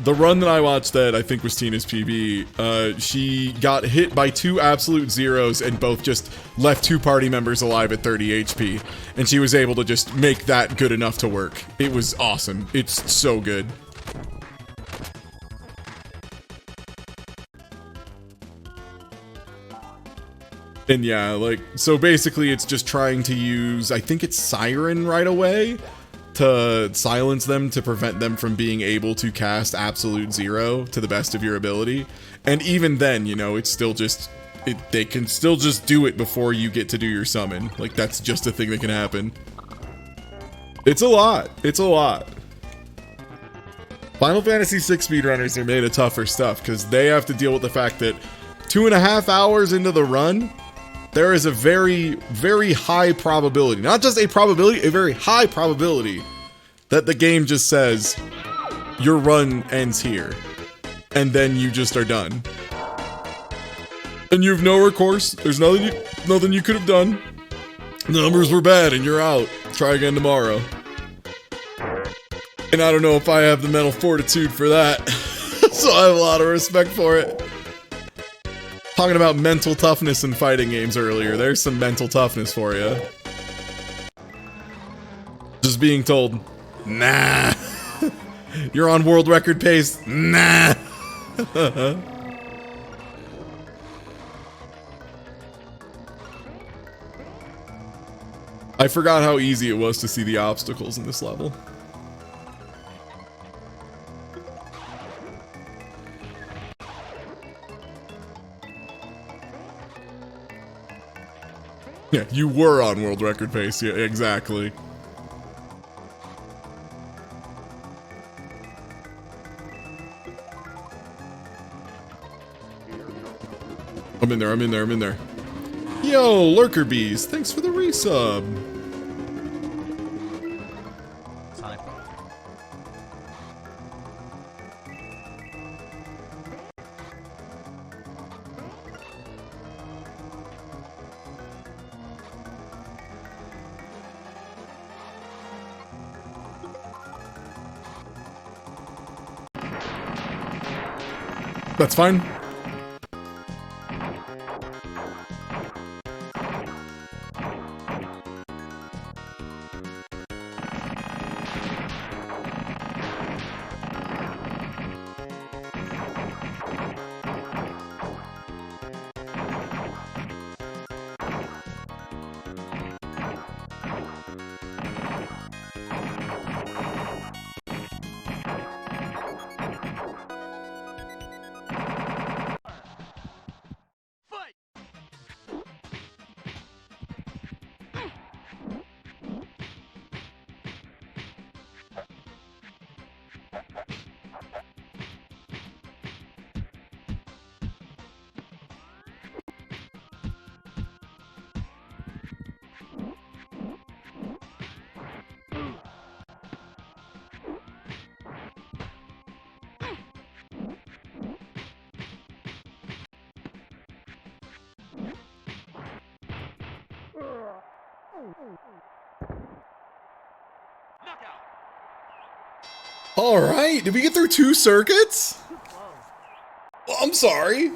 The run that I watched that I think was Tina's PB, she got hit by 2 absolute zeros and both just left 2 party members alive at 30 HP. And she was able to just make that good enough to work. It was awesome. It's so good. And yeah, like, so basically it's just trying to use, I think it's Siren right away, to silence them to prevent them from being able to cast Absolute Zero to the best of your ability. And even then, you know, it's still just, they can still just do it before you get to do your summon. Like, that's just a thing that can happen. It's a lot. It's a lot. Final Fantasy VI speedrunners are made of tougher stuff because they have to deal with the fact that 2.5 hours into the run, there is a very, very high probability, not just a probability, a very high probability that the game just says your run ends here and then you just are done. And you have no recourse. There's nothing you could have done. The numbers were bad and you're out. Try again tomorrow. And I don't know if I have the mental fortitude for that. So I have a lot of respect for it. Talking about mental toughness in fighting games earlier, there's some mental toughness for you. Just being told, nah. You're on world record pace, nah. I forgot how easy it was to see the obstacles in this level. Yeah, you were on world record pace. Yeah, exactly. I'm in there, I'm in there, I'm in there. Yo, Lurker Bees, thanks for the resub. Typo. That's fine. All right, did we get through 2 circuits? Well, I'm sorry.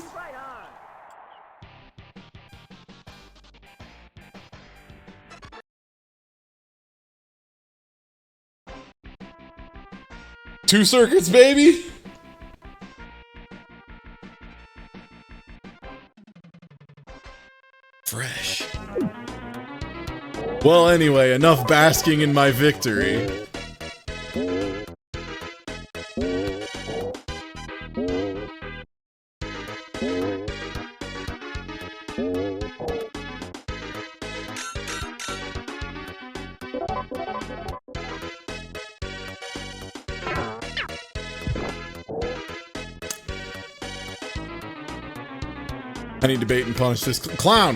Two circuits, baby. Fresh. Well, anyway, enough basking in my victory. I need to bait and punch this clown.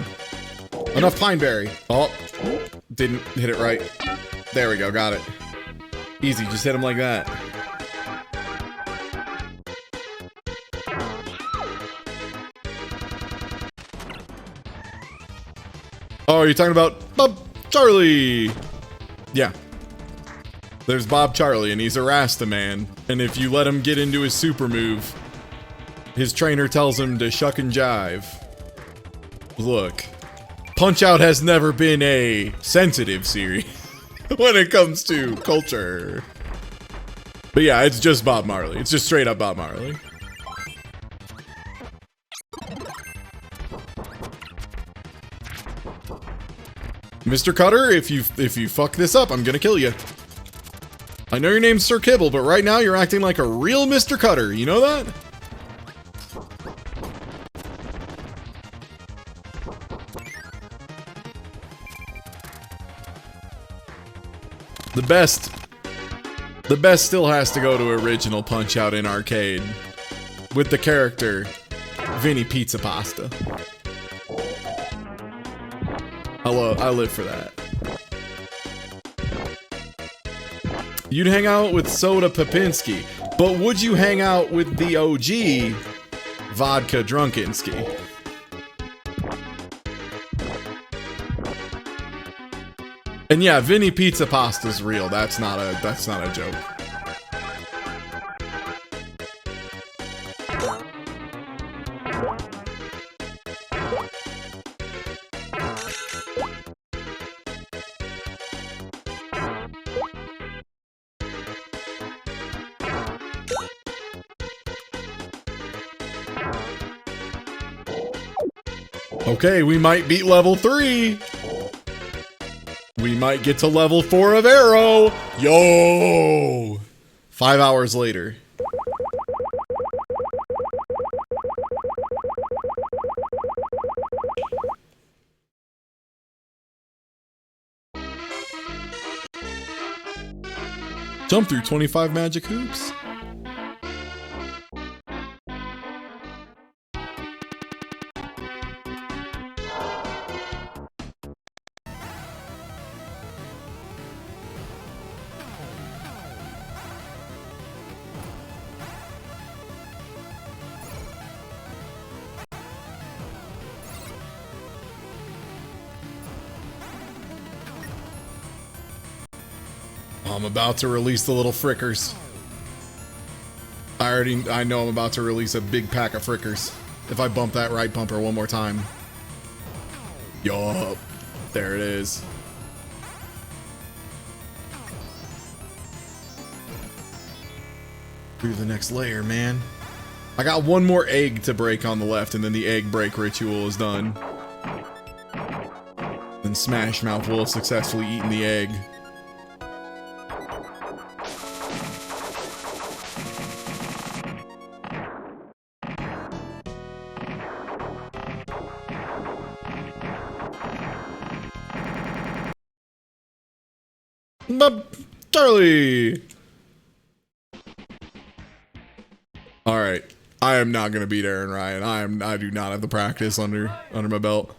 Enough Pineberry. Oh, didn't hit it right. There we go, got it. Easy, just hit him like that. Oh, you're talking about Bob Charlie. Yeah. There's Bob Charlie, and he's a Rasta man. And if you let him get into his super move, his trainer tells him to shuck and jive. Look, Punch-Out has never been a sensitive series when it comes to culture. But yeah, it's just Bob Marley. It's just straight up Bob Marley. Mr. Cutter, if you fuck this up, I'm gonna kill you. I know your name's Sir Kibble, but right now you're acting like a real Mr. Cutter. You know that? The best still has to go to original Punch-Out in arcade with the character Vinny Pizza Pasta. I live for that. You'd hang out with Soda Popinski, but would you hang out with the OG Vodka Drunkinski? And yeah, Vinny Pizza Pasta's real. That's not a joke. Okay, we might beat level 3. We might get to level 4 of Arrow. Yo! 5 hours later. Jump through 25 magic hoops. I'm about to release the little frickers. I know I'm about to release a big pack of frickers. If I bump that right bumper one more time. Yup. There it is. Through the next layer, man. I got one more egg to break on the left, and then the egg break ritual is done. Then Smash Mouth will have successfully eaten the egg. Charlie! Alright. I am not gonna beat Aaron Ryan. I do not have the practice under my belt.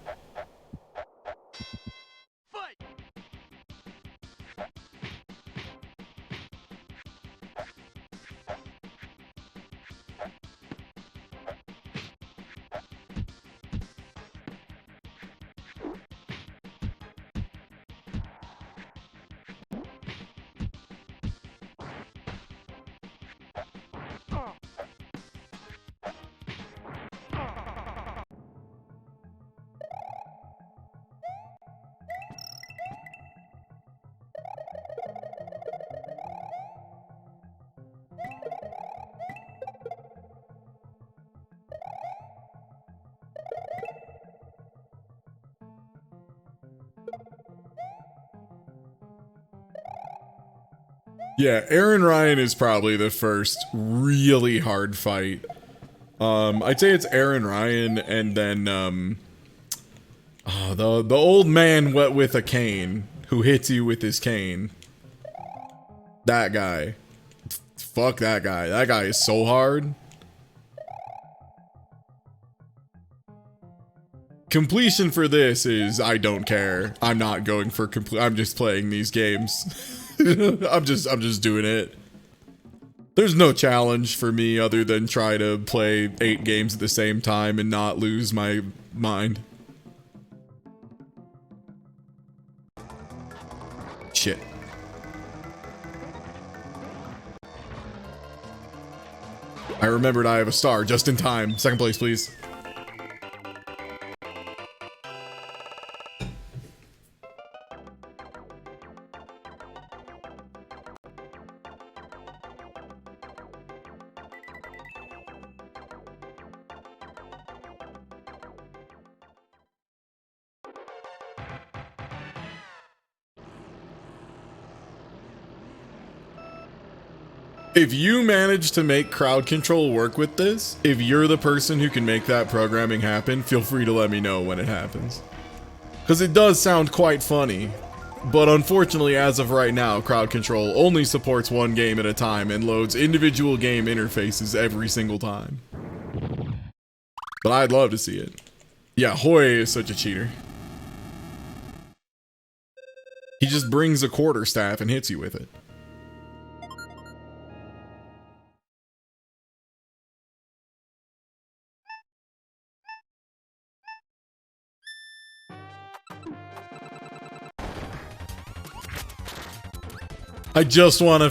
Yeah, Aaron Ryan is probably the first really hard fight. I'd say it's Aaron Ryan and then the old man with a cane who hits you with his cane. That guy. Fuck that guy. That guy is so hard. Completion for this is I don't care. I'm not going for complete. I'm just playing these games. I'm just doing it. There's no challenge for me other than try to play 8 games at the same time and not lose my mind. Shit. I remembered I have a star just in time. Second place, please. If you manage to make crowd control work with this, if you're the person who can make that programming happen, feel free to let me know when it happens. Because it does sound quite funny. But unfortunately, as of right now, crowd control only supports 1 game at a time and loads individual game interfaces every single time. But I'd love to see it. Yeah, Hoy is such a cheater. He just brings a quarterstaff and hits you with it. I just want to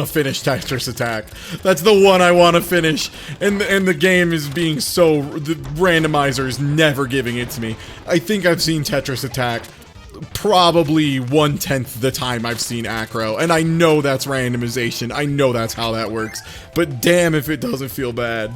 finish Tetris Attack. That's the one I want to finish, and the game is being so, the randomizer is never giving it to me. I think I've seen Tetris Attack probably 1/10 the time I've seen Acro, and I know that's randomization. I know that's how that works, but damn if it doesn't feel bad.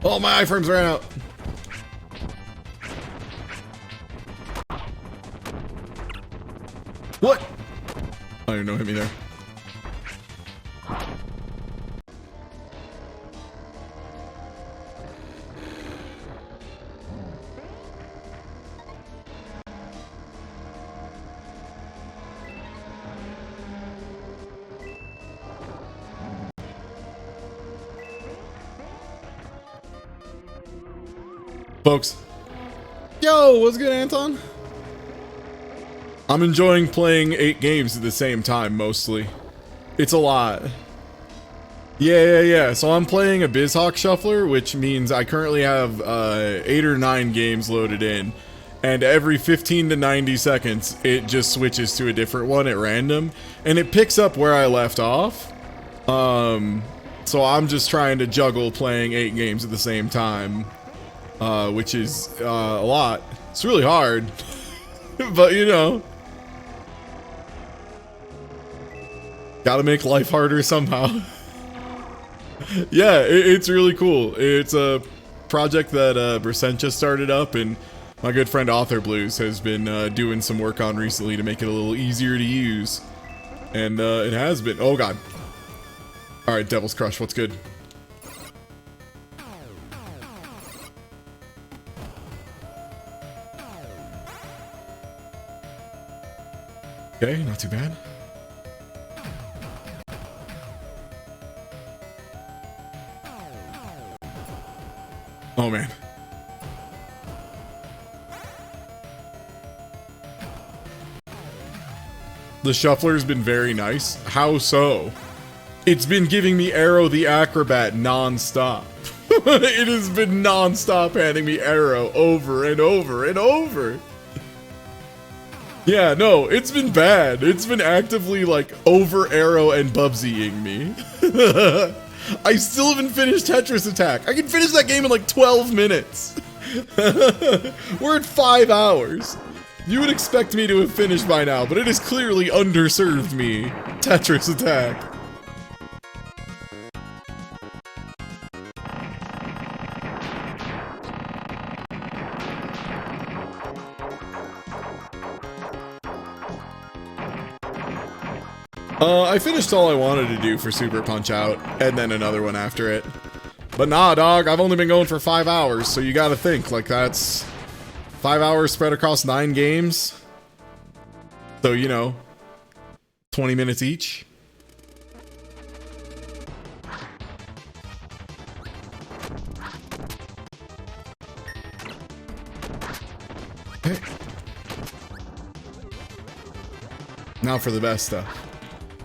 Oh, my iframes ran out. What? I didn't know hit me there. Folks. Yo, what's good, Anton? I'm enjoying playing 8 games at the same time, mostly. It's a lot. Yeah. So I'm playing a Bizhawk Shuffler, which means I currently have 8 or 9 games loaded in. And every 15 to 90 seconds, it just switches to a different one at random. And it picks up where I left off. So I'm just trying to juggle playing 8 games at the same time. Which is a lot. It's really hard, but you know, gotta make life harder somehow. Yeah, it's really cool. It's a project that Brsencha started up, and my good friend Author Blues has been doing some work on recently to make it a little easier to use, and it has been. Oh god! All right, Devil's Crush, what's good? Okay, not too bad. Oh man. The shuffler's been very nice. How so? It's been giving me Arrow the Acrobat non-stop. It has been non-stop handing me Arrow over and over and over. Yeah, no, it's been bad. It's been actively, like, over-arrow and Bubsying me. I still haven't finished Tetris Attack. I can finish that game in, like, 12 minutes. We're at 5 hours. You would expect me to have finished by now, but it has clearly underserved me. Tetris Attack. I finished all I wanted to do for Super Punch-Out, and then another one after it. But nah, dog, I've only been going for 5 hours, so you gotta think, like, that's 5 hours spread across 9 games. So, you know, 20 minutes each. Okay. Now for the best stuff.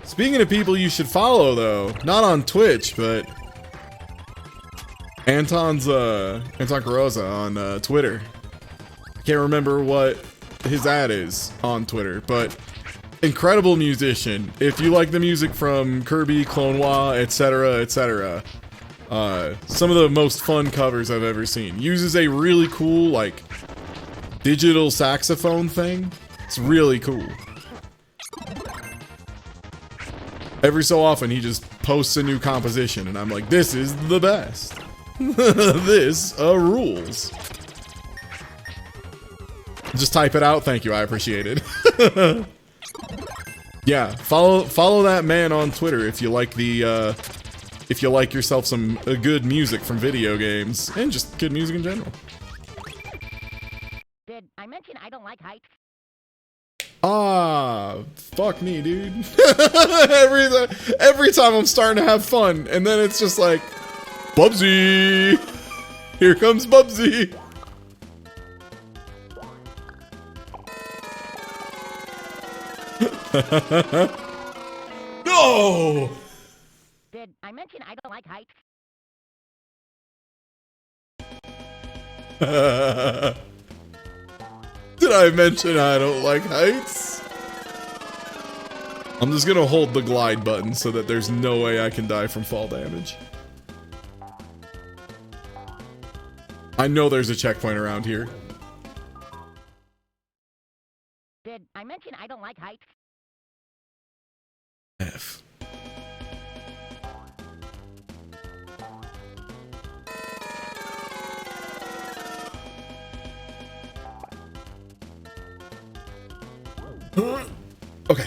Speaking of people you should follow, though, not on Twitch, but Anton Carosa on Twitter. I can't remember what his ad is on Twitter, but incredible musician. If you like the music from Kirby, Clone Wars, etc., etc., some of the most fun covers I've ever seen. Uses a really cool, like, digital saxophone thing. It's really cool. Every so often, he just posts a new composition, and I'm like, this is the best. This rules. Just type it out. Thank you. I appreciate it. Yeah, follow that man on Twitter if you like the if you like yourself some good music from video games and just good music in general. Did I mention I don't like heights? Ah, fuck me, dude. every time I'm starting to have fun, and then it's just like, Bubsy! Here comes Bubsy! No! Did I mention I don't like heights? Did I mention I don't like heights? I'm just gonna hold the glide button so that there's no way I can die from fall damage. I know there's a checkpoint around here. Did I mention I don't like heights? F. Okay.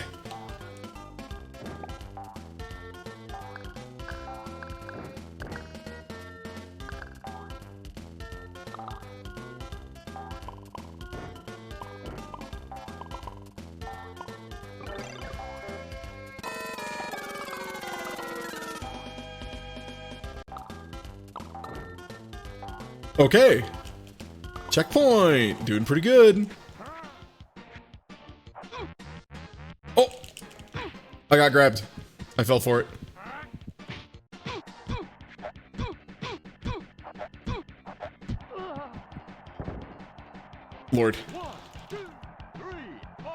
Okay. Checkpoint. Doing pretty good. Oh! I got grabbed. I fell for it. Lord. 1, 2, 3, 4.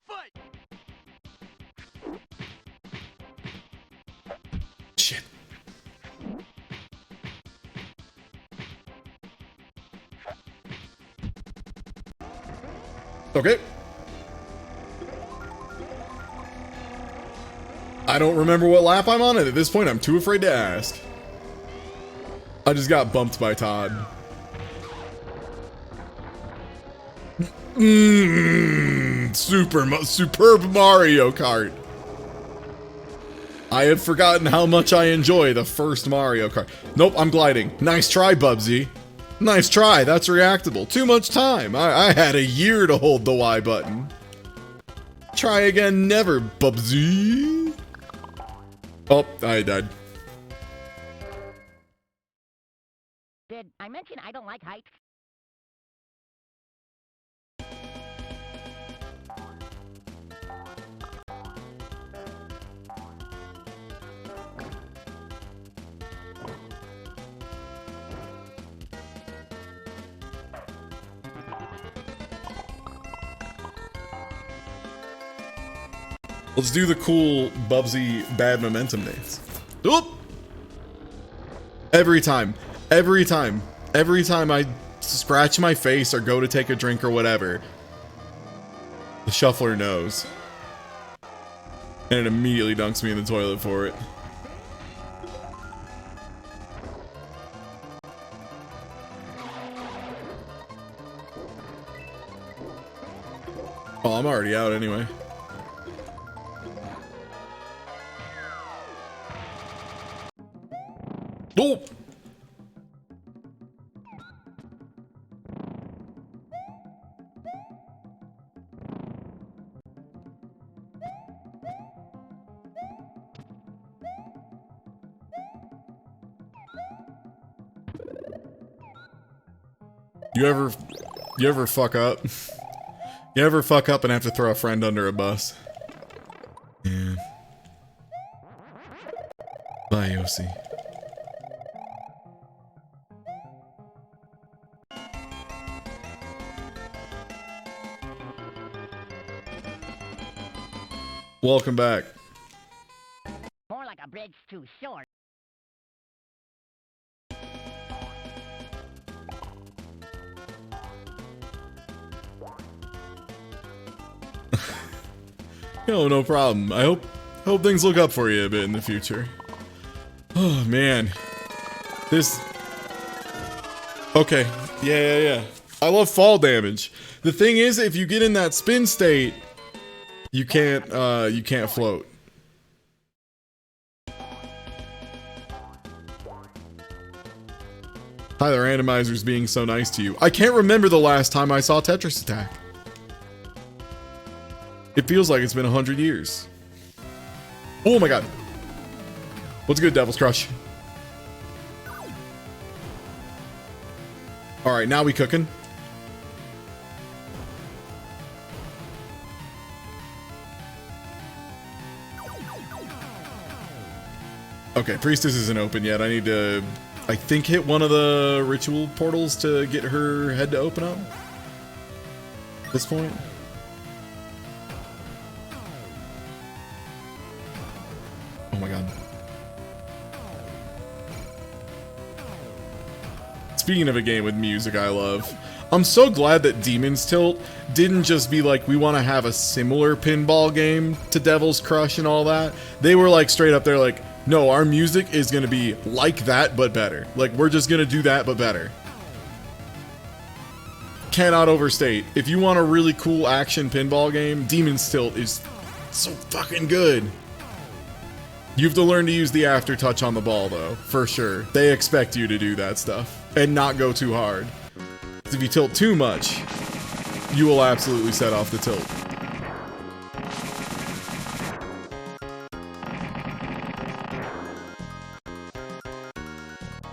Fight! Shit. Okay. I don't remember what lap I'm on, and at this point I'm too afraid to ask. I just got bumped by Todd. Superb Mario Kart. I have forgotten how much I enjoy the first Mario Kart. Nope, I'm gliding. Nice try, Bubsy. Nice try, that's reactable. Too much time. I had a year to hold the Y button. Try again, never, Bubsy. Oh, I died. Did I mention I don't like heights? Let's do the cool Bubsy bad momentum dance. Oop! Every time I scratch my face or go to take a drink or whatever, the shuffler knows. And it immediately dunks me in the toilet for it. Oh, I'm already out anyway. Oh! You ever fuck up? You ever fuck up and have to throw a friend under a bus? Yeah. Bye, Yossi. Welcome back. More like a bridge too short. Yo, no problem. I hope things look up for you a bit in the future. Oh man. This okay. Yeah. I love fall damage. The thing is, if you get in that spin state, you can't float. Hi, the randomizer's being so nice to you. I can't remember the last time I saw Tetris Attack. It feels like it's been 100 years. Oh my god. What's good, Devil's Crush? Alright, now we cooking. Okay, Priestess isn't open yet. I need to, I think, hit one of the ritual portals to get her head to open up. At this point. Oh my god. Speaking of a game with music I love, I'm so glad that Demon's Tilt didn't just be like, we want to have a similar pinball game to Devil's Crush and all that. They were like straight up there like, no, our music is going to be like that but better. Like, we're just going to do that but better. Cannot overstate. If you want a really cool action pinball game, Demon's Tilt is so fucking good. You have to learn to use the aftertouch on the ball, though, for sure. They expect you to do that stuff and not go too hard. If you tilt too much, you will absolutely set off the tilt.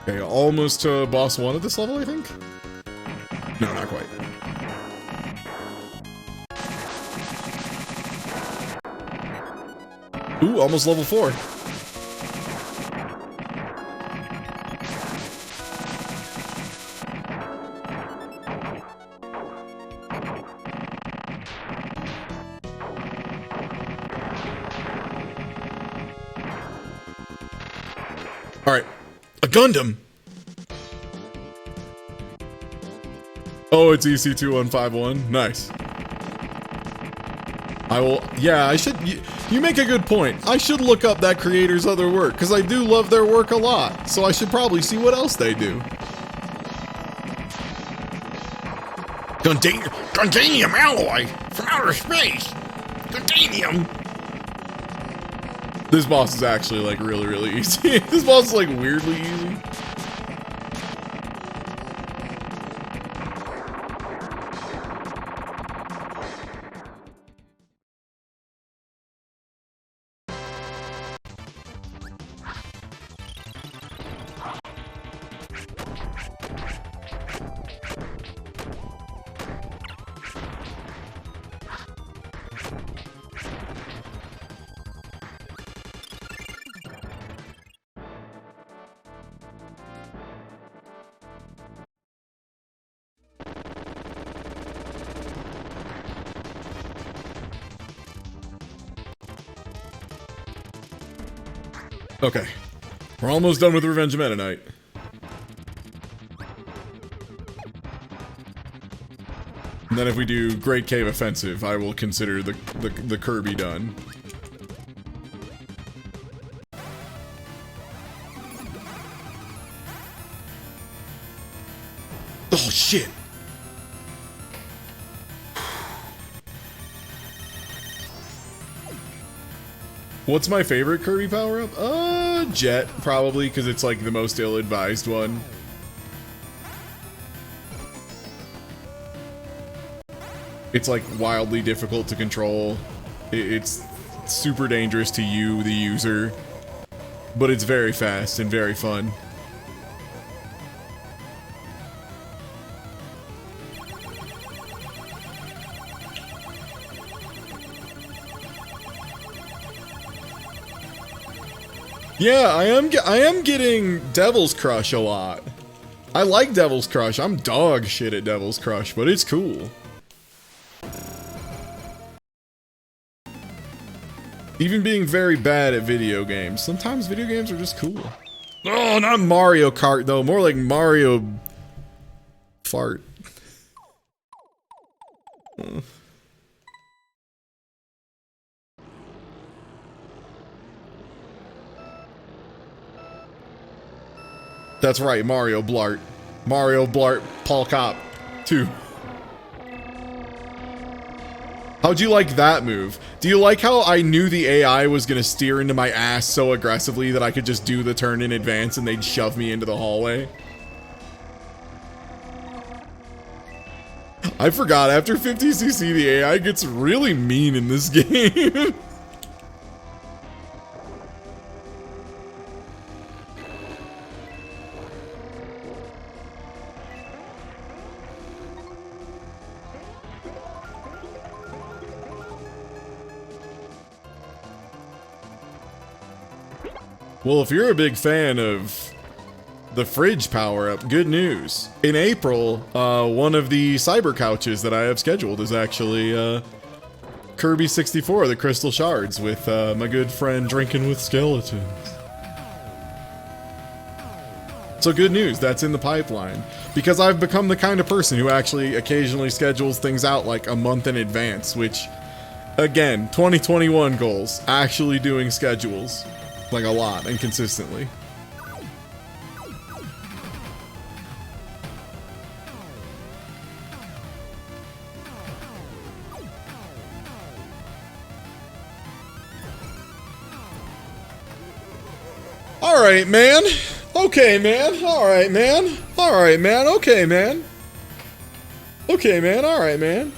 Okay, almost to boss 1 at this level, I think? No, not quite. Ooh, almost level 4. Alright. A Gundam! Oh, it's EC2151. Nice. I will... Yeah, I should... You make a good point. I should look up that creator's other work, because I do love their work a lot. So I should probably see what else they do. Gundanium alloy from outer space! Gundanium! This boss is actually, like, really, really easy. This boss is, like, weirdly easy. Okay. We're almost done with Revenge of Meta Knight. And then if we do Great Cave Offensive, I will consider the Kirby done. Oh, shit! What's my favorite Kirby power-up? Jet, probably, because it's like the most ill-advised one. It's like wildly difficult to control. It's super dangerous to you, the user. But it's very fast and very fun. Yeah, I am getting Devil's Crush a lot. I like Devil's Crush. I'm dog shit at Devil's Crush, but it's cool. Even being very bad at video games. Sometimes video games are just cool. Oh, not Mario Kart though. More like Mario fart. That's right, Mario Blart. Mario Blart Paul Cop 2. How'd you like that move? Do you like how I knew the AI was gonna steer into my ass so aggressively that I could just do the turn in advance and they'd shove me into the hallway? I forgot, after 50cc the AI gets really mean in this game. Well, if you're a big fan of the fridge power-up, good news. In April, one of the cyber couches that I have scheduled is actually Kirby 64, the Crystal Shards, with my good friend Drinking with Skeletons. So good news, that's in the pipeline. Because I've become the kind of person who actually occasionally schedules things out like a month in advance, which, again, 2021 goals, actually doing schedules. Like a lot and consistently. All right, man. Okay, man. All right, man. All right, man. Okay, man. Okay, man. All right, man.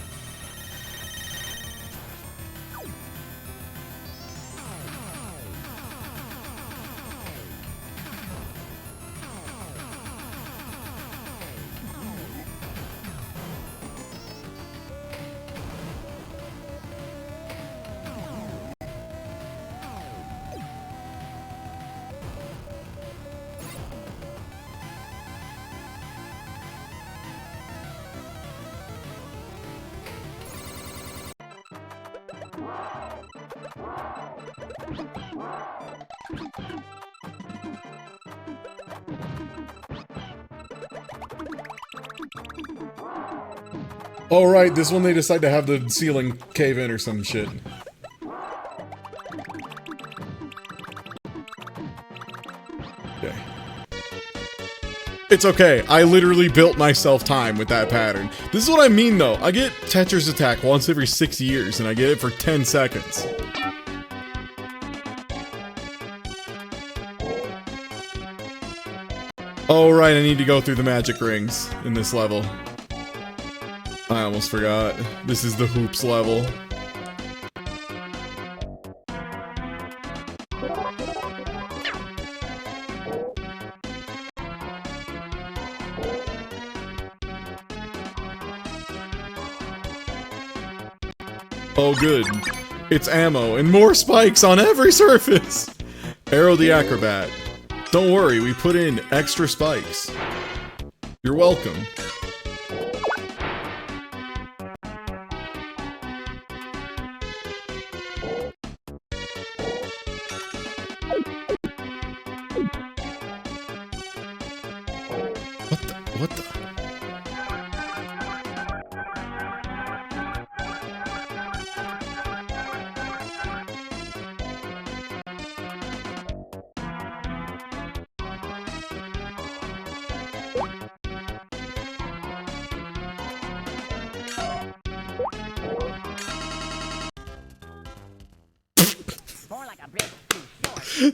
Oh right, this one they decide to have the ceiling cave in or some shit. Okay. It's okay, I literally built myself time with that pattern. This is what I mean though, I get Tetris Attack once every 6 years and I get it for 10 seconds. Oh right, I need to go through the magic rings in this level. I almost forgot. This is the hoops level. Oh good. It's ammo and more spikes on every surface! Arrow the Acrobat. Don't worry, we put in extra spikes. You're welcome.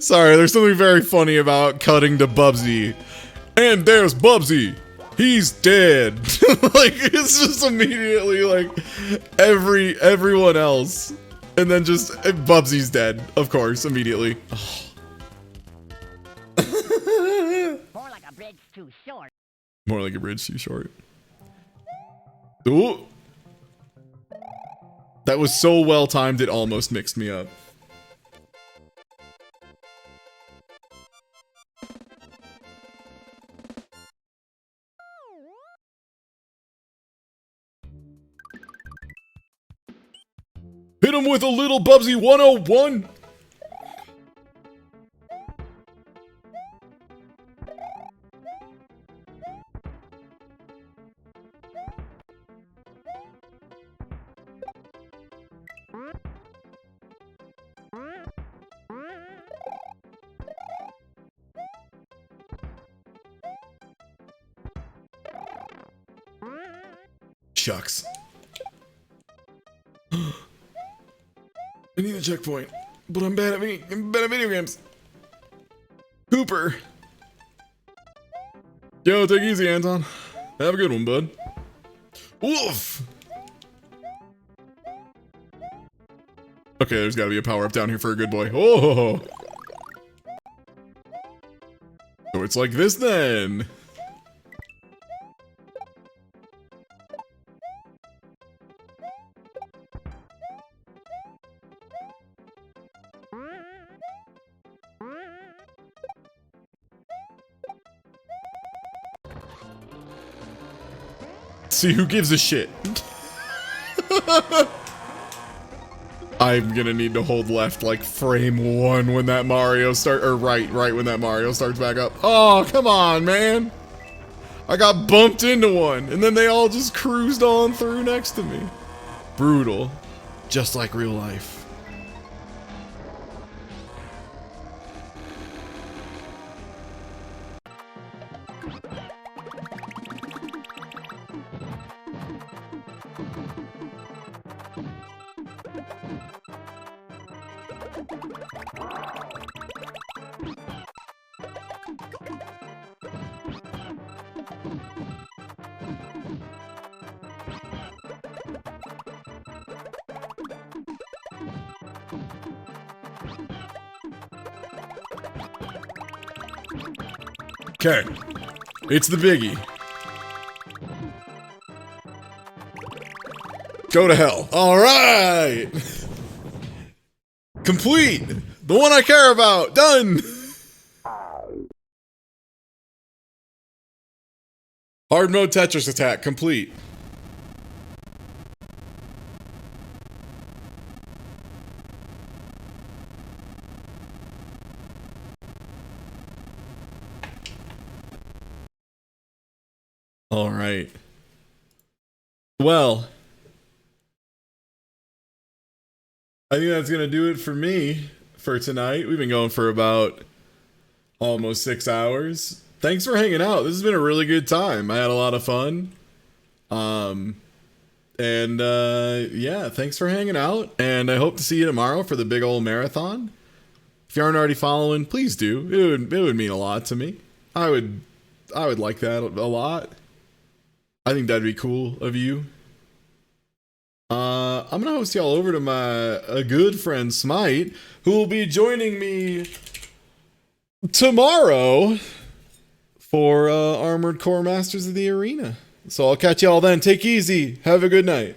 Sorry, there's something very funny about cutting to Bubsy. And there's Bubsy. He's dead. Like, it's just immediately like everyone else. And then just Bubsy's dead, of course, immediately. More like a bridge too short. More like a bridge too short. Ooh. That was so well timed, it almost mixed me up. Hit him with a little Bubsy 101. Shucks. I need a checkpoint, but I'm bad at video games. Cooper. Yo, take it easy, Anton. Have a good one, bud. Woof. Okay, there's got to be a power up down here for a good boy. Oh. So it's like this then. See who gives a shit. I'm gonna need to hold left like frame 1 when that Mario right when that Mario starts back up. Oh, come on, man. I got bumped into one and then they all just cruised on through next to me. Brutal. Just like real life. Okay, it's the biggie. Go to hell. All right. Complete. The one I care about. Done. Hard mode Tetris attack complete. All right. Well, I think that's going to do it for me for tonight. We've been going for about almost 6 hours. Thanks for hanging out. This has been a really good time. I had a lot of fun. Yeah, thanks for hanging out. And I hope to see you tomorrow for the big old marathon. If you aren't already following, please do. It would mean a lot to me. I would like that a lot. I think that'd be cool of you. I'm gonna host y'all over to my good friend Smite, who will be joining me tomorrow for Armored Core Masters of the Arena. So I'll catch y'all then. Take it easy. Have a good night.